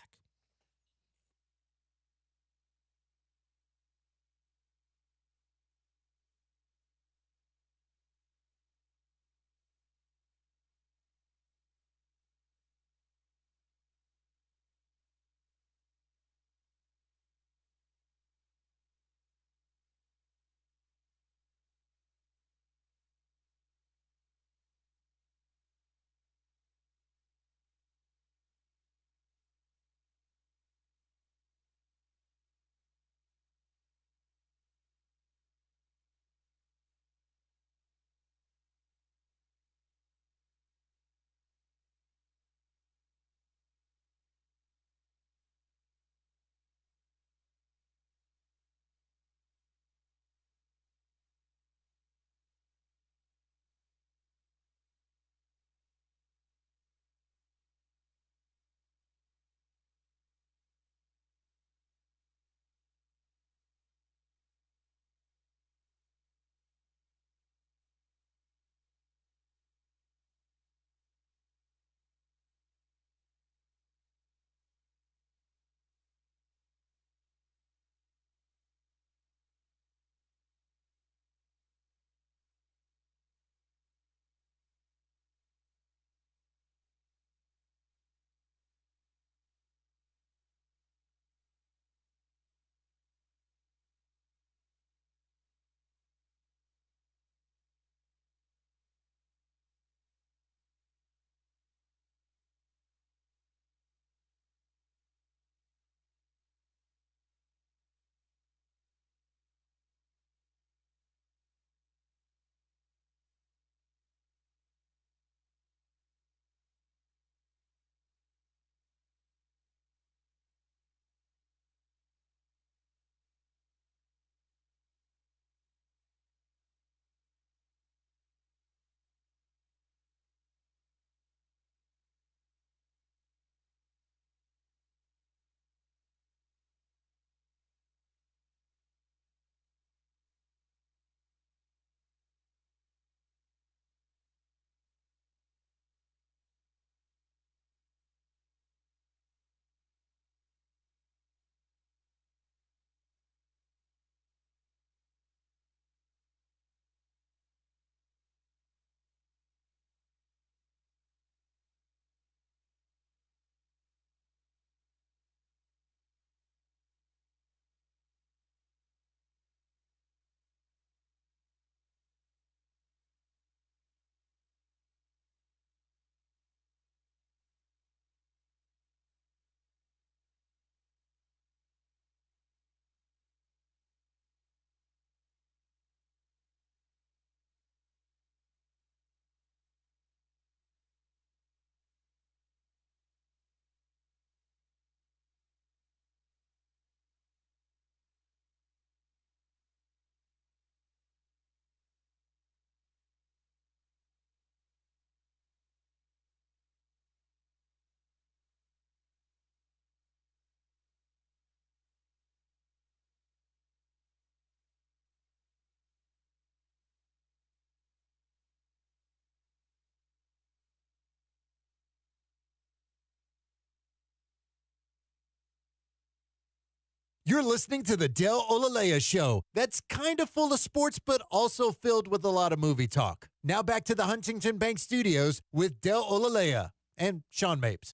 You're listening to the Del Olalea Show. That's kind of full of sports, but also filled with a lot of movie talk. Now back to the Huntington Bank Studios with Del Olalea and Sean Mapes.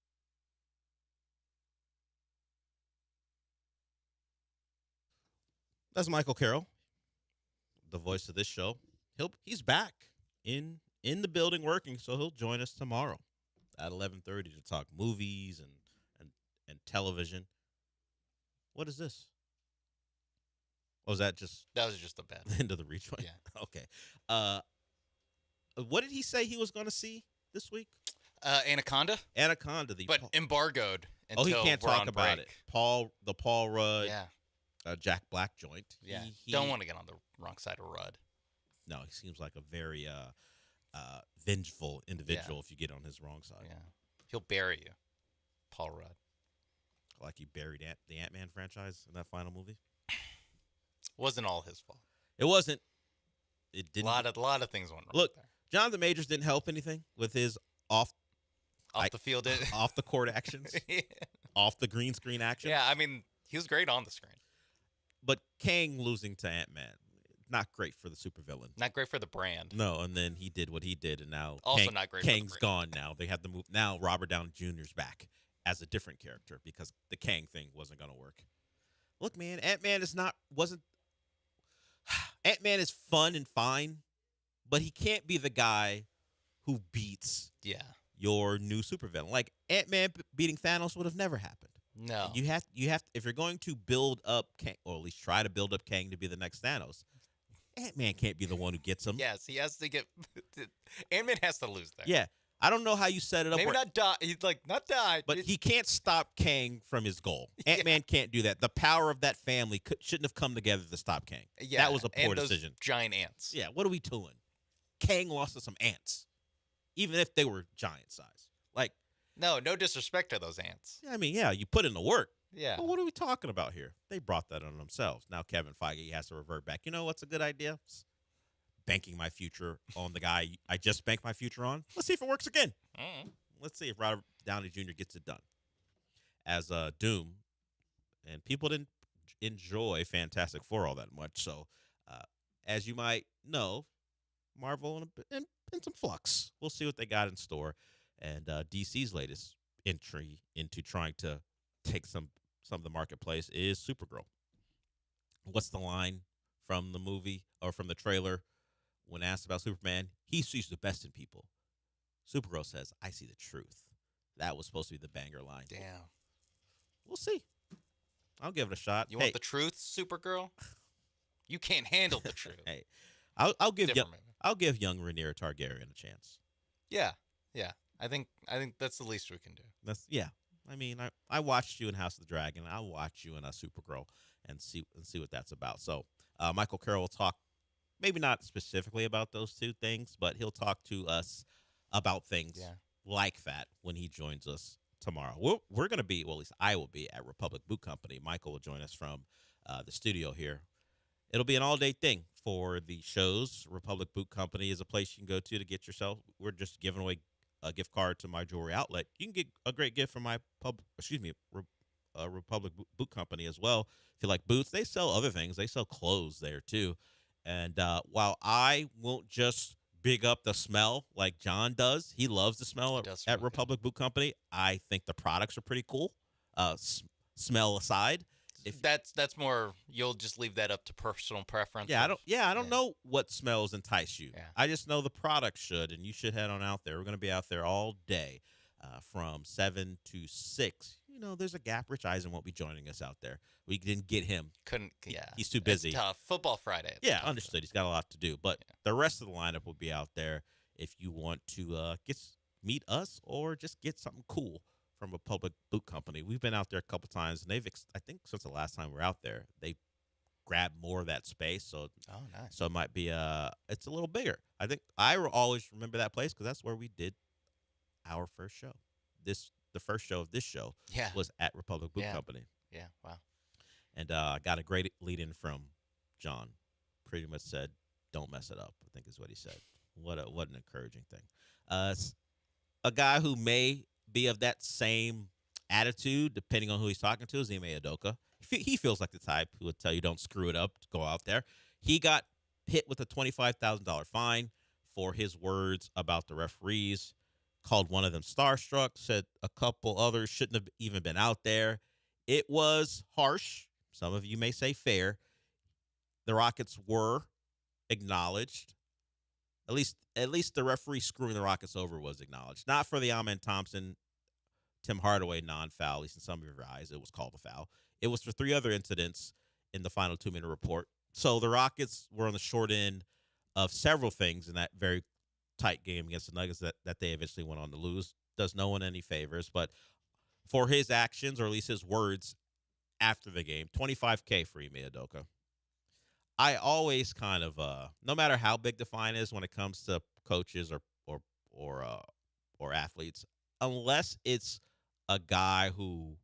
That's Michael Carroll, the voice of this show. He's back in the building working, so he'll join us tomorrow at 11:30 to talk movies and television. What is this? Was that just That was just a bad the end of the rejoin? Yeah. Okay. What did he say he was going to see this week? Anaconda. Anaconda, But embargoed until he can't we're talk on about break. it. The Paul Rudd, Yeah. Jack Black joint. Yeah. He- Don't want to get on the wrong side of Rudd. No, he seems like a very vengeful individual if you get on his wrong side. Yeah. He'll bury you, Paul Rudd. Like he buried the Ant-Man franchise in that final movie. Wasn't all his fault. It wasn't. It didn't. A lot of things went wrong. Look, Jonathan Majors didn't help anything with his off the field, off the court actions, off the green screen action. Yeah, I mean, he was great on the screen. But Kang losing to Ant-Man, not great for the supervillain. Not great for the brand. No, and then he did what he did, and now Also not great for the Kang's gone now. They have to move. Now Robert Downey Jr.'s back as a different character because the Kang thing wasn't going to work. Look, man, Ant-Man is fun and fine, but he can't be the guy who beats your new supervillain. Like Ant-Man beating Thanos would have never happened. No. You have if you're going to build up Kang, or at least try to build up Kang to be the next Thanos, Ant-Man can't be the one who gets him. Yes, he has to get. Ant-Man has to lose there. Yeah. I don't know how you set it up. Maybe not die. He's like, not die. But he can't stop Kang from his goal. Ant-Man can't do that. The power of that family shouldn't have come together to stop Kang. Yeah, that was a poor and those decision. Giant ants. Yeah, what are we doing? Kang lost to some ants, even if they were giant size. Like, no disrespect to those ants. I mean, yeah, you put in the work. Yeah. But what are we talking about here? They brought that on themselves. Now Kevin Feige has to revert back. You know what's a good idea? Banking my future on the guy I just banked my future on. Let's see if it works again. Let's see if Robert Downey Jr. gets it done as Doom. And people didn't enjoy Fantastic Four all that much. So, as you might know, Marvel in some flux. We'll see what they got in store. And DC's latest entry into trying to take some of the marketplace is Supergirl. What's the line from the movie or from the trailer? When asked about Superman, he sees the best in people. Supergirl says, I see the truth. That was supposed to be the banger line. Damn. We'll see. I'll give it a shot. You want the truth, Supergirl? You can't handle the truth. Hey, I'll give young Rhaenyra Targaryen a chance. Yeah. I think that's the least we can do. I mean, I watched you in House of the Dragon. I'll watch you in Supergirl and see what that's about. So Michael Carroll will talk. Maybe not specifically about those two things, but he'll talk to us about things like that when he joins us tomorrow. We're going to be, well, at least I will be at Republic Boot Company. Michael will join us from the studio here. It'll be an all-day thing for the shows. Republic Boot Company is a place you can go to get yourself. We're just giving away a gift card to my jewelry outlet. You can get a great gift from my Republic Boot Company as well. If you like boots, they sell other things. They sell clothes there too. And while I won't just big up the smell like John does, he loves the smell at Republic Boot Company. I think the products are pretty cool. Smell aside, that's more. You'll just leave that up to personal preference. I don't know what smells entice you. Yeah. I just know the product should, and you should head on out there. We're going to be out there all day, from 7 to 6. You know, there's a gap. Rich Eisen won't be joining us out there. We didn't get him. He's too busy. It's tough. Football Friday. Yeah, understood. He's got a lot to do. But the rest of the lineup will be out there if you want to meet us or just get something cool from a Public Boot Company. We've been out there a couple times, and I think since the last time we were out there, they grabbed more of that space. So, nice. So it might be it's a little bigger. I think I will always remember that place because that's where we did our first show. The first show of this show was at Republic Boot Company. Yeah, wow. And I got a great lead-in from John. Pretty much said, "Don't mess it up." I think is what he said. What an encouraging thing. A guy who may be of that same attitude, depending on who he's talking to, is Ime Udoka. he feels like the type who would tell you don't screw it up, go out there. He got hit with a $25,000 fine for his words about the referees, called one of them starstruck, said a couple others shouldn't have even been out there. It was harsh. Some of you may say fair. The Rockets were acknowledged. At least the referee screwing the Rockets over was acknowledged. Not for the Amen Thompson, Tim Hardaway non-foul, at least in some of your eyes, it was called a foul. It was for 3 other incidents in the final 2-minute report. So the Rockets were on the short end of several things in that very tight game against the Nuggets that they eventually went on to lose. Does no one any favors. But for his actions, or at least his words after the game, $25K for Ime Udoka. I always kind of, no matter how big the fine is when it comes to coaches or athletes, unless it's a guy who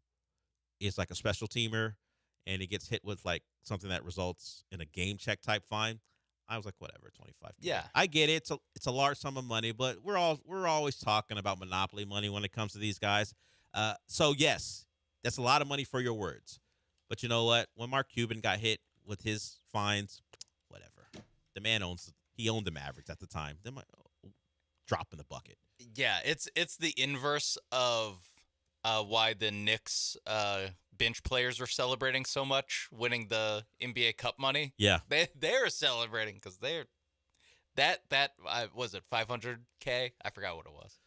is like a special teamer and he gets hit with like something that results in a game check type fine, I was like, whatever, 25. Yeah, I get it. It's a large sum of money, but we're always talking about monopoly money when it comes to these guys. So yes, that's a lot of money for your words. But you know what? When Mark Cuban got hit with his fines, whatever. The man owned the Mavericks at the time. They might drop in the bucket. Yeah, it's the inverse of why the Knicks bench players are celebrating so much, winning the NBA Cup money. Yeah, they're celebrating because they're that was it $500K? I forgot what it was.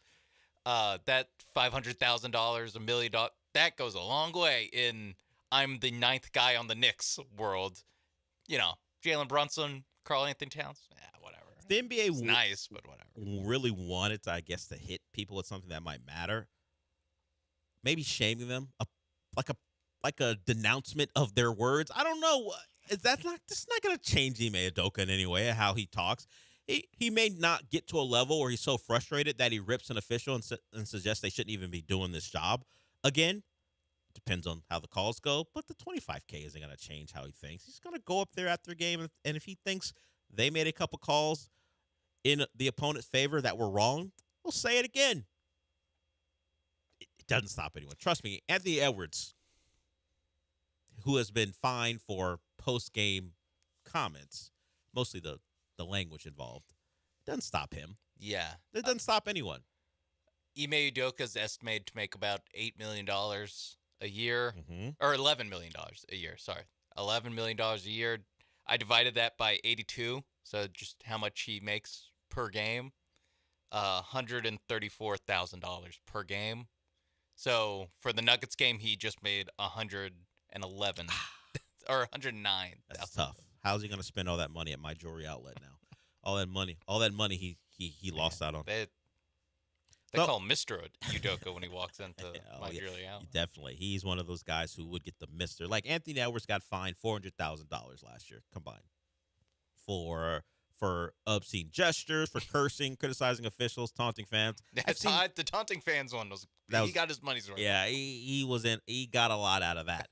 That $500,000, $1 million, that goes a long way in I'm the 9th guy on the Knicks world. You know, Jalen Brunson, Karl Anthony Towns, whatever. The NBA it's nice, but whatever. Really wanted to, I guess, to hit people with something that might matter. Maybe shaming them, like a denouncement of their words. I don't know. That's not going to change Ime Udoka in any way. How he talks, he may not get to a level where he's so frustrated that he rips an official and suggests they shouldn't even be doing this job again. Depends on how the calls go, but the $25K isn't going to change how he thinks. He's going to go up there after a game, and if he thinks they made a couple calls in the opponent's favor that were wrong, we'll say it again. It doesn't stop anyone. Trust me, Anthony Edwards, who has been fined for post-game comments, mostly the language involved, doesn't stop him. Yeah. It doesn't stop anyone. Ime Udoka is estimated to make about $8 million a year, or $11 million a year. Sorry, $11 million a year. I divided that by 82, so just how much he makes per game, $134,000 per game. So for the Nuggets game, he just made 111 or 109. That's tough. How's he going to spend all that money at my jewelry outlet now? All that money he lost out on. They call him Mr. Udoka when he walks into my jewelry outlet. Definitely. He's one of those guys who would get the Mr. Like Anthony Edwards got fined $400,000 last year combined for obscene gestures, for cursing, criticizing officials, taunting fans. The taunting fans one he got his money's worth. Yeah, he got a lot out of that.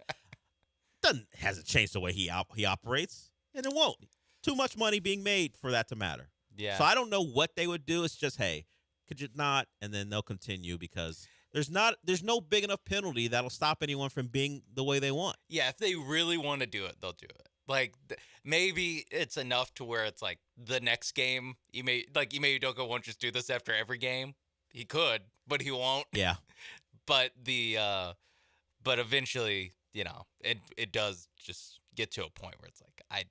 Hasn't changed the way he operates, and it won't. Too much money being made for that to matter. Yeah. So I don't know what they would do. It's just, hey, could you not? And then they'll continue because there's no big enough penalty that'll stop anyone from being the way they want. Yeah, if they really want to do it, they'll do it. Like maybe it's enough to where it's like the next game, Ime Udoka won't just do this after every game. He could, but he won't. Yeah. But but eventually, it does just get to a point where it's like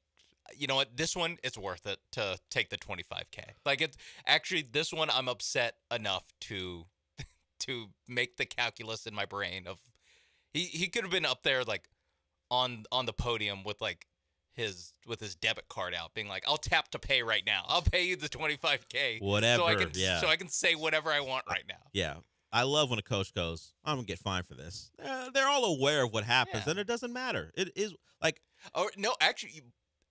you know what, this one it's worth it to take the $25K. Like it's actually this one I'm upset enough to make the calculus in my brain of he could have been up there like on the podium with like his debit card out, being like, I'll tap to pay right now. I'll pay you the $25K. Whatever. So I can say whatever I want right now. Yeah. I love when a coach goes, I'm going to get fined for this. They're all aware of what happens, and it doesn't matter. It is like... Oh, no, actually,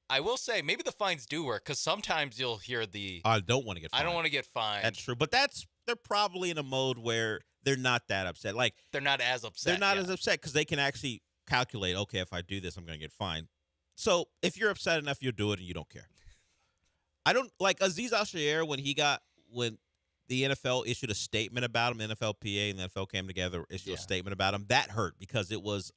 I will say maybe the fines do work, because sometimes you'll hear I don't want to get fined. I don't want to get fined. That's true. But they're probably in a mode where they're not that upset. Like they're not as upset. They're not as upset because they can actually calculate, okay, if I do this, I'm going to get fined. So if you're upset enough, you'll do it and you don't care. I don't like Aziz Al-Shaair when the NFL issued a statement about him, NFLPA and the NFL came together, issued a statement about him. That hurt because it was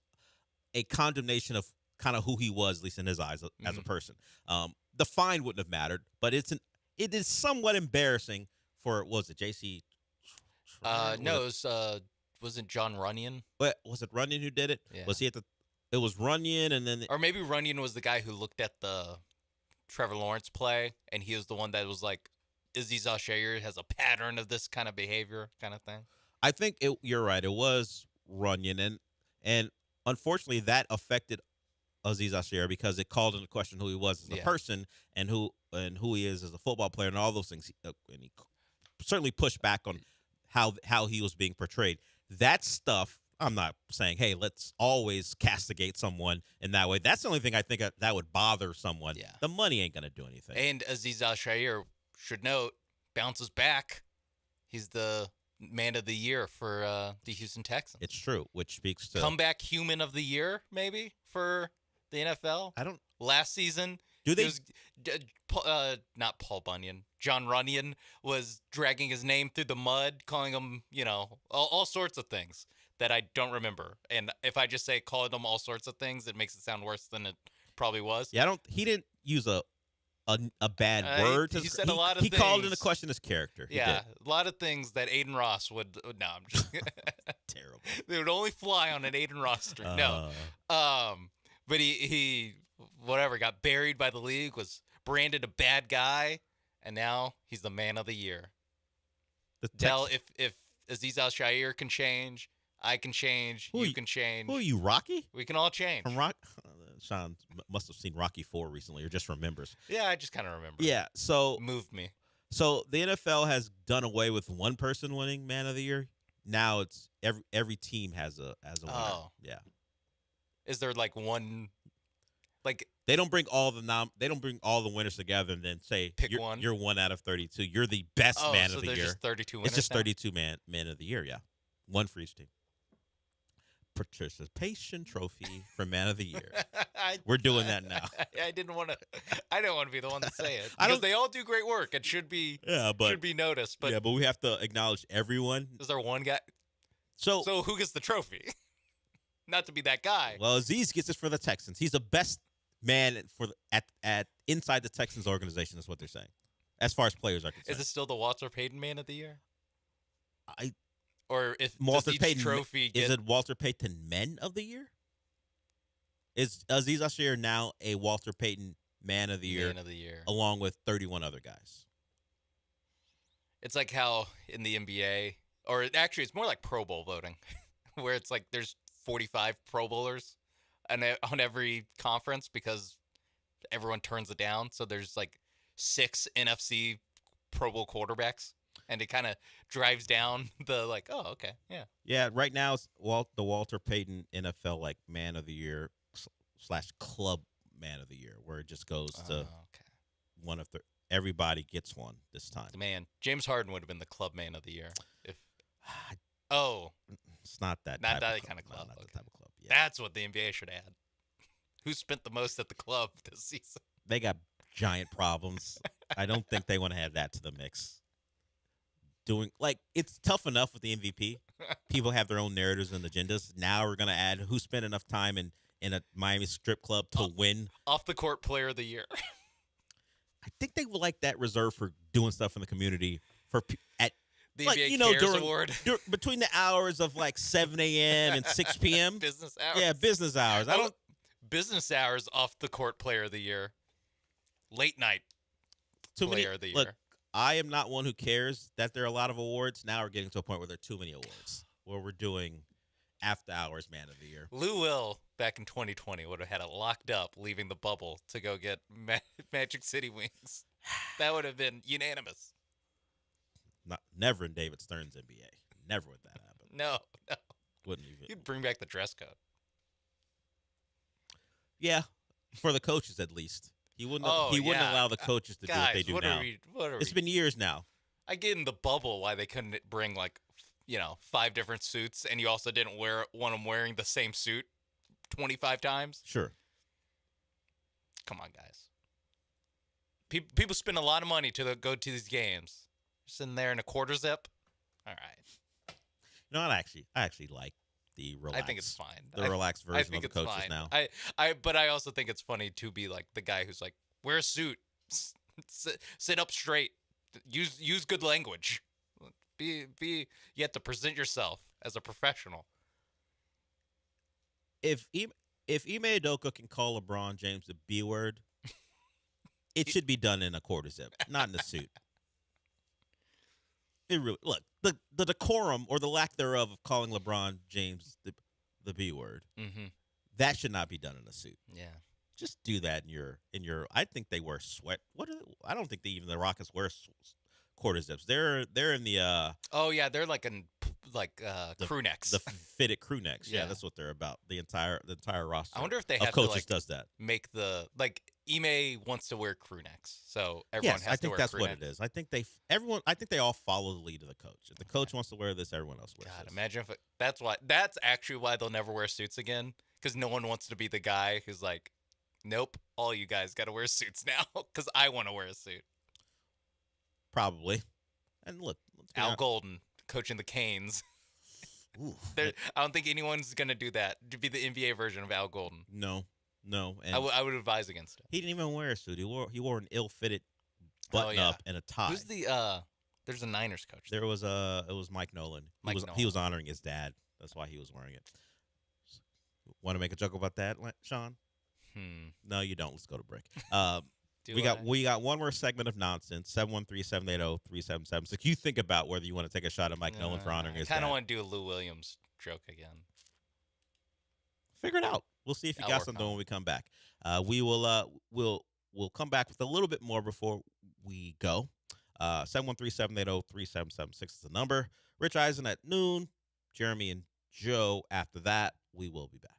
a condemnation of kind of who he was, at least in his eyes, as a person. The fine wouldn't have mattered, but it is somewhat embarrassing for, what was it, JC? No, it wasn't John Runyon. What, was it Runyon who did it? Yeah. Was he at the? It was Runyon, and then Or maybe Runyon was the guy who looked at the Trevor Lawrence play, and he was the one that was like, Aziz Al-Shaair has a pattern of this kind of behavior, kind of thing. I think you're right. It was Runyon, and unfortunately that affected Aziz Al-Shaair because it called into question who he was as a person and who he is as a football player and all those things. And he certainly pushed back on how he was being portrayed. That stuff, I'm not saying, hey, let's always castigate someone in that way. That's the only thing I think that would bother someone. Yeah. The money ain't going to do anything. And Aziz Al-Shaair, should note, bounces back. He's the man of the year for the Houston Texans. It's true, which speaks to comeback human of the year, maybe, for the NFL. I don't. Last season, do they? It was, not Paul Bunyan. John Runyon was dragging his name through the mud, calling him, all sorts of things that I don't remember. And if I just say calling him all sorts of things, it makes it sound worse than it probably was. Yeah, he didn't use a bad word. He said a lot of things. He called into question his character. Yeah, a lot of things that Aiden Ross would. No, I'm just terrible. They would only fly on an Aiden Ross streak. No, but he whatever got buried by the league, was branded a bad guy, and now he's the man of the year. Dell, if Aziz Al-Shaair can change, I can change. You can change. Who are you, Rocky? We can all change. From Sean must have seen Rocky 4 recently, or just remembers. Yeah, I just kind of remember. Yeah, so moved me. So the NFL has done away with one person winning Man of the Year. Now it's every team has a winner. Oh, yeah. Is there like one? Like they don't bring all the winners together and then say pick one. You're 1 out of 32. You're the best man of the year. Just 32 winners. It's just 32 men of the year. Yeah, one for each team. Participation trophy for man of the year. We're doing that now. I didn't want to be the one to say it because they all do great work. It should be should be noticed. But we have to acknowledge everyone. Is there one guy? So who gets the trophy? Not to be that guy. Well, Aziz gets it for the Texans. He's the best man at inside the Texans organization. Is what they're saying, as far as players are concerned. Is it still the Walter Payton Man of the Year? Or if Walter each Payton trophy is it Walter Payton Men of the Year? Is Aziz Al-Shaair now a Walter Payton Man of the Year? Man of the Year, along with 31 other guys. It's like how in the NBA, or actually, it's more like Pro Bowl voting, where it's like there's 45 Pro Bowlers on every conference because everyone turns it down. So there's like 6 NFC Pro Bowl quarterbacks. And it kind of drives down the oh, okay, yeah. Yeah, right now it's the Walter Payton NFL Man of the Year / Club Man of the Year, where it just goes to one of everybody gets one this time. Man, James Harden would have been the Club Man of the Year if. It's not that. Not that kind of club. No, not okay. the type of club. Yeah. That's what the NBA should add. Who spent the most at the club this season? They got giant problems. I don't think they want to add that to the mix. It's tough enough with the MVP. People have their own narratives and agendas. Now we're gonna add who spent enough time in a Miami strip club to win off the court player of the year. I think they would like that reserved for doing stuff in the community at the NBA Cares Award between the hours of 7 a.m. and 6 p.m. Business hours. Yeah, business hours. Business hours off the court player of the year. Late night player of the year. Look, I am not one who cares that there are a lot of awards. Now we're getting to a point where there are too many awards, where we're doing after hours Man of the Year. Lou Will, back in 2020, would have had it locked up, leaving the bubble to go get Magic City wings. That would have been unanimous. Never in David Stern's NBA. Never would that happen. No. Wouldn't even. You'd bring back the dress code. Yeah, for the coaches at least. He wouldn't allow the coaches to do what they do now. It's been years now. I get in the bubble why they couldn't bring 5 different suits, and you also didn't want them wearing the same suit 25 times. Sure. Come on, guys. People spend a lot of money to go to these games. Sitting there in a quarter zip. All right. I actually like the I relaxed. think it's fine. The relaxed I version think of the it's coaches fine. now. But I also think it's funny to be like the guy who's like, wear a suit, sit up straight, use good language, be you have to present yourself as a professional. If Ime Udoka can call LeBron James the B word, it should be done in a quarter zip, not in a suit. It really look the decorum or the lack thereof of calling LeBron James the B word. Mm-hmm. That should not be done in a suit. Yeah. Just do that in your. I think they wear sweat. I don't think even the Rockets wear quarter zips. They're in the. Oh yeah, they're like crew necks. The fitted crew necks. Yeah, Yeah. that's what they're about. The entire roster. I wonder if they of have coaches to does that. Make the Ime wants to wear crew necks, so everyone Yes, has I to think wear that's crew what necks. it is. I think they all follow the lead of the coach. If the coach wants to wear this, everyone else wears God, this. imagine if that's actually why they'll never wear suits again, because no one wants to be the guy who's like, nope, all you guys got to wear suits now because I want to wear a suit. Probably. And look, Al Golden coaching the Canes. Ooh, I don't think anyone's gonna do that to be the NBA version of Al Golden. No. And I would advise against it. he didn't even wear a suit. He wore an ill-fitted button up and a tie. Who's the there's a Niners coach. There was it was Mike Nolan. He was honoring his dad. That's why he was wearing it. Want to make a joke about that, Sean? No, you don't. Let's go to break. We got one more segment of nonsense. 713-780-3776. You think about whether you want to take a shot at Mike Nolan for honoring his dad. I kind of want to do a Lou Williams joke again. Figure it out. We'll see if you got something when we come back. We'll come back with a little bit more before we go. 713-780-3776 is the number. Rich Eisen at noon. Jeremy and Joe after that. We will be back.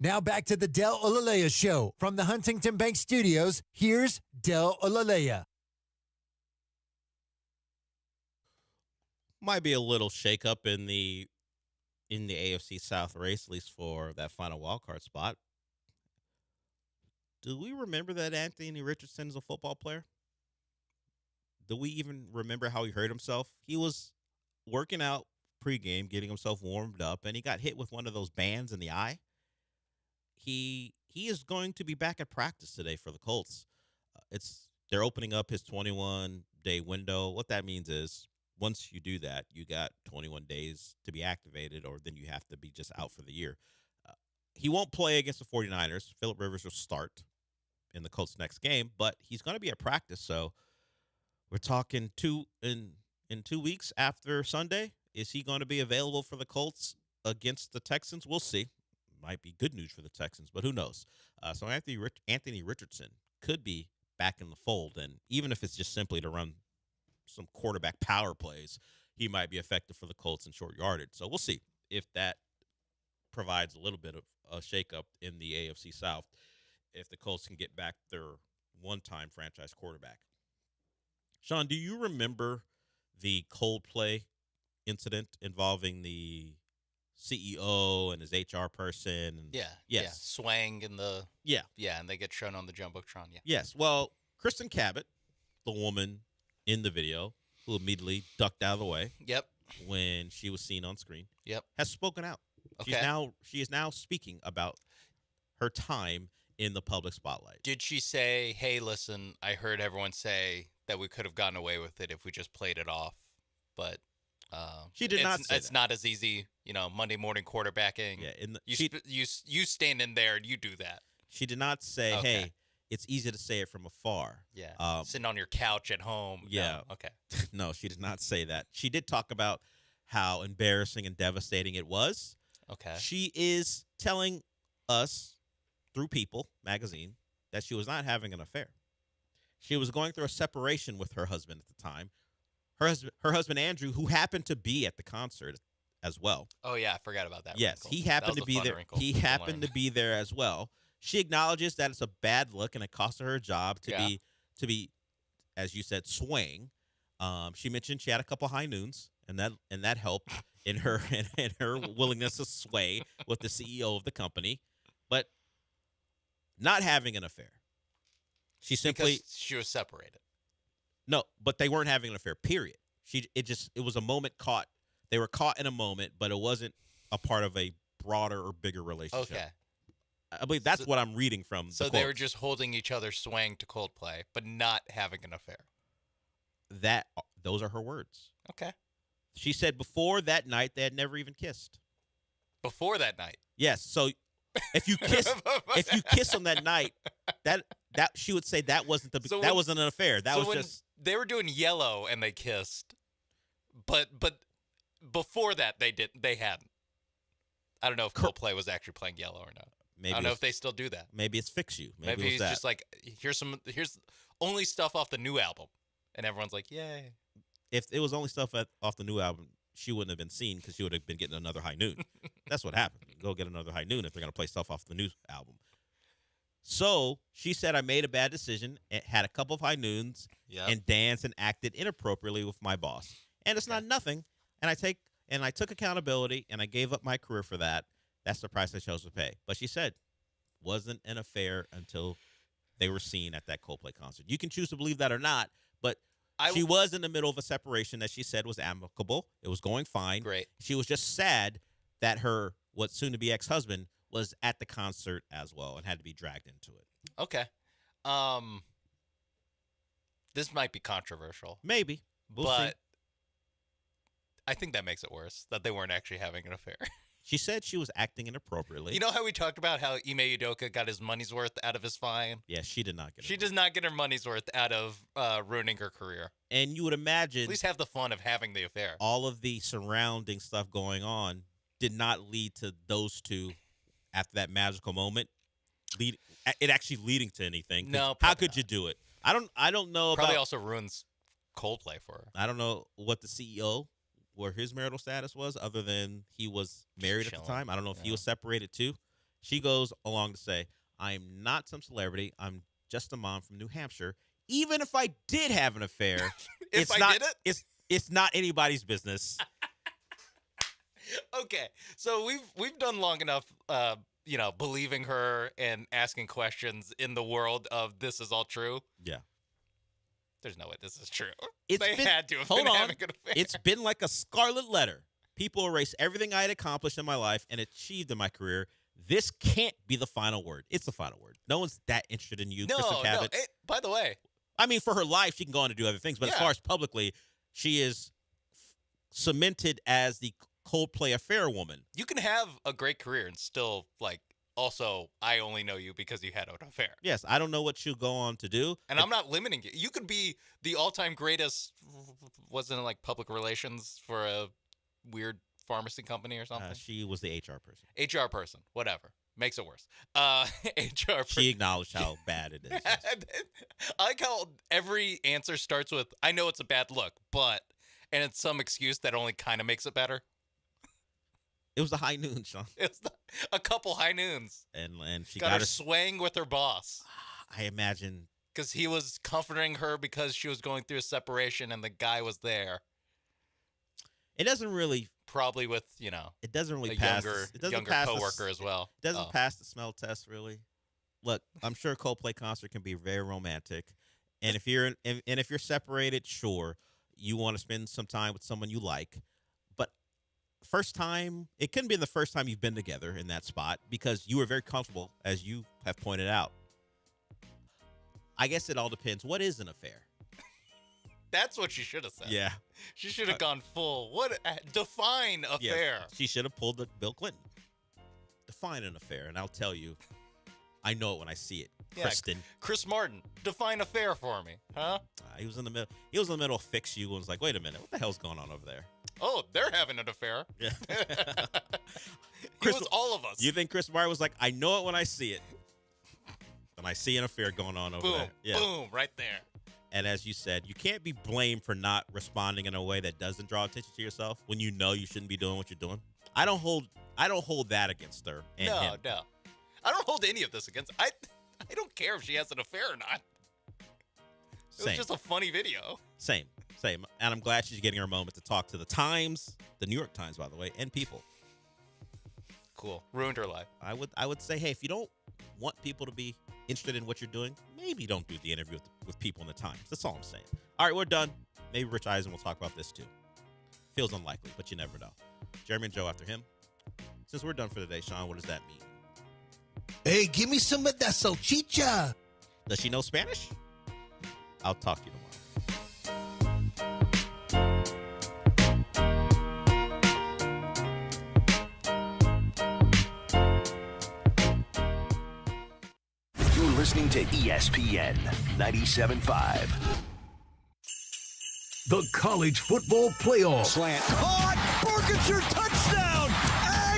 Now back to the Del Olalea Show from the Huntington Bank Studios. Here's Del Olalea. Might be a little shakeup in the AFC South race, at least for that final wildcard spot. Do we remember that Anthony Richardson is a football player? Do we even remember how he hurt himself? He was working out pregame, getting himself warmed up, and he got hit with one of those bands in the eye. He is going to be back at practice today for the Colts. They're opening up his 21-day window. What that means is once you do that, you got 21 days to be activated, or then you have to be just out for the year. He won't play against the 49ers. Phillip Rivers will start in the Colts' next game, but he's going to be at practice. So we're talking in 2 weeks after Sunday. Is he going to be available for the Colts against the Texans? We'll see. Might be good news for the Texans, but who knows? So Anthony Richardson could be back in the fold, and even if it's just simply to run some quarterback power plays, he might be effective for the Colts in short yardage. So we'll see if that provides a little bit of a shakeup in the AFC South, if the Colts can get back their one-time franchise quarterback. Sean, do you remember the Coldplay incident involving the CEO and his HR person? And Yeah. Swang in the and they get shown on the Jumbotron. Yeah. Yes. Well, Kristen Cabot, the woman in the video who immediately ducked out of the way. Yep. When she was seen on screen. Yep. Has spoken out. Okay. She is now speaking about her time in the public spotlight. Did she say, "Hey, listen, I heard everyone say that we could have gotten away with it if we just played it off, but she did not say it's that. not as easy, Monday morning quarterbacking. Yeah, you stand in there and you do that." She did not say, Okay. "Hey, it's easy to say it from afar." Yeah. Sitting on your couch at home. Yeah. No. Okay. No, she did not say that. She did talk about how embarrassing and devastating it was. Okay. She is telling us through People magazine that she was not having an affair. She was going through a separation with her husband at the time. Her husband Andrew, who happened to be at the concert as well. Oh yeah, I forgot about that. Yes, wrinkle. he That happened was to a be fun there. wrinkle He to happened learn. to be there as well. She acknowledges that it's a bad look and it cost her job to be, as you said, swaying. She mentioned she had a couple high noons, and that helped in her in her willingness to sway with the CEO of the company, but not having an affair. She simply Because she was separated. no, but they weren't having an affair. Period. It was a moment caught. They were caught in a moment, but it wasn't a part of a broader or bigger relationship. Okay. I believe that's what I'm reading from. So the they were quotes. just holding each other swaying to Coldplay, but not having an affair. Those are her words. Okay. She said before that night they had never even kissed. Before that night. Yes. So if you kiss on that night, that she would say that wasn't that wasn't an affair. That so was when just they were doing Yellow and they kissed, but before that they hadn't. I don't know if Coldplay was actually playing Yellow or not. Maybe I don't know if they still do that. Maybe it's Fix You. Maybe it was he's that. just like, here's only stuff off the new album, and everyone's like, yay. If it was only stuff off the new album, she wouldn't have been seen because she would have been getting another high noon. That's what happened. Go get another high noon if they're going to play stuff off the new album. So she said, I made a bad decision, had a couple of high noons, and danced and acted inappropriately with my boss. And it's not nothing. And I took accountability, and I gave up my career for that. That's the price I chose to pay. But she said, wasn't an affair until they were seen at that Coldplay concert. You can choose to believe that or not, but she was in the middle of a separation that she said was amicable. It was going fine. Great. She was just sad that her what soon-to-be ex-husband was at the concert as well and had to be dragged into it. Okay. This might be controversial. Maybe. We'll but see. I think that makes it worse that they weren't actually having an affair. She said she was acting inappropriately. You know how we talked about how Ime Udoka got his money's worth out of his fine? Yeah, she did not get it. She does not get her money's worth out of ruining her career. And you would imagine At least have the fun of having the affair. all of the surrounding stuff going did not lead to those two after that magical moment. It actually leading to anything. No, how could you do it? I don't know Probably about. also ruins Coldplay for her. I don't know what the CEO, where his marital status was, other than he was married at the Chilling. time. I don't know if he was separated too. She goes along to say, I'm not some celebrity. I'm just a mom from New Hampshire. Even if I did have an affair, it's not anybody's business. Okay, so we've done long enough, believing her and asking questions in the world of this is all true. Yeah. There's no way this is true. They had to have been having an affair. It's been like a scarlet letter. People erase everything I had accomplished in my life and achieved in my career. This can't be the final word. It's the final word. No one's that interested in you, Kristen Cavett. By the way. I mean, for her life, she can go on to do other things. But as far as publicly, she is cemented as the Coldplay affair woman. You can have a great career and still, also, I only know you because you had an affair. Yes, I don't know what she'll go on to do. And I'm not limiting you. You could be the all-time greatest, wasn't it public relations for a weird pharmacy company or something? She was the HR person. HR person, whatever. Makes it worse. HR person. She acknowledged how bad it is. Yes. I like how every answer starts with, I know it's a bad look, but, and it's some excuse that only kind of makes it better. It was the high noon, Sean. It was a couple high noons. And she got her swaying with her boss. I imagine. Because he was comforting her because she was going through a separation and the guy was there. It doesn't really. Probably with, it doesn't really a pass. younger coworker as well. It doesn't pass the smell test, really. Look, I'm sure a Coldplay concert can be very romantic. And if you're separated, sure, you want to spend some time with someone you like. First time, it couldn't be the first time you've been together in that spot because you were very comfortable, as you have pointed out. I guess it all depends. What is an affair? That's what she should have said. Yeah. She should have gone full. Define affair. She should have pulled the Bill Clinton. Define an affair, and I'll tell you, I know it when I see it. Yeah, Kristen. Chris Martin, define affair for me, huh? He was in the middle. He was in the middle of Fix You and was like, wait a minute, what the hell's going on over there? Oh, they're having an affair. Yeah. It was all of us. You think Chris Martin was like, I know it when I see it. When I see an affair going on over there. Yeah. Boom, right there. And as you said, you can't be blamed for not responding in a way that doesn't draw attention to yourself when you know you shouldn't be doing what you're doing. I don't hold that against her. And no, him. no. I don't hold any of this against. I don't care if she has an affair or not. It was just a funny video. Same. And I'm glad she's getting her moment to talk to the Times, the New York Times, by the way, and People. Cool. Ruined her life. I would say, hey, if you don't want people to be interested in what you're doing, maybe don't do the interview with People in the Times. That's all I'm saying. All right, we're done. Maybe Rich Eisen will talk about this too. Feels unlikely, but you never know. Jeremy and Joe after him. Since we're done for today, Sean, what does that mean? Hey, give me some of that salchicha. Does she know Spanish? I'll talk to you tomorrow. You're listening to ESPN 97.5. The College Football Playoff. Slant. Caught! Borgenser touchdown!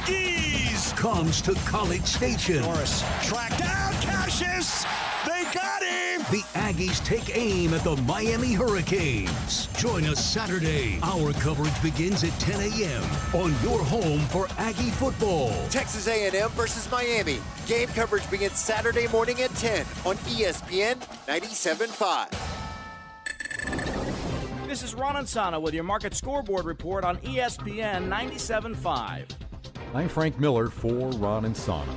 Aggies! Comes to College Station. Morris tracked down. Cassius! They got him! The Aggies take aim at the Miami Hurricanes. Join us Saturday. Our coverage begins at 10 a.m. on your home for Aggie football. Texas A&M versus Miami. Game coverage begins Saturday morning at 10 on ESPN 97.5. This is Ron Ansana with your market scoreboard report on ESPN 97.5. I'm Frank Miller for Ron and Sana.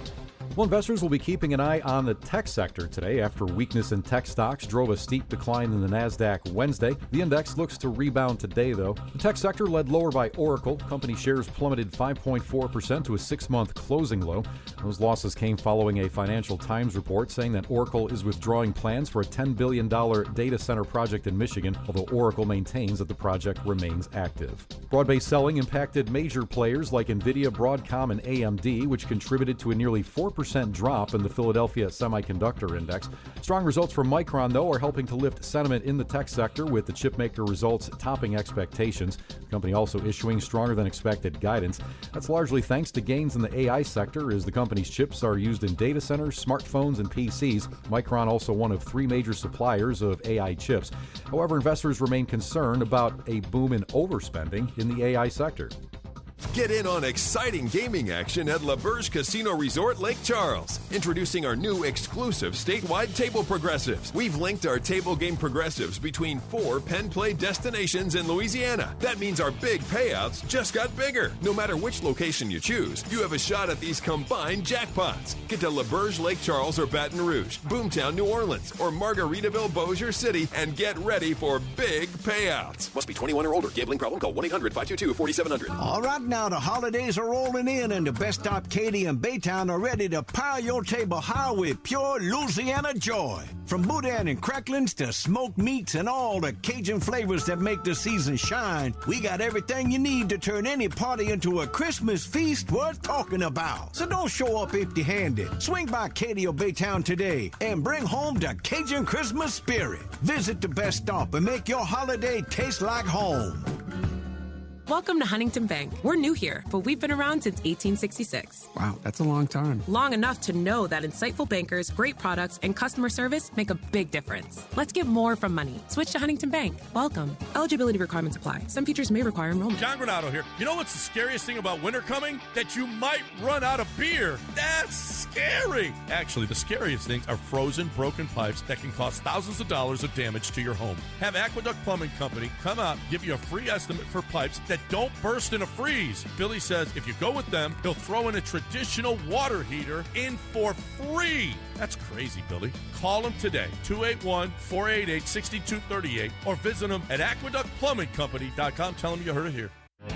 Well, investors will be keeping an eye on the tech sector today after weakness in tech stocks drove a steep decline in the NASDAQ Wednesday. The index looks to rebound today, though. The tech sector led lower by Oracle. Company shares plummeted 5.4% to a 6-month closing low. Those losses came following a Financial Times report saying that Oracle is withdrawing plans for a $10 billion data center project in Michigan, although Oracle maintains that the project remains active. Broad-based selling impacted major players like NVIDIA, Broadcom, and AMD, which contributed to a nearly 4% drop in the Philadelphia Semiconductor Index. Strong results from Micron, though, are helping to lift sentiment in the tech sector, with the chipmaker results topping expectations. The company also issuing stronger than expected guidance. That's largely thanks to gains in the AI sector, as the company's chips are used in data centers, smartphones, and PCs. Micron also one of 3 major suppliers of AI chips. However, investors remain concerned about a boom in overspending in the AI sector. Get in on exciting gaming action at La Berge Casino Resort Lake Charles. Introducing our new exclusive statewide table progressives. We've linked our table game progressives between 4 pen play destinations in Louisiana. That means our big payouts just got bigger. No matter which location you choose, you have a shot at these combined jackpots. Get to La Berge Lake Charles or Baton Rouge, Boomtown, New Orleans, or Margaritaville, Bossier City, and get ready for big payouts. Must be 21 or older. Gambling problem? Call 1-800-522-4700. All right, now the holidays are rolling in, and the Best Stop Katy and Baytown are ready to power your table high with pure Louisiana joy. From boudin and cracklings to smoked meats and all the Cajun flavors that make the season shine, we got everything you need to turn any party into a Christmas feast worth talking about. So don't show up empty-handed. Swing by Katy or Baytown today and bring home the Cajun Christmas spirit. Visit the Best Stop and make your holiday taste like home. Welcome to Huntington Bank. We're new here, but we've been around since 1866. Wow, that's a long time. Long enough to know that insightful bankers, great products, and customer service make a big difference. Let's get more from money. Switch to Huntington Bank. Welcome. Eligibility requirements apply. Some features may require enrollment. John Granado here. You know what's the scariest thing about winter coming? That you might run out of beer. That's scary. Actually, the scariest things are frozen, broken pipes that can cost thousands of dollars of damage to your home. Have Aqueduct Plumbing Company come out, give you a free estimate for pipes that don't burst in a freeze. Billy says if you go with them, he'll throw in a traditional water heater in for free. That's crazy, Billy. Call him today, 281-488-6238, or visit him at aqueductplumbingcompany.com. Tell him you heard it here.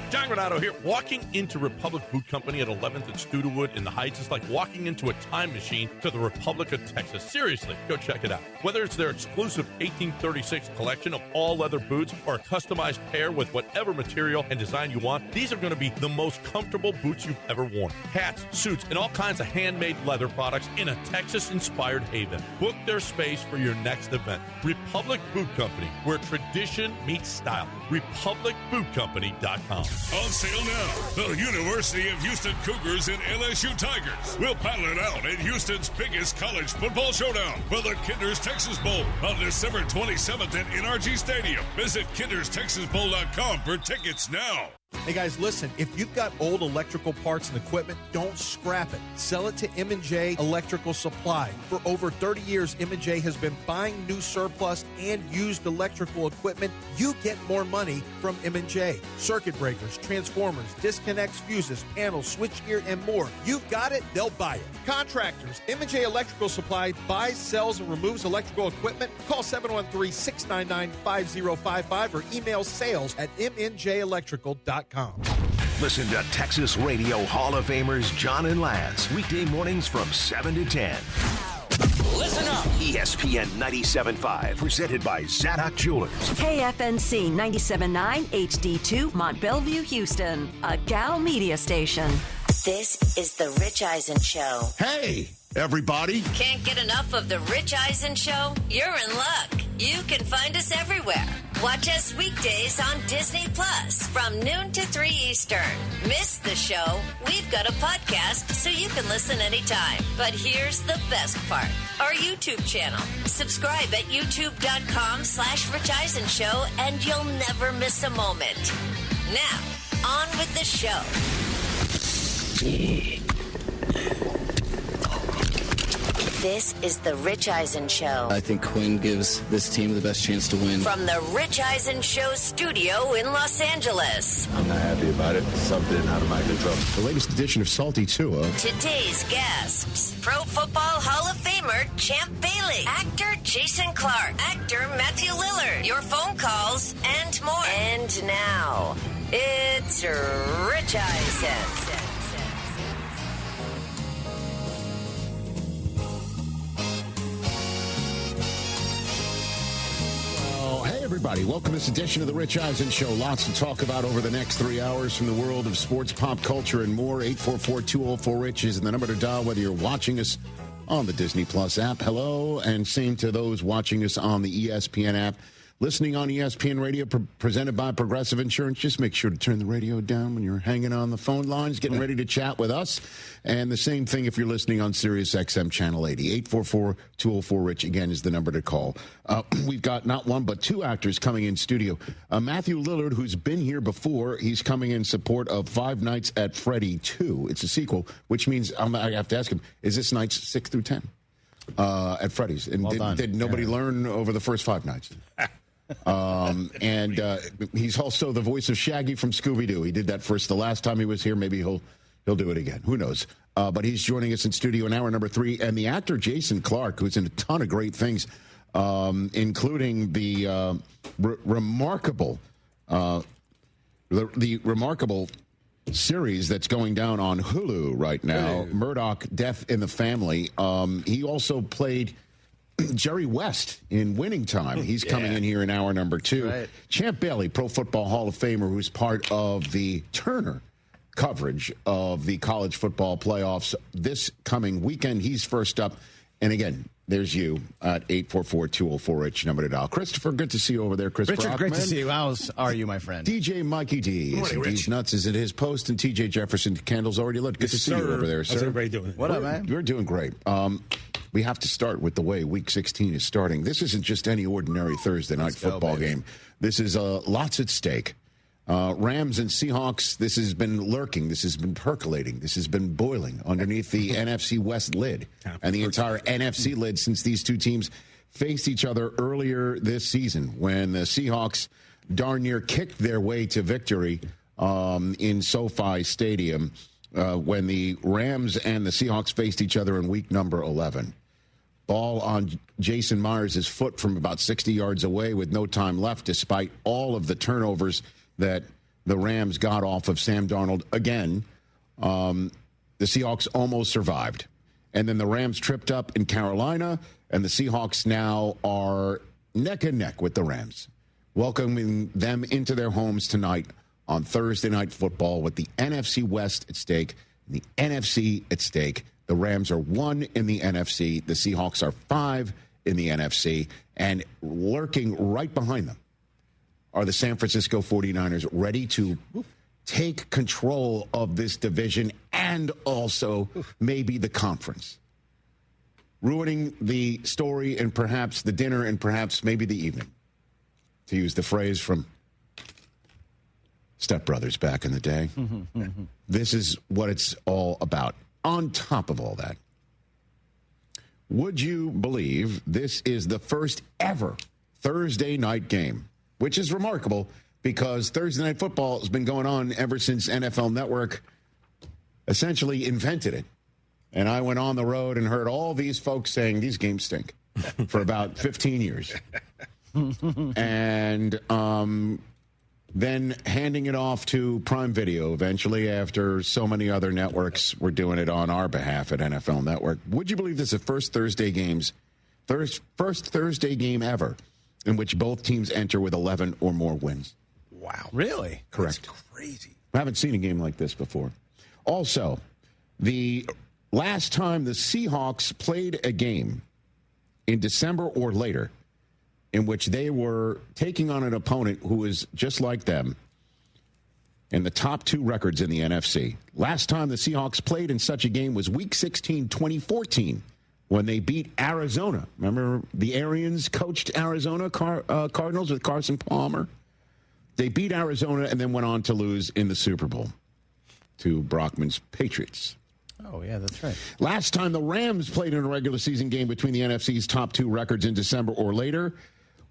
John Granado here. Walking into Republic Boot Company at 11th and Studewood in the Heights is like walking into a time machine to the Republic of Texas. Seriously, go check it out. Whether it's their exclusive 1836 collection of all leather boots or a customized pair with whatever material and design you want, these are going to be the most comfortable boots you've ever worn. Hats, suits, and all kinds of handmade leather products in a Texas-inspired haven. Book their space for your next event. Republic Boot Company, where tradition meets style. RepublicBootCompany.com. On sale now, the University of Houston Cougars and LSU Tigers will battle it out in Houston's biggest college football showdown for the Kinder's Texas Bowl on December 27th at NRG Stadium. Visit KindersTexasBowl.com for tickets now. Hey guys, listen, if you've got old electrical parts and equipment, don't scrap it. Sell it to M&J Electrical Supply. For over 30 years, M&J has been buying new surplus and used electrical equipment. You get more money from M&J. Circuit breakers, transformers, disconnects, fuses, panels, switchgear, and more. You've got it, they'll buy it. Contractors, M&J Electrical Supply buys, sells, and removes electrical equipment. Call 713-699-5055 or email sales@mnjelectrical.com. Listen to Texas Radio Hall of Famers John and Lance weekday mornings from 7 to 10. Listen up. ESPN 97.5, presented by Zadok Jewelers. KFNC 97.9 HD2 Mont Bellevue, Houston, a Gal media station. This is the Rich Eisen Show. Hey, everybody. Can't get enough of the Rich Eisen Show? You're in luck. You can find us everywhere. Watch us weekdays on Disney Plus from noon to 3 Eastern. Miss the show? We've got a podcast so you can listen anytime. But here's the best part. Our YouTube channel. Subscribe at youtube.com/Rich Eisen Show and you'll never miss a moment. Now, on with the show. This is the Rich Eisen Show. I think Quinn gives this team the best chance to win. From the Rich Eisen Show studio in Los Angeles. I'm not happy about it. Something out of my control. The latest edition of Salty Tua. Today's guests. Pro Football Hall of Famer Champ Bailey. Actor Jason Clarke. Actor Matthew Lillard. Your phone calls and more. And now, it's Rich Eisen. Hey, everybody. Welcome to this edition of the Rich Eisen Show. Lots to talk about over the next 3 hours from the world of sports, pop culture, and more. 844-204-RICH is the number to dial, whether you're watching us on the Disney Plus app. Hello, and same to those watching us on the ESPN app. listening on ESPN Radio, presented by Progressive Insurance. Just make sure to turn the radio down when you're hanging on the phone lines, getting ready to chat with us. And the same thing if you're listening on Sirius XM Channel 80. 844-204-RICH, again, is the number to call. We've got not one but two actors coming in studio. Matthew Lillard, who's been here before, he's coming in support of Five Nights at Freddy 2. It's a sequel, which means I have to ask him, is this nights 6 through 10 at Freddy's? And did nobody learn over the first 5 nights? He's also the voice of Shaggy from Scooby-Doo. He did that the last time he was here. Maybe he'll do it again. Who knows? But he's joining us in studio in hour number 3. And the actor Jason Clarke, who's in a ton of great things, including the remarkable series that's going down on Hulu right now, Murdoch, Death in the Family. He also played Jerry West in Winning Time. He's coming in here in hour number 2. Right. Champ Bailey, Pro Football Hall of Famer, who's part of the Turner coverage of the college football playoffs this coming weekend. He's first up. And again, there's you at 844-204-RICH, number to dial. Christopher, good to see you over there. Chris Richard, Brockman. great to see you. How are you, my friend? DJ Mikey D. These nuts is at his post, and TJ Jefferson, candles already lit. Good to see you over there, sir. How's everybody doing? What up, man? You're doing great. We have to start with the way Week 16 is starting. This isn't just any ordinary Thursday night football game. This is lots at stake. Rams and Seahawks, this has been lurking. This has been percolating. This has been boiling underneath the NFC West lid and the entire NFC lid since these two teams faced each other earlier this season when the Seahawks darn near kicked their way to victory in SoFi Stadium when the Rams and the Seahawks faced each other in week number 11. Ball on Jason Myers' foot from about 60 yards away with no time left, despite all of the turnovers that the Rams got off of Sam Darnold. Again, the Seahawks almost survived. And then the Rams tripped up in Carolina, and the Seahawks now are neck and neck with the Rams, welcoming them into their homes tonight on Thursday Night Football with the NFC West at stake, and the NFC at stake. The Rams are 1 in the NFC. The Seahawks are 5 in the NFC, and lurking right behind them are the San Francisco 49ers, ready to take control of this division and also maybe the conference, ruining the story and perhaps the dinner and perhaps maybe the evening, to use the phrase from Step Brothers back in the day. This is what it's all about. On top of all that, would you believe this is the first ever Thursday night game? Which is remarkable because Thursday Night Football has been going on ever since NFL Network essentially invented it. And I went on the road and heard all these folks saying these games stink for about 15 years. And then handing it off to Prime Video eventually after so many other networks were doing it on our behalf at NFL Network. Would you believe this is the first Thursday game ever in which both teams enter with 11 or more wins? Wow. Really? Correct. That's crazy. I haven't seen a game like this before. Also, the last time the Seahawks played a game in December or later in which they were taking on an opponent who was just like them in the top 2 records in the NFC. Last time the Seahawks played in such a game was Week 16, 2014. When they beat Arizona. Remember the Arians coached Arizona Cardinals with Carson Palmer? They beat Arizona and then went on to lose in the Super Bowl to Brockman's Patriots. Oh, yeah, that's right. Last time the Rams played in a regular season game between the NFC's top 2 records in December or later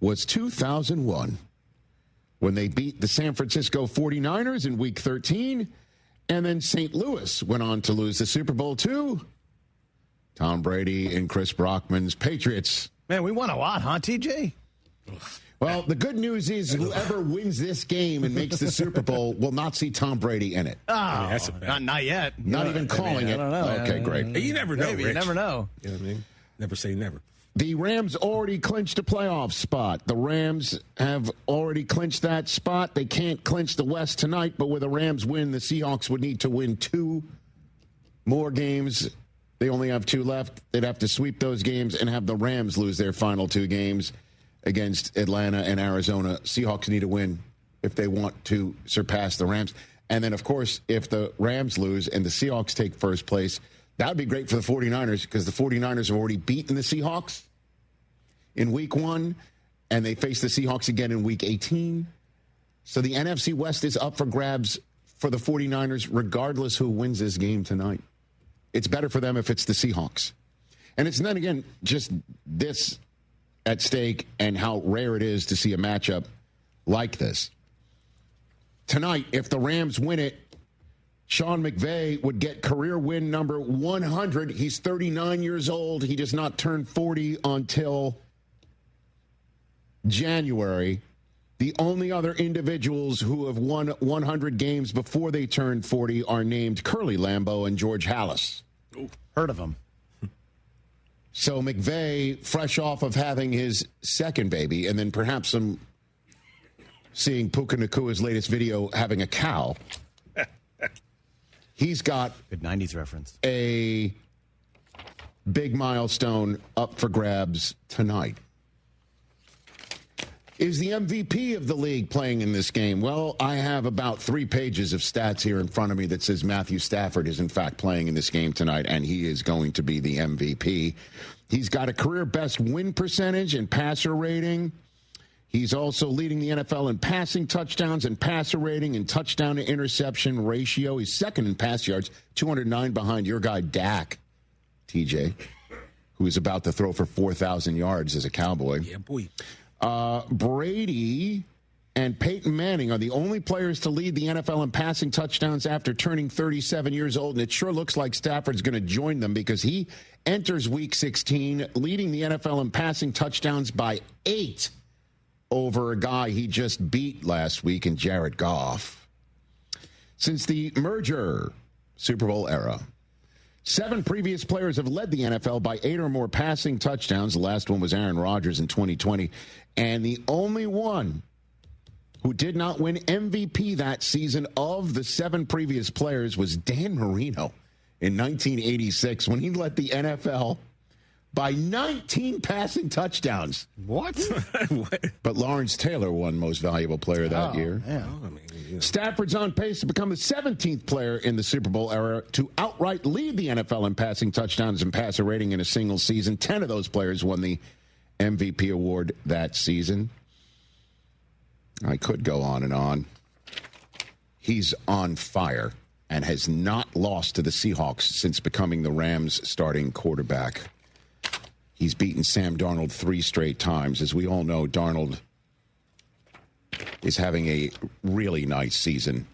was 2001 when they beat the San Francisco 49ers in Week 13, and then St. Louis went on to lose the Super Bowl to Tom Brady and Chris Brockman's Patriots. Man, we won a lot, huh, TJ? Well, the good news is whoever wins this game and makes the Super Bowl will not see Tom Brady in it. Oh, not yet. Not even calling it. I don't know. Okay, great. You never know, Rich. You never know. You know what I mean? Never say never. The Rams already clinched a playoff spot. The Rams have already clinched that spot. They can't clinch the West tonight, but with a Rams win, the Seahawks would need to win 2 more games. They only have 2 left. They'd have to sweep those games and have the Rams lose their final 2 games. against Atlanta and Arizona. Seahawks need to win if they want to surpass the Rams. And then, of course, if the Rams lose and the Seahawks take first place, that would be great for the 49ers because the 49ers have already beaten the Seahawks in week 1, and they face the Seahawks again in week 18. So the NFC West is up for grabs for the 49ers, regardless who wins this game tonight. It's better for them if it's the Seahawks. And it's then, again, just this at stake and how rare it is to see a matchup like this. Tonight, if the Rams win it, Sean McVay would get career win number 100. He's 39 years old. He does not turn 40 until January. The only other individuals who have won 100 games before they turn 40 are named Curly Lambeau and George Halas. Ooh, heard of them. So McVay, fresh off of having his second baby, and then perhaps seeing Puka Nakua's latest video having a cow, he's got good 90s reference. A big milestone up for grabs tonight. Is the MVP of the league playing in this game? Well, I have about 3 pages of stats here in front of me that says Matthew Stafford is in fact playing in this game tonight, and he is going to be the MVP. He's got a career best win percentage and passer rating. He's also leading the NFL in passing touchdowns and passer rating and touchdown to interception ratio. He's second in pass yards, 209 behind your guy Dak, TJ, who is about to throw for 4,000 yards as a Cowboy. Yeah, boy. Brady and Peyton Manning are the only players to lead the NFL in passing touchdowns after turning 37 years old, and it sure looks like Stafford's going to join them because he enters Week 16 leading the NFL in passing touchdowns by 8 over a guy he just beat last week in Jared Goff. Since the merger Super Bowl era, 7 previous players have led the NFL by 8 or more passing touchdowns. The last one was Aaron Rodgers in 2020. And the only one who did not win MVP that season of the 7 previous players was Dan Marino in 1986 when he led the NFL by 19 passing touchdowns. What? But Lawrence Taylor won Most Valuable Player that year. Yeah. Stafford's on pace to become the 17th player in the Super Bowl era to outright lead the NFL in passing touchdowns and passer rating in a single season. 10 of those players won the MVP award that season. I could go on and on. He's on fire and has not lost to the Seahawks since becoming the Rams' starting quarterback. He's beaten Sam Darnold 3 straight times. As we all know, Darnold is having a really nice season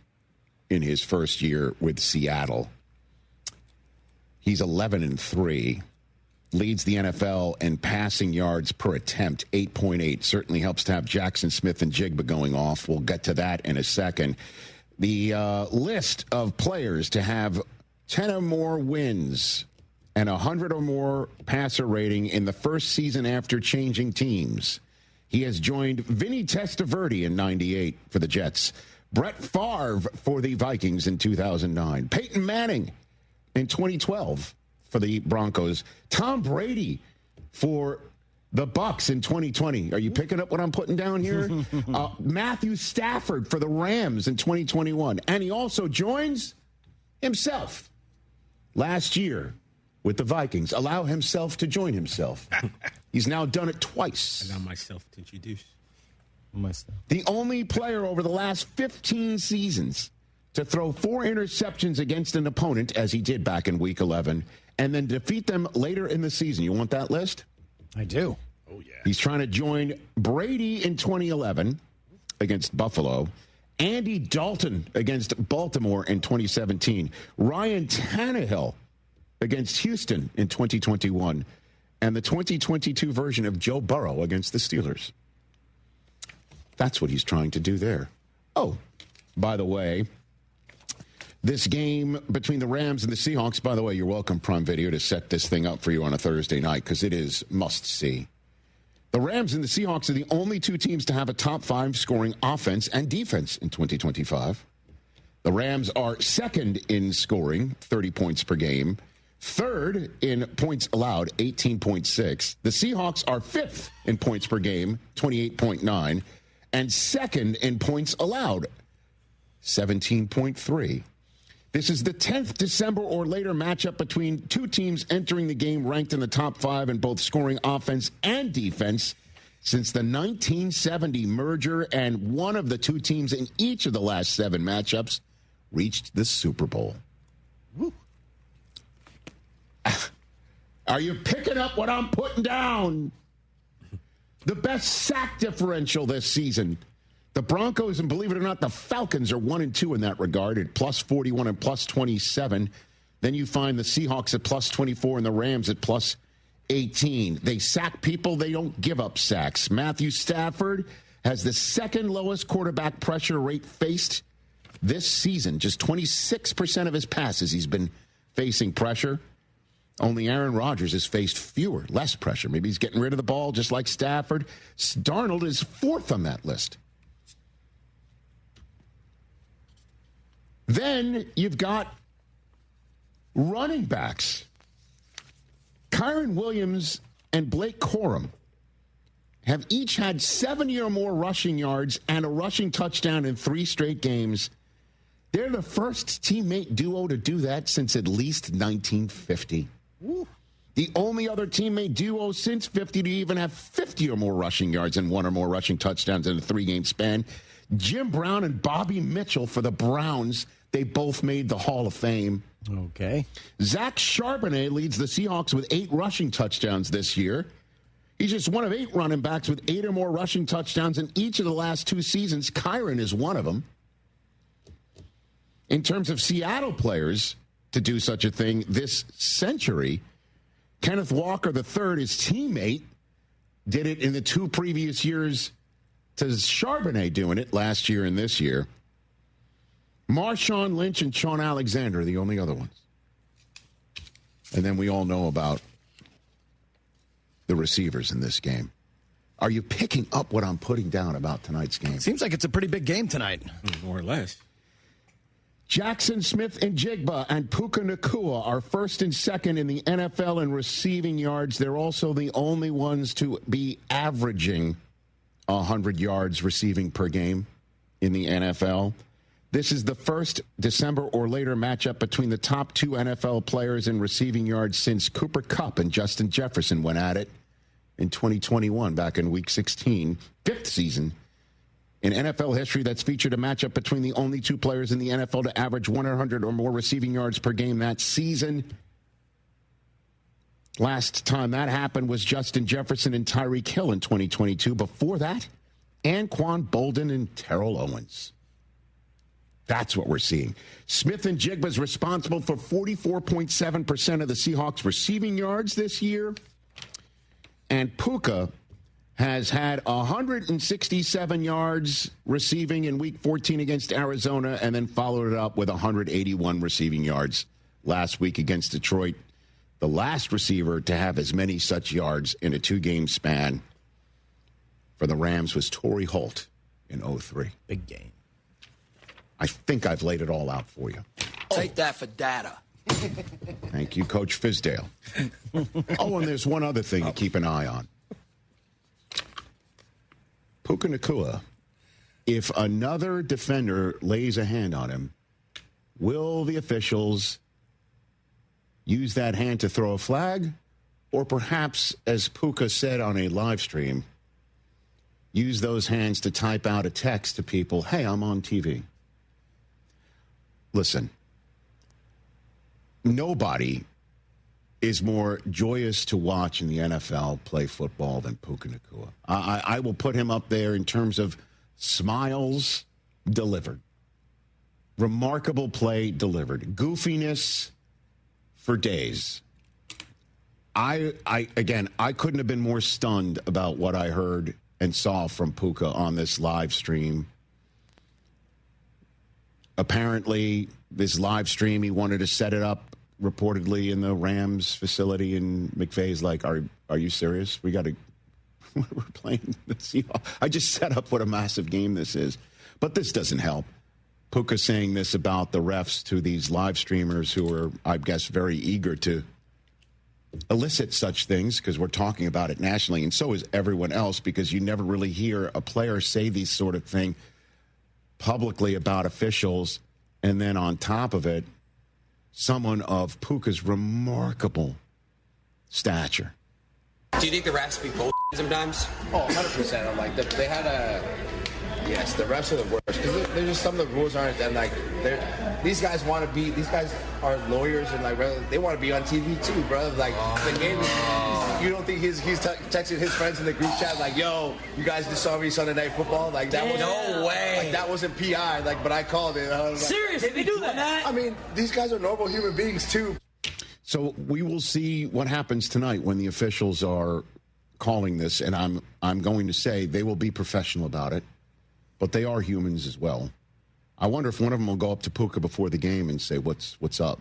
in his first year with Seattle. He's 11-3, leads the NFL in passing yards per attempt, 8.8. Certainly helps to have Jackson Smith and Jigba going off. We'll get to that in a second. The list of players to have 10 or more wins and 100 or more passer rating in the first season after changing teams. He has joined Vinny Testaverde in 98 for the Jets, Brett Favre for the Vikings in 2009, Peyton Manning in 2012 for the Broncos, Tom Brady for the Bucs in 2020. Are you picking up what I'm putting down here? Matthew Stafford for the Rams in 2021. And he also joins himself last year with the Vikings. Allow himself to join himself. He's now done it twice. Allow myself to introduce myself. The only player over the last 15 seasons to throw 4 interceptions against an opponent, as he did back in Week 11, and then defeat them later in the season. You want that list? I do. Oh, yeah. He's trying to join Brady in 2011 against Buffalo, Andy Dalton against Baltimore in 2017, Ryan Tannehill against Houston in 2021, and the 2022 version of Joe Burrow against the Steelers. That's what he's trying to do there. Oh, by the way, this game between the Rams and the Seahawks, by the way, you're welcome, Prime Video, to set this thing up for you on a Thursday night because it is must-see. The Rams and the Seahawks are the only 2 teams to have a top 5 scoring offense and defense in 2025. The Rams are second in scoring, 30 points per game, Third in points allowed, 18.6. The Seahawks are fifth in points per game, 28.9. And second in points allowed, 17.3. This is the 10th December or later matchup between two teams entering the game ranked in the top 5 in both scoring offense and defense since the 1970 merger, and one of the two teams in each of the last 7 matchups reached the Super Bowl. Woo. Are you picking up what I'm putting down? The best sack differential this season. The Broncos, and believe it or not, the Falcons are 1-2 in that regard at plus 41 and plus 27. Then you find the Seahawks at plus 24 and the Rams at plus 18. They sack people. They don't give up sacks. Matthew Stafford has the second lowest quarterback pressure rate faced this season. Just 26% of his passes he's been facing pressure. Only Aaron Rodgers has faced less pressure. Maybe he's getting rid of the ball just like Stafford. Darnold is 4th on that list. Then you've got running backs. Kyron Williams and Blake Corum have each had 70 or more rushing yards and a rushing touchdown in 3 straight games. They're the first teammate duo to do that since at least 1950. Woo. The only other teammate duo since 50 to even have 50 or more rushing yards and 1 or more rushing touchdowns in a 3-game span. Jim Brown and Bobby Mitchell for the Browns. They both made the Hall of Fame. Okay. Zach Charbonnet leads the Seahawks with 8 rushing touchdowns this year. He's just one of 8 running backs with 8 or more rushing touchdowns in each of the last 2 seasons. Kyron is one of them. In terms of Seattle players to do such a thing this century, Kenneth Walker III, his teammate, did it in the 2 previous years to Charbonnet doing it last year and this year. Marshawn Lynch and Sean Alexander are the only other ones. And then we all know about the receivers in this game. Are you picking up what I'm putting down about tonight's game? Seems like it's a pretty big game tonight. More or less. Jackson Smith and Jigba and Puka Nacua are first and second in the NFL in receiving yards. They're also the only ones to be averaging 100 yards receiving per game in the NFL. This is the first December or later matchup between the top 2 NFL players in receiving yards since Cooper Kupp and Justin Jefferson went at it in 2021, back in Week 16, 5th season in NFL history that's featured a matchup between the only 2 players in the NFL to average 100 or more receiving yards per game that season. Last time that happened was Justin Jefferson and Tyreek Hill in 2022. Before that, Anquan Bolden and Terrell Owens. That's what we're seeing. Smith and Jigba is responsible for 44.7% of the Seahawks' receiving yards this year. And Puka has had 167 yards receiving in Week 14 against Arizona, and then followed it up with 181 receiving yards last week against Detroit. The last receiver to have as many such yards in a 2-game span for the Rams was Torrey Holt in 2003. Big game. I think I've laid it all out for you. Take that for data. Thank you, Coach Fizdale. Oh, and there's one other thing to keep an eye on. Puka Nacua, if another defender lays a hand on him, will the officials use that hand to throw a flag? Or perhaps, as Puka said on a live stream, use those hands to type out a text to people, hey, I'm on TV. Listen, nobody is more joyous to watch in the NFL play football than Puka Nacua. I will put him up there in terms of smiles delivered. Remarkable play delivered. Goofiness for days. I couldn't have been more stunned about what I heard and saw from Puka on this live stream. Apparently, this live stream, he wanted to set it up reportedly in the Rams facility, and McVay's like, are you serious? We're playing the Seahawks. I just set up what a massive game this is. But this doesn't help. Puka saying this about the refs to these live streamers who are, I guess, very eager to elicit such things because we're talking about it nationally, and so is everyone else, because you never really hear a player say these sort of thing publicly about officials, and then on top of it, someone of Puka's remarkable stature. Do you think the refs be bull sometimes? Oh, 100%. I'm like, they had a... Yes, the refs are the worst. Because there's just some of the rules aren't that, like, these guys want to be... These guys are lawyers, and, like, they want to be on TV, too, bro. Like, the game is... You don't think he's texting his friends in the group chat, like, yo, you guys just saw me Sunday Night Football? Like, that was... No way. Like, that wasn't PI, like, but I called it. I was like, seriously, they do that? I mean, these guys are normal human beings, too. So we will see what happens tonight when the officials are calling this, and I'm going to say they will be professional about it, but they are humans as well. I wonder if one of them will go up to Puka before the game and say, what's up?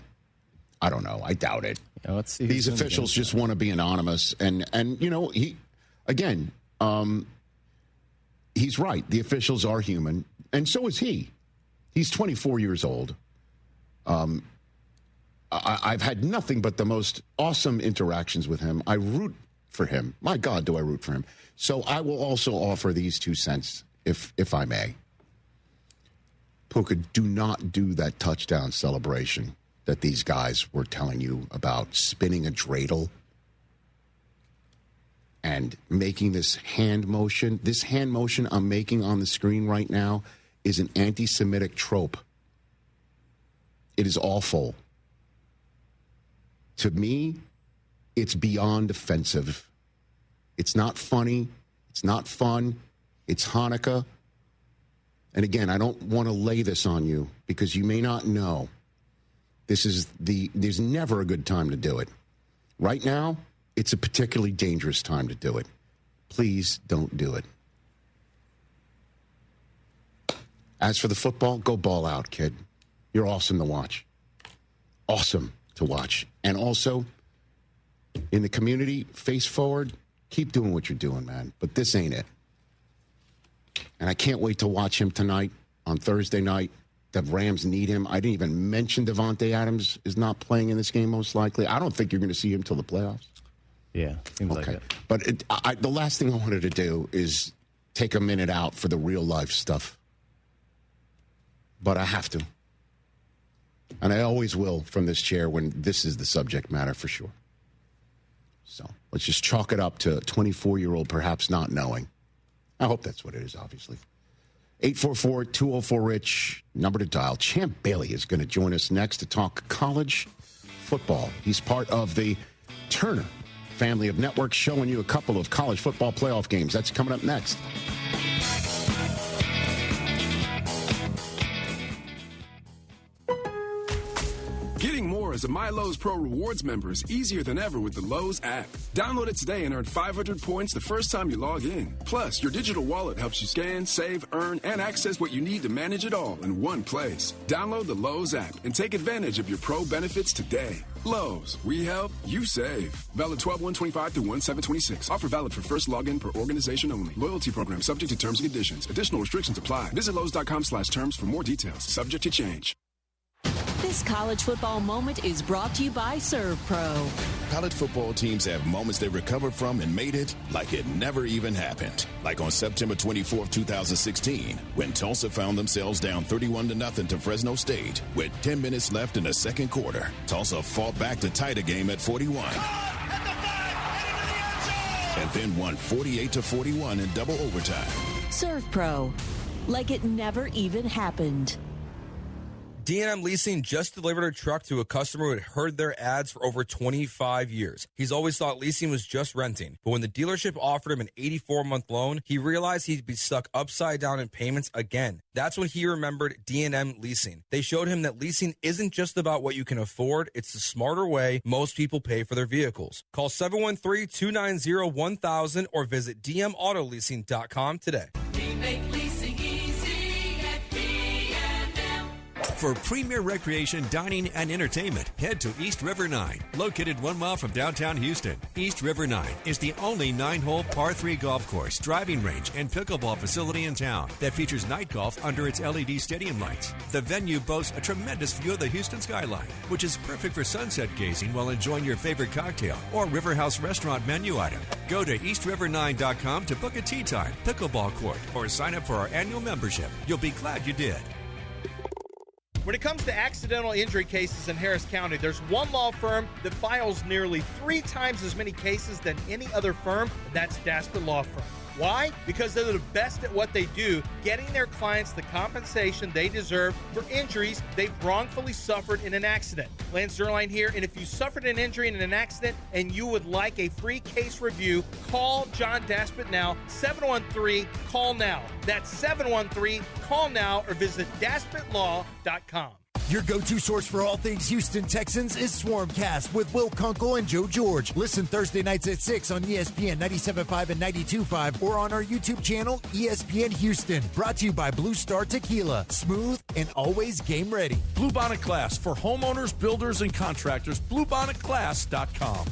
I don't know. I doubt it. Yeah, let's see. These officials just want to be anonymous, and you know, he's right. The officials are human, and so is he. He's 24 years old. I've had nothing but the most awesome interactions with him. I root for him. My God, do I root for him. So I will also offer these 2 cents, if I may. Puka, do not do that touchdown celebration that these guys were telling you about, spinning a dreidel and making this hand motion. This hand motion I'm making on the screen right now is an anti-Semitic trope. It is awful. To me, it's beyond offensive. It's not funny. It's not fun. It's Hanukkah. And again, I don't want to lay this on you because you may not know. There's never a good time to do it. Right now, it's a particularly dangerous time to do it. Please don't do it. As for the football, go ball out, kid. You're awesome to watch. Awesome to watch. And also, in the community, face forward, keep doing what you're doing, man. But this ain't it. And I can't wait to watch him tonight on Thursday night. The Rams need him. I didn't even mention Devontae Adams is not playing in this game, most likely. I don't think you're going to see him till the playoffs. Yeah, seems like it. But the last thing I wanted to do is take a minute out for the real life stuff. But I have to. And I always will from this chair when this is the subject matter for sure. So let's just chalk it up to a 24-year-old perhaps not knowing. I hope that's what it is, obviously. 844-204-RICH, number to dial. Champ Bailey is going to join us next to talk college football. He's part of the Turner family of networks, showing you a couple of college football playoff games. That's coming up next. Getting more as a MyLowe's Pro Rewards member is easier than ever with the Lowe's app. Download it today and earn 500 points the first time you log in. Plus, your digital wallet helps you scan, save, earn, and access what you need to manage it all in one place. Download the Lowe's app and take advantage of your pro benefits today. Lowe's, we help, you save. Valid 12/125 through 1/7/26. Offer valid for first login per organization only. Loyalty program subject to terms and conditions. Additional restrictions apply. Visit Lowe's.com/terms for more details. Subject to change. This college football moment is brought to you by ServPro. College football teams have moments they recovered from and made it like it never even happened. Like on September 24, 2016, when Tulsa found themselves down 31-0 to Fresno State. With 10 minutes left in the second quarter, Tulsa fought back to tie the game at 41. And then won 48-41 in double overtime. ServPro, like it never even happened. D&M Leasing just delivered a truck to a customer who had heard their ads for over 25 years. He's always thought leasing was just renting, but when the dealership offered him an 84-month loan, he realized he'd be stuck upside down in payments again. That's when he remembered D&M Leasing. They showed him that leasing isn't just about what you can afford, it's the smarter way most people pay for their vehicles. Call 713-290-1000 or visit dmautoleasing.com today. We make leasing easy at D&M. For premier recreation, dining, and entertainment, head to East River 9, located 1 mile from downtown Houston. East River 9 is the only 9-hole par 3 golf course, driving range, and pickleball facility in town that features night golf under its LED stadium lights. The venue boasts a tremendous view of the Houston skyline, which is perfect for sunset gazing while enjoying your favorite cocktail or River House restaurant menu item. Go to eastriver9.com to book a tee time, pickleball court, or sign up for our annual membership. You'll be glad you did. When it comes to accidental injury cases in Harris County, there's one law firm that files nearly 3 times as many cases than any other firm, and that's Daspit Law Firm. Why? Because they're the best at what they do, getting their clients the compensation they deserve for injuries they've wrongfully suffered in an accident. Lance Zerline here, and if you suffered an injury in an accident and you would like a free case review, call John Daspit now, 713-CALL-NOW. That's 713-CALL-NOW, or visit DaspitLaw.com. Your go-to source for all things Houston Texans is Swarmcast with Will Kunkel and Joe George. Listen Thursday nights at 6 on ESPN 97.5 and 92.5 or on our YouTube channel, ESPN Houston. Brought to you by Blue Star Tequila. Smooth and always game ready. Bluebonnet Glass for homeowners, builders, and contractors. BluebonnetGlass.com.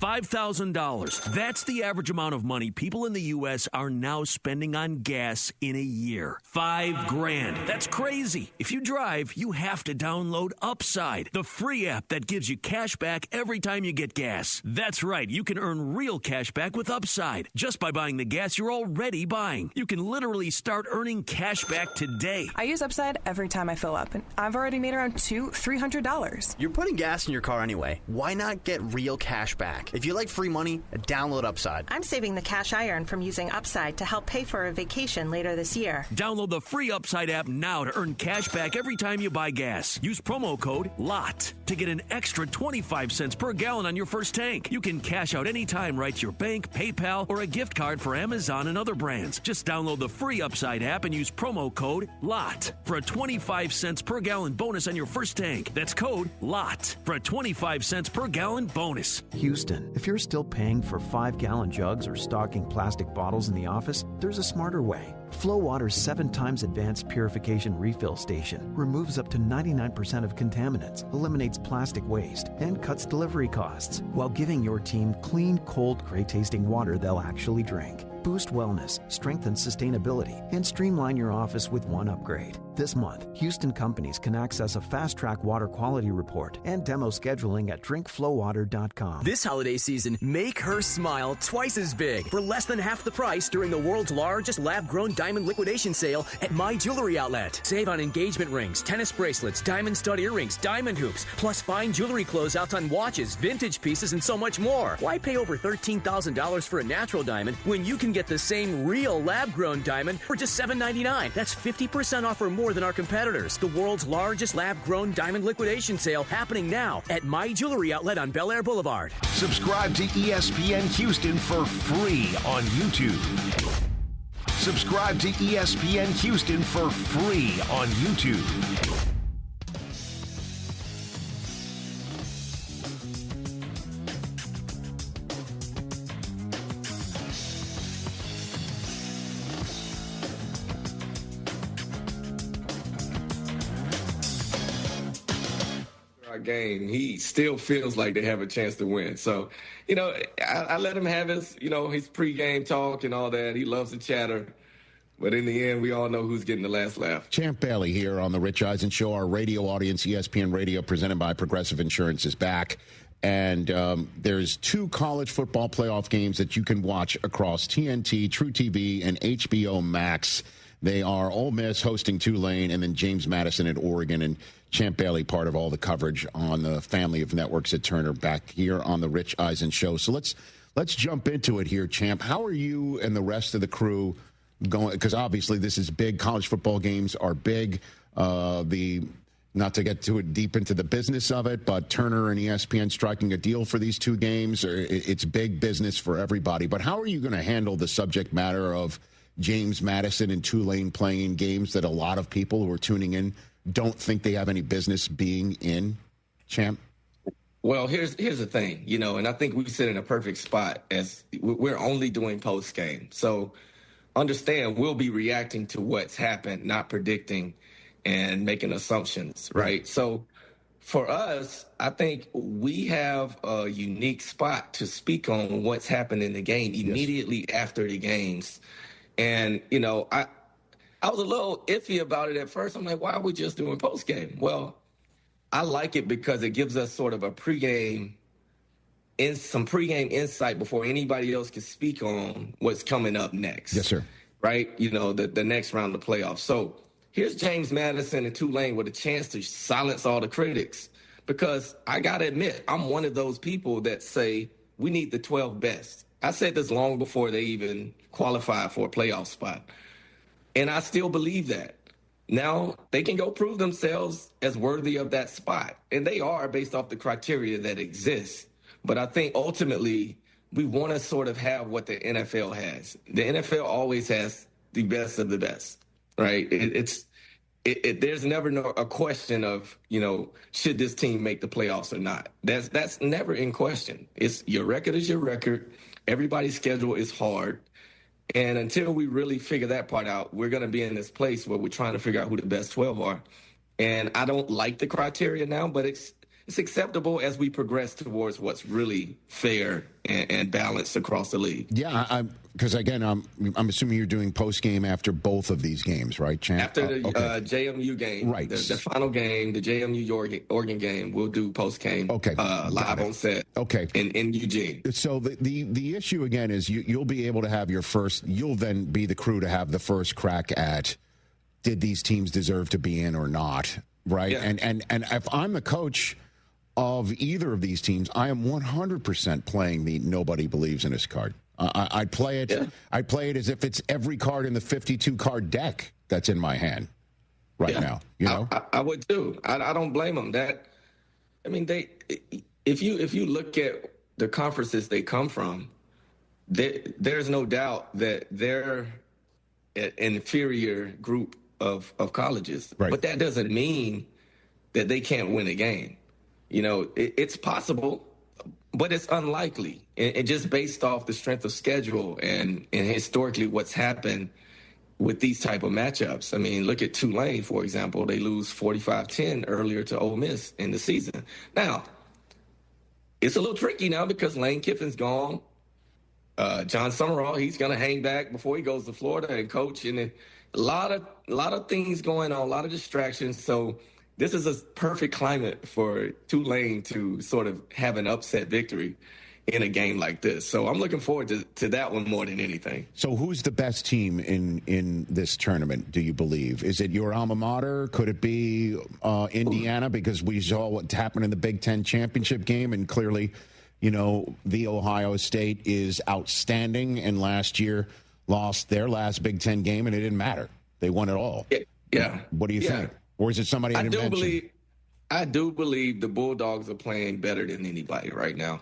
$5,000. That's the average amount of money people in the U.S. are now spending on gas in a year. $5,000. That's crazy. If you drive, you have to download Upside, the free app that gives you cash back every time you get gas. That's right. You can earn real cash back with Upside just by buying the gas you're already buying. You can literally start earning cash back today. I use Upside every time I fill up, and I've already made around $200-$300. You're putting gas in your car anyway. Why not get real cash back? If you like free money, download Upside. I'm saving the cash I earn from using Upside to help pay for a vacation later this year. Download the free Upside app now to earn cash back every time you buy gas. Use promo code LOT to get an extra 25 cents per gallon on your first tank. You can cash out anytime right to your bank, PayPal, or a gift card for Amazon and other brands. Just download the free Upside app and use promo code LOT for a 25 cents per gallon bonus on your first tank. That's code LOT for a 25 cents per gallon bonus. Houston, if you're still paying for 5-gallon jugs or stocking plastic bottles in the office, there's a smarter way. Flow Water's 7 times advanced purification refill station removes up to 99% of contaminants, eliminates plastic waste, and cuts delivery costs while giving your team clean, cold, great-tasting water they'll actually drink. Boost wellness, strengthen sustainability, and streamline your office with one upgrade. This month, Houston companies can access a fast-track water quality report and demo scheduling at drinkflowwater.com. This holiday season, make her smile twice as big for less than half the price during the world's largest lab-grown diamond liquidation sale at My Jewelry Outlet. Save on engagement rings, tennis bracelets, diamond stud earrings, diamond hoops, plus fine jewelry closeouts on watches, vintage pieces, and so much more. Why pay over $13,000 for a natural diamond when you can get the same real lab-grown diamond for just $7.99? That's 50% off or more than our competitors. The world's largest lab-grown diamond liquidation sale happening now at My Jewelry Outlet on Bel Air Boulevard. Subscribe to ESPN Houston for free on YouTube. Subscribe to ESPN Houston for free on YouTube. Game, he still feels like they have a chance to win. So, I let him have his, his pregame talk and all that. He loves to chatter. But in the end, we all know who's getting the last laugh. Champ Bailey here on The Rich Eisen Show. Our radio audience, ESPN Radio, presented by Progressive Insurance, is back. And there's 2 college football playoff games that you can watch across TNT, True TV, and HBO Max. They are Ole Miss hosting Tulane, and then James Madison at Oregon. And Champ Bailey, part of all the coverage on the family of networks at Turner, back here on the Rich Eisen Show. So let's jump into it here, Champ. How are you and the rest of the crew going? Because obviously this is big. College football games are big. Not to get too deep into the business of it, but Turner and ESPN striking a deal for these 2 games. It's big business for everybody. But how are you going to handle the subject matter of James Madison and Tulane playing games that a lot of people who are tuning in don't think they have any business being in, Champ? Well, here's the thing, and I think we sit in a perfect spot as we're only doing post game. So understand we'll be reacting to what's happened, not predicting, and making assumptions, right? So for us, I think we have a unique spot to speak on what's happened in the game immediately after the games. And, you know, I was a little iffy about it at first. I'm like, why are we just doing post-game? Well, I like it because it gives us sort of a pregame, some pregame insight before anybody else can speak on what's coming up next. Yes, sir. Right? You know, the next round of the playoffs. So here's James Madison and Tulane with a chance to silence all the critics. Because I got to admit, I'm one of those people that say we need the 12 best. I said this long before they even qualified for a playoff spot. And I still believe that. Now, they can go prove themselves as worthy of that spot. And they are based off the criteria that exists. But I think ultimately we want to sort of have what the NFL has. The NFL always has the best of the best, right? There's never a question of, you know, should this team make the playoffs or not? That's never in question. It's your record is your record. Everybody's schedule is hard. And until we really figure that part out, we're going to be in this place where we're trying to figure out who the best 12 are. And I don't like the criteria now, but it's acceptable as we progress towards what's really fair and balanced across the league. Yeah, because again, I'm assuming you're doing post game after both of these games, right, Champ? After the JMU game, right? The final game, the JMU Oregon game, we'll do post game. Okay, live on set. Okay, in Eugene. So the issue again is you'll be able to have your first. You'll then be the crew to have the first crack at did these teams deserve to be in or not, right? Yeah. And if I'm the coach of either of these teams, I am 100% playing the nobody believes in us card. I'd play it. Yeah. I'd play it as if it's every card in the 52 card deck that's in my hand right now. You know, I would too. I don't blame them. If you look at the conferences they come from, there's no doubt that they're an inferior group of colleges. Right. But that doesn't mean that they can't win a game. You know, it's possible, but it's unlikely. And just based off the strength of schedule and historically what's happened with these type of matchups. I mean, look at Tulane, for example. They lose 45-10 earlier to Ole Miss in the season. Now, it's a little tricky now because Lane Kiffin's gone. John Summerall, he's going to hang back before he goes to Florida and coach. And a lot of things going on, a lot of distractions. So this is a perfect climate for Tulane to sort of have an upset victory in a game like this. So I'm looking forward to that one more than anything. So who's the best team in this tournament, do you believe? Is it your alma mater? Could it be Indiana? Because we saw what happened in the Big Ten championship game, and clearly, you know, the Ohio State is outstanding, and last year lost their last Big Ten game, and it didn't matter. They won it all. Yeah. What do you think? Or is it somebody I didn't mention? I do believe the Bulldogs are playing better than anybody right now.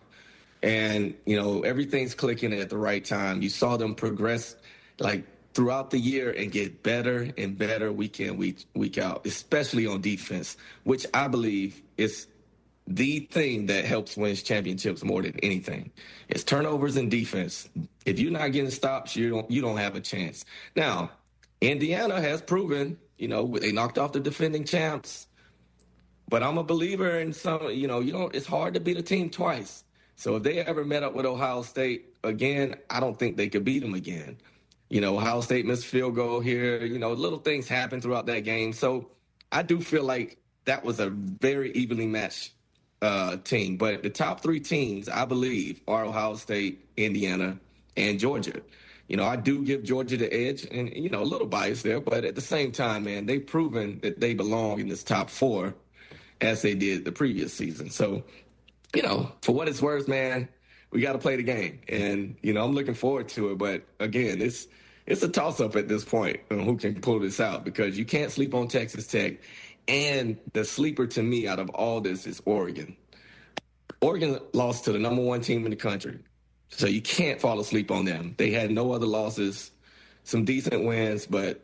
And, you know, everything's clicking at the right time. You saw them progress, like, throughout the year and get better and better week in, week out, especially on defense, which I believe is the thing that helps win championships more than anything. It's turnovers and defense. If you're not getting stops, you don't have a chance. Now, Indiana has proven, you know, they knocked off the defending champs. But I'm a believer in some, it's hard to beat a team twice. So if they ever met up with Ohio State again, I don't think they could beat them again. You know, Ohio State missed field goal here. You know, little things happen throughout that game. So I do feel like that was a very evenly matched team. But the top three teams, I believe, are Ohio State, Indiana, and Georgia. You know, I do give Georgia the edge, and, you know, a little bias there. But at the same time, man, they've proven that they belong in this top four as they did the previous season. So, you know, for what it's worth, man, we got to play the game. And, you know, I'm looking forward to it. But, again, it's a toss-up at this point on who can pull this out, because you can't sleep on Texas Tech. And the sleeper to me out of all this is Oregon. Oregon lost to the number one team in the country. So you can't fall asleep on them. They had no other losses, some decent wins, but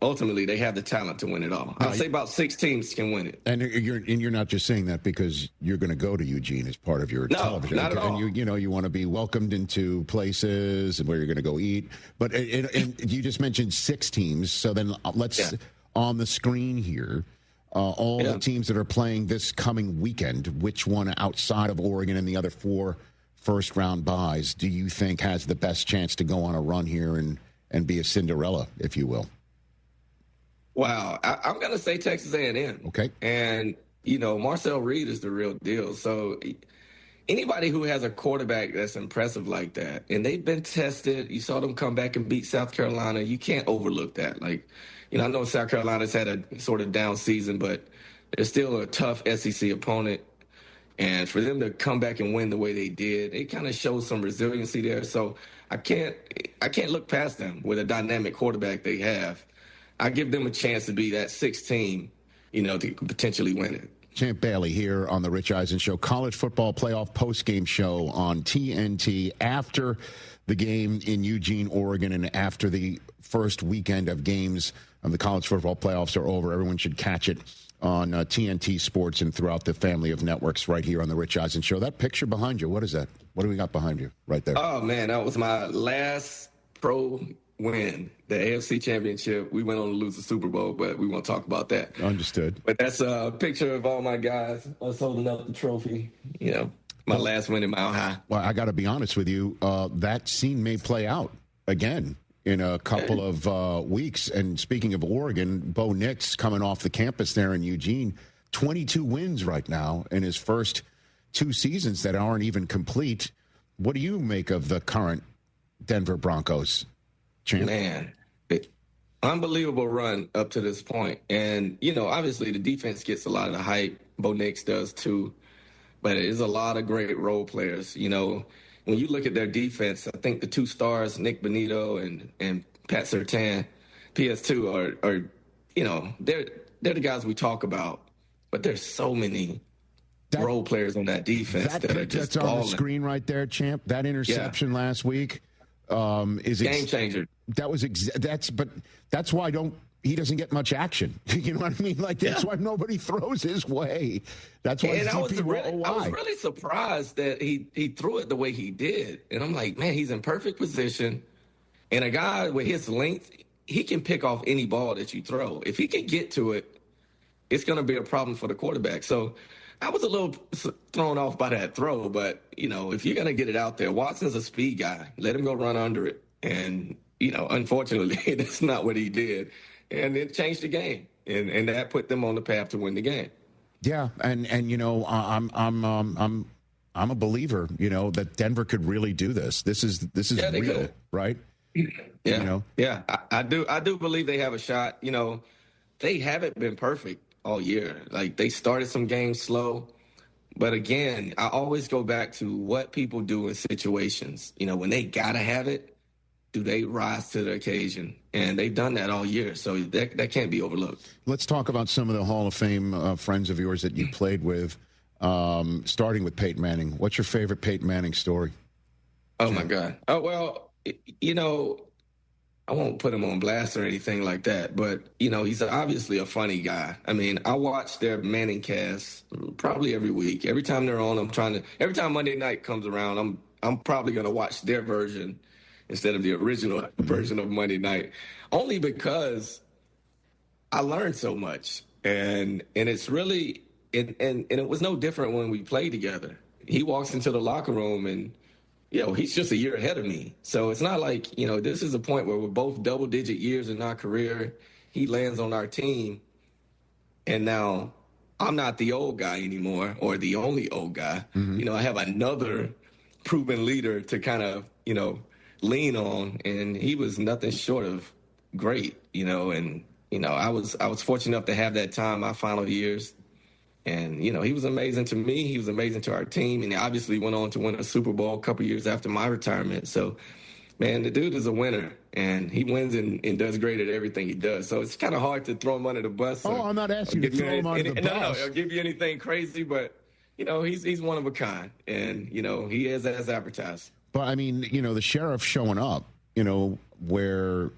ultimately they have the talent to win it all. I'd say about 6 teams can win it. And you're not just saying that because you're going to go to Eugene as part of your television. Not at all. And you want to be welcomed into places where you're going to go eat. But and you just mentioned 6 teams. So then let's on the screen here all the teams that are playing this coming weekend. Which one outside of Oregon and the other 4 first-round byes do you think has the best chance to go on a run here and be a Cinderella, if you will? Wow. I'm going to say Texas A&M. Okay. And, you know, Marcel Reed is the real deal. So anybody who has a quarterback that's impressive like that, and they've been tested, you saw them come back and beat South Carolina, you can't overlook that. Like, you know, I know South Carolina's had a sort of down season, but they're still a tough SEC opponent. And for them to come back and win the way they did, it kind of shows some resiliency there. So I can't look past them with a dynamic quarterback they have. I give them a chance to be that 6th team, you know, to potentially win it. Champ Bailey here on the Rich Eisen Show, college football playoff postgame show on TNT after the game in Eugene, Oregon, and after the first weekend of games of the college football playoffs are over. Everyone should catch it on TNT Sports and throughout the family of networks right here on the Rich Eisen Show. That picture behind you, what is that? What do we got behind you right there? Oh, man, that was my last pro win, the AFC Championship. We went on to lose the Super Bowl, but we won't talk about that. Understood. But that's a picture of all my guys. Us holding up the trophy, you know, my last win in Mile High. Well, I got to be honest with you. That scene may play out again in a couple of weeks. And speaking of Oregon, Bo Nix coming off the campus there in Eugene, 22 wins right now in his first 2 seasons that aren't even complete. What do you make of the current Denver Broncos? Champ? Man, unbelievable run up to this point. And, you know, obviously the defense gets a lot of the hype. Bo Nix does too. But it is a lot of great role players. You know, when you look at their defense, I think the 2 stars, Nick Bonito and Pat Surtain, PS2, are you know, they're the guys we talk about. But there's so many role players on that defense that are just that's balling. On the screen right there, Champ. That interception last week is game changer. That was but that's why he doesn't get much action. You know what I mean? Like that's why nobody throws his way. That's why I was really surprised that he threw it the way he did. And I'm like, man, he's in perfect position. And a guy with his length, he can pick off any ball that you throw. If he can get to it, it's going to be a problem for the quarterback. So I was a little thrown off by that throw, but, you know, if you're going to get it out there, Watson's a speed guy. Let him go run under it. And, you know, unfortunately, that's not what he did. And it changed the game. And that put them on the path to win the game. Yeah, and you know, I'm a believer, you know, that Denver could really do this. This is real, could. right? Yeah. You know? Yeah, I do believe they have a shot. You know, they haven't been perfect all year. Like, they started some games slow. But again, I always go back to what people do in situations. You know, when they got to have it, do they rise to the occasion? And they've done that all year. So that can't be overlooked. Let's talk about some of the Hall of Fame friends of yours that you played with, starting with Peyton Manning. What's your favorite Peyton Manning story? Oh, my God. Oh, well, you know, I won't put him on blast or anything like that, but, you know, he's obviously a funny guy. I mean, I watch their Manning cast probably every week. Every time they're on, every time Monday night comes around, I'm probably going to watch their version instead of the original version of Monday night, only because I learned so much. And it's really, and it was no different when we played together. He walks into the locker room and, you know, he's just a year ahead of me. So it's not like, you know, this is a point where we're both double-digit years in our career. He lands on our team, and now I'm not the old guy anymore or the only old guy. Mm-hmm. You know, I have another proven leader to kind of, you know, lean on, and he was nothing short of great, you know. And, you know, I was fortunate enough to have that time my final years. And, you know, he was amazing to me. He was amazing to our team. And he obviously went on to win a Super Bowl a couple years after my retirement. So, man, the dude is a winner. And he wins and does great at everything he does. So it's kind of hard to throw him under the bus. I'm not asking you to throw him under the bus. No, I'll give you anything crazy. But, you know, he's one of a kind. And, you know, he is as advertised. But, I mean, you know, the sheriff showing up, you know, where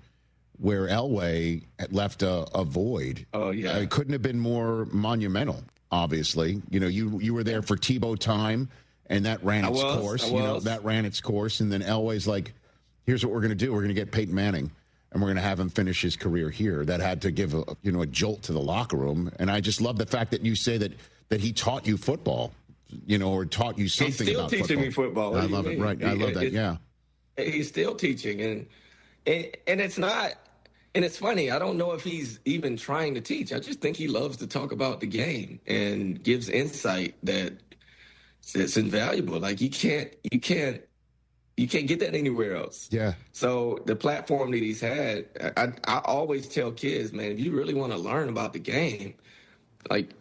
Elway had left a void. Oh, yeah. It couldn't have been more monumental. Obviously, you know, you were there for Tebow time, and that ran its course. You know, that ran its course, and then Elway's like, "Here's what we're going to do: we're going to get Peyton Manning." and we're going to have him finish his career here. That had to give a jolt to the locker room. And I just love the fact that you say that he taught you football, or taught you something about football. He's still teaching me football. I love it. Right. I love that. Yeah. He's still teaching. And it's not, and it's funny. I don't know if he's even trying to teach. I just think he loves to talk about the game and gives insight that's invaluable. Like you can't get that anywhere else. Yeah. So the platform that he's had, I always tell kids, man, if you really want to learn about the game, like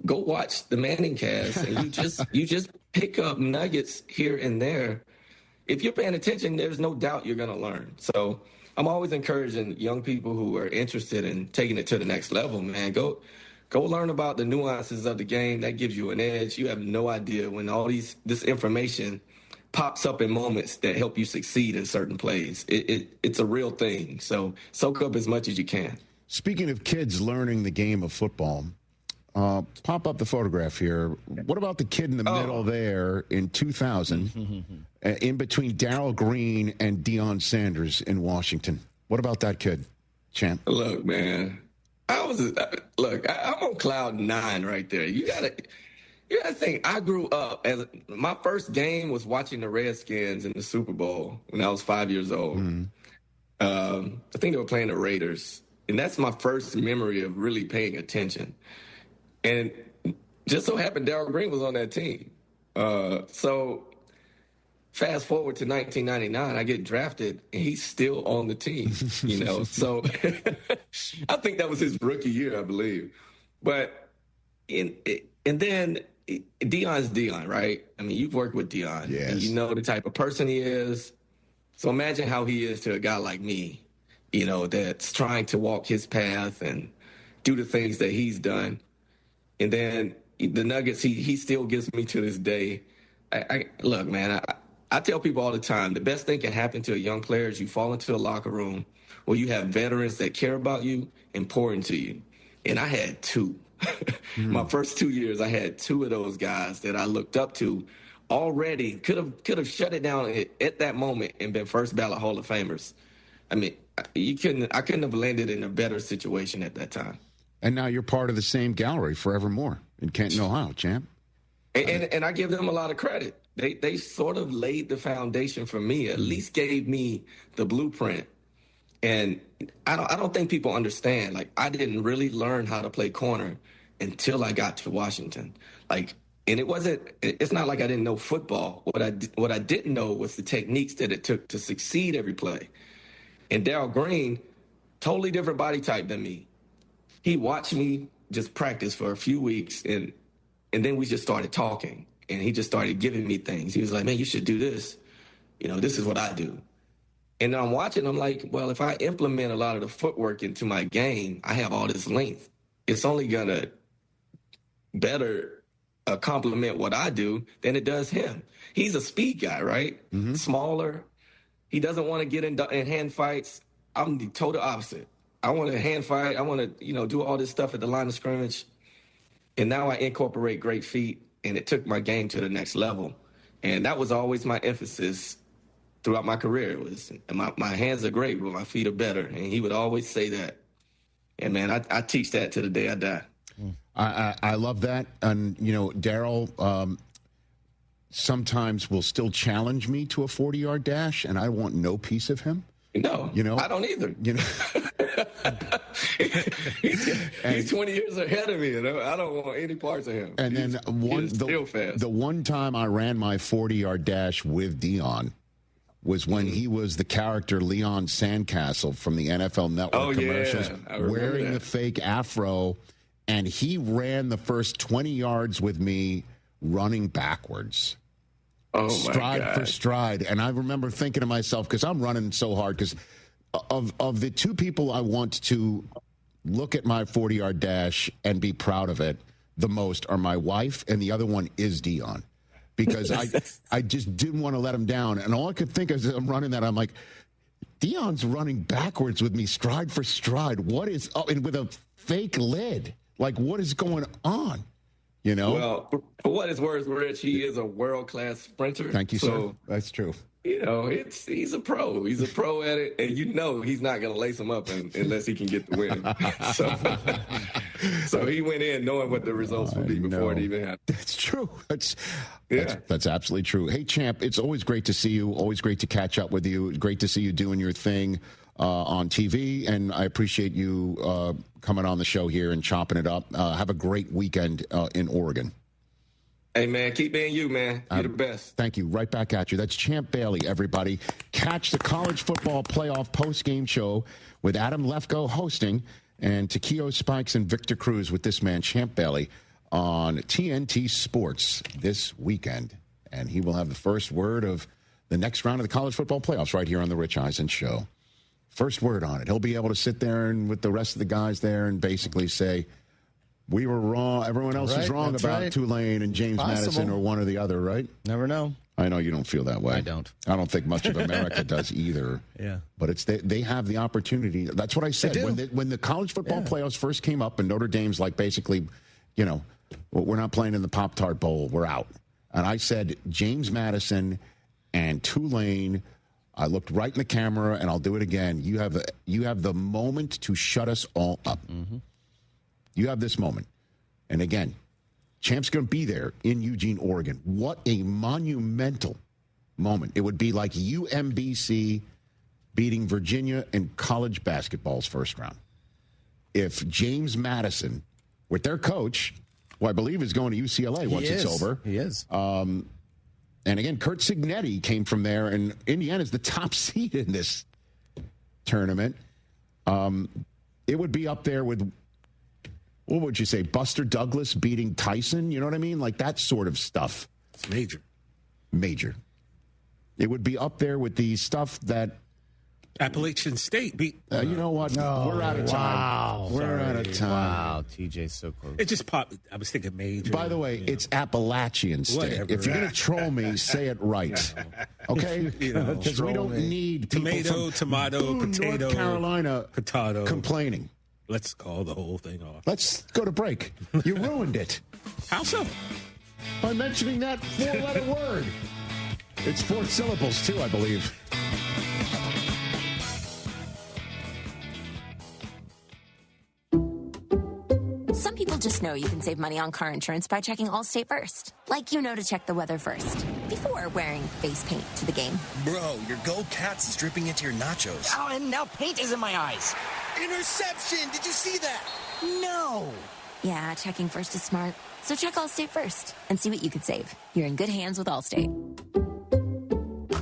go watch the Manning cast, and you just pick up nuggets here and there. If you're paying attention, there's no doubt you're going to learn. So I'm always encouraging young people who are interested in taking it to the next level, man, go learn about the nuances of the game. That gives you an edge. You have no idea when this information pops up in moments that help you succeed in certain plays. It's a real thing. So soak up as much as you can. Speaking of kids learning the game of football, pop up the photograph here. What about the kid in the middle there in 2000, in between Darrell Green and Deion Sanders in Washington? What about that kid, champ? Look, man, I'm on cloud 9 right there. You gotta think, I grew up my first game was watching the Redskins in the Super Bowl when I was 5 years old. I think they were playing the Raiders, and that's my first memory of really paying attention. And just so happened Darrell Green was on that team. So fast forward to 1999, I get drafted, and he's still on the team. So I think that was his rookie year, I believe. But and then Deion's Deion, right? I mean, you've worked with Deion. Yes. And you know the type of person he is. So imagine how he is to a guy like me, that's trying to walk his path and do the things that he's done. And then the nuggets he still gives me to this day. Look, man, I tell people all the time, the best thing can happen to a young player is you fall into a locker room where you have veterans that care about you and pour into you. And I had 2. My first 2 years, I had 2 of those guys that I looked up to already. Could have shut it down at that moment and been first ballot Hall of Famers. I mean, I couldn't have landed in a better situation at that time. And now you're part of the same gallery forevermore in Canton, Ohio, champ. And I give them a lot of credit. They sort of laid the foundation for me, at least gave me the blueprint. And I don't think people understand. Like, I didn't really learn how to play corner until I got to Washington. Like, and it's not like I didn't know football. What I didn't know was the techniques that it took to succeed every play. And Darrell Green, totally different body type than me. He watched me just practice for a few weeks, and then we just started talking, and he just started giving me things. He was like, man, you should do this. This is what I do. And I'm watching, I'm like, well, if I implement a lot of the footwork into my game, I have all this length. It's only going to better complement what I do than it does him. He's a speed guy, right? Smaller. He doesn't want to get in hand fights. I'm the total opposite. I want to hand fight. I want to, do all this stuff at the line of scrimmage. And now I incorporate great feet, and it took my game to the next level. And that was always my emphasis throughout my career. My hands are great, but my feet are better. And he would always say that. And, man, I teach that to the day I die. I love that. And, Darrell sometimes will still challenge me to a 40-yard dash, and I want no piece of him. No, I don't either. He's 20 years ahead of me, and I don't want any parts of him. And then the one time I ran my 40-yard dash with Deion was when he was the character Leon Sandcastle from the NFL Network commercials, wearing the fake afro, and he ran the first 20 yards with me running backwards. Stride for stride. And I remember thinking to myself, because I'm running so hard, because of the 2 people I want to look at my 40-yard dash and be proud of it the most are my wife, and the other one is Deion. Because I just didn't want to let him down. And all I could think as I'm running that, I'm like, Deion's running backwards with me, stride for stride. What is up? And with a fake lid. Like, what is going on? You know? Well, for what it's worth, Rich, he is a world-class sprinter. Thank you, sir. That's true. You know, he's a pro. He's a pro at it, and you know he's not going to lace him up unless he can get the win. So he went in knowing what the results would be before it even happened. That's true. That's absolutely true. Hey, Champ, it's always great to see you. Always great to catch up with you. Great to see you doing your thing on TV, and I appreciate you coming on the show here and chopping it up. Have a great weekend in Oregon. Hey, man, keep being you, man. You're the best. Thank you. Right back at you. That's Champ Bailey, everybody. Catch the college football playoff post-game show with Adam Lefko hosting and Takeo Spikes and Victor Cruz with this man, Champ Bailey, on TNT Sports this weekend. And he will have the first word of the next round of the college football playoffs right here on the Rich Eisen Show. First word on it. He'll be able to sit there and with the rest of the guys there and basically say, we were wrong. Everyone else is wrong about Tulane and James Madison or one or the other, right? Never know. I know you don't feel that way. I don't. I don't think much of America does either. Yeah. But they have the opportunity. That's what I said. When the college football playoffs first came up and Notre Dame's like basically, you know, we're not playing in the Pop-Tart Bowl. We're out. And I said James Madison and Tulane. I looked right in the camera, and I'll do it again. You have the moment to shut us all up. Mm-hmm. You have this moment. And again, Champ's going to be there in Eugene, Oregon. What a monumental moment. It would be like UMBC beating Virginia in college basketball's first round. If James Madison, with their coach, who I believe is going to UCLA once it's over. He is. And again, Kurt Cignetti came from there, and Indiana's the top seed in this tournament. It would be up there with, what would you say, Buster Douglas beating Tyson? You know what I mean? Like that sort of stuff. It's major. Major. It would be up there with the stuff that Appalachian State beat. You know what? We're out of time. Wow. We're out of time. Wow, TJ's so close. It just popped. I was thinking major. By the way, it's Appalachian State. Whatever. If you're going to troll me, say it right. Okay? Because we don't need people tomato, potato, North Carolina potato, complaining. Let's call the whole thing off. Let's go to break. You ruined it. How so? By mentioning that four-letter word. It's 4 syllables, too, I believe. Some people just know you can save money on car insurance by checking Allstate first. Like you know to check the weather first, before wearing face paint to the game. Bro, your Go Cats is dripping into your nachos. Oh, and now paint is in my eyes. Interception! Did you see that? No. Yeah, checking first is smart. So check Allstate first and see what you could save. You're in good hands with Allstate.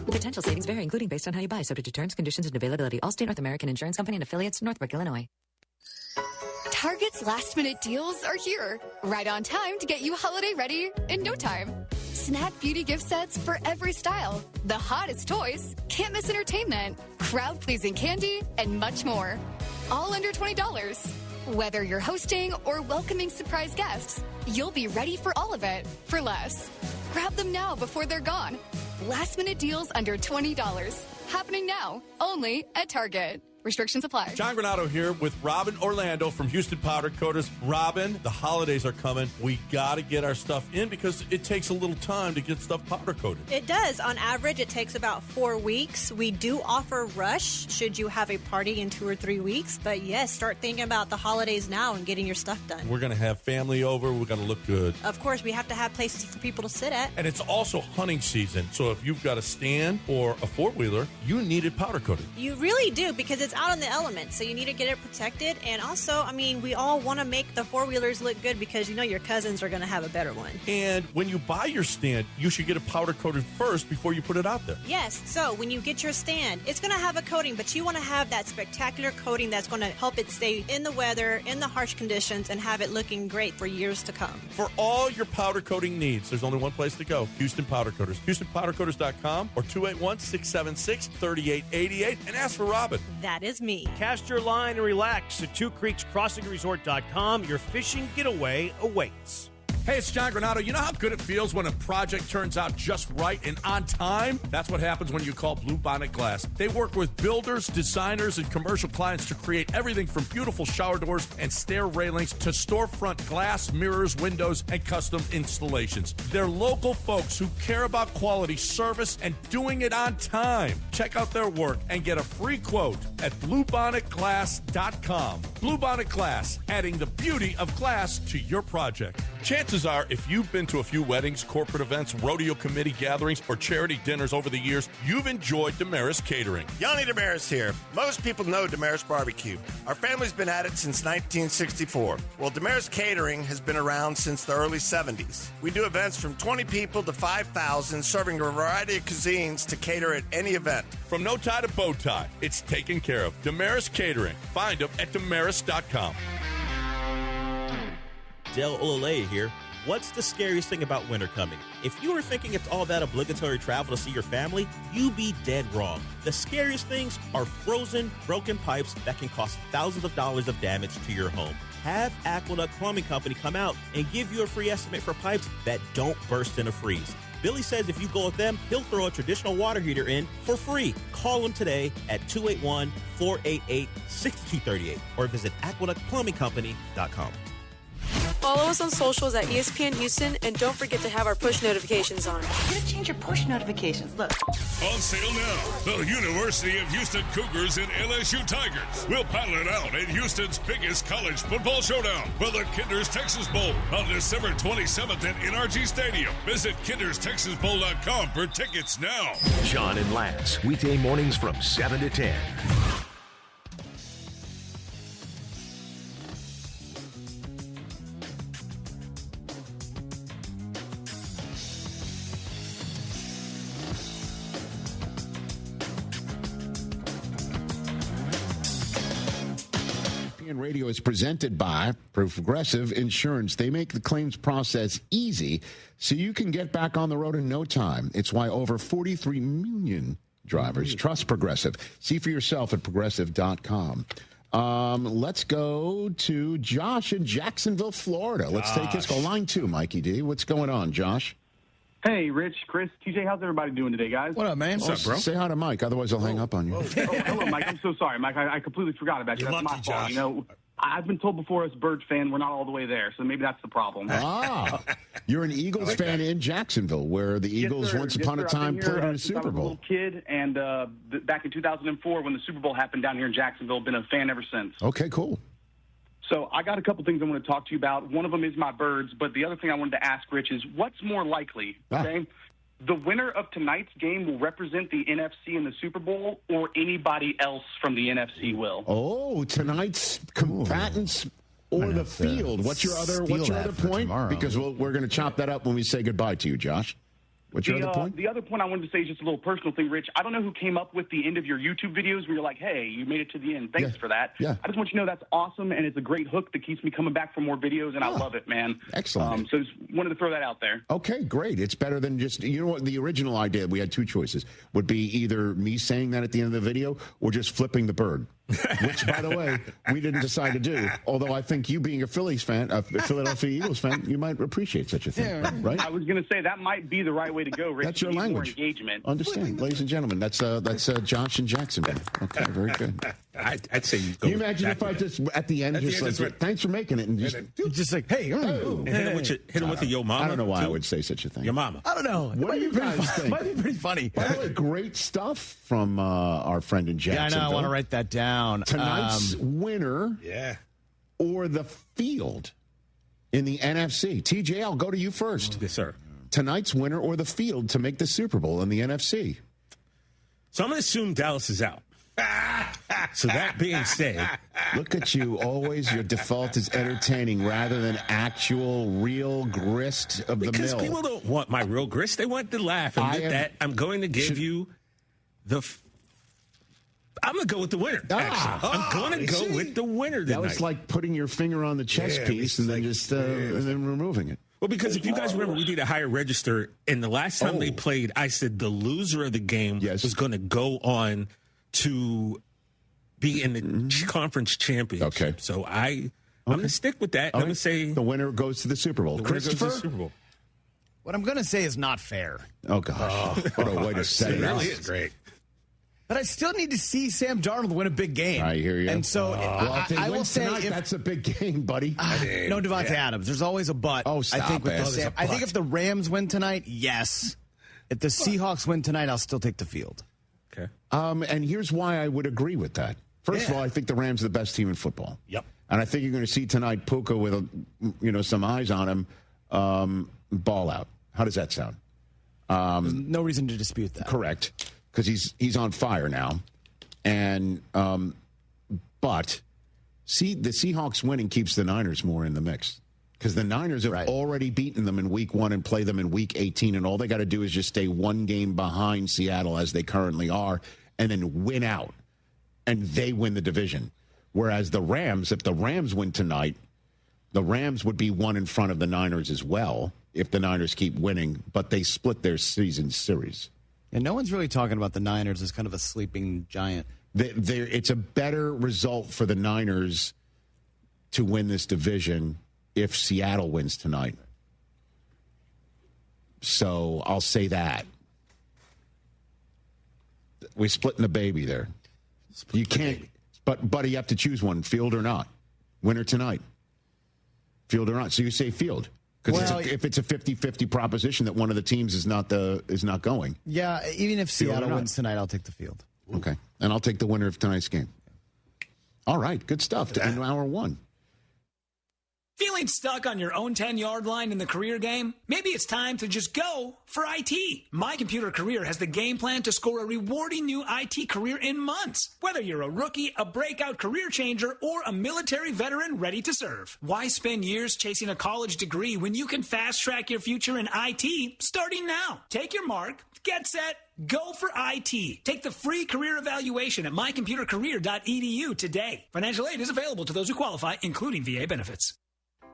Potential savings vary, including based on how you buy, subject to terms, conditions, and availability. Allstate North American Insurance Company and affiliates, Northbrook, Illinois. Target's last-minute deals are here, right on time to get you holiday ready in no time. Snap beauty gift sets for every style, the hottest toys, can't miss entertainment, crowd-pleasing candy, and much more. All under $20. Whether you're hosting or welcoming surprise guests, you'll be ready for all of it for less. Grab them now before they're gone. Last-minute deals under $20. Happening now, only at Target. Restrictions apply. John Granato here with Robin Orlando from Houston Powder Coaters. Robin, the holidays are coming. We got to get our stuff in because it takes a little time to get stuff powder coated. It does. On average, it takes about 4 weeks. We do offer rush should you have a party in 2 or 3 weeks. But yes, start thinking about the holidays now and getting your stuff done. We're going to have family over. We're going to look good. Of course, we have to have places for people to sit at. And it's also hunting season. So if you've got a stand or a four-wheeler, you need it powder coated. You really do, because it's out in the elements, so you need to get it protected. And also, I mean, we all want to make the four-wheelers look good because you know your cousins are going to have a better one. And when you buy your stand, you should get it powder coated first before you put it out there. Yes, so when you get your stand, it's going to have a coating, but you want to have that spectacular coating that's going to help it stay in the weather, in the harsh conditions, and have it looking great for years to come. For all your powder coating needs, there's only one place to go: Houston Powder Coaters. HoustonPowderCoaters.com or 281-676-3888 and ask for Robin. That is me. Cast your line and relax at TwoCreeksCrossingResort.com. Your fishing getaway awaits. Hey, it's John Granato. You know how good it feels when a project turns out just right and on time? That's what happens when you call Bluebonnet Glass. They work with builders, designers, and commercial clients to create everything from beautiful shower doors and stair railings to storefront glass, mirrors, windows, and custom installations. They're local folks who care about quality service and doing it on time. Check out their work and get a free quote at BluebonnetGlass.com. Bluebonnet Glass, adding the beauty of glass to your project. Chances are, if you've been to a few weddings, corporate events, rodeo committee gatherings, or charity dinners over the years, you've enjoyed Damaris Catering. Yanni Damaris here. Most people know Damaris Barbecue. Our family's been at it since 1964. Well, Damaris Catering has been around since the early 70s. We do events from 20 people to 5,000, serving a variety of cuisines to cater at any event. From no tie to bow tie, it's taken care of. Damaris Catering. Find them at damaris.com. Del Olale here. What's the scariest thing about winter coming? If you were thinking it's all that obligatory travel to see your family, you be dead wrong. The scariest things are frozen, broken pipes that can cost thousands of dollars of damage to your home. Have Aqueduct Plumbing Company come out and give you a free estimate for pipes that don't burst in a freeze. Billy says if you go with them, he'll throw a traditional water heater in for free. Call him today at 281-488-6238 or visit aqueductplumbingcompany.com. Follow us on socials at ESPN Houston, and don't forget to have our push notifications on. You're going to change your push notifications. Look. On sale now, the University of Houston Cougars and LSU Tigers will battle it out in Houston's biggest college football showdown for the Kinder's Texas Bowl on December 27th at NRG Stadium. Visit kinderstexasbowl.com for tickets now. John and Lance, weekday mornings from 7 to 10. Radio is presented by Progressive Insurance. They make the claims process easy so you can get back on the road in no time. It's why over 43 million drivers trust Progressive. See for yourself at progressive.com. Let's go to Josh in Jacksonville, Florida. Let's take his call. Line 2, Mikey D. What's going on, Josh? Hey, Rich, Chris, TJ, how's everybody doing today, guys? What up, man? What's up, bro? Say hi to Mike, otherwise I'll hang up on you. Oh, hello, Mike. I'm so sorry, Mike. I completely forgot about you. That's my fault. You know, I've been told before as a Birds fan, we're not all the way there, so maybe that's the problem. Ah, you're an Eagles fan in Jacksonville, where the Eagles once upon a time played in the Super Bowl. I was a little kid, and back in 2004, when the Super Bowl happened down here in Jacksonville, been a fan ever since. Okay, cool. So I got a couple things I want to talk to you about. One of them is my Birds, but the other thing I wanted to ask, Rich, is what's more likely, okay? The winner of tonight's game will represent the NFC in the Super Bowl, or anybody else from the NFC will? Oh, tonight's combatants or the field. What's your other point? Tomorrow. Because we're going to chop that up when we say goodbye to you, Josh. What's your other point? The other point I wanted to say is just a little personal thing, Rich. I don't know who came up with the end of your YouTube videos where you're like, hey, you made it to the end. Thanks for that. Yeah. I just want you to know that's awesome, and it's a great hook that keeps me coming back for more videos, and I love it, man. Excellent. So just wanted to throw that out there. Okay, great. It's better than just, you know what, the original idea, we had two choices, would be either me saying that at the end of the video or just flipping the bird. Which, by the way, we didn't decide to do. Although I think you being a Phillies fan, a Philadelphia Eagles fan, you might appreciate such a thing, right? I was going to say that might be the right way to go, Rich. That's your language. More engagement. Understand, ladies and gentlemen. That's Josh in Jacksonville. Okay, very good. I'd say you go. Can you imagine if I just at the end just like, thanks for making it, and just like, hey, hit him with the yo mama. I don't know why I would say such a thing. Your mama. I don't know. What do you guys think? Might be pretty funny. By the way, great stuff from our friend in Jacksonville. Yeah, I know. I want to write that down. Tonight's winner, or the field in the NFC. TJ, I'll go to you first. Yes, sir. Tonight's winner or the field to make the Super Bowl in the NFC. So I'm going to assume Dallas is out. So that being said, look at you. Always your default is entertaining rather than actual real grist of the mill. Because people don't want my real grist. They want to laugh. And with that, I'm going to give you the... I'm going to go with the winner, actually. I'm going to go with the winner tonight. That was like putting your finger on the chess piece and then just and then removing it. Well, because if you guys remember, we did a higher register, and the last time they played, I said the loser of the game was going to go on to be in the conference championship. Okay. So I I'm going to stick with that. I'm going to say the winner goes to the Super Bowl. the winner goes to the Christopher? Super Bowl. What I'm going to say is not fair. Oh, gosh. What a way to set it up. is great. But I still need to see Sam Darnold win a big game. I hear you. And so if they I win will say tonight, that's a big game, buddy. no Devontae Adams. There's always a but. Oh, stop I think with it. the Oh, there's Sam, a I think but. if the Rams win tonight, yes. If the Seahawks win tonight, I'll still take the field. Okay. And here's why I would agree with that. First of all, I think the Rams are the best team in football. Yep. And I think you're going to see tonight Puka with some eyes on him ball out. How does that sound? There's no reason to dispute that. Correct, because he's on fire now. And but see, the Seahawks winning keeps the Niners more in the mix, because the Niners have already beaten them in Week 1 and play them in Week 18, and all they got to do is just stay one game behind Seattle as they currently are, and then win out, and they win the division. Whereas the Rams, if the Rams win tonight, the Rams would be one in front of the Niners as well if the Niners keep winning, but they split their season series. And no one's really talking about the Niners as kind of a sleeping giant. It's a better result for the Niners to win this division if Seattle wins tonight. So I'll say that. We're splitting the baby there. You can't, but you have to choose one, field or not. Winner tonight. Field or not. So you say field. Because if it's a 50-50 proposition that one of the teams is not going. Yeah, even if Seattle wins tonight, I'll take the field. Okay. And I'll take the winner of tonight's game. All right. Good stuff. To end hour one. Feeling stuck on your own 10-yard line in the career game? Maybe it's time to just go for IT. My Computer Career has the game plan to score a rewarding new IT career in months. Whether you're a rookie, a breakout career changer, or a military veteran ready to serve. Why spend years chasing a college degree when you can fast-track your future in IT starting now? Take your mark, get set, go for IT. Take the free career evaluation at mycomputercareer.edu today. Financial aid is available to those who qualify, including VA benefits.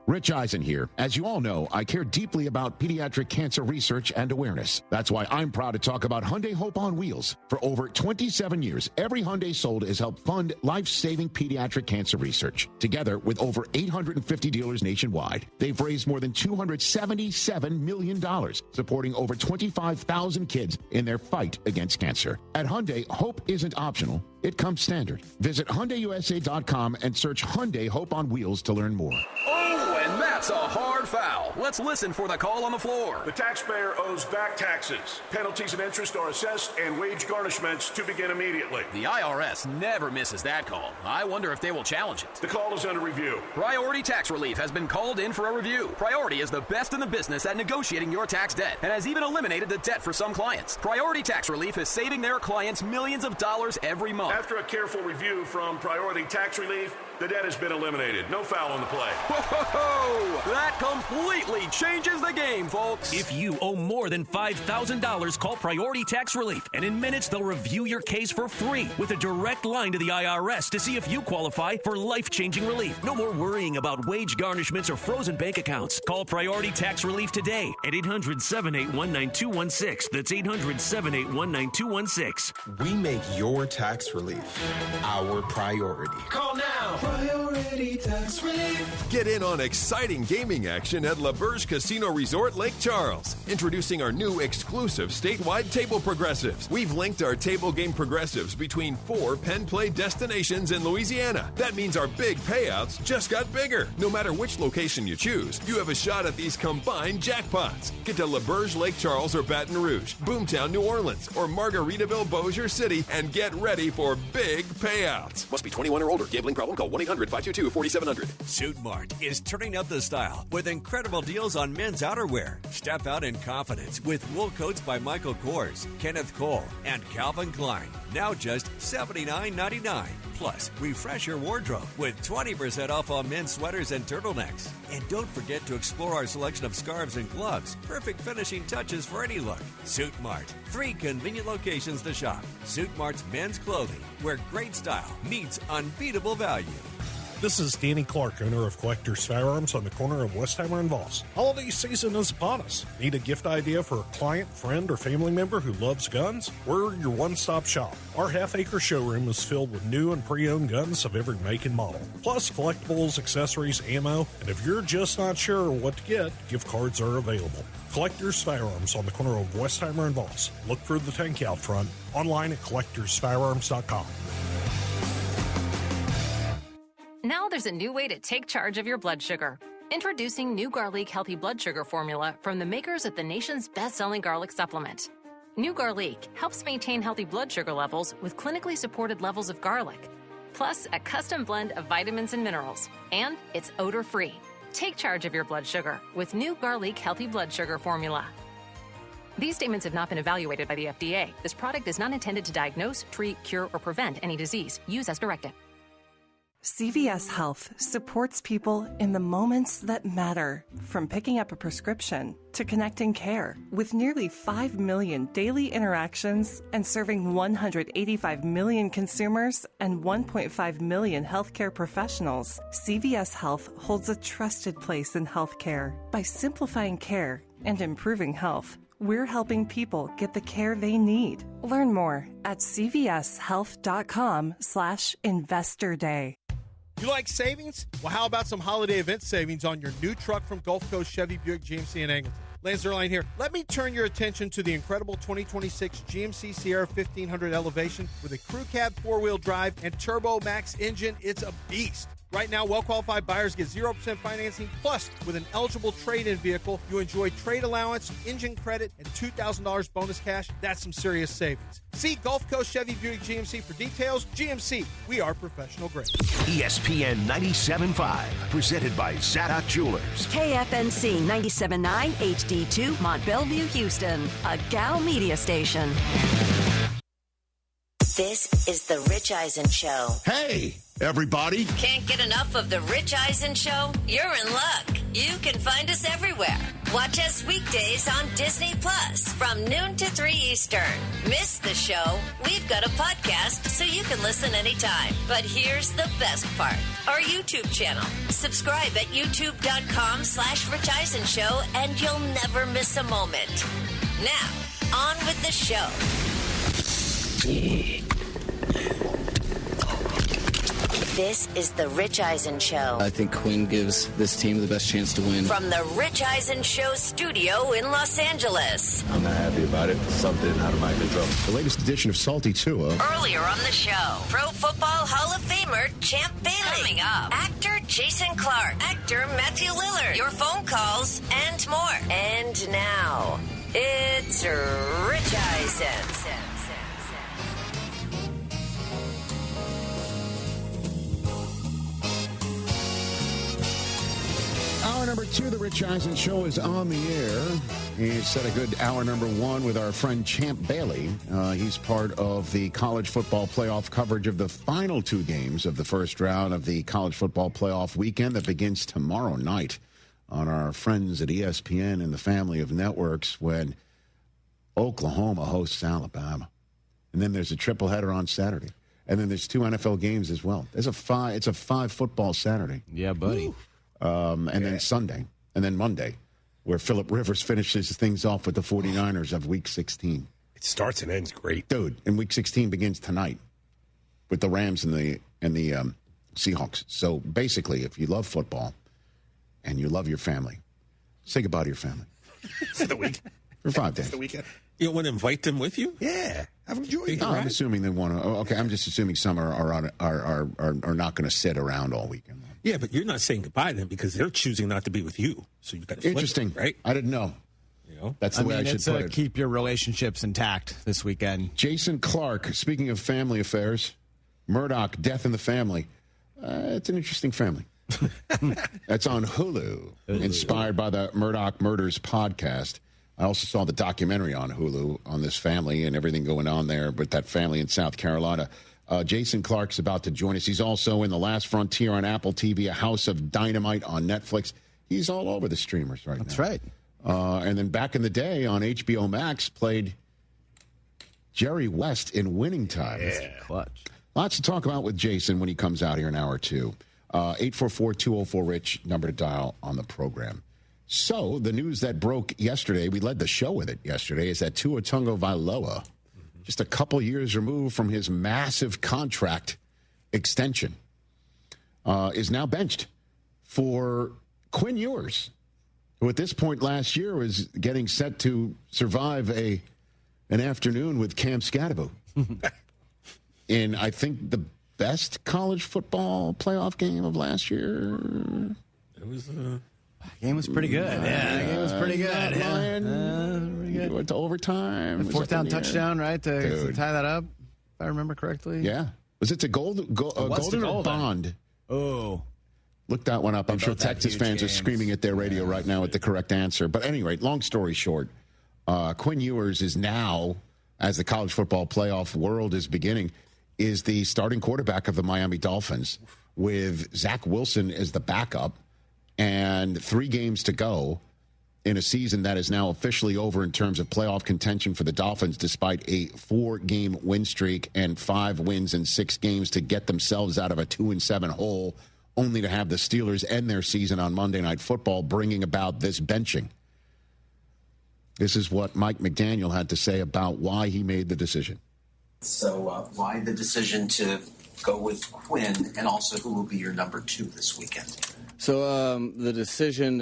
Rich Eisen here. As you all know, I care deeply about pediatric cancer research and awareness. That's why I'm proud to talk about Hyundai Hope on Wheels. For over 27 years, every Hyundai sold has helped fund life-saving pediatric cancer research. Together with over 850 dealers nationwide, they've raised more than $277 million, supporting over 25,000 kids in their fight against cancer. At Hyundai, hope isn't optional. It comes standard. Visit HyundaiUSA.com and search Hyundai Hope on Wheels to learn more. Oh, and that's a hard foul. Let's listen for the call on the floor. The taxpayer owes back taxes. Penalties and interest are assessed and wage garnishments to begin immediately. The IRS never misses that call. I wonder if they will challenge it. The call is under review. Priority Tax Relief has been called in for a review. Priority is the best in the business at negotiating your tax debt and has even eliminated the debt for some clients. Priority Tax Relief is saving their clients millions of dollars every month. After a careful review from Priority Tax Relief, the debt has been eliminated. No foul on the play. Whoa! That completely changes the game, folks. If you owe more than $5,000, call Priority Tax Relief, and in minutes they'll review your case for free with a direct line to the IRS to see if you qualify for life-changing relief. No more worrying about wage garnishments or frozen bank accounts. Call Priority Tax Relief today at 800-781-9216. That's 800-781-9216. We make your tax relief our priority. Call now. Priority Tax Relief. Get in on exciting gaming action at La Berge Casino Resort Lake Charles. Introducing our new exclusive statewide table progressives. We've linked our table game progressives between 4 Penn Play destinations in Louisiana. That means our big payouts just got bigger. No matter which location you choose, you have a shot at these combined jackpots. Get to La Berge Lake Charles or Baton Rouge, Boomtown, New Orleans, or Margaritaville, Bossier City, and get ready for big payouts. Must be 21 or older. Gambling problem? Call 1-800-522-4700. Suit Mart is turning up the style with incredible deals on men's outerwear. Step out in confidence with wool coats by Michael Kors, Kenneth Cole, and Calvin Klein. Now just $79.99. Plus, refresh your wardrobe with 20% off on men's sweaters and turtlenecks. And don't forget to explore our selection of scarves and gloves. Perfect finishing touches for any look. Suit Mart. 3 convenient locations to shop. Suit Mart's men's clothing, where great style meets unbeatable value. This is Danny Clark, owner of Collector's Firearms on the corner of Westheimer and Voss. Holiday season is upon us. Need a gift idea for a client, friend, or family member who loves guns? We're your one-stop shop. Our half-acre showroom is filled with new and pre-owned guns of every make and model, plus collectibles, accessories, ammo, and if you're just not sure what to get, gift cards are available. Collector's Firearms on the corner of Westheimer and Voss. Look for the tank out front. Online at collectorsfirearms.com. Now there's a new way to take charge of your blood sugar. Introducing new Garlic Healthy Blood Sugar Formula from the makers of the nation's best-selling garlic supplement. New Garlic helps maintain healthy blood sugar levels with clinically supported levels of garlic, plus a custom blend of vitamins and minerals. And it's odor-free. Take charge of your blood sugar with new Garlic Healthy Blood Sugar Formula. These statements have not been evaluated by the FDA. This product is not intended to diagnose, treat, cure, or prevent any disease. Use as directed. CVS Health supports people in the moments that matter, from picking up a prescription to connecting care. With nearly 5 million daily interactions and serving 185 million consumers and 1.5 million healthcare professionals, CVS Health holds a trusted place in healthcare. By simplifying care and improving health, we're helping people get the care they need. Learn more at cvshealth.com/Investor Day. You like savings? Well, how about some holiday event savings on your new truck from Gulf Coast Chevy Buick GMC in Angleton? Lance Zerline here. Let me turn your attention to the incredible 2026 GMC Sierra 1500 Elevation with a crew cab 4-wheel drive and Turbo Max engine. It's a beast. Right now, well-qualified buyers get 0% financing, plus with an eligible trade-in vehicle, you enjoy trade allowance, engine credit, and $2,000 bonus cash. That's some serious savings. See Gulf Coast Chevy Buick GMC for details. GMC, we are professional grade. ESPN 97.5, presented by Zadok Jewelers. KFNC 97.9 HD2, Mont Bellevue, Houston, a Gal Media station. This is The Rich Eisen Show. Hey, everybody. Can't get enough of The Rich Eisen Show? You're in luck. You can find us everywhere. Watch us weekdays on Disney Plus from noon to 3 Eastern. Miss the show? We've got a podcast so you can listen anytime. But here's the best part. Our YouTube channel. Subscribe at youtube.com/Rich Eisen Show and you'll never miss a moment. Now, on with the show. This is The Rich Eisen Show. I think Quinn gives this team the best chance to win. From the Rich Eisen Show studio in Los Angeles. I'm not happy about it. Something out of my control. The latest edition of Salty Tua. Earlier on the show, Pro Football Hall of Famer Champ Bailey. Coming up, actor Jason Clarke, actor Matthew Lillard, your phone calls, and more. And now, it's Rich Eisen. Hour number 2 of the Rich Eisen Show is on the air. He set a good hour number 1 with our friend Champ Bailey. He's part of the college football playoff coverage of the final 2 games of the first round of the college football playoff weekend that begins tomorrow night on our friends at ESPN and the family of networks when Oklahoma hosts Alabama. And then there's a triple header on Saturday. And then there's 2 NFL games as well. It's a 5 football Saturday. Yeah, buddy. Then Sunday, and then Monday, where Phillip Rivers finishes things off with the 49ers of Week 16. It starts and ends great. Dude, and Week 16 begins tonight with the Rams and the Seahawks. So basically, if you love football and you love your family, say goodbye to your family. For the week. For 5 days. For the weekend. You want to invite them with you? Yeah. Have them join you. No, I'm assuming they want to. Okay, I'm just assuming some are not going to sit around all weekend. Yeah, but you're not saying goodbye to them because they're choosing not to be with you. So you've got to Interesting, flip it, right? I didn't know. You know, that's the way I should put it. Keep your relationships intact this weekend. Jason Clarke, speaking of family affairs, Murdoch, Death in the Family. It's an interesting family. That's on Hulu, inspired by the Murdoch Murders podcast. I also saw the documentary on Hulu on this family and everything going on there with that family in South Carolina. Jason Clarke's about to join us. He's also in The Last Frontier on Apple TV, A House of Dynamite on Netflix. He's all over the streamers right now. That's right. And then back in the day on HBO Max, played Jerry West in Winning Time. Yeah. Clutch. Lots to talk about with Jason when he comes out here in hour 2. 844-204-RICH, number to dial on the program. So the news that broke yesterday, we led the show with it yesterday, is that Tua Tagovailoa, just a couple years removed from his massive contract extension, is now benched for Quinn Ewers, who at this point last year was getting set to survive an afternoon with Cam Scatterbo in, I think, the best college football playoff game of last year. It was game was pretty good. Yeah, the game was pretty good. You went to overtime. The fourth down touchdown, right, to tie that up, if I remember correctly. Yeah. Was it to Golden or Bond? Oh. Look that one up. I'm sure Texas fans are screaming at their radio right now at the correct answer. But at any rate, long story short, Quinn Ewers is now, as the college football playoff world is beginning, is the starting quarterback of the Miami Dolphins, with Zach Wilson as the backup, and 3 games to go in a season that is now officially over in terms of playoff contention for the Dolphins, despite a 4-game win streak and 5 wins in 6 games to get themselves out of a 2-7 hole, only to have the Steelers end their season on Monday Night Football, bringing about this benching. This is what Mike McDaniel had to say about why he made the decision. So why the decision to go with Quinn, and also who will be your number 2 this weekend? So the decision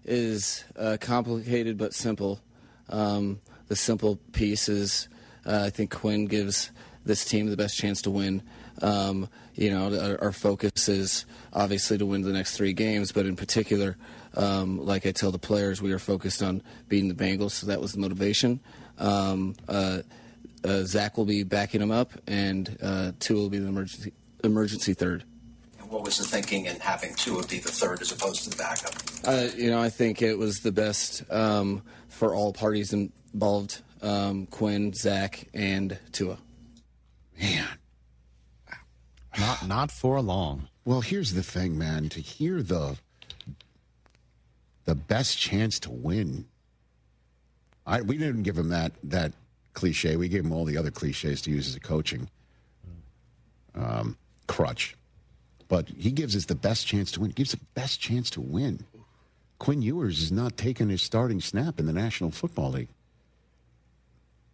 is complicated but simple. The simple piece is I think Quinn gives this team the best chance to win. Our focus is obviously to win the next 3 games, but in particular, like I tell the players, we are focused on beating the Bengals, so that was the motivation. Zach will be backing him up, and Tua will be the emergency third. And what was the thinking in having Tua be the third as opposed to the backup? I think it was the best for all parties involved, Quinn, Zach, and Tua. Man. Not for long. Well, here's the thing, man. To hear the best chance to win, we didn't give him that cliche. We gave him all the other cliches to use as a coaching crutch. But he gives us the best chance to win. He gives the best chance to win. Quinn Ewers is not taking his starting snap in the National Football League.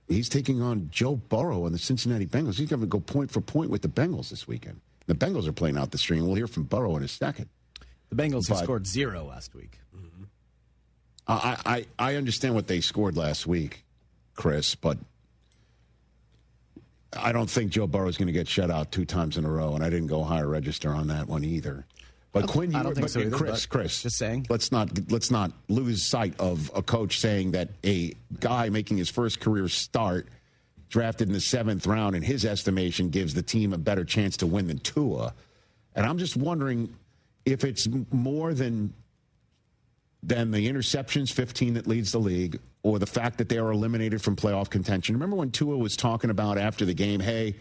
He's taking on Joe Burrow and the Cincinnati Bengals. He's going to go point for point with the Bengals this weekend. The Bengals are playing out the string. We'll hear from Burrow in a second. The Bengals who scored 0 last week. Mm-hmm. I understand what they scored last week, Chris, but I don't think Joe Burrow is going to get shut out 2 times in a row, and I didn't go higher register on that one either. But Quinn, I don't think so either, Chris, just saying. Let's not lose sight of a coach saying that a guy making his first career start, drafted in the 7th round, in his estimation, gives the team a better chance to win than Tua. And I'm just wondering if it's more than the interceptions, 15 that leads the league, or the fact that they are eliminated from playoff contention. Remember when Tua was talking about after the game, hey,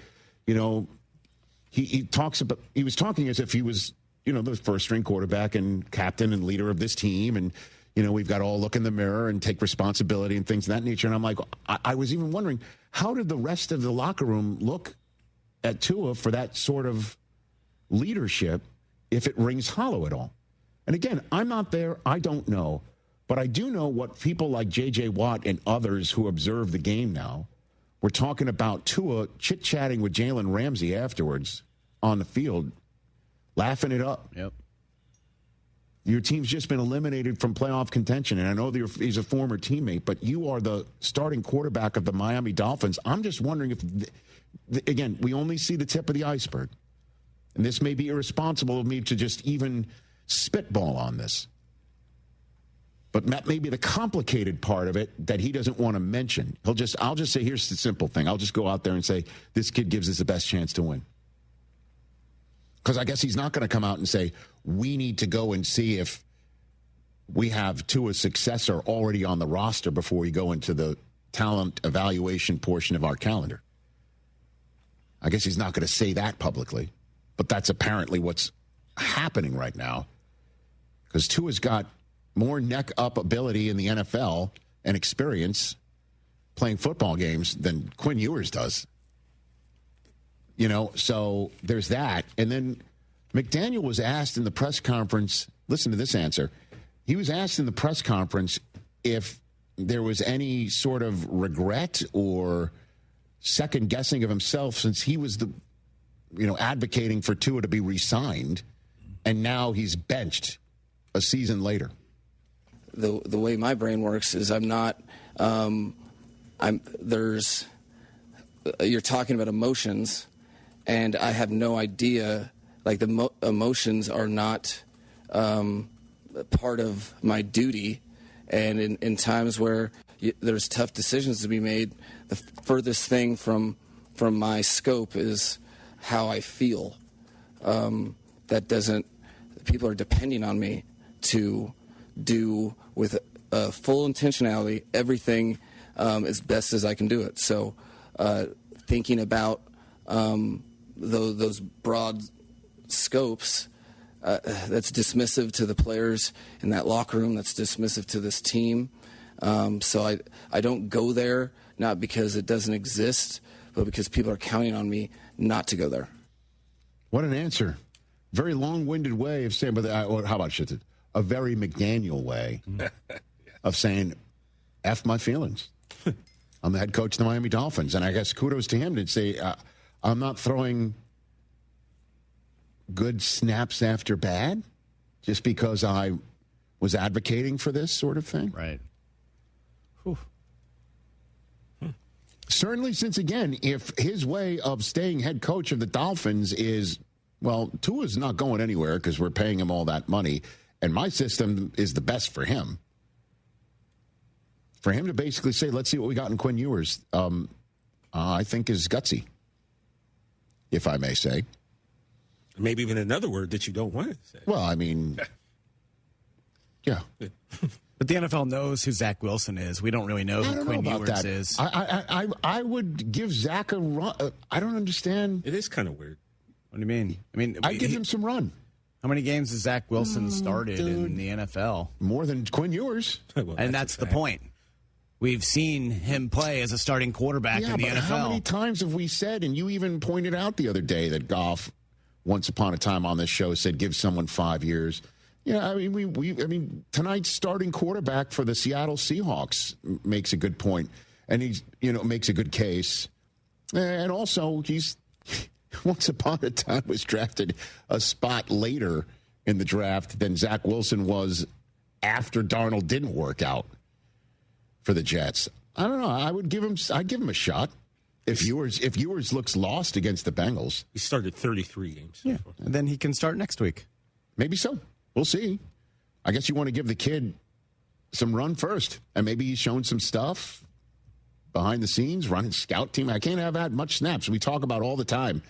he was talking as if he was, the first-string quarterback and captain and leader of this team, and, we've got to all look in the mirror and take responsibility and things of that nature. And I'm like, I was even wondering, how did the rest of the locker room look at Tua for that sort of leadership if it rings hollow at all? And again, I'm not there. I don't know. But I do know what people like J.J. Watt and others who observe the game now were talking about Tua chit-chatting with Jalen Ramsey afterwards on the field, laughing it up. Yep. Your team's just been eliminated from playoff contention, and I know he's a former teammate, but you are the starting quarterback of the Miami Dolphins. I'm just wondering if, again, we only see the tip of the iceberg, and this may be irresponsible of me to just even spitball on this. But that may be the complicated part of it that he doesn't want to mention. I'll just say, here's the simple thing. I'll just go out there and say, this kid gives us the best chance to win. Because I guess he's not going to come out and say, we need to go and see if we have Tua's successor already on the roster before we go into the talent evaluation portion of our calendar. I guess he's not going to say that publicly. But that's apparently what's happening right now. Because Tua's got more neck-up ability in the NFL and experience playing football games than Quinn Ewers does. So there's that. And then McDaniel was asked in the press conference, listen to this answer. He was asked in the press conference if there was any sort of regret or second guessing of himself since he was advocating for Tua to be re-signed, and now he's benched a season later. The way my brain works is I'm not. You're talking about emotions, and I have no idea. Like the emotions are not part of my duty, and in times where there's tough decisions to be made, the furthest thing from my scope is how I feel. People are depending on me to do with full intentionality everything as best as I can do it. So thinking about those broad scopes, that's dismissive to the players in that locker room, that's dismissive to this team. So I don't go there, not because it doesn't exist, but because people are counting on me not to go there. What an answer. Very long-winded way of saying, but how about shit? A very McDaniel way of saying, F my feelings. I'm the head coach of the Miami Dolphins. And I guess kudos to him to say, I'm not throwing good snaps after bad just because I was advocating for this sort of thing. Right. Certainly, since, again, if his way of staying head coach of the Dolphins is, well, Tua's not going anywhere because we're paying him all that money, and my system is the best for him. For him to basically say, let's see what we got in Quinn Ewers, I think is gutsy, if I may say. Maybe even another word that you don't want to say. Well, I mean, yeah. But the NFL knows who Zach Wilson is. We don't really know who Quinn Ewers is. I would give Zach a run. I don't understand. It is kind of weird. What do you mean? I'd give him some run. How many games has Zach Wilson started in the NFL? More than Quinn Ewers. Well, and that's the point. We've seen him play as a starting quarterback in the NFL. How many times have we said, and you even pointed out the other day that Goff, once upon a time on this show, said give someone 5 years. Yeah, I mean, tonight's starting quarterback for the Seattle Seahawks makes a good point, and he's makes a good case, and also he's once upon a time was drafted a spot later in the draft than Zach Wilson was after Darnold didn't work out for the Jets. I don't know. I'd give him a shot. If Ewers looks lost against the Bengals, he started 33 games. Yeah, and then he can start next week. Maybe so. We'll see. I guess you want to give the kid some run first. And maybe he's shown some stuff behind the scenes, running scout team. I can't have that much snaps. We talk about all the time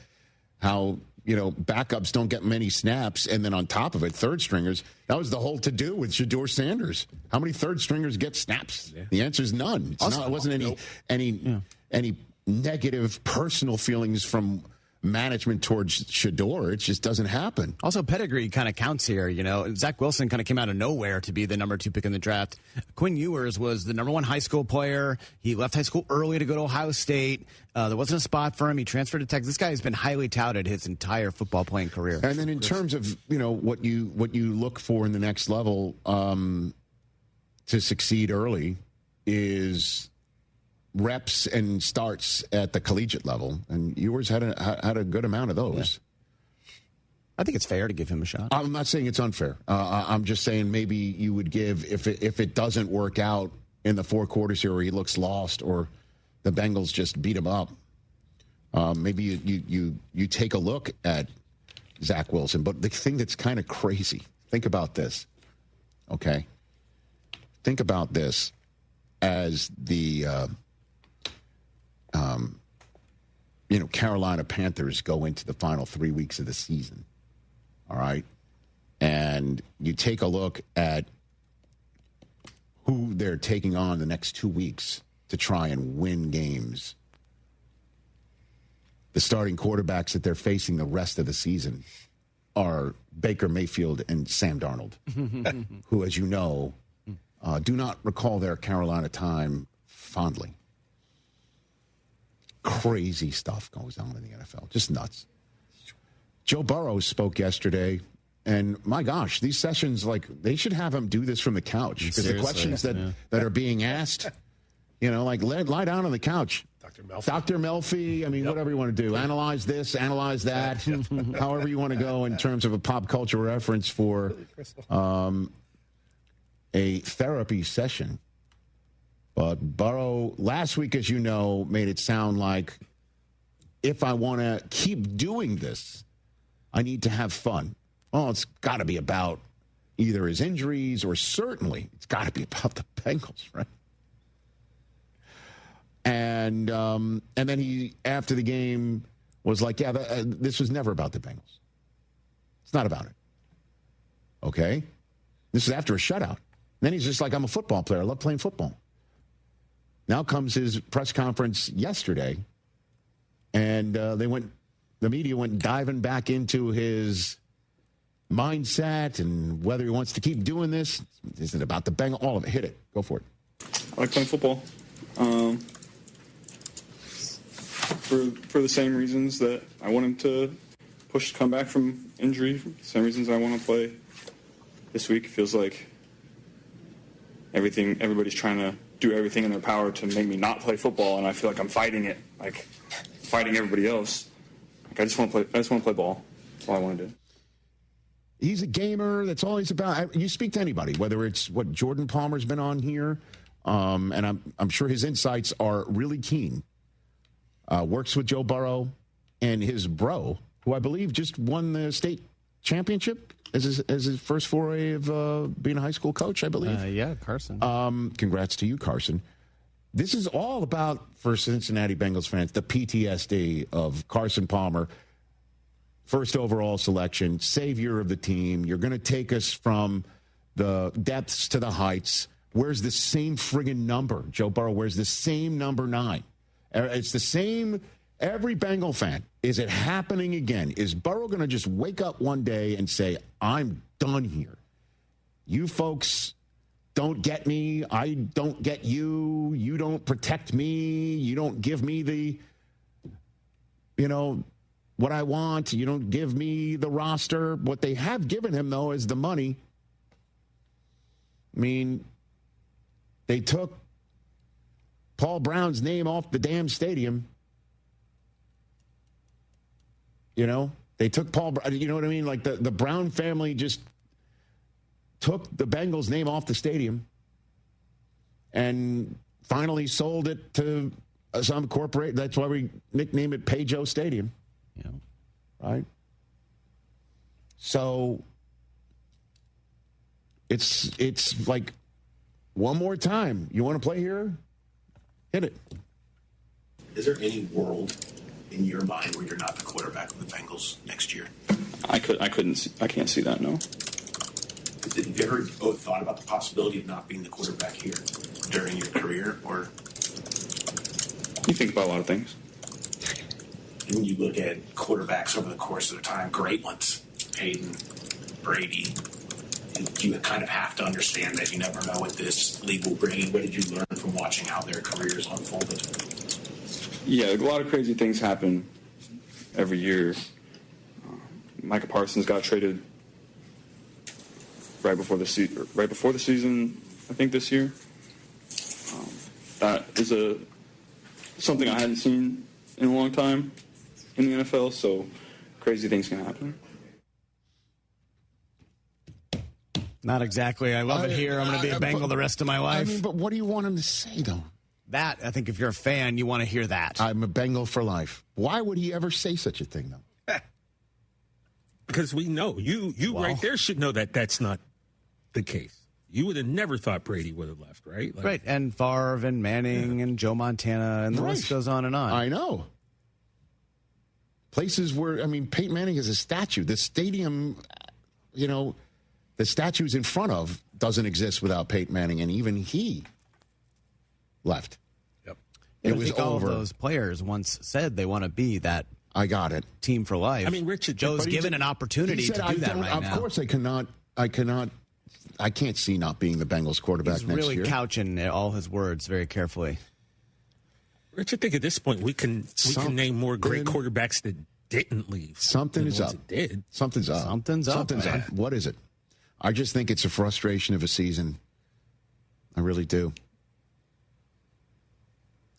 how, backups don't get many snaps. And then on top of it, third stringers. That was the whole to-do with Shedeur Sanders. How many third stringers get snaps? Yeah. The answer is none. It wasn't any negative personal feelings from management towards Shedeur. It just doesn't happen. Also, pedigree kind of counts here. Zach Wilson kind of came out of nowhere to be the number 2 pick in the draft. Quinn Ewers was the number 1 high school player. He left high school early to go to Ohio State. There wasn't a spot for him. He transferred to Texas. This guy has been highly touted his entire football playing career. And then in terms of what you look for in the next level to succeed early is reps and starts at the collegiate level, and Ewers had a good amount of those. Yeah. I think it's fair to give him a shot. I'm not saying it's unfair. I'm just saying maybe you would give, if it doesn't work out in the 4 quarters here, or he looks lost, or the Bengals just beat him up. Maybe you take a look at Zach Wilson. But the thing that's kind of crazy, think about this, okay? Think about this as the Carolina Panthers go into the final 3 weeks of the season, all right? And you take a look at who they're taking on the next 2 weeks to try and win games. The starting quarterbacks that they're facing the rest of the season are Baker Mayfield and Sam Darnold, who, as you know, do not recall their Carolina time fondly. Crazy stuff goes on in the NFL. Just nuts. Joe Burrow spoke yesterday, and my gosh, these sessions, like, they should have him do this from the couch. Because the questions that are being asked, like, lie down on the couch. Dr. Melfi, I mean, whatever you want to do. Analyze this, analyze that, however you want to go in terms of a pop culture reference for a therapy session. But Burrow, last week, as you know, made it sound like if I want to keep doing this, I need to have fun. Well, it's got to be about either his injuries or certainly it's got to be about the Bengals, right? And then he, after the game, was like, yeah, this was never about the Bengals. It's not about it. Okay? This is after a shutout. Then he's just like, I'm a football player. I love playing football. Now comes his press conference yesterday, and the media went diving back into his mindset and whether he wants to keep doing this. Is it about the Bengals? All of it. Hit it. Go for it. I like playing football. For the same reasons that I wanted to come back from injury, same reasons I want to play this week. It feels like everybody's trying to do everything in their power to make me not play football, and I feel like I'm fighting it, like fighting everybody else. Like I just want to play ball. That's all I want to do. He's a gamer. That's all he's about. You speak to anybody, whether it's what Jordan Palmer's been on here, and I'm sure his insights are really keen. Works with Joe Burrow and his bro, who I believe just won the state championship as his first foray of being a high school coach, I believe. Yeah, Carson. Congrats to you, Carson. This is all about, for Cincinnati Bengals fans, the PTSD of Carson Palmer, first overall selection, savior of the team. You're going to take us from the depths to the heights. Where's the same friggin' number? Joe Burrow wears the same number 9. It's the same. Every Bengal fan. Is it happening again? Is Burrow going to just wake up one day and say, I'm done here? You folks don't get me. I don't get you. You don't protect me. You don't give me the, what I want. You don't give me the roster. What they have given him, though, is the money. I mean, they took Paul Brown's name off the damn stadium. They took Paul, you know what I mean? Like the Brown family just took the Bengals name off the stadium and finally sold it to some corporate. That's why we nickname it Peugeot Stadium. Yeah. Right? So it's like, one more time. You want to play here? Hit it. Is there any world in your mind where you're not the quarterback of the Bengals next year? I can't see that, no. Have you ever thought about the possibility of not being the quarterback here during your career? Or you think about a lot of things. And when you look at quarterbacks over the course of their time, great ones, Peyton, Brady, you kind of have to understand that you never know what this league will bring. What did you learn from watching how their careers unfolded? Yeah, a lot of crazy things happen every year. Micah Parsons got traded right before the season, I think this year. That is something I hadn't seen in a long time in the NFL, so crazy things can happen. Not exactly. I love it here. I'm going to be a Bengal the rest of my life. I mean, but what do you want him to say, though? That, I think if you're a fan, you want to hear that. I'm a Bengal for life. Why would he ever say such a thing, though? Because we know. You right there should know that that's not the case. You would have never thought Brady would have left, right? Right, and Favre and Manning and Joe Montana, and the list goes on and on. I know. Places where, Peyton Manning is a statue. The stadium, the statues in front of doesn't exist without Peyton Manning, and even he left. Yep. It was over. All of those players once said they want to be that. I got it. Team for life. Richard, Joe's given an opportunity to do that right now. Of course, I can't see not being the Bengals quarterback He's next really year. Couching all his words very carefully. Rich, I think at this point we can name more great quarterbacks than didn't leave. Something is up. Did. Something's up. Something's up. What is it? I just think it's a frustration of a season. I really do.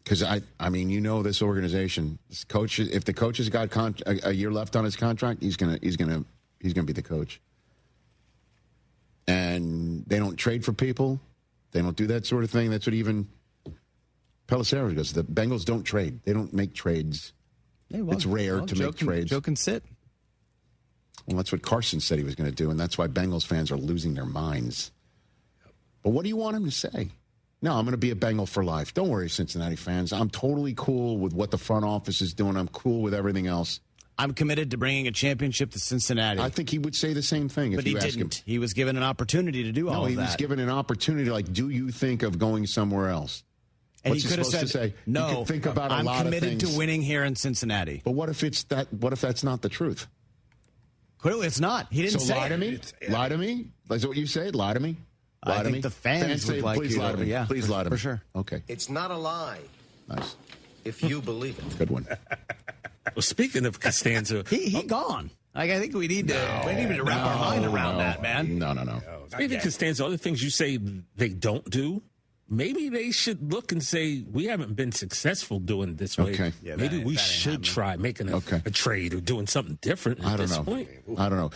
Because I mean, you know, this organization, this coach. If the coach has got a year left on his contract, he's gonna be the coach. And they don't trade for people. They don't do that sort of thing. That's what even Pelissero goes. The Bengals don't trade. They don't make trades. It's rare to make trades. Joe can sit. Well, that's what Carson said he was going to do, and that's why Bengals fans are losing their minds. But what do you want him to say? No, I'm going to be a Bengal for life. Don't worry, Cincinnati fans. I'm totally cool with what the front office is doing. I'm cool with everything else. I'm committed to bringing a championship to Cincinnati. I think he would say the same thing if you asked him. But he didn't. He was given an opportunity to do all of that. No, he was given an opportunity, like, do you think of going somewhere else? And What's he could have said, to say? no, you could think about I'm a lot of committed things. to winning here in Cincinnati. But what if it's that? What if that's not the truth? Clearly it's not. He didn't say lie to me? Lie to me? Is that what you say? Lie to me? Lie I to think me? the fans would say, like please you lie to me. yeah, Please lie to me. For sure. Okay. It's not a lie. Nice. If you believe it. Good one. Well, speaking of Costanza, he gone. Like, I think we need to wrap our mind around that, man. No. Speaking of Costanza, other things you say they don't do, maybe they should look and say, we haven't been successful doing it this way. Okay. Yeah, maybe we should try making a trade or doing something different at this point. I don't know.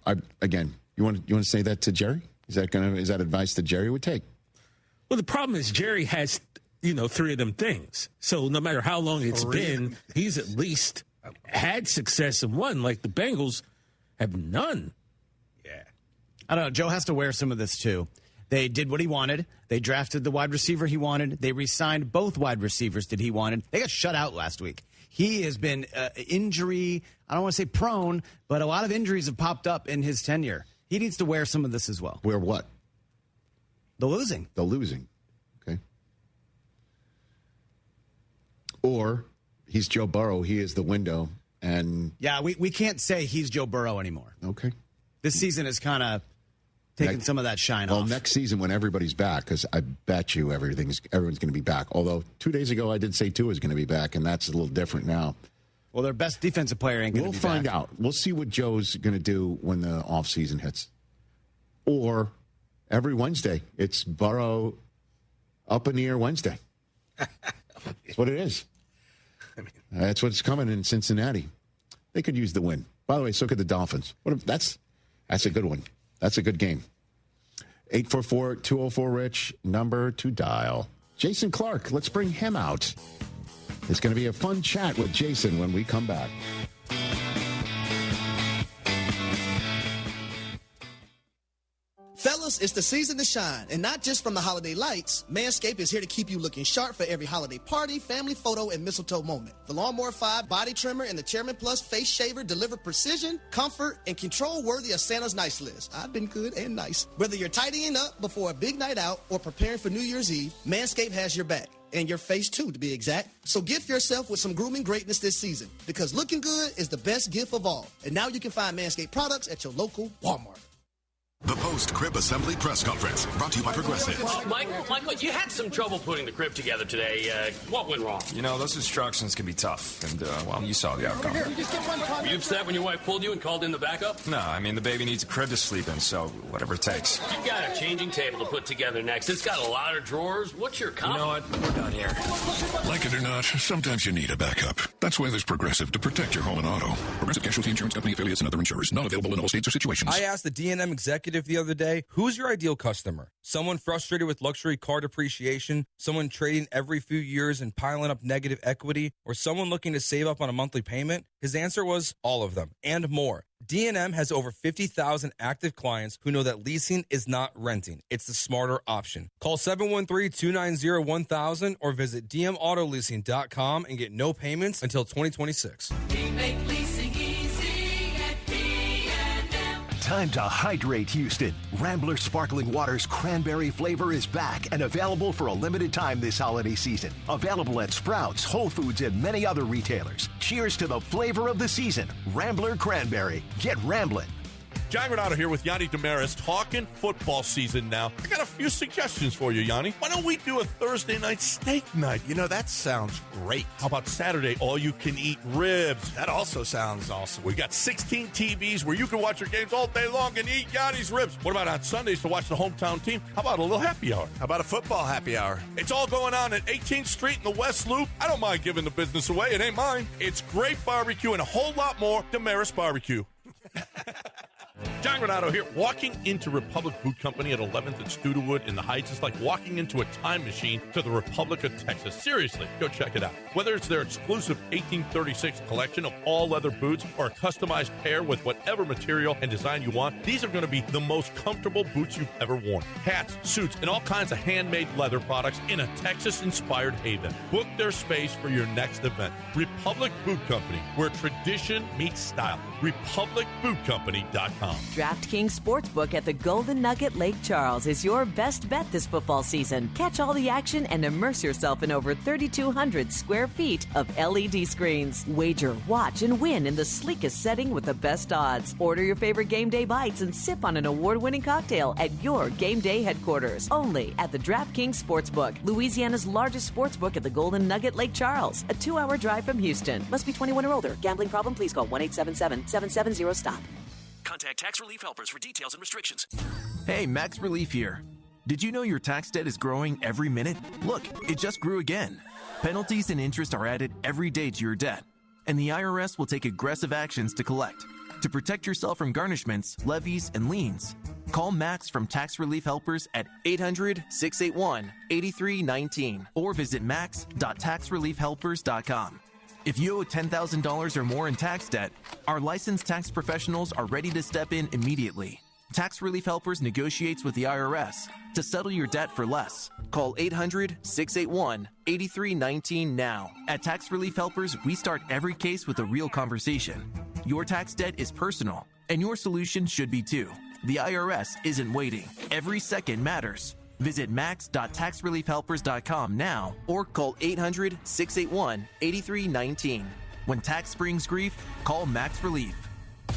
I again, you want to say that to Jerry? Is that advice that Jerry would take? Well, the problem is Jerry has, three of them things. So no matter how long it's been, he's at least had success in one, like the Bengals have none. Yeah. I don't know. Joe has to wear some of this, too. They did what he wanted. They drafted the wide receiver he wanted. They re-signed both wide receivers that he wanted. They got shut out last week. He has been injury, I don't want to say prone, but a lot of injuries have popped up in his tenure. He needs to wear some of this as well. Wear what? The losing. The losing. Okay. Or he's Joe Burrow. He is the window. And yeah, we can't say he's Joe Burrow anymore. Okay. This season is kind of taking some of that shine off. Well, next season when everybody's back, because I bet you everyone's going to be back. Although 2 days ago I did say Tua is going to be back, and that's a little different now. Well, their best defensive player ain't going to be back. We'll find out. We'll see what Joe's going to do when the offseason hits. Or every Wednesday, it's Burrow up in the air Wednesday. That's what it is. That's what's coming in Cincinnati. They could use the win. By the way, so could the Dolphins. That's a good one. That's a good game. 844-204-RICH, number to dial. Jason Clark, let's bring him out. It's going to be a fun chat with Jason when we come back. Fellas, it's the season to shine, and not just from the holiday lights. Manscaped is here to keep you looking sharp for every holiday party, family photo, and mistletoe moment. The Lawnmower 5 body trimmer and the Chairman Plus face shaver deliver precision, comfort, and control worthy of Santa's nice list. I've been good and nice. Whether you're tidying up before a big night out or preparing for New Year's Eve, Manscaped has your back. And your face, too, to be exact. So gift yourself with some grooming greatness this season, because looking good is the best gift of all. And now you can find Manscaped products at your local Walmart. The post-crib assembly press conference, brought to you by Progressive. Michael, you had some trouble putting the crib together today. What went wrong? Those instructions can be tough, and, you saw the outcome. Were you upset when your wife pulled you and called in the backup? No, the baby needs a crib to sleep in, so whatever it takes. You've got a changing table to put together next. It's got a lot of drawers. What's your comment? You know what? We're done here. Like it or not, sometimes you need a backup. That's why there's Progressive to protect your home and auto. Progressive Casualty Insurance Company affiliates and other insurers. Not available in all states or situations. I asked the D&M executive the other day, who's your ideal customer? Someone frustrated with luxury car depreciation, someone trading every few years and piling up negative equity, or someone looking to save up on a monthly payment? His answer was all of them and more. D&M has over 50,000 active clients who know that leasing is not renting. It's the smarter option. Call 713-290-1000 or visit dmautoleasing.com and get no payments until 2026. We make leasing easy at D&M. Time to hydrate, Houston. Rambler Sparkling Water's cranberry flavor is back and available for a limited time this holiday season. Available at Sprouts, Whole Foods, and many other retailers. Cheers to the flavor of the season. Rambler Cranberry. Get ramblin'. John Granado here with Yanni Damaris, talking football season now. I got a few suggestions for you, Yanni. Why don't we do a Thursday night steak night? You know, that sounds great. How about Saturday, all-you-can-eat ribs? That also sounds awesome. We got 16 TVs where you can watch your games all day long and eat Yanni's ribs. What about on Sundays to watch the hometown team? How about a little happy hour? How about a football happy hour? It's all going on at 18th Street in the West Loop. I don't mind giving the business away. It ain't mine. It's great barbecue and a whole lot more. Damaris Barbecue. John Granado here. Walking into Republic Boot Company at 11th and Studewood in the Heights is like walking into a time machine to the Republic of Texas. Seriously, go check it out. Whether it's their exclusive 1836 collection of all leather boots or a customized pair with whatever material and design you want, these are going to be the most comfortable boots you've ever worn. Hats, suits, and all kinds of handmade leather products in a Texas-inspired haven. Book their space for your next event. Republic Boot Company, where tradition meets style. RepublicBootCompany.com. DraftKings Sportsbook at the Golden Nugget Lake Charles is your best bet this football season. Catch all the action and immerse yourself in over 3,200 square feet of LED screens. Wager, watch, and win in the sleekest setting with the best odds. Order your favorite game day bites and sip on an award-winning cocktail at your game day headquarters. Only at the DraftKings Sportsbook, Louisiana's largest sportsbook at the Golden Nugget Lake Charles. A 2-hour drive from Houston. Must be 21 or older. Gambling problem? Please call 1-877-770-STOP. Contact Tax Relief Helpers for details and restrictions. Hey, Max Relief here. Did you know your tax debt is growing every minute? Look, it just grew again. Penalties and interest are added every day to your debt, and the IRS will take aggressive actions to collect. To protect yourself from garnishments, levies, and liens, call Max from Tax Relief Helpers at 800-681-8319 or visit max.taxreliefhelpers.com. If you owe $10,000 or more in tax debt, our licensed tax professionals are ready to step in immediately. Tax Relief Helpers negotiates with the IRS to settle your debt for less. Call 800-681-8319 now. At Tax Relief Helpers, we start every case with a real conversation. Your tax debt is personal, and your solution should be too. The IRS isn't waiting. Every second matters. Visit max.taxreliefhelpers.com now or call 800-681-8319. When tax brings grief, call Max Relief.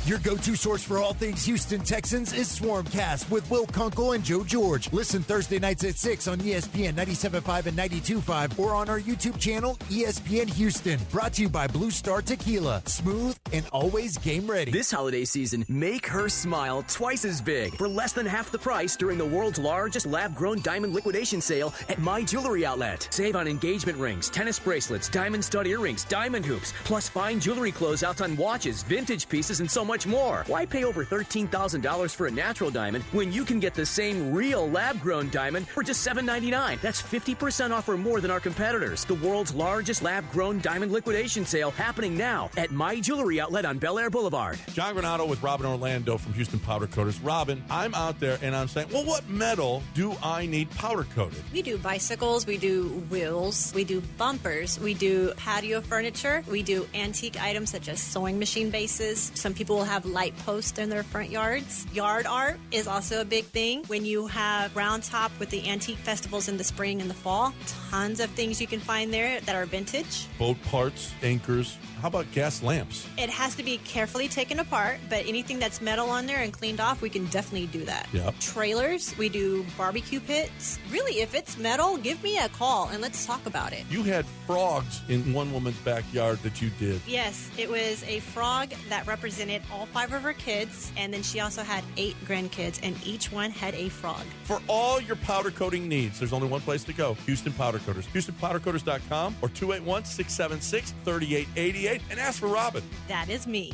Your go-to source for all things Houston Texans is Swarmcast with Will Kunkel and Joe George. Listen Thursday nights at 6 on ESPN 97.5 and 92.5 or on our YouTube channel, ESPN Houston. Brought to you by Blue Star Tequila. Smooth and always game ready. This holiday season, make her smile twice as big for less than half the price during the world's largest lab-grown diamond liquidation sale at My Jewelry Outlet. Save on engagement rings, tennis bracelets, diamond stud earrings, diamond hoops, plus fine jewelry closeouts on watches, vintage pieces, and so much more. Why pay over $13,000 for a natural diamond when you can get the same real lab-grown diamond for just $7.99? That's 50% off or more than our competitors. The world's largest lab-grown diamond liquidation sale happening now at My Jewelry Outlet on Bel Air Boulevard. John Granado with Robin Orlando from Houston Powder Coaters. Robin, I'm out there and I'm saying, well, what metal do I need powder coated? We do bicycles, we do wheels, we do bumpers, we do patio furniture, we do antique items such as sewing machine bases. Some people will have light posts in their front yards. Yard art is also a big thing. When you have Round Top with the antique festivals in the spring and the fall, tons of things you can find there that are vintage. Boat parts, anchors. How about gas lamps? It has to be carefully taken apart, but anything that's metal on there and cleaned off, we can definitely do that. Yep. Trailers, we do barbecue pits. Really, if it's metal, give me a call and let's talk about it. You had frogs in one woman's backyard that you did. Yes, it was a frog that represented all 5 of her kids, and then she also had 8 grandkids, and each one had a frog. For all your powder coating needs, there's only one place to go, Houston Powder Coaters. HoustonPowderCoaters.com or 281-676-3888 and ask for Robin. That is me.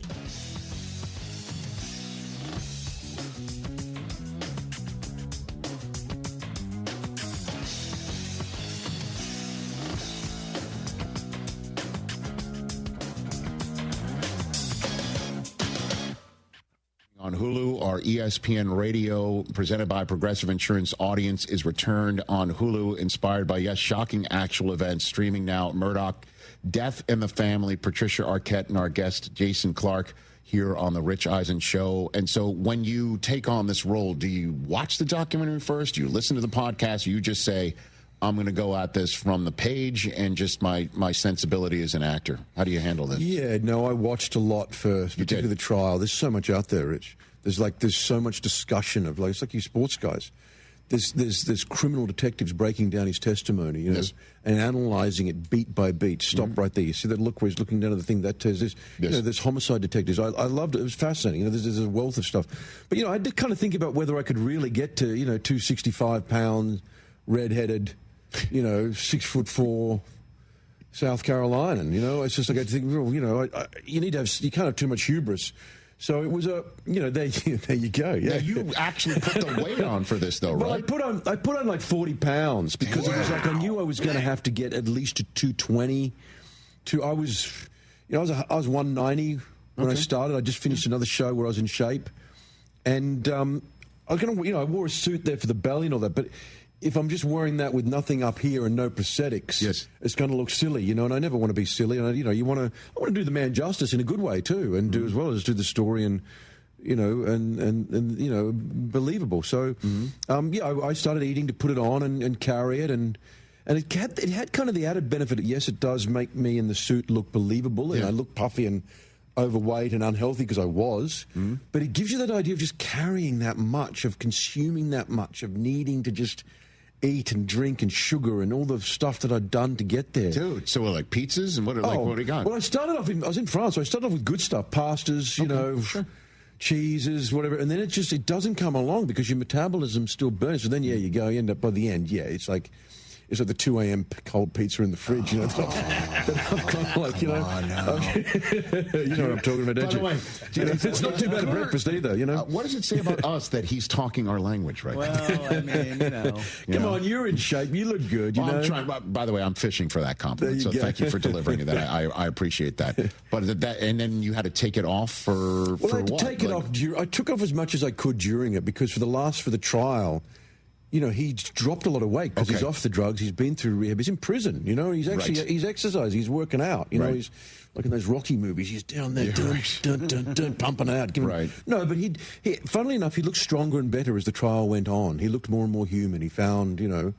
On Hulu, our ESPN Radio, presented by Progressive Insurance Audience, is returned on Hulu, inspired by, yes, shocking actual events, streaming now. Murdoch, Death in the Family, Patricia Arquette, and our guest, Jason Clark, here on The Rich Eisen Show. And so when you take on this role, do you watch the documentary first? Do you listen to the podcast? Or you just say, I'm going to go at this from the page and just my sensibility as an actor? How do you handle this? Yeah, no, I watched a lot first, particularly the trial. There's so much out there, Rich. There's so much discussion of it's like you sports guys. There's criminal detectives breaking down his testimony, you know, and analysing it beat by beat. Stop right there. You see that look where he's looking down at the thing that says this. You know, there's homicide detectives. I loved it. It was fascinating. You know, there's a wealth of stuff. But you know, I did kind of think about whether I could really get to 265-pound, redheaded, 6'4" South Carolinian. You know, it's just like I think, you need to have. You can't have too much hubris. So it was there you go. Yeah, now you actually put the weight on for this, though, right? Well, I put on like 40 pounds because it was like I knew I was going to have to get at least to 220. I was 190 when I started. I just finished another show where I was in shape, and I was going to, I wore a suit there for the belly and all that, but if I'm just wearing that with nothing up here and no prosthetics, it's going to look silly, and I never want to be silly. And I want to do the man justice in a good way too, and do as well as do the story and believable. So I started eating to put it on and carry it, and it had kind of the added benefit. Yes, it does make me in the suit look believable, and I look puffy and overweight and unhealthy because I was, but it gives you that idea of just carrying that much, of consuming that much, of needing to just eat and drink and sugar and all the stuff that I'd done to get there. Dude, so like pizzas and what do you got? Well, I was in France, so I started off with good stuff, pastas, cheeses, whatever, and then it doesn't come along because your metabolism still burns. So then, you end up by the end, it's like the 2 a.m. cold pizza in the fridge, that I'm kind of like, you know what I'm talking about, don't you? Way, it's not too bad at breakfast either, what does it say about us that he's talking our language right now? Well, I mean, Come on, you're in shape. You look good, I'm trying, by the way, I'm fishing for that compliment, so thank you for delivering that. I appreciate that. But and then you had to take it off for I had to what? take it off. I took off as much as I could during it because for the trial, he dropped a lot of weight because he's off the drugs. He's been through rehab. He's in prison. He's actually he's exercising. He's working out. He's like in those Rocky movies. He's down there, pumping out. No, but he. Funnily enough, he looked stronger and better as the trial went on. He looked more and more human. He found a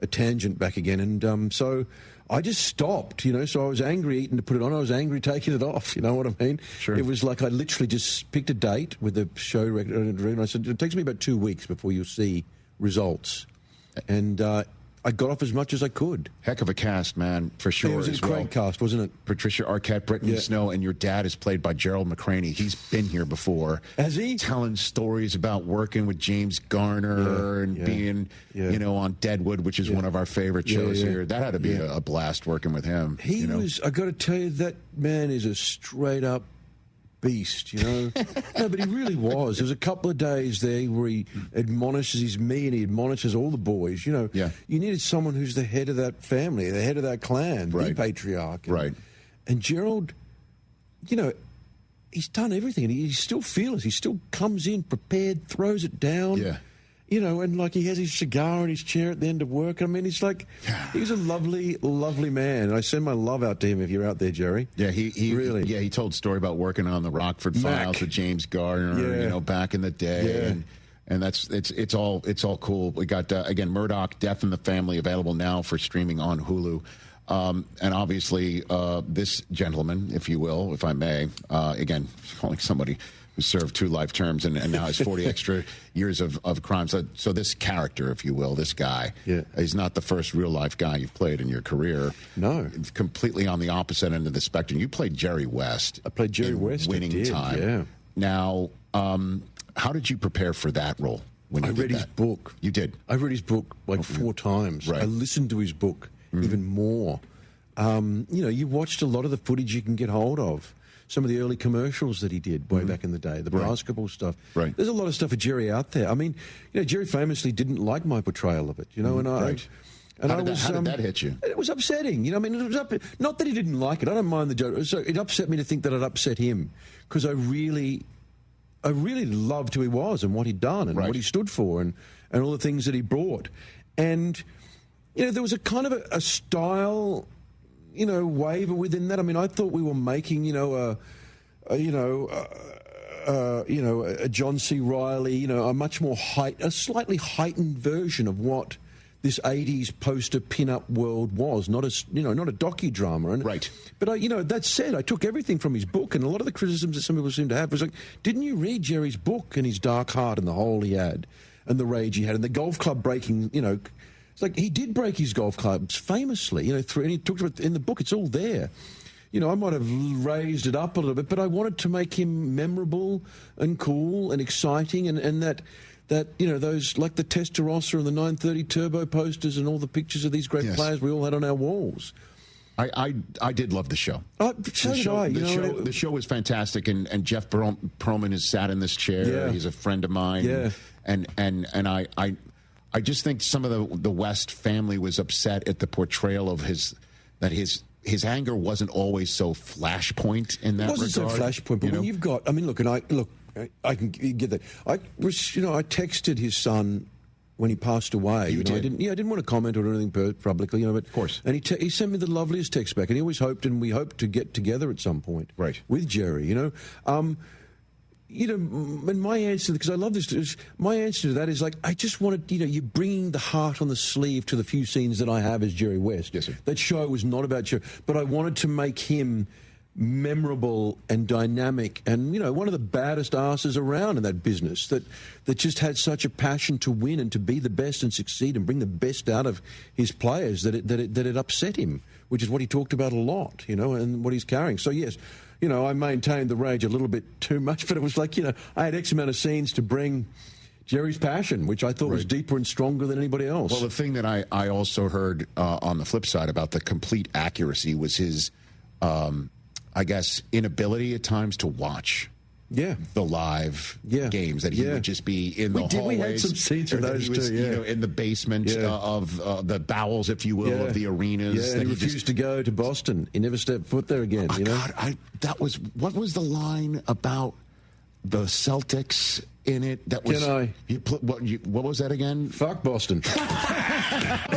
tangent back again, and so I just stopped. So I was angry eating to put it on. I was angry taking it off. You know what I mean? Sure. It was like I literally just picked a date with the show director, and I said it takes me about 2 weeks before you'll see results, and I got off as much as I could. Heck of a cast, man, for sure. It was a great cast, wasn't it? Patricia Arquette, Brittany Snow, and your dad is played by Gerald McCraney. He's been here before. Has he? Telling stories about working with James Garner and being, on Deadwood, which is one of our favorite shows here. That had to be a blast working with him. He was, I got to tell you, that man is a straight up beast, No, but he really was. There was a couple of days there where he admonishes me and he admonishes all the boys. You needed someone who's the head of that family, the head of that clan, the patriarch. And Gerald, he's done everything, and he's still fearless. He still comes in prepared, throws it down. And like he has his cigar in his chair at the end of work. I mean, he's a lovely, lovely man. And I send my love out to him if you're out there, Jerry. Yeah, he really. Yeah, he told a story about working on the Rockford Files with James Garner, back in the day. And that's it's all cool. We got again Murdoch, Death in the Family, available now for streaming on Hulu. And obviously this gentleman, if you will, if I may, again, calling somebody who served 2 life terms and now has 40 extra years of crime. So this character, if you will, this guy, he's not the first real-life guy you've played in your career. No. Completely on the opposite end of the spectrum. You played Jerry West. I played Jerry West. Winning Time. Yeah. Now, how did you prepare for that role? When you read his book. You did? I read his book like 4 times. Right. I listened to his book even more. You watched a lot of the footage you can get hold of. Some of the early commercials that he did way back in the day, the basketball stuff. Right. There's a lot of stuff for Jerry out there. I mean, Jerry famously didn't like my portrayal of it, and how did that hit you? It was upsetting. I mean, it was not that he didn't like it. I don't mind the joke. So it upset me to think that I'd upset him because I really loved who he was and what he'd done and what he stood for and all the things that he brought. And, there was a kind of a style waver within that. I mean, I thought we were making, a John C. Reilly, a much more a slightly heightened version of what this 80s poster pin-up world was, not a docudrama. And, right. But, that said, I took everything from his book, and a lot of the criticisms that some people seem to have was like, didn't you read Jerry's book and his dark heart and the hole he had and the rage he had and the golf club breaking, it's like he did break his golf clubs famously, and he talked about in the book, it's all there. I might have raised it up a little bit, but I wanted to make him memorable and cool and exciting, and that those, like the Testarossa and the 930 Turbo posters and all the pictures of these great players we all had on our walls. I did love the show. The show was fantastic, and Jeff Perlman has sat in this chair. Yeah. He's a friend of mine. Yeah. And I just think some of the West family was upset at the portrayal of his anger wasn't always so flashpoint in that regard. It wasn't so flashpoint, but when you've got, I can get that. I texted his son when he passed away. You did? I didn't want to comment or anything publicly, but of course. And he sent me the loveliest text back, and he always hoped, and we hoped to get together at some point, right, with Jerry. And my answer, because I love this, my answer to that is like, I just wanted, you're bringing the heart on the sleeve to the few scenes that I have as Jerry West. Yes, sir. That show was not about Jerry, but I wanted to make him memorable and dynamic and, one of the baddest asses around in that business that just had such a passion to win and to be the best and succeed and bring the best out of his players that it upset him, which is what he talked about a lot, and what he's carrying. So, yes, I maintained the rage a little bit too much, but it was like, I had X amount of scenes to bring Jerry's passion, which I thought was deeper and stronger than anybody else. Well, the thing that I also heard on the flip side about the complete accuracy was his, I guess, inability at times to watch the live games, that he would just be in the hallways. We had some scenes of those too, in the basement of the bowels, if you will, of the arenas. Yeah, and he refused to go to Boston. He never stepped foot there again, God, what was the line about the Celtics in it? That was, what was that again? Fuck Boston. You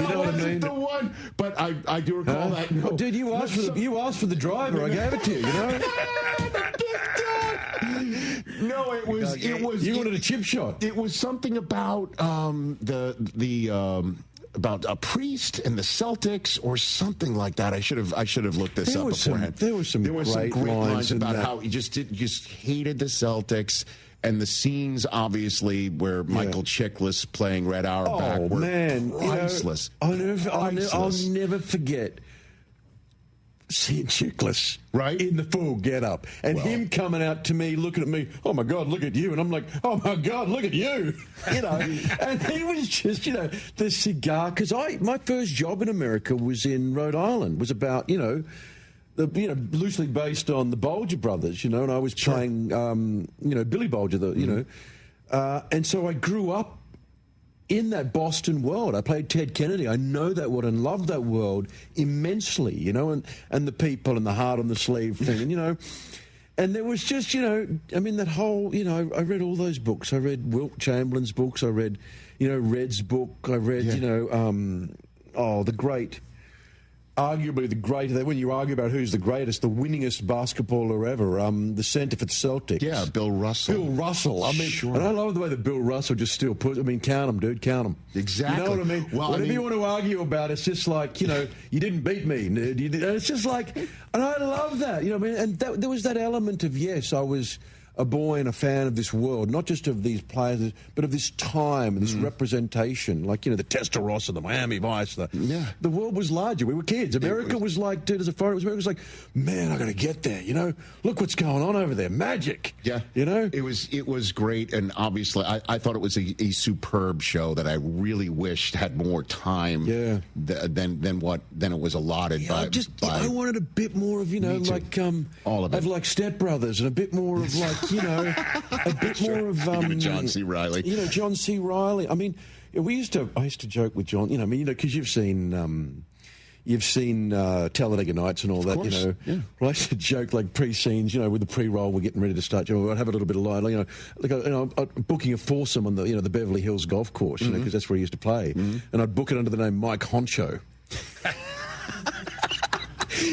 know what I mean? The one, but I do recall that. No. Well, dude, you asked for the driver. I gave it to you. No, it was. You wanted a chip shot. It was something about about a priest and the Celtics or something like that. I should have looked this up beforehand. There were some great lines about how he just hated the Celtics. And the scenes, obviously, where Michael Chiklis playing Red Auerbach were priceless. I'll never forget seeing Chiklis in the full get-up. And him coming out to me, looking at me, oh, my God, look at you. And I'm like, oh, my God, look at you. And he was just, the cigar. Because my first job in America was in Rhode Island, was about, loosely based on the Bolger brothers, and I was playing, Billy Bolger, and so I grew up in that Boston world. I played Ted Kennedy. I know that world and love that world immensely, and the people and the heart on the sleeve thing, and there was just, that whole, I read all those books. I read Wilt Chamberlain's books. I read, Red's book. I read, the great... Arguably the greatest, when you argue about who's the greatest, the winningest basketballer ever, the centre for the Celtics. Yeah, Bill Russell. Bill Russell. And I love the way that Bill Russell just still puts, count them, dude, count them. Exactly. You know what I mean? Well, whatever you want to argue about, it's just like, you didn't beat me, nerd. And it's just like, and I love that, and there was that element of, yes, I was a boy and a fan of this world, not just of these players, but of this time and this representation, like, the Testarossa, the Miami Vice. The world was larger. We were kids. America was like, dude, as a foreigner, America was like, man, I got to get there, Look what's going on over there. Magic. Yeah. It was great, and obviously I thought it was a superb show that I really wished had more time than it was allotted by I wanted a bit more of, like all of it. Of like Step Brothers and a bit more of like a bit more of John C. Reilly. John C. Reilly. I used to joke with John. Because you've seen Talladega Nights and all that. Well, I used to joke like pre-scenes. With the pre-roll, we're getting ready to start. I'd have a little bit of light. Booking a foursome on the the Beverly Hills golf course. Because that's where he used to play, and I'd book it under the name Mike Honcho.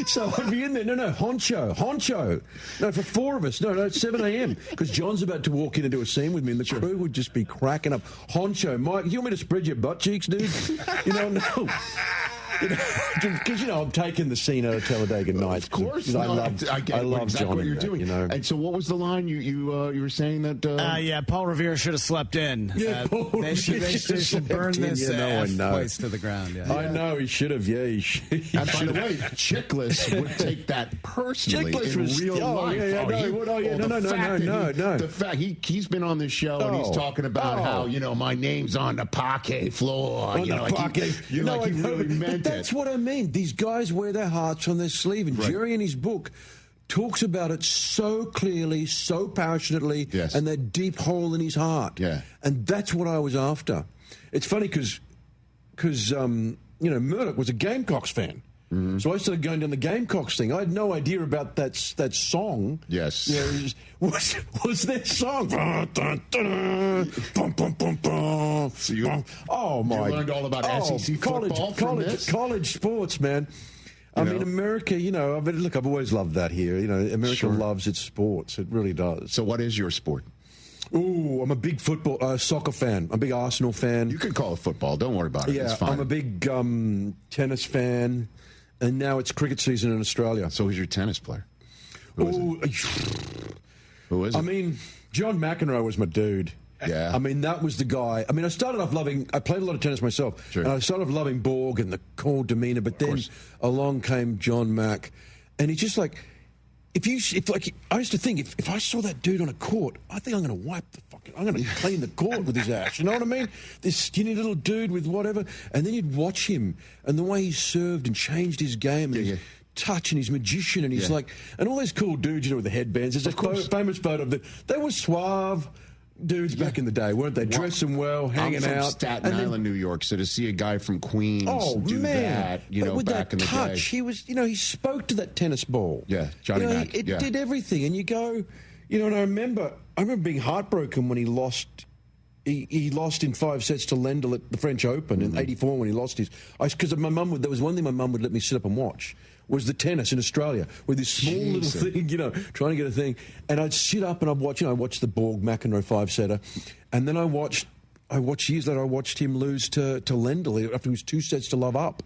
So I'd be in there. No, honcho. No, for 4 of us. No, it's 7 a.m. because John's about to walk in and do a scene with me, and the crew would just be cracking up. Honcho, Mike, you want me to spread your butt cheeks, dude? No. Because I'm taking the scene out of Talladega Nights. Of course, I love exactly John what you're doing. And so, what was the line you were saying that? Paul Revere should have slept in. Yeah, they should burn this place to the ground. Yeah. I know he should have. Yeah, he should. And by the way, Chickless would take that personally in real life. No. The fact he's been on this show and he's talking about how my name's on the parquet floor. He really meant it. That's what I mean. These guys wear their hearts on their sleeve, and Jerry in his book talks about it so clearly, so passionately, and that deep hole in his heart. Yeah. And that's what I was after. It's funny because Murdoch was a Gamecocks fan. Mm-hmm. So I started going down the Gamecocks thing. I had no idea about that song. Yes. Was their song. So you learned all about SEC football from this? College sports, man. I mean, America, look, I've always loved that here. America loves its sports. It really does. So what is your sport? Ooh, I'm a big soccer fan. I'm a big Arsenal fan. You can call it football. Don't worry about it. Yeah, it's fine. I'm a big tennis fan. And now it's cricket season in Australia. So who's your tennis player? Who is it? I mean, John McEnroe was my dude. Yeah. I mean, that was the guy. I mean, I played a lot of tennis myself. Sure. And I started off loving Borg and the cool demeanor, but then along came John Mack. And he's just like, I used to think, if I saw that dude on a court, I think I'm going to I'm going to clean the court with his ass. You know what I mean? This skinny little dude with whatever. And then you'd watch him and the way he served and changed his game and his touch and his magician. And he's like, and all those cool dudes, with the headbands. There's a famous photo of them. They were suave dudes back in the day, weren't they? Dressing well, hanging I'm from out. Staten Island, New York. So to see a guy from Queens do that, but with back that in the touch, day. he was, he spoke to that tennis ball. Yeah, Johnny Mack. It did everything. And you go, and I remember being heartbroken when he lost. He lost in 5 sets to Lendl at the French Open in '84 when he lost his. Because my mum there was one thing my mum would let me sit up and watch. Was the tennis in Australia with this small little thing, trying to get a thing. And I'd sit up and I'd watch, I watched the Borg McEnroe 5-setter. And then I watched years later, I watched him lose to Lendl after he was 2 sets to love up.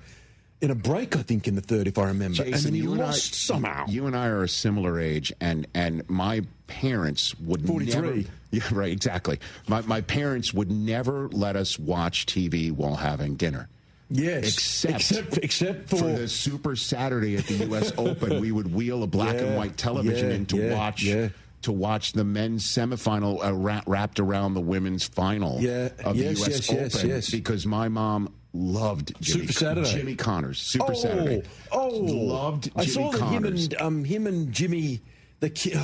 In a break, I think, in the third, if I remember. Jason, and then he lost somehow. You and I are a similar age, and my parents would 43. never... Yeah, right, exactly. My parents would never let us watch TV while having dinner. Yes, except for the Super Saturday at the U.S. Open, we would wheel a black and white television in to watch the men's semifinal wrapped around the women's final of the U.S. Open because my mom loved Jimmy Connors. Super Saturday. Loved Jimmy I saw that Connors. him and Jimmy, the kid.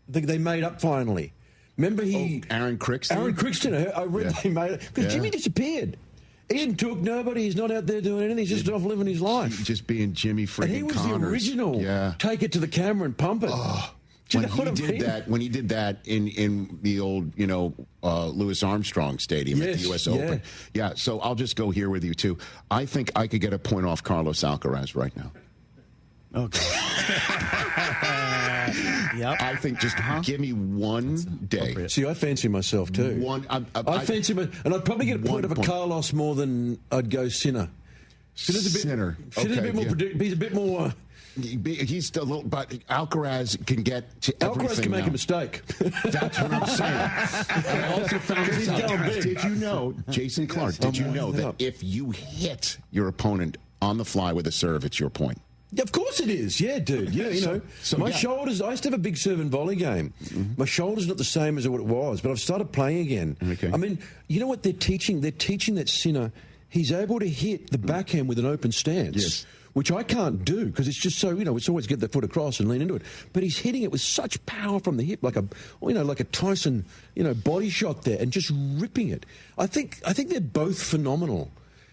They made up finally. Remember Aaron Crickston? Aaron Crickston. I read they made it because Jimmy disappeared. He didn't talk nobody. He's not out there doing anything. He's just off living his life. Just being Jimmy freaking Connors. And he was the original. Take it to the camera and pump it. When he did that in the old, Louis Armstrong Stadium at the U.S. Open. Yeah, so I'll just go here with you, too. I think I could get a point off Carlos Alcaraz right now. Okay. Yep. I think just give me one day. See, I fancy myself, too. I fancy him, and I'd probably get a point of a Carlos more than I'd go Sinner. Sinner. He's a bit more... He's still a little, but Alcaraz can get to everything. Alcaraz can make a mistake. That's what I'm saying. I also found this out. Did you know, Jason Clark, did you know that if you hit your opponent on the fly with a serve, it's your point? Yeah, of course it is. Yeah, dude. Yeah, my shoulders, I used to have a big serve and volley game. Mm-hmm. My shoulder's not the same as what it was, but I've started playing again. Okay. I mean, you know what they're teaching? They're teaching that Sinner, he's able to hit the backhand with an open stance. Yes. Which I can't do because it's just so, it's always get the foot across and lean into it. But he's hitting it with such power from the hip, like a Tyson, body shot there and just ripping it. I think they're both phenomenal.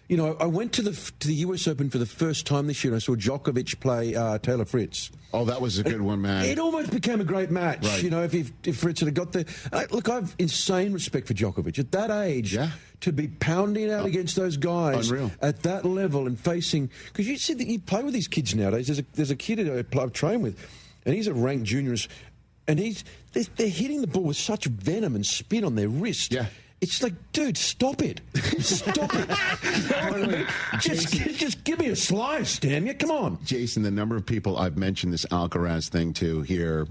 You know, I went to the U.S. Open for the first time this year, and I saw Djokovic play Taylor Fritz. Oh, that was a good one, man. It almost became a great match, Right. you know, if Fritz had got there. Look, I've insane respect for Djokovic. At that age, to be pounding out against those guys at that level and facing... Because you see that you play with these kids nowadays. There's a kid I train with, and he's a ranked junior, and they're hitting the ball with such venom and spin on their wrist. Yeah. It's like, dude, stop it. Stop it. Just give me a slice, damn you. Come on. Jason, the number of people I've mentioned this Alcaraz thing to here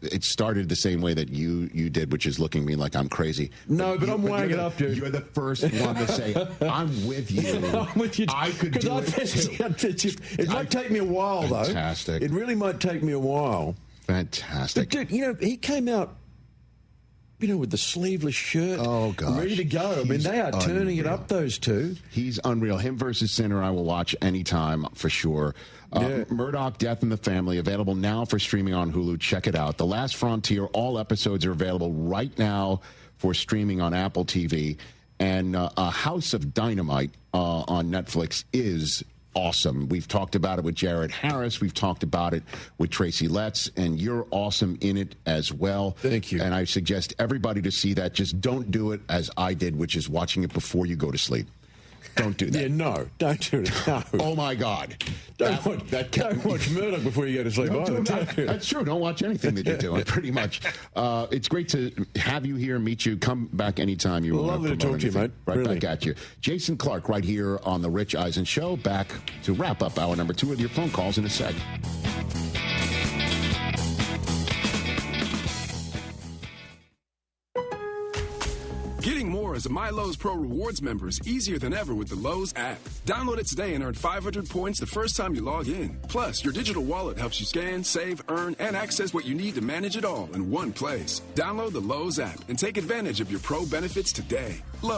it started the same way that you did, which is looking at me like I'm crazy. No, but I'm weighing it up, dude. You're the first one to say, I'm with you. I'm with you. I could do it too. It might take me a while, though. Fantastic. It really might take me a while. Fantastic. But, dude, you know, he came out, you know, with the sleeveless shirt, ready to go. I mean, they are turning it up, those two. He's unreal. Him versus Sinner, I will watch anytime for sure. Murdoch, Death in the Family, available now for streaming on Hulu. Check it out. The Last Frontier, all episodes are available right now for streaming on Apple TV. And A House of Dynamite on Netflix is awesome. We've talked about it with Jared Harris. We've talked about it with Tracy Letts, and you're awesome in it as well. Thank you. And I suggest everybody to see that. Just don't do it as I did, which is watching it before you go to sleep. Don't do that. Yeah, no. Don't do it. No. Oh, my God. Don't watch Murdoch before you go to sleep. That's true. Don't watch anything that you're doing, pretty much. It's great to have you here, meet you. Come back anytime you want. Lovely to talk to you, mate. Right really. back at you. Jason Clark right here on The Rich Eisen Show. Back to wrap up hour number 2 with your phone calls in a sec. Getting more as a MyLowe's Pro Rewards member is easier than ever with the Lowe's app. Download it today and earn 500 points the first time you log in. Plus, your digital wallet helps you scan, save, earn, and access what you need to manage it all in one place. Download the Lowe's app and take advantage of your pro benefits today. Lowe's.